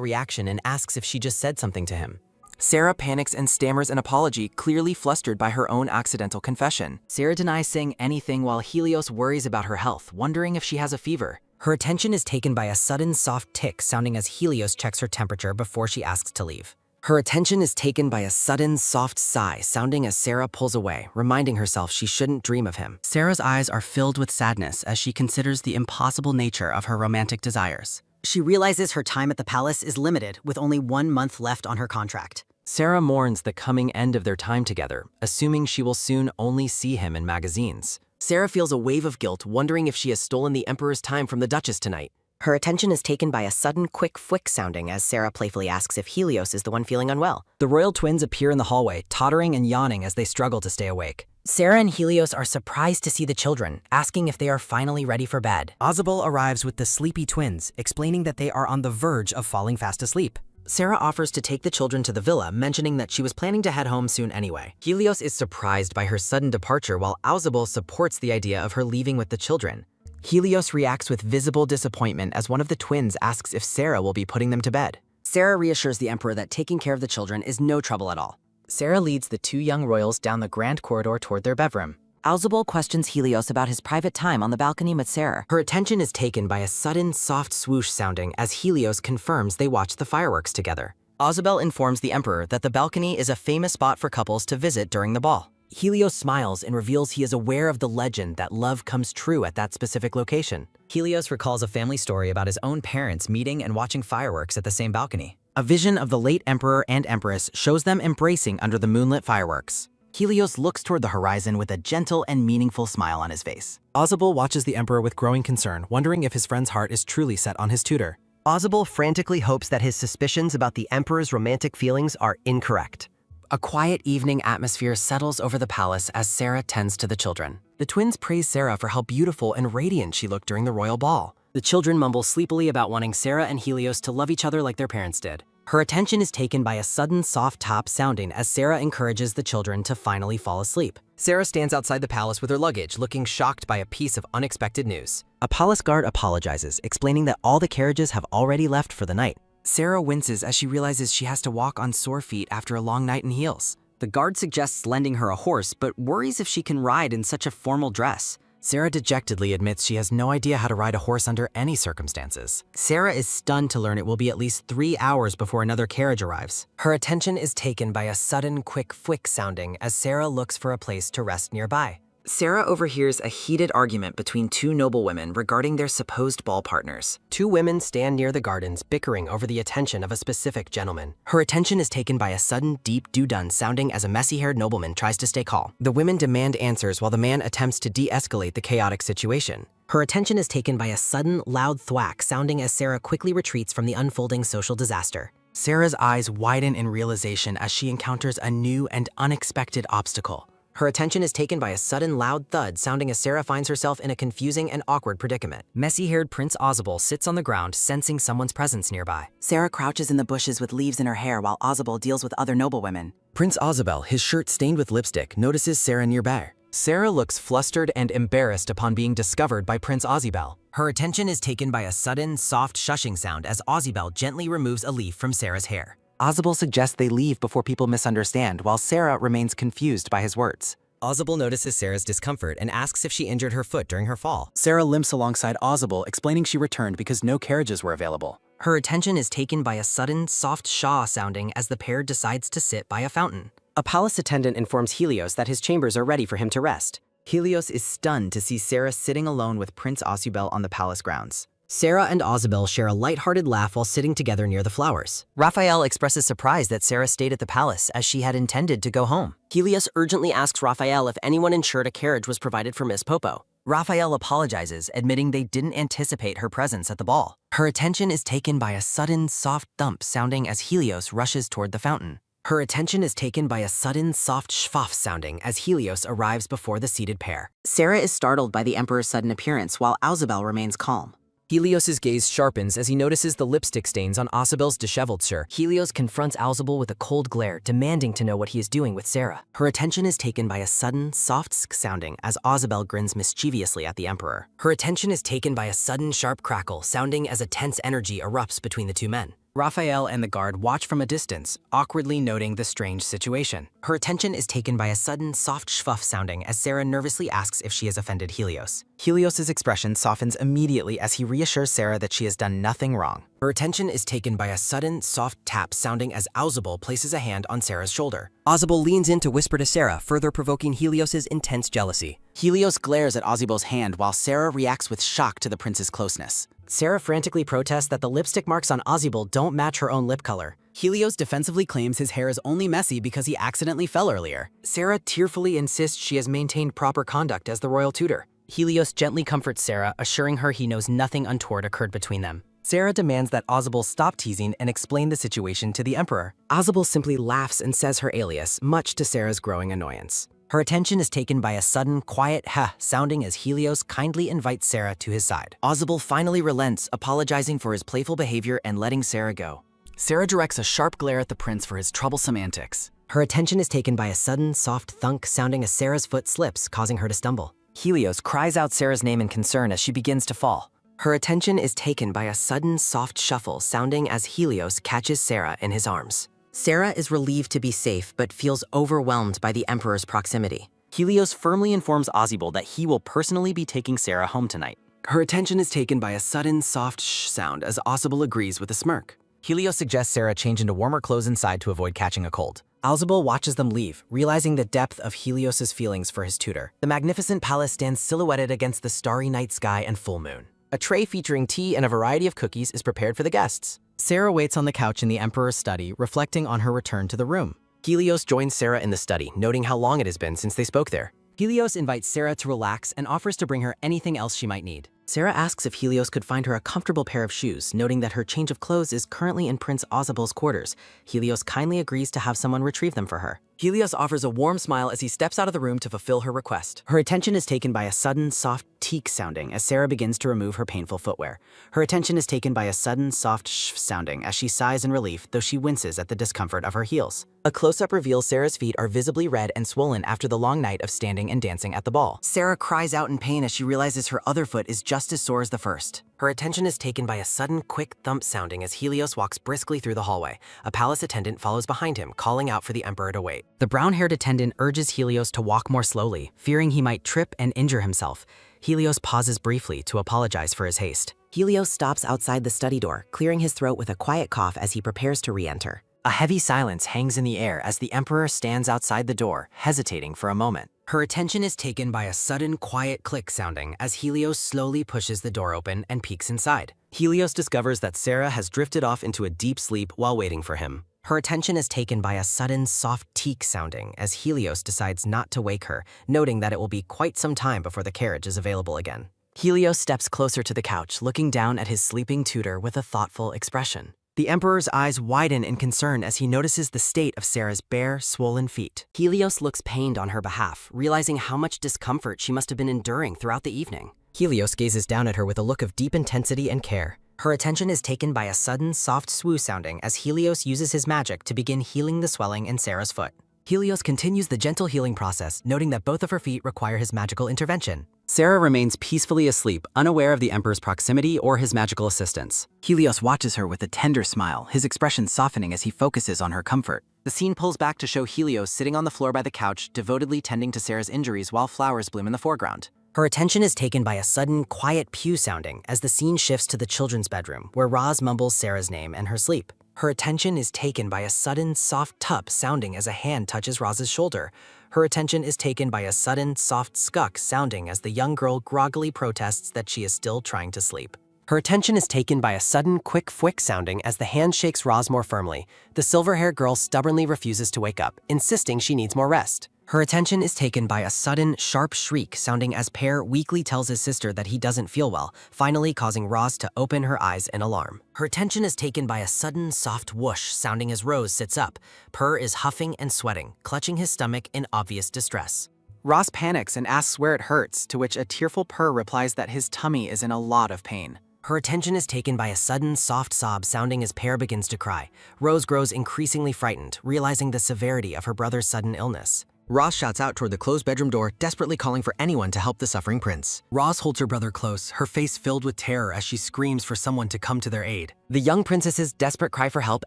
reaction and asks if she just said something to him. Sarah panics and stammers an apology, clearly flustered by her own accidental confession. Sarah denies saying anything while Helios worries about her health, wondering if she has a fever. Her attention is taken by a sudden soft tick sounding as Helios checks her temperature before she asks to leave. Her attention is taken by a sudden soft sigh sounding as Sarah pulls away, reminding herself she shouldn't dream of him. Sarah's eyes are filled with sadness as she considers the impossible nature of her romantic desires. She realizes her time at the palace is limited, with only 1 month left on her contract. Sarah mourns the coming end of their time together, assuming she will soon only see him in magazines. Sarah feels a wave of guilt, wondering if she has stolen the Emperor's time from the Duchess tonight. Her attention is taken by a sudden quick flick sounding as Sarah playfully asks if Helios is the one feeling unwell. The royal twins appear in the hallway, tottering and yawning as they struggle to stay awake. Sarah and Helios are surprised to see the children, asking if they are finally ready for bed. Ozabel arrives with the sleepy twins, explaining that they are on the verge of falling fast asleep. Sarah offers to take the children to the villa, mentioning that she was planning to head home soon anyway. Helios is surprised by her sudden departure while Ozabel supports the idea of her leaving with the children. Helios reacts with visible disappointment as one of the twins asks if Sarah will be putting them to bed. Sarah reassures the Emperor that taking care of the children is no trouble at all. Sarah leads the two young royals down the grand corridor toward their bedroom. Ozabel questions Helios about his private time on the balcony with Sarah. Her attention is taken by a sudden soft swoosh sounding as Helios confirms they watched the fireworks together. Ozabel informs the Emperor that the balcony is a famous spot for couples to visit during the ball. Helios smiles and reveals he is aware of the legend that love comes true at that specific location. Helios recalls a family story about his own parents meeting and watching fireworks at the same balcony. A vision of the late Emperor and Empress shows them embracing under the moonlit fireworks. Helios looks toward the horizon with a gentle and meaningful smile on his face. Ozabel watches the Emperor with growing concern, wondering if his friend's heart is truly set on his tutor. Ozabel frantically hopes that his suspicions about the Emperor's romantic feelings are incorrect. A quiet evening atmosphere settles over the palace as Sarah tends to the children. The twins praise Sarah for how beautiful and radiant she looked during the royal ball. The children mumble sleepily about wanting Sarah and Helios to love each other like their parents did. Her attention is taken by a sudden soft top sounding as Sarah encourages the children to finally fall asleep. Sarah stands outside the palace with her luggage, looking shocked by a piece of unexpected news. A palace guard apologizes, explaining that all the carriages have already left for the night. Sarah winces as she realizes she has to walk on sore feet after a long night in heels. The guard suggests lending her a horse, but worries if she can ride in such a formal dress. Sarah dejectedly admits she has no idea how to ride a horse under any circumstances. Sarah is stunned to learn it will be at least 3 hours before another carriage arrives. Her attention is taken by a sudden quick fwick sounding as Sarah looks for a place to rest nearby. Sarah overhears a heated argument between two noble women regarding their supposed ball partners. 2 women stand near the gardens bickering over the attention of a specific gentleman. Her attention is taken by a sudden deep doo-dun sounding as a messy-haired nobleman tries to stay calm. The women demand answers while the man attempts to de-escalate the chaotic situation. Her attention is taken by a sudden loud thwack sounding as Sarah quickly retreats from the unfolding social disaster. Sarah's eyes widen in realization as she encounters a new and unexpected obstacle. Her attention is taken by a sudden loud thud sounding as Sarah finds herself in a confusing and awkward predicament. Messy-haired Prince Ozabal sits on the ground, sensing someone's presence nearby. Sarah crouches in the bushes with leaves in her hair while Ozabal deals with other noblewomen. Prince Ozabal, his shirt stained with lipstick, notices Sarah nearby. Sarah looks flustered and embarrassed upon being discovered by Prince Ozibel. Her attention is taken by a sudden, soft shushing sound as Ozibel gently removes a leaf from Sarah's hair. Ozabal suggests they leave before people misunderstand, while Sarah remains confused by his words. Ozibel notices Sarah's discomfort and asks if she injured her foot during her fall. Sarah limps alongside Ozabal, explaining she returned because no carriages were available. Her attention is taken by a sudden, soft shaw sounding as the pair decides to sit by a fountain. A palace attendant informs Helios that his chambers are ready for him to rest. Helios is stunned to see Sarah sitting alone with Prince Ozubel on the palace grounds. Sarah and Ozabel share a lighthearted laugh while sitting together near the flowers. Raphael expresses surprise that Sarah stayed at the palace as she had intended to go home. Helios urgently asks Raphael if anyone ensured a carriage was provided for Miss Popo. Raphael apologizes, admitting they didn't anticipate her presence at the ball. Her attention is taken by a sudden, soft thump sounding as Helios rushes toward the fountain. Her attention is taken by a sudden, soft schwaff sounding as Helios arrives before the seated pair. Sarah is startled by the Emperor's sudden appearance while Ozabel remains calm. Helios's gaze sharpens as he notices the lipstick stains on Ozabel's disheveled shirt. Helios confronts Ozabel with a cold glare, demanding to know what he is doing with Sarah. Her attention is taken by a sudden, soft sk sounding as Ozabel grins mischievously at the Emperor. Her attention is taken by a sudden, sharp crackle, sounding as a tense energy erupts between the two men. Raphael and the guard watch from a distance, awkwardly noting the strange situation. Her attention is taken by a sudden, soft schwuff sounding as Sarah nervously asks if she has offended Helios. Helios's expression softens immediately as he reassures Sarah that she has done nothing wrong. Her attention is taken by a sudden, soft tap sounding as Ozabel places a hand on Sarah's shoulder. Ozabel leans in to whisper to Sarah, further provoking Helios's intense jealousy. Helios glares at Ozibel's hand while Sarah reacts with shock to the prince's closeness. Sarah frantically protests that the lipstick marks on Ozibel don't match her own lip color. Helios defensively claims his hair is only messy because he accidentally fell earlier. Sarah tearfully insists she has maintained proper conduct as the royal tutor. Helios gently comforts Sarah, assuring her he knows nothing untoward occurred between them. Sarah demands that Ozabel stop teasing and explain the situation to the Emperor. Ozabel simply laughs and says her alias, much to Sarah's growing annoyance. Her attention is taken by a sudden, quiet ha sounding as Helios kindly invites Sarah to his side. Ozabel finally relents, apologizing for his playful behavior and letting Sarah go. Sarah directs a sharp glare at the prince for his troublesome antics. Her attention is taken by a sudden, soft thunk sounding as Sarah's foot slips, causing her to stumble. Helios cries out Sarah's name in concern as she begins to fall. Her attention is taken by a sudden, soft shuffle sounding as Helios catches Sarah in his arms. Sarah is relieved to be safe, but feels overwhelmed by the Emperor's proximity. Helios firmly informs Ozibel that he will personally be taking Sarah home tonight. Her attention is taken by a sudden, soft shh sound as Ozibel agrees with a smirk. Helios suggests Sarah change into warmer clothes inside to avoid catching a cold. Ozibel watches them leave, realizing the depth of Helios's feelings for his tutor. The magnificent palace stands silhouetted against the starry night sky and full moon. A tray featuring tea and a variety of cookies is prepared for the guests. Sarah waits on the couch in the Emperor's study, reflecting on her return to the room. Helios joins Sarah in the study, noting how long it has been since they spoke there. Helios invites Sarah to relax and offers to bring her anything else she might need. Sarah asks if Helios could find her a comfortable pair of shoes, noting that her change of clothes is currently in Prince Ozabel's quarters. Helios kindly agrees to have someone retrieve them for her. Helios offers a warm smile as he steps out of the room to fulfill her request. Her attention is taken by a sudden, soft teak sounding as Sarah begins to remove her painful footwear. Her attention is taken by a sudden, soft shh sounding as she sighs in relief, though she winces at the discomfort of her heels. A close-up reveals Sarah's feet are visibly red and swollen after the long night of standing and dancing at the ball. Sarah cries out in pain as she realizes her other foot is just as sore as the first. Her attention is taken by a sudden, quick thump sounding as Helios walks briskly through the hallway. A palace attendant follows behind him, calling out for the Emperor to wait. The brown-haired attendant urges Helios to walk more slowly, fearing he might trip and injure himself. Helios pauses briefly to apologize for his haste. Helios stops outside the study door, clearing his throat with a quiet cough as he prepares to re-enter. A heavy silence hangs in the air as the Emperor stands outside the door, hesitating for a moment. Her attention is taken by a sudden quiet click sounding as Helios slowly pushes the door open and peeks inside. Helios discovers that Sarah has drifted off into a deep sleep while waiting for him. Her attention is taken by a sudden soft teak sounding as Helios decides not to wake her, noting that it will be quite some time before the carriage is available again. Helios steps closer to the couch, looking down at his sleeping tutor with a thoughtful expression. The Emperor's eyes widen in concern as he notices the state of Sarah's bare, swollen feet. Helios looks pained on her behalf, realizing how much discomfort she must have been enduring throughout the evening. Helios gazes down at her with a look of deep intensity and care. Her attention is taken by a sudden, soft swoo sounding as Helios uses his magic to begin healing the swelling in Sarah's foot. Helios continues the gentle healing process, noting that both of her feet require his magical intervention. Sarah remains peacefully asleep, unaware of the Emperor's proximity or his magical assistance. Helios watches her with a tender smile, his expression softening as he focuses on her comfort. The scene pulls back to show Helios sitting on the floor by the couch, devotedly tending to Sarah's injuries while flowers bloom in the foreground. Her attention is taken by a sudden, quiet pew sounding as the scene shifts to the children's bedroom, where Roz mumbles Sarah's name and her sleep. Her attention is taken by a sudden, soft tup sounding as a hand touches Roz's shoulder. Her attention is taken by a sudden, soft skuck sounding as the young girl groggily protests that she is still trying to sleep. Her attention is taken by a sudden, quick fwick sounding as the hand shakes Roz more firmly. The silver-haired girl stubbornly refuses to wake up, insisting she needs more rest. Her attention is taken by a sudden, sharp shriek sounding as Per weakly tells his sister that he doesn't feel well, finally causing Roz to open her eyes in alarm. Her attention is taken by a sudden, soft whoosh sounding as Rose sits up. Per is huffing and sweating, clutching his stomach in obvious distress. Roz panics and asks where it hurts, to which a tearful Per replies that his tummy is in a lot of pain. Her attention is taken by a sudden, soft sob sounding as Per begins to cry. Rose grows increasingly frightened, realizing the severity of her brother's sudden illness. Roz shouts out toward the closed bedroom door, desperately calling for anyone to help the suffering prince. Roz holds her brother close, her face filled with terror as she screams for someone to come to their aid. The young princess's desperate cry for help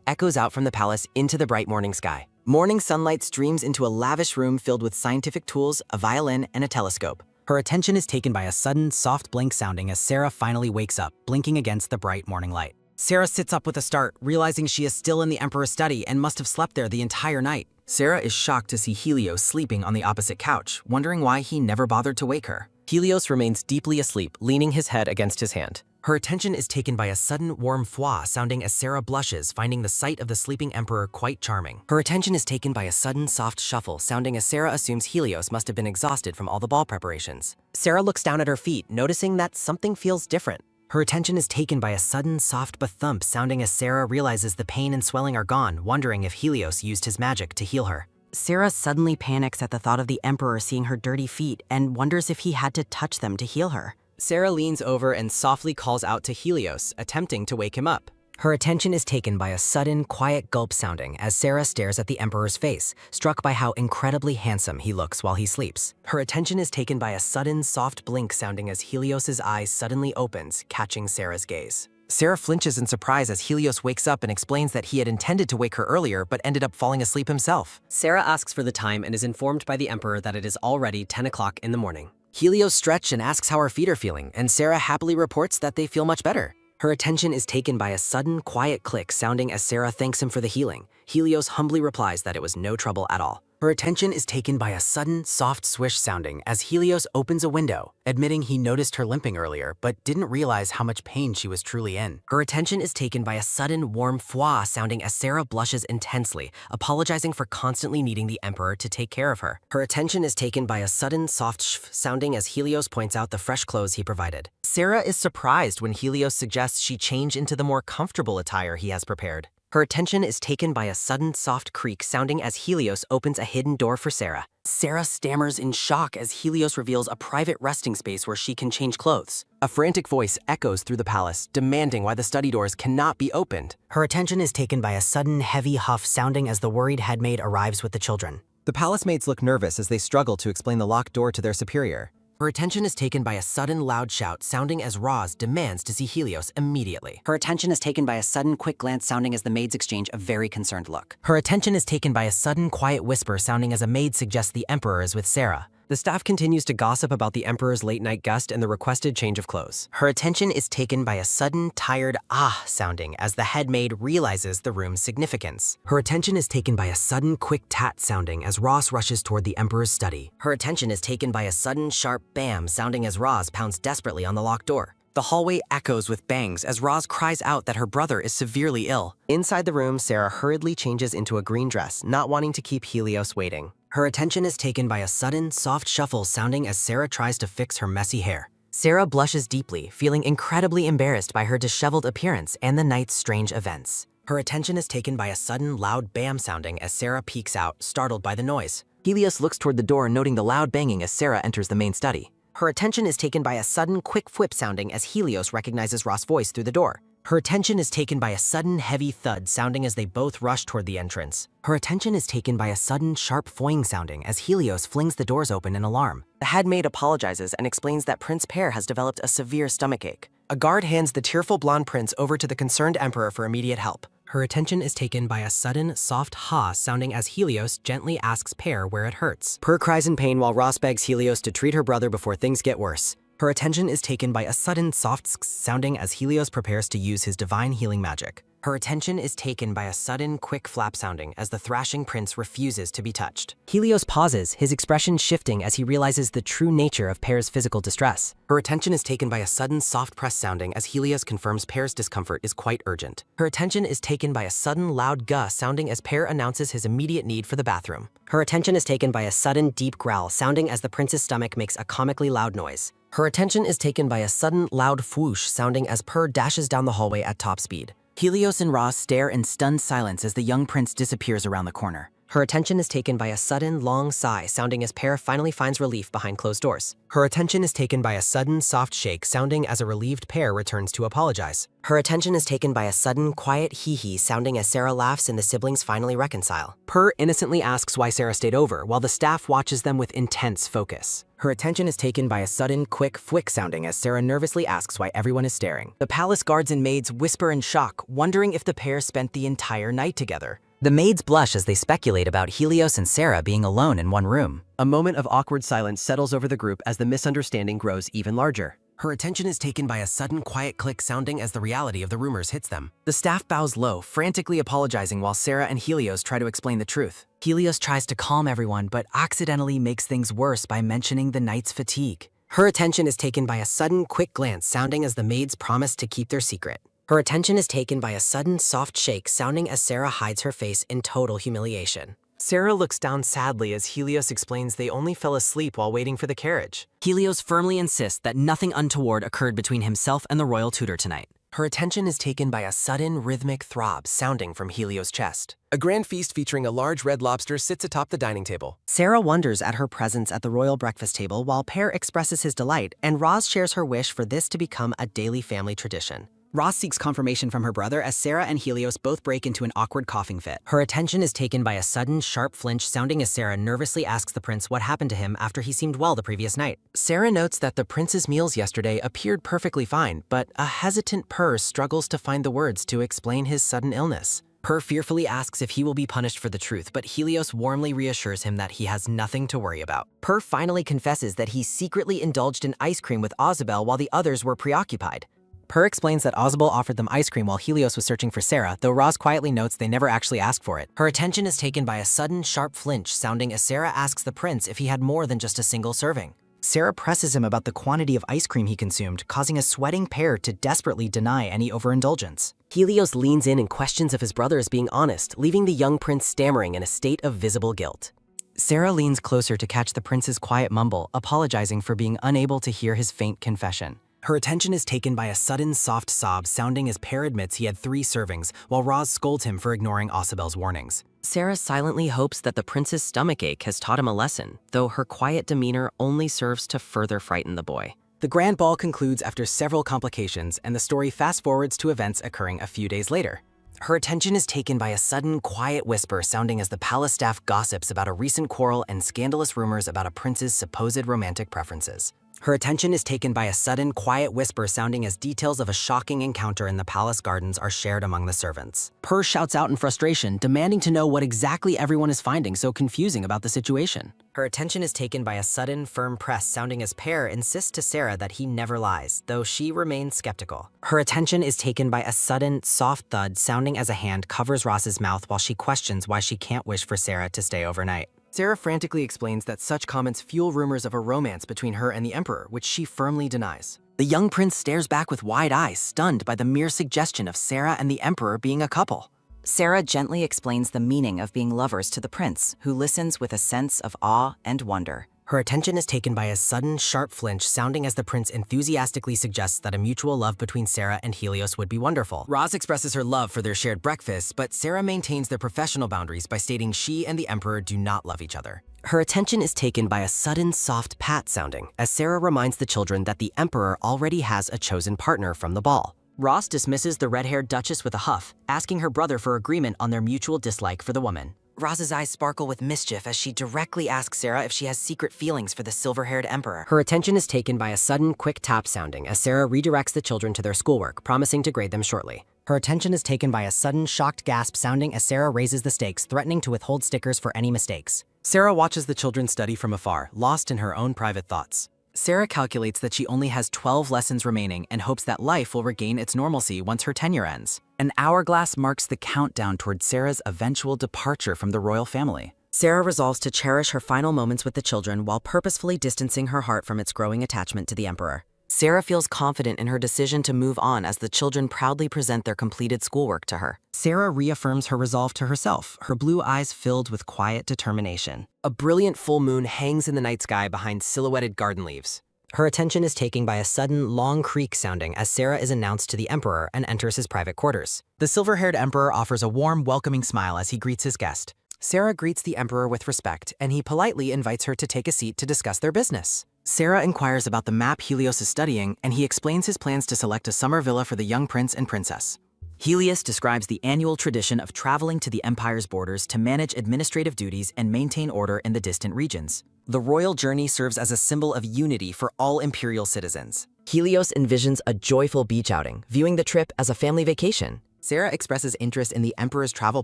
echoes out from the palace into the bright morning sky. Morning sunlight streams into a lavish room filled with scientific tools, a violin, and a telescope. Her attention is taken by a sudden, soft blink sounding as Sarah finally wakes up, blinking against the bright morning light. Sarah sits up with a start, realizing she is still in the Emperor's study and must have slept there the entire night. Sarah is shocked to see Helios sleeping on the opposite couch, wondering why he never bothered to wake her. Helios remains deeply asleep, leaning his head against his hand. Her attention is taken by a sudden warm fwa sounding as Sarah blushes, finding the sight of the sleeping Emperor quite charming. Her attention is taken by a sudden soft shuffle sounding as Sarah assumes Helios must have been exhausted from all the ball preparations. Sarah looks down at her feet, noticing that something feels different. Her attention is taken by a sudden soft thump sounding as Sarah realizes the pain and swelling are gone, wondering if Helios used his magic to heal her. Sarah suddenly panics at the thought of the Emperor seeing her dirty feet and wonders if he had to touch them to heal her. Sarah leans over and softly calls out to Helios, attempting to wake him up. Her attention is taken by a sudden, quiet gulp sounding as Sarah stares at the Emperor's face, struck by how incredibly handsome he looks while he sleeps. Her attention is taken by a sudden, soft blink sounding as Helios's eyes suddenly opens, catching Sarah's gaze. Sarah flinches in surprise as Helios wakes up and explains that he had intended to wake her earlier but ended up falling asleep himself. Sarah asks for the time and is informed by the Emperor that it is already 10 o'clock in the morning. Helios stretches and asks how her feet are feeling, and Sarah happily reports that they feel much better. Her attention is taken by a sudden, quiet click sounding as Sarah thanks him for the healing. Helios humbly replies that it was no trouble at all. Her attention is taken by a sudden, soft swish sounding as Helios opens a window, admitting he noticed her limping earlier but didn't realize how much pain she was truly in. Her attention is taken by a sudden, warm fwa sounding as Sarah blushes intensely, apologizing for constantly needing the Emperor to take care of her. Her attention is taken by a sudden, soft shf sounding as Helios points out the fresh clothes he provided. Sarah is surprised when Helios suggests she change into the more comfortable attire he has prepared. Her attention is taken by a sudden soft creak sounding as Helios opens a hidden door for Sarah. Sarah stammers in shock as Helios reveals a private resting space where she can change clothes. A frantic voice echoes through the palace, demanding why the study doors cannot be opened. Her attention is taken by a sudden heavy huff sounding as the worried headmaid arrives with the children. The palace maids look nervous as they struggle to explain the locked door to their superior. Her attention is taken by a sudden loud shout sounding as Roz demands to see Helios immediately. Her attention is taken by a sudden quick glance sounding as the maids exchange a very concerned look. Her attention is taken by a sudden quiet whisper sounding as a maid suggests the Emperor is with Sarah. The staff continues to gossip about the Emperor's late-night gust and the requested change of clothes. Her attention is taken by a sudden, tired ah sounding as the head maid realizes the room's significance. Her attention is taken by a sudden, quick tat sounding as Ross rushes toward the Emperor's study. Her attention is taken by a sudden, sharp bam sounding as Roz pounds desperately on the locked door. The hallway echoes with bangs as Roz cries out that her brother is severely ill. Inside the room, Sarah hurriedly changes into a green dress, not wanting to keep Helios waiting. Her attention is taken by a sudden, soft shuffle sounding as Sarah tries to fix her messy hair. Sarah blushes deeply, feeling incredibly embarrassed by her disheveled appearance and the night's strange events. Her attention is taken by a sudden, loud bam sounding as Sarah peeks out, startled by the noise. Helios looks toward the door, noting the loud banging as Sarah enters the main study. Her attention is taken by a sudden, quick flip sounding as Helios recognizes Ross' voice through the door. Her attention is taken by a sudden, heavy thud sounding as they both rush toward the entrance. Her attention is taken by a sudden, sharp foing sounding as Helios flings the doors open in alarm. The head maid apologizes and explains that Prince Pear has developed a severe stomachache. A guard hands the tearful blonde prince over to the concerned Emperor for immediate help. Her attention is taken by a sudden, soft ha sounding as Helios gently asks Pear where it hurts. Pear cries in pain while Ross begs Helios to treat her brother before things get worse. Her attention is taken by a sudden, soft sounding as Helios prepares to use his divine healing magic. Her attention is taken by a sudden, quick flap sounding as the thrashing prince refuses to be touched. Helios pauses, his expression shifting as he realizes the true nature of Pear's physical distress. Her attention is taken by a sudden, soft press sounding as Helios confirms Pear's discomfort is quite urgent. Her attention is taken by a sudden, loud guh sounding as Pear announces his immediate need for the bathroom. Her attention is taken by a sudden, deep growl sounding as the prince's stomach makes a comically loud noise. Her attention is taken by a sudden, loud whoosh sounding as Pear dashes down the hallway at top speed. Helios and Ross stare in stunned silence as the young prince disappears around the corner. Her attention is taken by a sudden, long sigh sounding as Pear finally finds relief behind closed doors. Her attention is taken by a sudden, soft shake sounding as a relieved Pear returns to apologize. Her attention is taken by a sudden, quiet hee-hee sounding as Sarah laughs and the siblings finally reconcile. Pear innocently asks why Sarah stayed over, while the staff watches them with intense focus. Her attention is taken by a sudden, quick flick sounding as Sarah nervously asks why everyone is staring. The palace guards and maids whisper in shock, wondering if the pair spent the entire night together. The maids blush as they speculate about Helios and Sarah being alone in one room. A moment of awkward silence settles over the group as the misunderstanding grows even larger. Her attention is taken by a sudden quiet click sounding as the reality of the rumors hits them. The staff bows low, frantically apologizing while Sarah and Helios try to explain the truth. Helios tries to calm everyone, but accidentally makes things worse by mentioning the night's fatigue. Her attention is taken by a sudden quick glance sounding as the maids promise to keep their secret. Her attention is taken by a sudden soft shake sounding as Sarah hides her face in total humiliation. Sarah looks down sadly as Helios explains they only fell asleep while waiting for the carriage. Helios firmly insists that nothing untoward occurred between himself and the royal tutor tonight. Her attention is taken by a sudden rhythmic throb sounding from Helios' chest. A grand feast featuring a large red lobster sits atop the dining table. Sarah wonders at her presence at the royal breakfast table while Pear expresses his delight, and Roz shares her wish for this to become a daily family tradition. Ross seeks confirmation from her brother as Sarah and Helios both break into an awkward coughing fit. Her attention is taken by a sudden, sharp flinch sounding as Sarah nervously asks the prince what happened to him after he seemed well the previous night. Sarah notes that the prince's meals yesterday appeared perfectly fine, but a hesitant Pear struggles to find the words to explain his sudden illness. Pear fearfully asks if he will be punished for the truth, but Helios warmly reassures him that he has nothing to worry about. Pear finally confesses that he secretly indulged in ice cream with Ozabel while the others were preoccupied. Pear explains that Ozabel offered them ice cream while Helios was searching for Sarah, though Roz quietly notes they never actually asked for it. Her attention is taken by a sudden, sharp flinch sounding as Sarah asks the prince if he had more than just a single serving. Sarah presses him about the quantity of ice cream he consumed, causing a sweating Pear to desperately deny any overindulgence. Helios leans in and questions if his brother is being honest, leaving the young prince stammering in a state of visible guilt. Sarah leans closer to catch the prince's quiet mumble, apologizing for being unable to hear his faint confession. Her attention is taken by a sudden soft sob sounding as Pear admits he had 3 servings, while Roz scolds him for ignoring Ozabel's warnings. Sarah silently hopes that the prince's stomachache has taught him a lesson, though her quiet demeanor only serves to further frighten the boy. The grand ball concludes after several complications, and the story fast-forwards to events occurring a few days later. Her attention is taken by a sudden, quiet whisper sounding as the palace staff gossips about a recent quarrel and scandalous rumors about a prince's supposed romantic preferences. Her attention is taken by a sudden, quiet whisper sounding as details of a shocking encounter in the palace gardens are shared among the servants. Per shouts out in frustration, demanding to know what exactly everyone is finding so confusing about the situation. Her attention is taken by a sudden, firm press sounding as Per insists to Sarah that he never lies, though she remains skeptical. Her attention is taken by a sudden, soft thud sounding as a hand covers Ross's mouth while she questions why she can't wish for Sarah to stay overnight. Sarah frantically explains that such comments fuel rumors of a romance between her and the Emperor, which she firmly denies. The young prince stares back with wide eyes, stunned by the mere suggestion of Sarah and the Emperor being a couple. Sarah gently explains the meaning of being lovers to the prince, who listens with a sense of awe and wonder. Her attention is taken by a sudden, sharp flinch sounding as the prince enthusiastically suggests that a mutual love between Sarah and Helios would be wonderful. Roz expresses her love for their shared breakfast, but Sarah maintains their professional boundaries by stating she and the Emperor do not love each other. Her attention is taken by a sudden, soft pat sounding as Sarah reminds the children that the Emperor already has a chosen partner from the ball. Ross dismisses the red-haired Duchess with a huff, asking her brother for agreement on their mutual dislike for the woman. Roz's eyes sparkle with mischief as she directly asks Sarah if she has secret feelings for the silver-haired emperor. Her attention is taken by a sudden, quick tap sounding as Sarah redirects the children to their schoolwork, promising to grade them shortly. Her attention is taken by a sudden, shocked gasp sounding as Sarah raises the stakes, threatening to withhold stickers for any mistakes. Sarah watches the children study from afar, lost in her own private thoughts. Sarah calculates that she only has 12 lessons remaining and hopes that life will regain its normalcy once her tenure ends. An hourglass marks the countdown toward Sarah's eventual departure from the royal family. Sarah resolves to cherish her final moments with the children while purposefully distancing her heart from its growing attachment to the Emperor. Sarah feels confident in her decision to move on as the children proudly present their completed schoolwork to her. Sarah reaffirms her resolve to herself, her blue eyes filled with quiet determination. A brilliant full moon hangs in the night sky behind silhouetted garden leaves. Her attention is taken by a sudden, long creak sounding as Sarah is announced to the Emperor and enters his private quarters. The silver-haired Emperor offers a warm, welcoming smile as he greets his guest. Sarah greets the Emperor with respect, and he politely invites her to take a seat to discuss their business. Sarah inquires about the map Helios is studying, and he explains his plans to select a summer villa for the young prince and princess. Helios describes the annual tradition of traveling to the empire's borders to manage administrative duties and maintain order in the distant regions. The royal journey serves as a symbol of unity for all imperial citizens. Helios envisions a joyful beach outing, viewing the trip as a family vacation. Sarah expresses interest in the Emperor's travel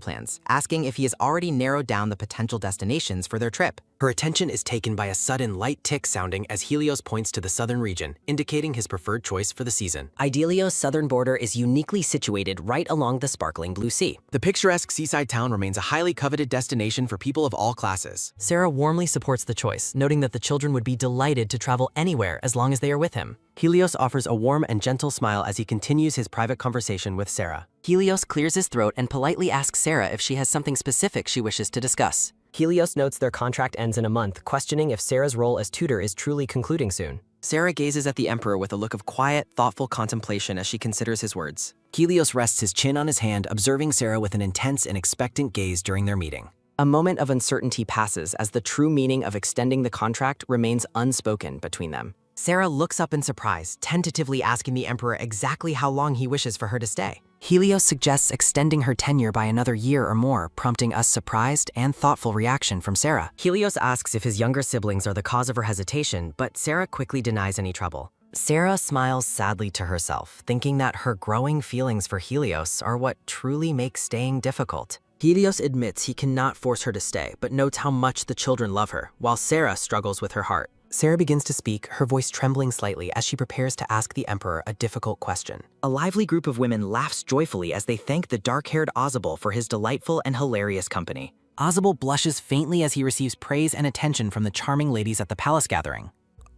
plans, asking if he has already narrowed down the potential destinations for their trip. Her attention is taken by a sudden light tick sounding as Helios points to the southern region, indicating his preferred choice for the season. Idealio's southern border is uniquely situated right along the sparkling blue sea. The picturesque seaside town remains a highly coveted destination for people of all classes. Sarah warmly supports the choice, noting that the children would be delighted to travel anywhere as long as they are with him. Helios offers a warm and gentle smile as he continues his private conversation with Sarah. Helios clears his throat and politely asks Sarah if she has something specific she wishes to discuss. Helios notes their contract ends in a month, questioning if Sarah's role as tutor is truly concluding soon. Sarah gazes at the Emperor with a look of quiet, thoughtful contemplation as she considers his words. Helios rests his chin on his hand, observing Sarah with an intense and expectant gaze during their meeting. A moment of uncertainty passes as the true meaning of extending the contract remains unspoken between them. Sarah looks up in surprise, tentatively asking the Emperor exactly how long he wishes for her to stay. Helios suggests extending her tenure by another year or more, prompting a surprised and thoughtful reaction from Sarah. Helios asks if his younger siblings are the cause of her hesitation, but Sarah quickly denies any trouble. Sarah smiles sadly to herself, thinking that her growing feelings for Helios are what truly makes staying difficult. Helios admits he cannot force her to stay, but notes how much the children love her, while Sarah struggles with her heart. Sarah begins to speak, her voice trembling slightly as she prepares to ask the Emperor a difficult question. A lively group of women laughs joyfully as they thank the dark-haired Ozable for his delightful and hilarious company. Ozable blushes faintly as he receives praise and attention from the charming ladies at the palace gathering.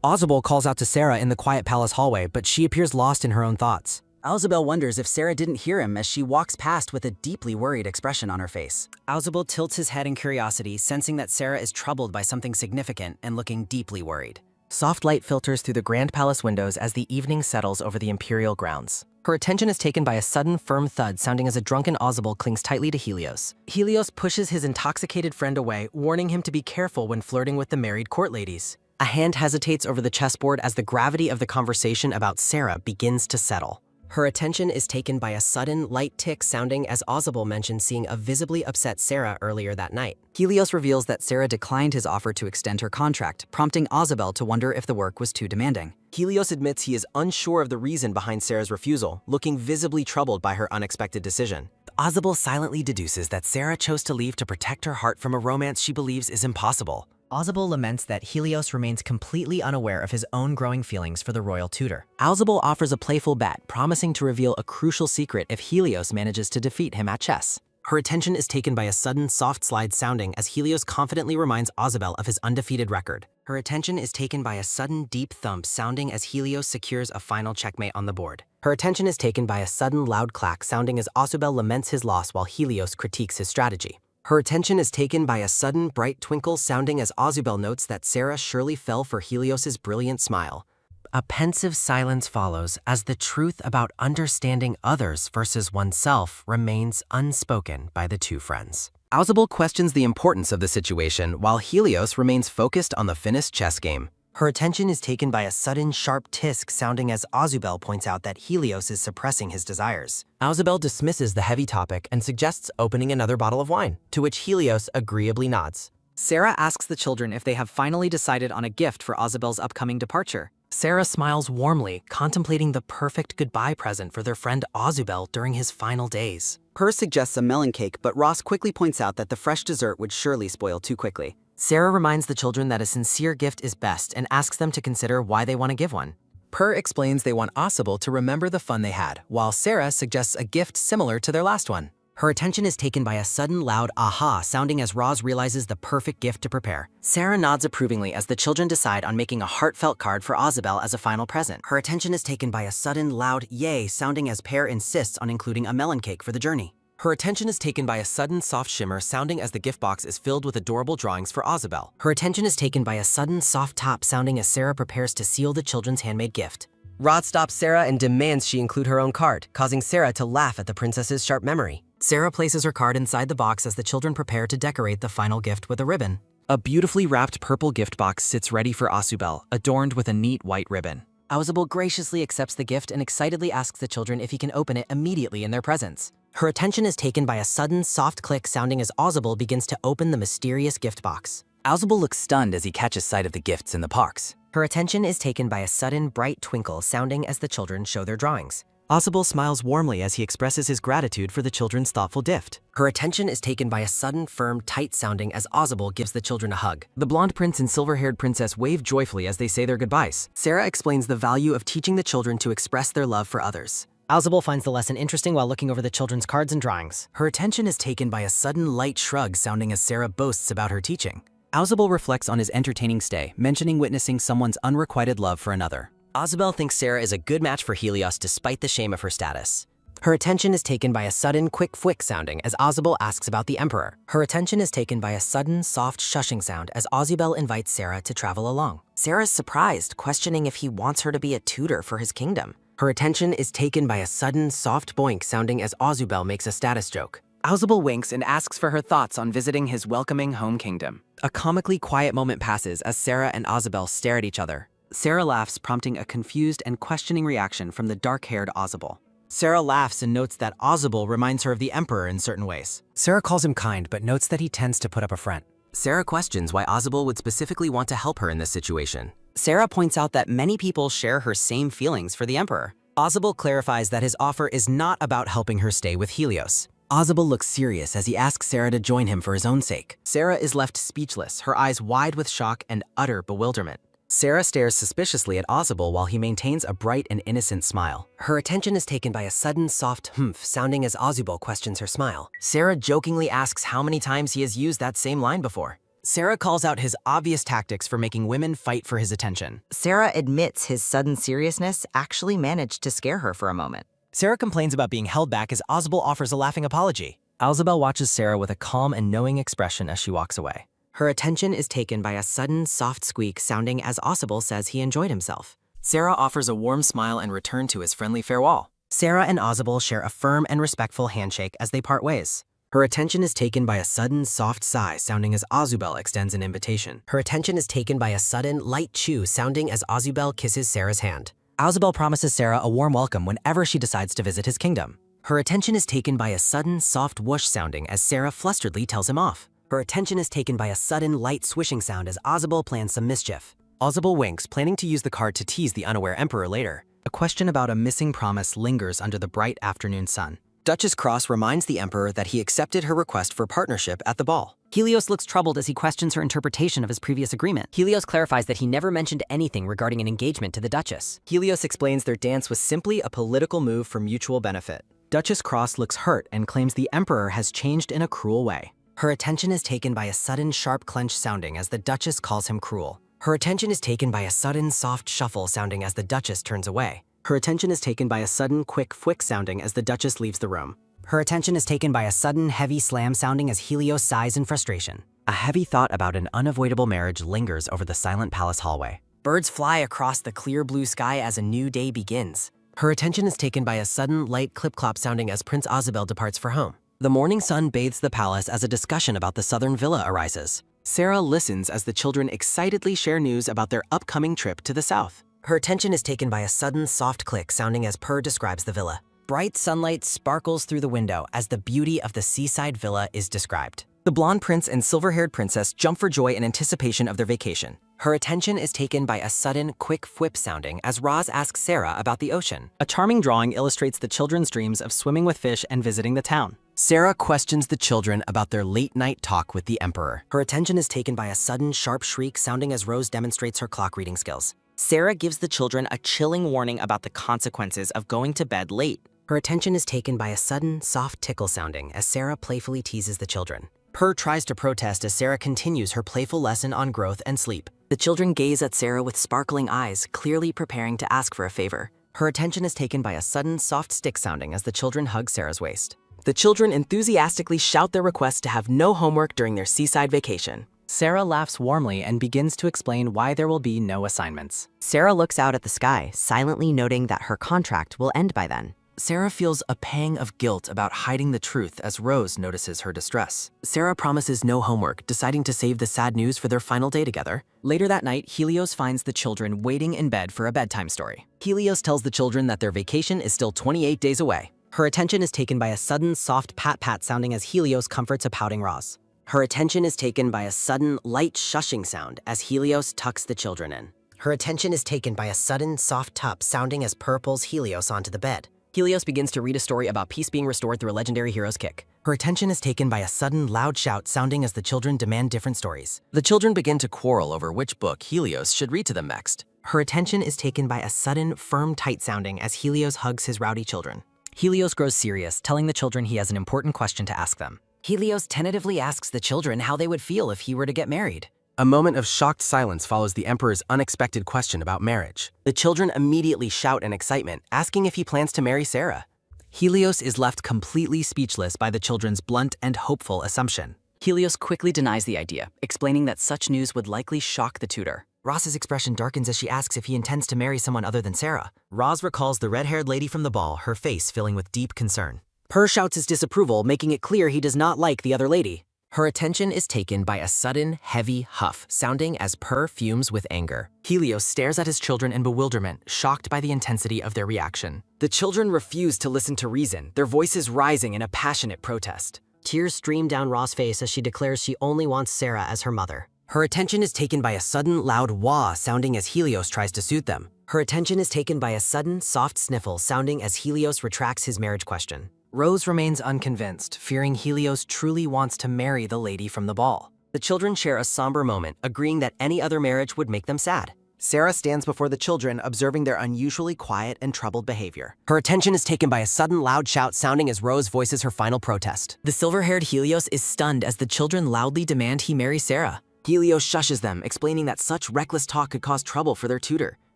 Ozable calls out to Sarah in the quiet palace hallway, but she appears lost in her own thoughts. Ozable wonders if Sarah didn't hear him as she walks past with a deeply worried expression on her face. Ozable tilts his head in curiosity, sensing that Sarah is troubled by something significant and looking deeply worried. Soft light filters through the grand palace windows as the evening settles over the imperial grounds. Her attention is taken by a sudden, firm thud sounding as a drunken Ozable clings tightly to Helios. Helios pushes his intoxicated friend away, warning him to be careful when flirting with the married court ladies. A hand hesitates over the chessboard as the gravity of the conversation about Sarah begins to settle. Her attention is taken by a sudden, light tick sounding as Ozable mentions seeing a visibly upset Sarah earlier that night. Helios reveals that Sarah declined his offer to extend her contract, prompting Ozabel to wonder if the work was too demanding. Helios admits he is unsure of the reason behind Sarah's refusal, looking visibly troubled by her unexpected decision. Ozable silently deduces that Sarah chose to leave to protect her heart from a romance she believes is impossible. Ozable laments that Helios remains completely unaware of his own growing feelings for the royal tutor. Ozable offers a playful bet, promising to reveal a crucial secret if Helios manages to defeat him at chess. Her attention is taken by a sudden soft slide sounding as Helios confidently reminds Ozabel of his undefeated record. Her attention is taken by a sudden deep thump sounding as Helios secures a final checkmate on the board. Her attention is taken by a sudden loud clack sounding as Ozabel laments his loss while Helios critiques his strategy. Her attention is taken by a sudden bright twinkle sounding as Ozubel notes that Sarah surely fell for Helios's brilliant smile. A pensive silence follows as the truth about understanding others versus oneself remains unspoken by the two friends. Ozubel questions the importance of the situation while Helios remains focused on the finished chess game. Her attention is taken by a sudden sharp tisk sounding as Ozubel points out that Helios is suppressing his desires. Ozubel dismisses the heavy topic and suggests opening another bottle of wine, to which Helios agreeably nods. Sarah asks the children if they have finally decided on a gift for Ozabel's upcoming departure. Sarah smiles warmly, contemplating the perfect goodbye present for their friend Ozubel during his final days. Per suggests a melon cake, but Ross quickly points out that the fresh dessert would surely spoil too quickly. Sarah reminds the children that a sincere gift is best and asks them to consider why they want to give one. Per explains they want Ozabel to remember the fun they had, while Sarah suggests a gift similar to their last one. Her attention is taken by a sudden loud aha sounding as Roz realizes the perfect gift to prepare. Sarah nods approvingly as the children decide on making a heartfelt card for Ozabel as a final present. Her attention is taken by a sudden loud yay sounding as Per insists on including a melon cake for the journey. Her attention is taken by a sudden soft shimmer sounding as the gift box is filled with adorable drawings for Ozabel. Her attention is taken by a sudden soft tap sounding as Sarah prepares to seal the children's handmade gift. Rod stops Sarah and demands she include her own card, causing Sarah to laugh at the princess's sharp memory. Sarah places her card inside the box as the children prepare to decorate the final gift with a ribbon. A beautifully wrapped purple gift box sits ready for Ozubel, adorned with a neat white ribbon. Ozubel graciously accepts the gift and excitedly asks the children if he can open it immediately in their presence. Her attention is taken by a sudden soft click sounding as Ozubel begins to open the mysterious gift box. Ozubel looks stunned as he catches sight of the gifts in the box. Her attention is taken by a sudden bright twinkle sounding as the children show their drawings. Ozubel smiles warmly as he expresses his gratitude for the children's thoughtful gift. Her attention is taken by a sudden firm tight sounding as Ozubel gives the children a hug. The blonde prince and silver-haired princess wave joyfully as they say their goodbyes. Sarah explains the value of teaching the children to express their love for others. Ozubel finds the lesson interesting while looking over the children's cards and drawings. Her attention is taken by a sudden light shrug sounding as Sarah boasts about her teaching. Ozubel reflects on his entertaining stay, mentioning witnessing someone's unrequited love for another. Ozubel thinks Sarah is a good match for Helios despite the shame of her status. Her attention is taken by a sudden quick fwick sounding as Ozubel asks about the Emperor. Her attention is taken by a sudden soft shushing sound as Ozubel invites Sarah to travel along. Sarah's surprised, questioning if he wants her to be a tutor for his kingdom. Her attention is taken by a sudden soft boink sounding as Ozubel makes a status joke. Ozubel winks and asks for her thoughts on visiting his welcoming home kingdom. A comically quiet moment passes as Sarah and Ozubel stare at each other. Sarah laughs, prompting a confused and questioning reaction from the dark-haired Ozubel. Sarah laughs and notes that Ozubel reminds her of the Emperor in certain ways. Sarah calls him kind, but notes that he tends to put up a front. Sarah questions why Ozubel would specifically want to help her in this situation. Sarah points out that many people share her same feelings for the Emperor. Ozubel clarifies that his offer is not about helping her stay with Helios. Ozubel looks serious as he asks Sarah to join him for his own sake. Sarah is left speechless, her eyes wide with shock and utter bewilderment. Sarah stares suspiciously at Ozubel while he maintains a bright and innocent smile. Her attention is taken by a sudden soft humph sounding as Ozubel questions her smile. Sarah jokingly asks how many times he has used that same line before. Sarah calls out his obvious tactics for making women fight for his attention. Sarah admits his sudden seriousness actually managed to scare her for a moment. Sarah complains about being held back as Ozubel offers a laughing apology. Ozubel watches Sarah with a calm and knowing expression as she walks away. Her attention is taken by a sudden soft squeak sounding as Ozubel says he enjoyed himself. Sarah offers a warm smile and return to his friendly farewell. Sarah and Ozubel share a firm and respectful handshake as they part ways. Her attention is taken by a sudden soft sigh sounding as Ozubel extends an invitation. Her attention is taken by a sudden light chew sounding as Ozubel kisses Sarah's hand. Azabel promises Sarah a warm welcome whenever she decides to visit his kingdom. Her attention is taken by a sudden, soft whoosh sounding as Sarah flusteredly tells him off. Her attention is taken by a sudden, light swishing sound as Azabel plans some mischief. Azabel winks, planning to use the card to tease the unaware emperor later. A question about a missing promise lingers under the bright afternoon sun. Duchess Cross reminds the emperor that he accepted her request for partnership at the ball. Helios looks troubled as he questions her interpretation of his previous agreement. Helios clarifies that he never mentioned anything regarding an engagement to the Duchess. Helios explains their dance was simply a political move for mutual benefit. Duchess Cross looks hurt and claims the emperor has changed in a cruel way. Her attention is taken by a sudden, sharp clench sounding as the Duchess calls him cruel. Her attention is taken by a sudden, soft shuffle sounding as the Duchess turns away. Her attention is taken by a sudden, quick fwick sounding as the Duchess leaves the room. Her attention is taken by a sudden, heavy slam sounding as Helios sighs in frustration. A heavy thought about an unavoidable marriage lingers over the silent palace hallway. Birds fly across the clear blue sky as a new day begins. Her attention is taken by a sudden, light clip-clop sounding as Prince Azabel departs for home. The morning sun bathes the palace as a discussion about the southern villa arises. Sarah listens as the children excitedly share news about their upcoming trip to the south. Her attention is taken by a sudden, soft click sounding as Purr describes the villa. Bright sunlight sparkles through the window as the beauty of the seaside villa is described. The blonde prince and silver-haired princess jump for joy in anticipation of their vacation. Her attention is taken by a sudden, quick fwip sounding as Roz asks Sarah about the ocean. A charming drawing illustrates the children's dreams of swimming with fish and visiting the town. Sarah questions the children about their late-night talk with the emperor. Her attention is taken by a sudden, sharp shriek sounding as Rose demonstrates her clock-reading skills. Sarah gives the children a chilling warning about the consequences of going to bed late. Her attention is taken by a sudden, soft tickle sounding as Sarah playfully teases the children. Purr tries to protest as Sarah continues her playful lesson on growth and sleep. The children gaze at Sarah with sparkling eyes, clearly preparing to ask for a favor. Her attention is taken by a sudden, soft stick sounding as the children hug Sarah's waist. The children enthusiastically shout their request to have no homework during their seaside vacation. Sarah laughs warmly and begins to explain why there will be no assignments. Sarah looks out at the sky, silently noting that her contract will end by then. Sarah feels a pang of guilt about hiding the truth as Rose notices her distress. Sarah promises no homework, deciding to save the sad news for their final day together. Later that night, Helios finds the children waiting in bed for a bedtime story. Helios tells the children that their vacation is still 28 days away. Her attention is taken by a sudden, soft pat-pat sounding as Helios comforts a pouting Roz. Her attention is taken by a sudden, light shushing sound as Helios tucks the children in. Her attention is taken by a sudden, soft tup sounding as Purr pulls Helios onto the bed. Helios begins to read a story about peace being restored through a legendary hero's kick. Her attention is taken by a sudden, loud shout sounding as the children demand different stories. The children begin to quarrel over which book Helios should read to them next. Her attention is taken by a sudden, firm, tight sounding as Helios hugs his rowdy children. Helios grows serious, telling the children he has an important question to ask them. Helios tentatively asks the children how they would feel if he were to get married. A moment of shocked silence follows the emperor's unexpected question about marriage. The children immediately shout in excitement, asking if he plans to marry Sarah. Helios is left completely speechless by the children's blunt and hopeful assumption. Helios quickly denies the idea, explaining that such news would likely shock the tutor. Roz's expression darkens as she asks if he intends to marry someone other than Sarah. Roz recalls the red-haired lady from the ball, her face filling with deep concern. Purr shouts his disapproval, making it clear he does not like the other lady. Her attention is taken by a sudden, heavy huff, sounding as Purr fumes with anger. Helios stares at his children in bewilderment, shocked by the intensity of their reaction. The children refuse to listen to reason, their voices rising in a passionate protest. Tears stream down Roz's face as she declares she only wants Sarah as her mother. Her attention is taken by a sudden, loud wah sounding as Helios tries to soothe them. Her attention is taken by a sudden, soft sniffle sounding as Helios retracts his marriage question. Rose remains unconvinced, fearing Helios truly wants to marry the lady from the ball. The children share a somber moment, agreeing that any other marriage would make them sad. Sarah stands before the children, observing their unusually quiet and troubled behavior. Her attention is taken by a sudden loud shout sounding as Rose voices her final protest. The silver-haired Helios is stunned as the children loudly demand he marry Sarah. Helios shushes them, explaining that such reckless talk could cause trouble for their tutor.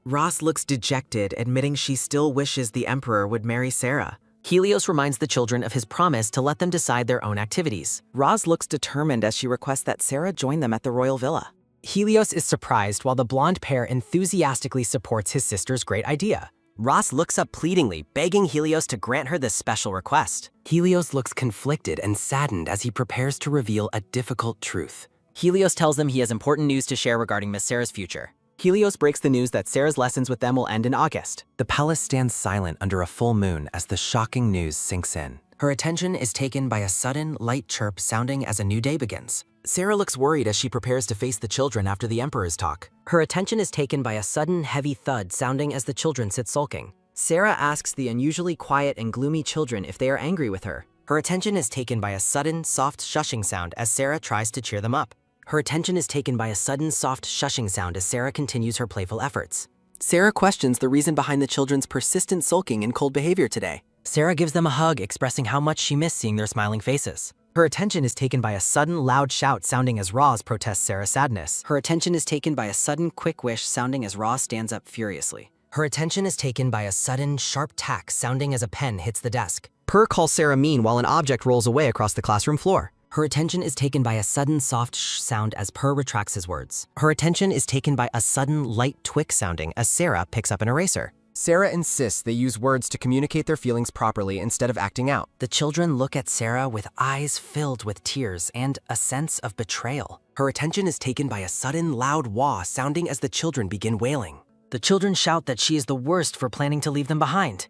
Roz looks dejected, admitting she still wishes the emperor would marry Sarah. Helios reminds the children of his promise to let them decide their own activities. Roz looks determined as she requests that Sarah join them at the royal villa. Helios is surprised while the blonde pair enthusiastically supports his sister's great idea. Roz looks up pleadingly, begging Helios to grant her this special request. Helios looks conflicted and saddened as he prepares to reveal a difficult truth. Helios tells them he has important news to share regarding Miss Sarah's future. Helios breaks the news that Sarah's lessons with them will end in August. The palace stands silent under a full moon as the shocking news sinks in. Her attention is taken by a sudden, light chirp sounding as a new day begins. Sarah looks worried as she prepares to face the children after the Emperor's talk. Her attention is taken by a sudden, heavy thud sounding as the children sit sulking. Sarah asks the unusually quiet and gloomy children if they are angry with her. Her attention is taken by a sudden, soft shushing sound as Sarah tries to cheer them up. Her attention is taken by a sudden, soft shushing sound as Sarah continues her playful efforts. Sarah questions the reason behind the children's persistent sulking and cold behavior today. Sarah gives them a hug, expressing how much she missed seeing their smiling faces. Her attention is taken by a sudden, loud shout sounding as Roz protests Sarah's sadness. Her attention is taken by a sudden, quick wish sounding as Roz stands up furiously. Her attention is taken by a sudden, sharp tack sounding as a pen hits the desk. Per calls Sarah mean while an object rolls away across the classroom floor. Her attention is taken by a sudden, soft shh sound as Per retracts his words. Her attention is taken by a sudden, light twick sounding as Sarah picks up an eraser. Sarah insists they use words to communicate their feelings properly instead of acting out. The children look at Sarah with eyes filled with tears and a sense of betrayal. Her attention is taken by a sudden, loud wah sounding as the children begin wailing. The children shout that she is the worst for planning to leave them behind.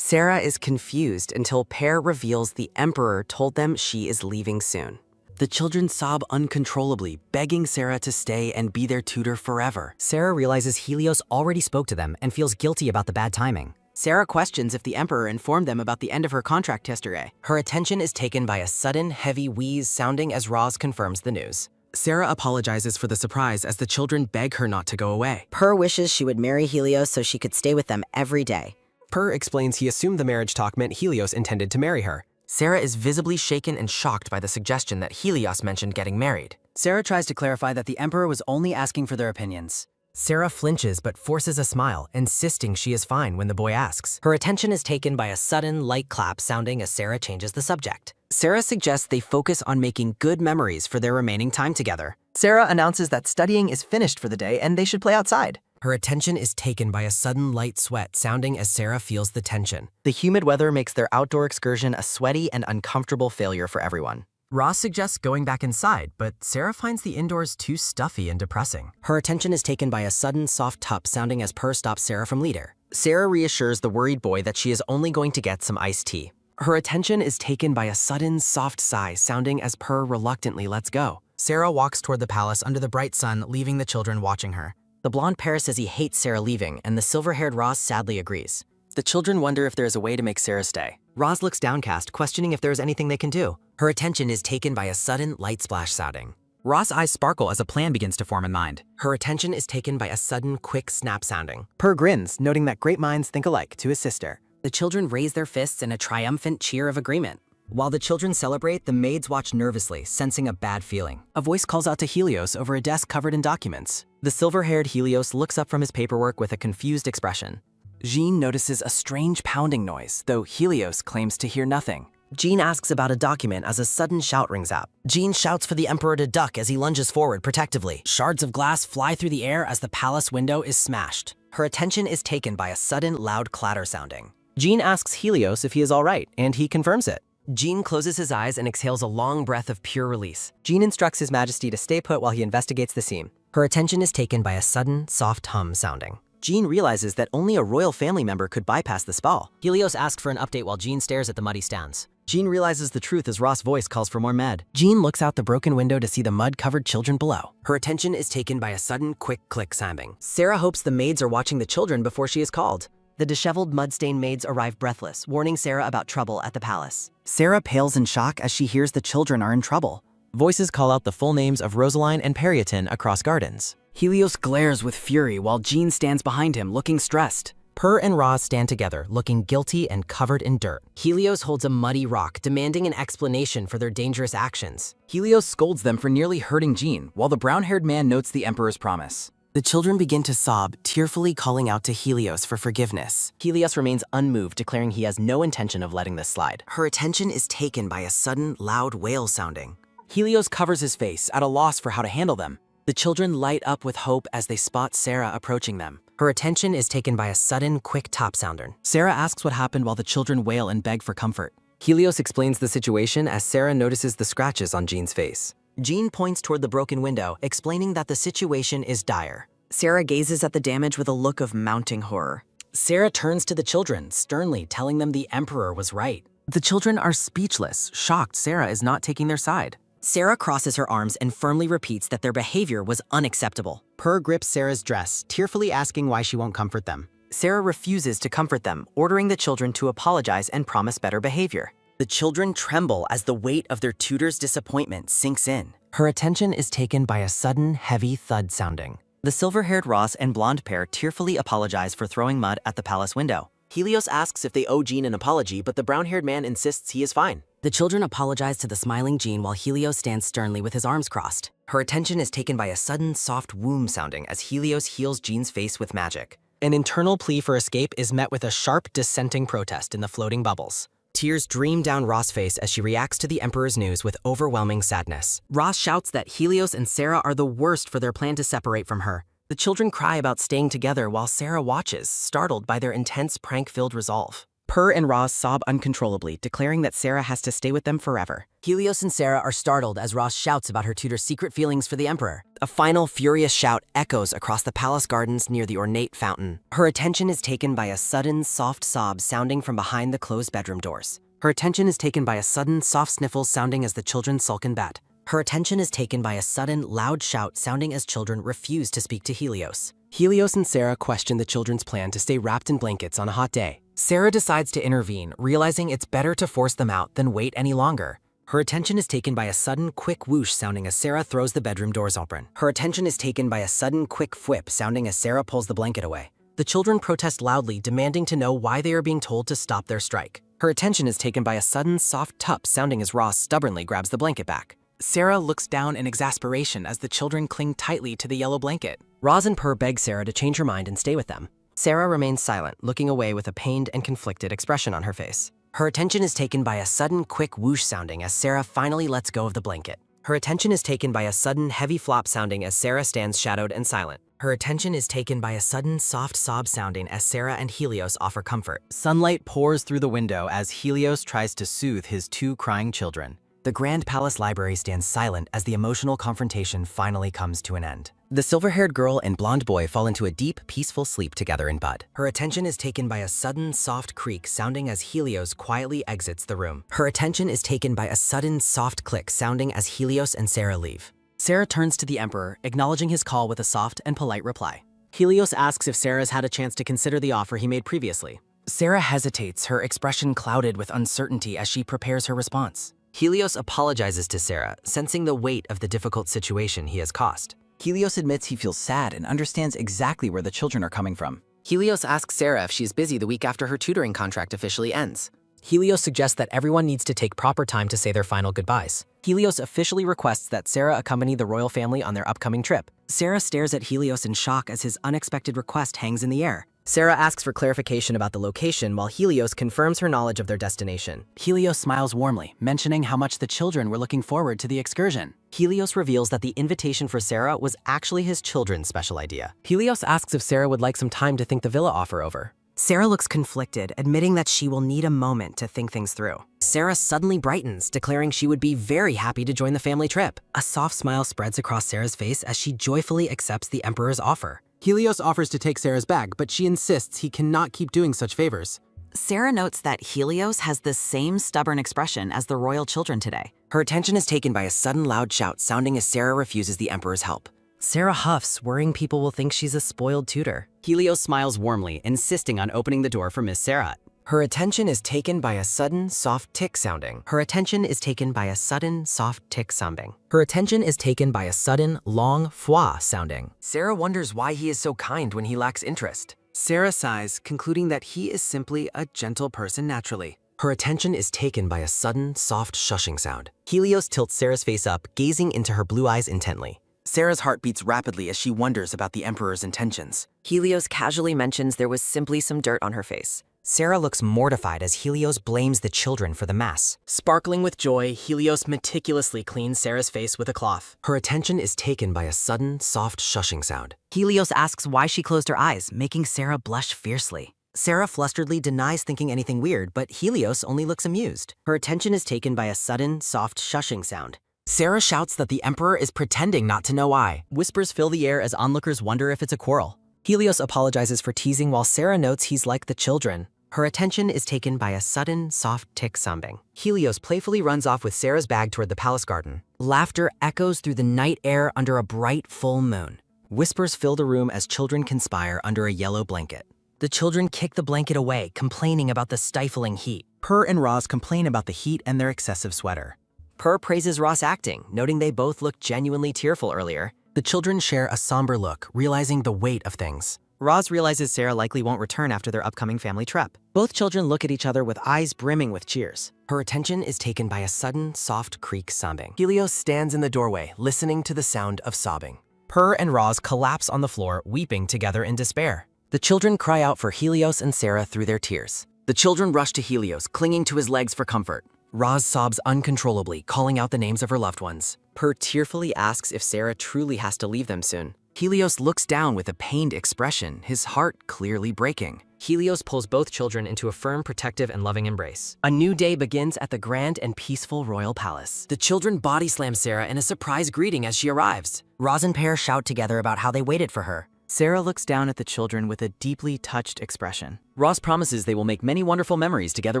Sarah is confused until Per reveals the Emperor told them she is leaving soon. The children sob uncontrollably, begging Sarah to stay and be their tutor forever. Sarah realizes Helios already spoke to them and feels guilty about the bad timing. Sarah questions if the Emperor informed them about the end of her contract yesterday. Her attention is taken by a sudden, heavy wheeze sounding as Roz confirms the news. Sarah apologizes for the surprise as the children beg her not to go away. Per wishes she would marry Helios so she could stay with them every day. Per explains he assumed the marriage talk meant Helios intended to marry her. Sarah is visibly shaken and shocked by the suggestion that Helios mentioned getting married. Sarah tries to clarify that the Emperor was only asking for their opinions. Sarah flinches but forces a smile, insisting she is fine when the boy asks. Her attention is taken by a sudden, light clap sounding as Sarah changes the subject. Sarah suggests they focus on making good memories for their remaining time together. Sarah announces that studying is finished for the day and they should play outside. Her attention is taken by a sudden light sweat sounding as Sarah feels the tension. The humid weather makes their outdoor excursion a sweaty and uncomfortable failure for everyone. Roz suggests going back inside, but Sarah finds the indoors too stuffy and depressing. Her attention is taken by a sudden soft tup sounding as Per stops Sarah from leader. Sarah reassures the worried boy that she is only going to get some iced tea. Her attention is taken by a sudden soft sigh sounding as Per reluctantly lets go. Sarah walks toward the palace under the bright sun, leaving the children watching her. The blonde Per says he hates Sarah leaving, and the silver-haired Roz sadly agrees. The children wonder if there is a way to make Sarah stay. Roz looks downcast, questioning if there is anything they can do. Her attention is taken by a sudden light splash sounding. Roz's eyes sparkle as a plan begins to form in mind. Her attention is taken by a sudden quick snap sounding. Per grins, noting that great minds think alike to his sister. The children raise their fists in a triumphant cheer of agreement. While the children celebrate, the maids watch nervously, sensing a bad feeling. A voice calls out to Helios over a desk covered in documents. The silver-haired Helios looks up from his paperwork with a confused expression. Jean notices a strange pounding noise, though Helios claims to hear nothing. Jean asks about a document as a sudden shout rings out. Jean shouts for the Emperor to duck as he lunges forward protectively. Shards of glass fly through the air as the palace window is smashed. Her attention is taken by a sudden loud clatter sounding. Jean asks Helios if he is all right, and he confirms it. Jean closes his eyes and exhales a long breath of pure release. Jean instructs His Majesty to stay put while he investigates the scene. Her attention is taken by a sudden, soft hum sounding. Jean realizes that only a royal family member could bypass the spell. Helios asks for an update while Jean stares at the muddy stands. Jean realizes the truth as Ross's voice calls for more med. Jean looks out the broken window to see the mud-covered children below. Her attention is taken by a sudden, quick click sounding. Sarah hopes the maids are watching the children before she is called. The disheveled, mud-stained maids arrive breathless, warning Sarah about trouble at the palace. Sarah pales in shock as she hears the children are in trouble. Voices call out the full names of Rosaline and Periotin across gardens. Helios glares with fury while Jean stands behind him, looking stressed. Per and Roz stand together, looking guilty and covered in dirt. Helios holds a muddy rock, demanding an explanation for their dangerous actions. Helios scolds them for nearly hurting Jean, while the brown-haired man notes the Emperor's promise. The children begin to sob, tearfully calling out to Helios for forgiveness. Helios remains unmoved, declaring he has no intention of letting this slide. Her attention is taken by a sudden, loud wail sounding. Helios covers his face, at a loss for how to handle them. The children light up with hope as they spot Sarah approaching them. Her attention is taken by a sudden, quick top sounder. Sarah asks what happened while the children wail and beg for comfort. Helios explains the situation as Sarah notices the scratches on Jean's face. Jean points toward the broken window, explaining that the situation is dire. Sarah gazes at the damage with a look of mounting horror. Sarah turns to the children, sternly telling them the Emperor was right. The children are speechless, shocked Sarah is not taking their side. Sarah crosses her arms and firmly repeats that their behavior was unacceptable. Per grips Sarah's dress, tearfully asking why she won't comfort them. Sarah refuses to comfort them, ordering the children to apologize and promise better behavior. The children tremble as the weight of their tutor's disappointment sinks in. Her attention is taken by a sudden, heavy thud sounding. The silver-haired Ross and blonde pair tearfully apologize for throwing mud at the palace window. Helios asks if they owe Jean an apology, but the brown-haired man insists he is fine. The children apologize to the smiling Jean while Helios stands sternly with his arms crossed. Her attention is taken by a sudden, soft womb sounding as Helios heals Jean's face with magic. An internal plea for escape is met with a sharp, dissenting protest in the floating bubbles. Tears stream down Ross' face as she reacts to the Emperor's news with overwhelming sadness. Ross shouts that Helios and Sarah are the worst for their plan to separate from her. The children cry about staying together while Sarah watches, startled by their intense prank-filled resolve. Per and Ross sob uncontrollably, declaring that Sarah has to stay with them forever. Helios and Sarah are startled as Ross shouts about her tutor's secret feelings for the Emperor. A final furious shout echoes across the palace gardens near the ornate fountain. Her attention is taken by a sudden, soft sob sounding from behind the closed bedroom doors. Her attention is taken by a sudden, soft sniffle sounding as the children sulk and bat. Her attention is taken by a sudden, loud shout sounding as children refuse to speak to Helios. Helios and Sarah question the children's plan to stay wrapped in blankets on a hot day. Sarah decides to intervene, realizing it's better to force them out than wait any longer. Her attention is taken by a sudden, quick whoosh sounding as Sarah throws the bedroom doors open. Her attention is taken by a sudden, quick whip sounding as Sarah pulls the blanket away. The children protest loudly, demanding to know why they are being told to stop their strike. Her attention is taken by a sudden, soft tup sounding as Ross stubbornly grabs the blanket back. Sarah looks down in exasperation as the children cling tightly to the yellow blanket. Roz and Per beg Sarah to change her mind and stay with them. Sarah remains silent, looking away with a pained and conflicted expression on her face. Her attention is taken by a sudden, quick whoosh sounding as Sarah finally lets go of the blanket. Her attention is taken by a sudden, heavy flop sounding as Sarah stands shadowed and silent. Her attention is taken by a sudden, soft sob sounding as Sarah and Helios offer comfort. Sunlight pours through the window as Helios tries to soothe his two crying children. The Grand Palace Library stands silent as the emotional confrontation finally comes to an end. The silver-haired girl and blonde boy fall into a deep, peaceful sleep together in bed. Her attention is taken by a sudden, soft creak sounding as Helios quietly exits the room. Her attention is taken by a sudden, soft click sounding as Helios and Sarah leave. Sarah turns to the Emperor, acknowledging his call with a soft and polite reply. Helios asks if Sarah has had a chance to consider the offer he made previously. Sarah hesitates, her expression clouded with uncertainty as she prepares her response. Helios apologizes to Sarah, sensing the weight of the difficult situation he has caused. Helios admits he feels sad and understands exactly where the children are coming from. Helios asks Sarah if she's busy the week after her tutoring contract officially ends. Helios suggests that everyone needs to take proper time to say their final goodbyes. Helios officially requests that Sarah accompany the royal family on their upcoming trip. Sarah stares at Helios in shock as his unexpected request hangs in the air. Sarah asks for clarification about the location while Helios confirms her knowledge of their destination. Helios smiles warmly, mentioning how much the children were looking forward to the excursion. Helios reveals that the invitation for Sarah was actually his children's special idea. Helios asks if Sarah would like some time to think the villa offer over. Sarah looks conflicted, admitting that she will need a moment to think things through. Sarah suddenly brightens, declaring she would be very happy to join the family trip. A soft smile spreads across Sarah's face as she joyfully accepts the Emperor's offer. Helios offers to take Sarah's bag, but she insists he cannot keep doing such favors. Sarah notes that Helios has the same stubborn expression as the royal children today. Her attention is taken by a sudden loud shout sounding as Sarah refuses the Emperor's help. Sarah huffs, worrying people will think she's a spoiled tutor. Helios smiles warmly, insisting on opening the door for Miss Sarah. Her attention is taken by a sudden, soft tick sounding. Her attention is taken by a sudden, soft tick sounding. Her attention is taken by a sudden, long fwa sounding. Sarah wonders why he is so kind when he lacks interest. Sarah sighs, concluding that he is simply a gentle person naturally. Her attention is taken by a sudden, soft shushing sound. Helios tilts Sarah's face up, gazing into her blue eyes intently. Sarah's heart beats rapidly as she wonders about the Emperor's intentions. Helios casually mentions there was simply some dirt on her face. Sarah looks mortified as Helios blames the children for the mess. Sparkling with joy, Helios meticulously cleans Sarah's face with a cloth. Her attention is taken by a sudden, soft shushing sound. Helios asks why she closed her eyes, making Sarah blush fiercely. Sarah flusteredly denies thinking anything weird, but Helios only looks amused. Her attention is taken by a sudden, soft shushing sound. Sarah shouts that the Emperor is pretending not to know why. Whispers fill the air as onlookers wonder if it's a quarrel. Helios apologizes for teasing while Sarah notes he's like the children. Her attention is taken by a sudden, soft tick sounding. Helios playfully runs off with Sarah's bag toward the palace garden. Laughter echoes through the night air under a bright full moon. Whispers fill the room as children conspire under a yellow blanket. The children kick the blanket away, complaining about the stifling heat. Purr and Roz complain about the heat and their excessive sweater. Purr praises Ross' acting, noting they both looked genuinely tearful earlier. The children share a somber look, realizing the weight of things. Roz realizes Sarah likely won't return after their upcoming family trip. Both children look at each other with eyes brimming with cheers. Her attention is taken by a sudden, soft creak sounding. Helios stands in the doorway, listening to the sound of sobbing. Purr and Roz collapse on the floor, weeping together in despair. The children cry out for Helios and Sarah through their tears. The children rush to Helios, clinging to his legs for comfort. Roz sobs uncontrollably, calling out the names of her loved ones. Purr tearfully asks if Sarah truly has to leave them soon. Helios looks down with a pained expression, his heart clearly breaking. Helios pulls both children into a firm, protective, and loving embrace. A new day begins at the grand and peaceful royal palace. The children body slam Sarah in a surprise greeting as she arrives. Roz and Pear shout together about how they waited for her. Sarah looks down at the children with a deeply touched expression. Roz promises they will make many wonderful memories together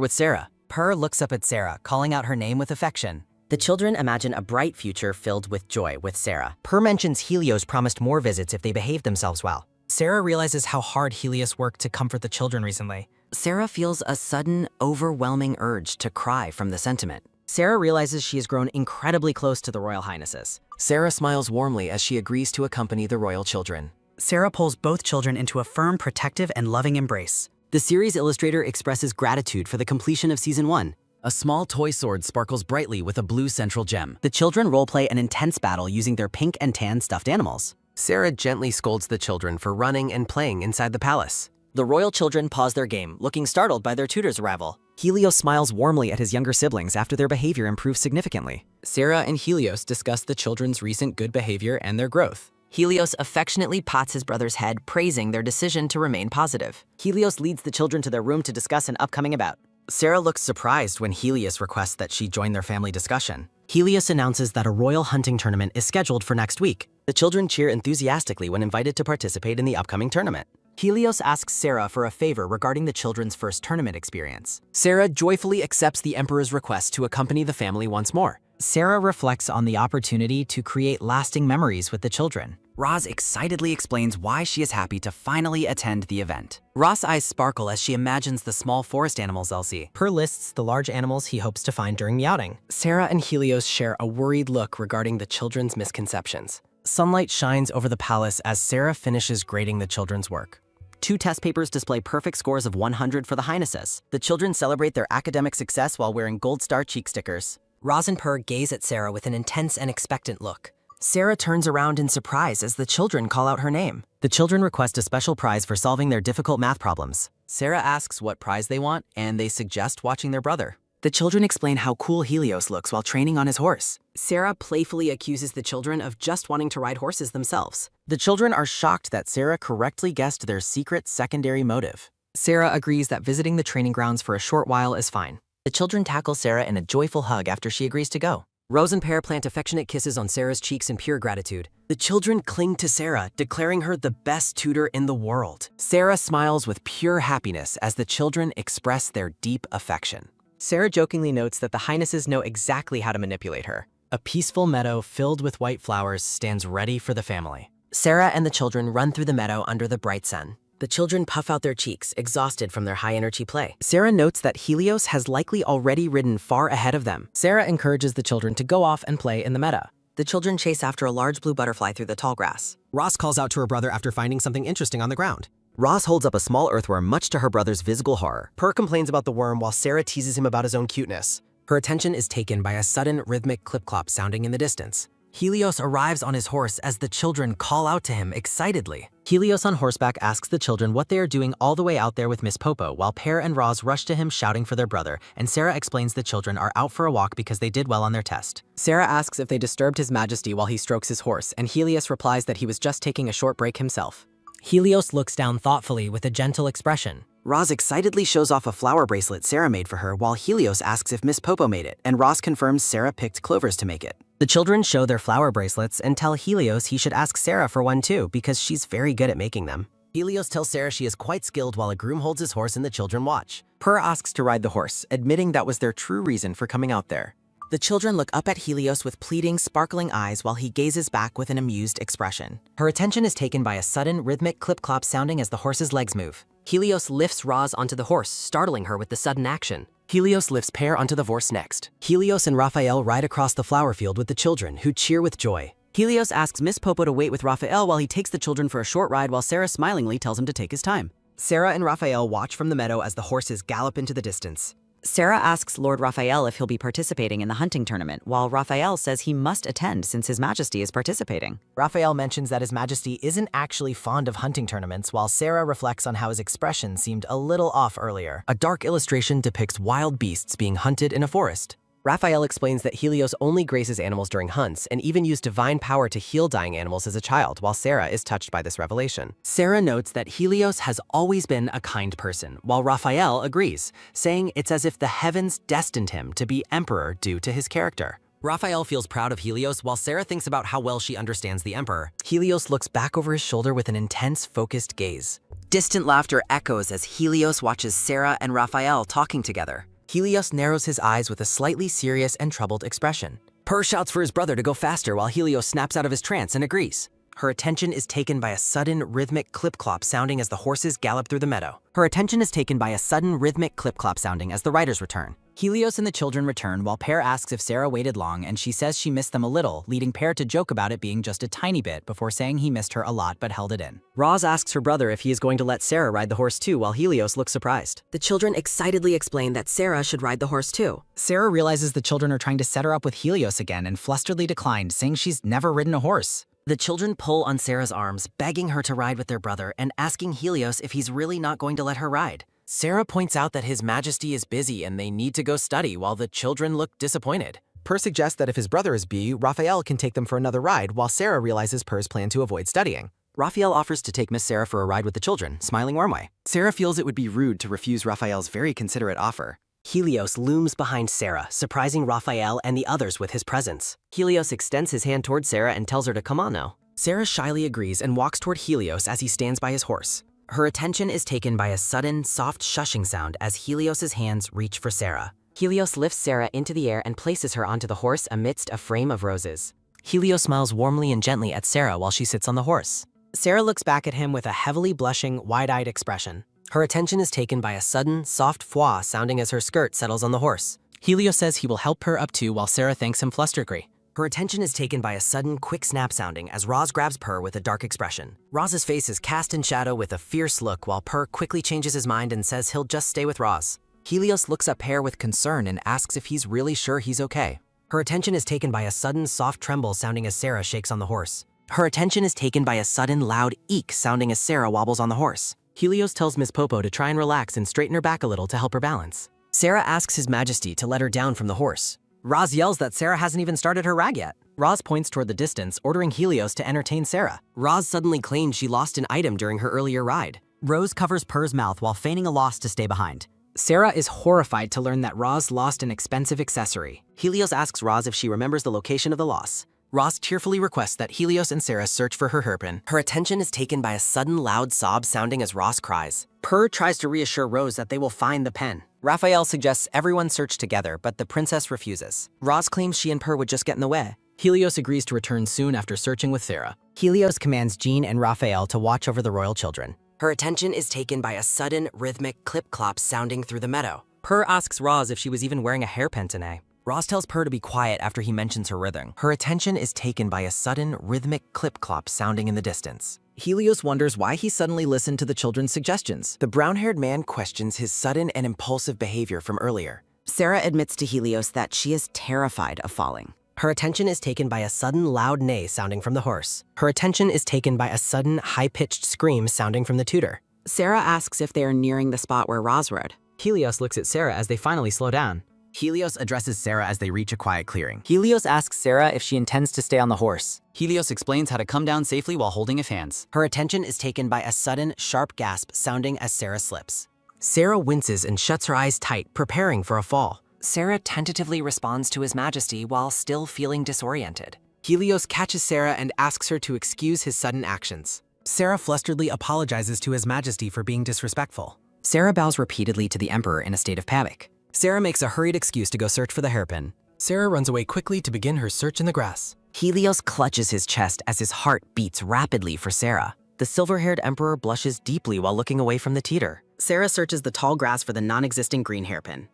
with Sarah. Purr looks up at Sarah, calling out her name with affection. The children imagine a bright future filled with joy with Sarah. Purr mentions Helios promised more visits if they behaved themselves well. Sarah realizes how hard Helios worked to comfort the children recently. Sarah feels a sudden, overwhelming urge to cry from the sentiment. Sarah realizes she has grown incredibly close to the Royal Highnesses. Sarah smiles warmly as she agrees to accompany the royal children. Sarah pulls both children into a firm, protective, and loving embrace. The series illustrator expresses gratitude for the completion of Season 1. A small toy sword sparkles brightly with a blue central gem. The children roleplay an intense battle using their pink and tan stuffed animals. Sarah gently scolds the children for running and playing inside the palace. The royal children pause their game, looking startled by their tutor's arrival. Helios smiles warmly at his younger siblings after their behavior improves significantly. Sarah and Helios discuss the children's recent good behavior and their growth. Helios affectionately pats his brother's head, praising their decision to remain positive. Helios leads the children to their room to discuss an upcoming bout. Sarah looks surprised when Helios requests that she join their family discussion. Helios announces that a royal hunting tournament is scheduled for next week. The children cheer enthusiastically when invited to participate in the upcoming tournament. Helios asks Sarah for a favor regarding the children's first tournament experience. Sarah joyfully accepts the Emperor's request to accompany the family once more. Sarah reflects on the opportunity to create lasting memories with the children. Roz excitedly explains why she is happy to finally attend the event. Ross' eyes sparkle as she imagines the small forest animals they'll see. Purr lists the large animals he hopes to find during the outing. Sarah and Helios share a worried look regarding the children's misconceptions. Sunlight shines over the palace as Sarah finishes grading the children's work. 2 test papers display perfect scores of 100 for the Highnesses. The children celebrate their academic success while wearing gold star cheek stickers. Roz and Purr gaze at Sarah with an intense and expectant look. Sarah turns around in surprise as the children call out her name. The children request a special prize for solving their difficult math problems. Sarah asks what prize they want, and they suggest watching their brother. The children explain how cool Helios looks while training on his horse. Sarah playfully accuses the children of just wanting to ride horses themselves. The children are shocked that Sarah correctly guessed their secret secondary motive. Sarah agrees that visiting the training grounds for a short while is fine. The children tackle Sarah in a joyful hug after she agrees to go. Rose and Pear plant affectionate kisses on Sarah's cheeks in pure gratitude. The children cling to Sarah, declaring her the best tutor in the world. Sarah smiles with pure happiness as the children express their deep affection. Sarah jokingly notes that the Highnesses know exactly how to manipulate her. A peaceful meadow filled with white flowers stands ready for the family. Sarah and the children run through the meadow under the bright sun. The children puff out their cheeks, exhausted from their high-energy play. Sarah notes that Helios has likely already ridden far ahead of them. Sarah encourages the children to go off and play in the meadow. The children chase after a large blue butterfly through the tall grass. Ross calls out to her brother after finding something interesting on the ground. Roz holds up a small earthworm, much to her brother's visible horror. Purr complains about the worm while Sarah teases him about his own cuteness. Her attention is taken by a sudden rhythmic clip-clop sounding in the distance. Helios arrives on his horse as the children call out to him excitedly. Helios on horseback asks the children what they are doing all the way out there with Miss Popo, while Pear and Roz rush to him shouting for their brother, and Sarah explains the children are out for a walk because they did well on their test. Sarah asks if they disturbed His Majesty while he strokes his horse, and Helios replies that he was just taking a short break himself. Helios looks down thoughtfully with a gentle expression. Roz excitedly shows off a flower bracelet Sarah made for her, while Helios asks if Miss Popo made it, and Roz confirms Sarah picked clovers to make it. The children show their flower bracelets and tell Helios he should ask Sarah for one too because she's very good at making them. Helios tells Sarah she is quite skilled while a groom holds his horse and the children watch. Per asks to ride the horse, admitting that was their true reason for coming out there. The children look up at Helios with pleading, sparkling eyes while he gazes back with an amused expression. Her attention is taken by a sudden, rhythmic clip-clop sounding as the horse's legs move. Helios lifts Roz onto the horse, startling her with the sudden action. Helios lifts Pear onto the horse next. Helios and Raphael ride across the flower field with the children, who cheer with joy. Helios asks Miss Popo to wait with Raphael while he takes the children for a short ride while Sarah smilingly tells him to take his time. Sarah and Raphael watch from the meadow as the horses gallop into the distance. Sarah asks Lord Raphael if he'll be participating in the hunting tournament, while Raphael says he must attend since His Majesty is participating. Raphael mentions that His Majesty isn't actually fond of hunting tournaments, while Sarah reflects on how his expression seemed a little off earlier. A dark illustration depicts wild beasts being hunted in a forest. Raphael explains that Helios only grazes animals during hunts and even used divine power to heal dying animals as a child, while Sarah is touched by this revelation. Sarah notes that Helios has always been a kind person, while Raphael agrees, saying it's as if the heavens destined him to be emperor due to his character. Raphael feels proud of Helios while Sarah thinks about how well she understands the emperor. Helios looks back over his shoulder with an intense, focused gaze. Distant laughter echoes as Helios watches Sarah and Raphael talking together. Helios narrows his eyes with a slightly serious and troubled expression. Per shouts for his brother to go faster while Helios snaps out of his trance and agrees. Her attention is taken by a sudden rhythmic clip-clop sounding as the horses gallop through the meadow. Her attention is taken by a sudden rhythmic clip-clop sounding as the riders return. Helios and the children return while Pear asks if Sarah waited long, and she says she missed them a little, leading Pear to joke about it being just a tiny bit before saying he missed her a lot but held it in. Roz asks her brother if he is going to let Sarah ride the horse too, while Helios looks surprised. The children excitedly explain that Sarah should ride the horse too. Sarah realizes the children are trying to set her up with Helios again and flusteredly declined, saying she's never ridden a horse. The children pull on Sarah's arms, begging her to ride with their brother and asking Helios if he's really not going to let her ride. Sarah points out that His Majesty is busy and they need to go study while the children look disappointed. Per suggests that if his brother is busy, Raphael can take them for another ride while Sarah realizes Per's plan to avoid studying. Raphael offers to take Miss Sarah for a ride with the children, smiling warmly. Sarah feels it would be rude to refuse Raphael's very considerate offer. Helios looms behind Sarah, surprising Raphael and the others with his presence. Helios extends his hand toward Sarah and tells her to come on now. Sarah shyly agrees and walks toward Helios as he stands by his horse. Her attention is taken by a sudden, soft shushing sound as Helios's hands reach for Sarah. Helios lifts Sarah into the air and places her onto the horse amidst a frame of roses. Helios smiles warmly and gently at Sarah while she sits on the horse. Sarah looks back at him with a heavily blushing, wide-eyed expression. Her attention is taken by a sudden, soft fwa sounding as her skirt settles on the horse. Helios says he will help her up too while Sarah thanks him flusteredly. Her attention is taken by a sudden, quick snap sounding as Roz grabs Per with a dark expression. Roz's face is cast in shadow with a fierce look while Per quickly changes his mind and says he'll just stay with Roz. Helios looks at Per with concern and asks if he's really sure he's okay. Her attention is taken by a sudden, soft tremble sounding as Sarah shakes on the horse. Her attention is taken by a sudden, loud eek sounding as Sarah wobbles on the horse. Helios tells Miss Popo to try and relax and straighten her back a little to help her balance. Sarah asks His Majesty to let her down from the horse. Roz yells that Sarah hasn't even started her rag yet. Roz points toward the distance, ordering Helios to entertain Sarah. Roz suddenly claims she lost an item during her earlier ride. Rose covers Per's mouth while feigning a loss to stay behind. Sarah is horrified to learn that Roz lost an expensive accessory. Helios asks Roz if she remembers the location of the loss. Roz tearfully requests that Helios and Sarah search for her hairpin. Her attention is taken by a sudden loud sob sounding as Roz cries. Per tries to reassure Rose that they will find the pen. Raphael suggests everyone search together, but the princess refuses. Roz claims she and Per would just get in the way. Helios agrees to return soon after searching with Sarah. Helios commands Jean and Raphael to watch over the royal children. Her attention is taken by a sudden, rhythmic clip-clop sounding through the meadow. Per asks Roz if she was even wearing a hairpin today. Roz tells Per to be quiet after he mentions her rhythm. Her attention is taken by a sudden, rhythmic clip-clop sounding in the distance. Helios wonders why he suddenly listened to the children's suggestions. The brown-haired man questions his sudden and impulsive behavior from earlier. Sarah admits to Helios that she is terrified of falling. Her attention is taken by a sudden loud neigh sounding from the horse. Her attention is taken by a sudden high-pitched scream sounding from the tutor. Sarah asks if they are nearing the spot where Roz rode. Helios looks at Sarah as they finally slow down. Helios addresses Sarah as they reach a quiet clearing. Helios asks Sarah if she intends to stay on the horse. Helios explains how to come down safely while holding his hands. Her attention is taken by a sudden, sharp gasp sounding as Sarah slips. Sarah winces and shuts her eyes tight, preparing for a fall. Sarah tentatively responds to His Majesty while still feeling disoriented. Helios catches Sarah and asks her to excuse his sudden actions. Sarah flusteredly apologizes to His Majesty for being disrespectful. Sarah bows repeatedly to the Emperor in a state of panic. Sarah makes a hurried excuse to go search for the hairpin. Sarah runs away quickly to begin her search in the grass. Helios clutches his chest as his heart beats rapidly for Sarah. The silver-haired Emperor blushes deeply while looking away from the teeter. Sarah searches the tall grass for the non-existent green hairpin.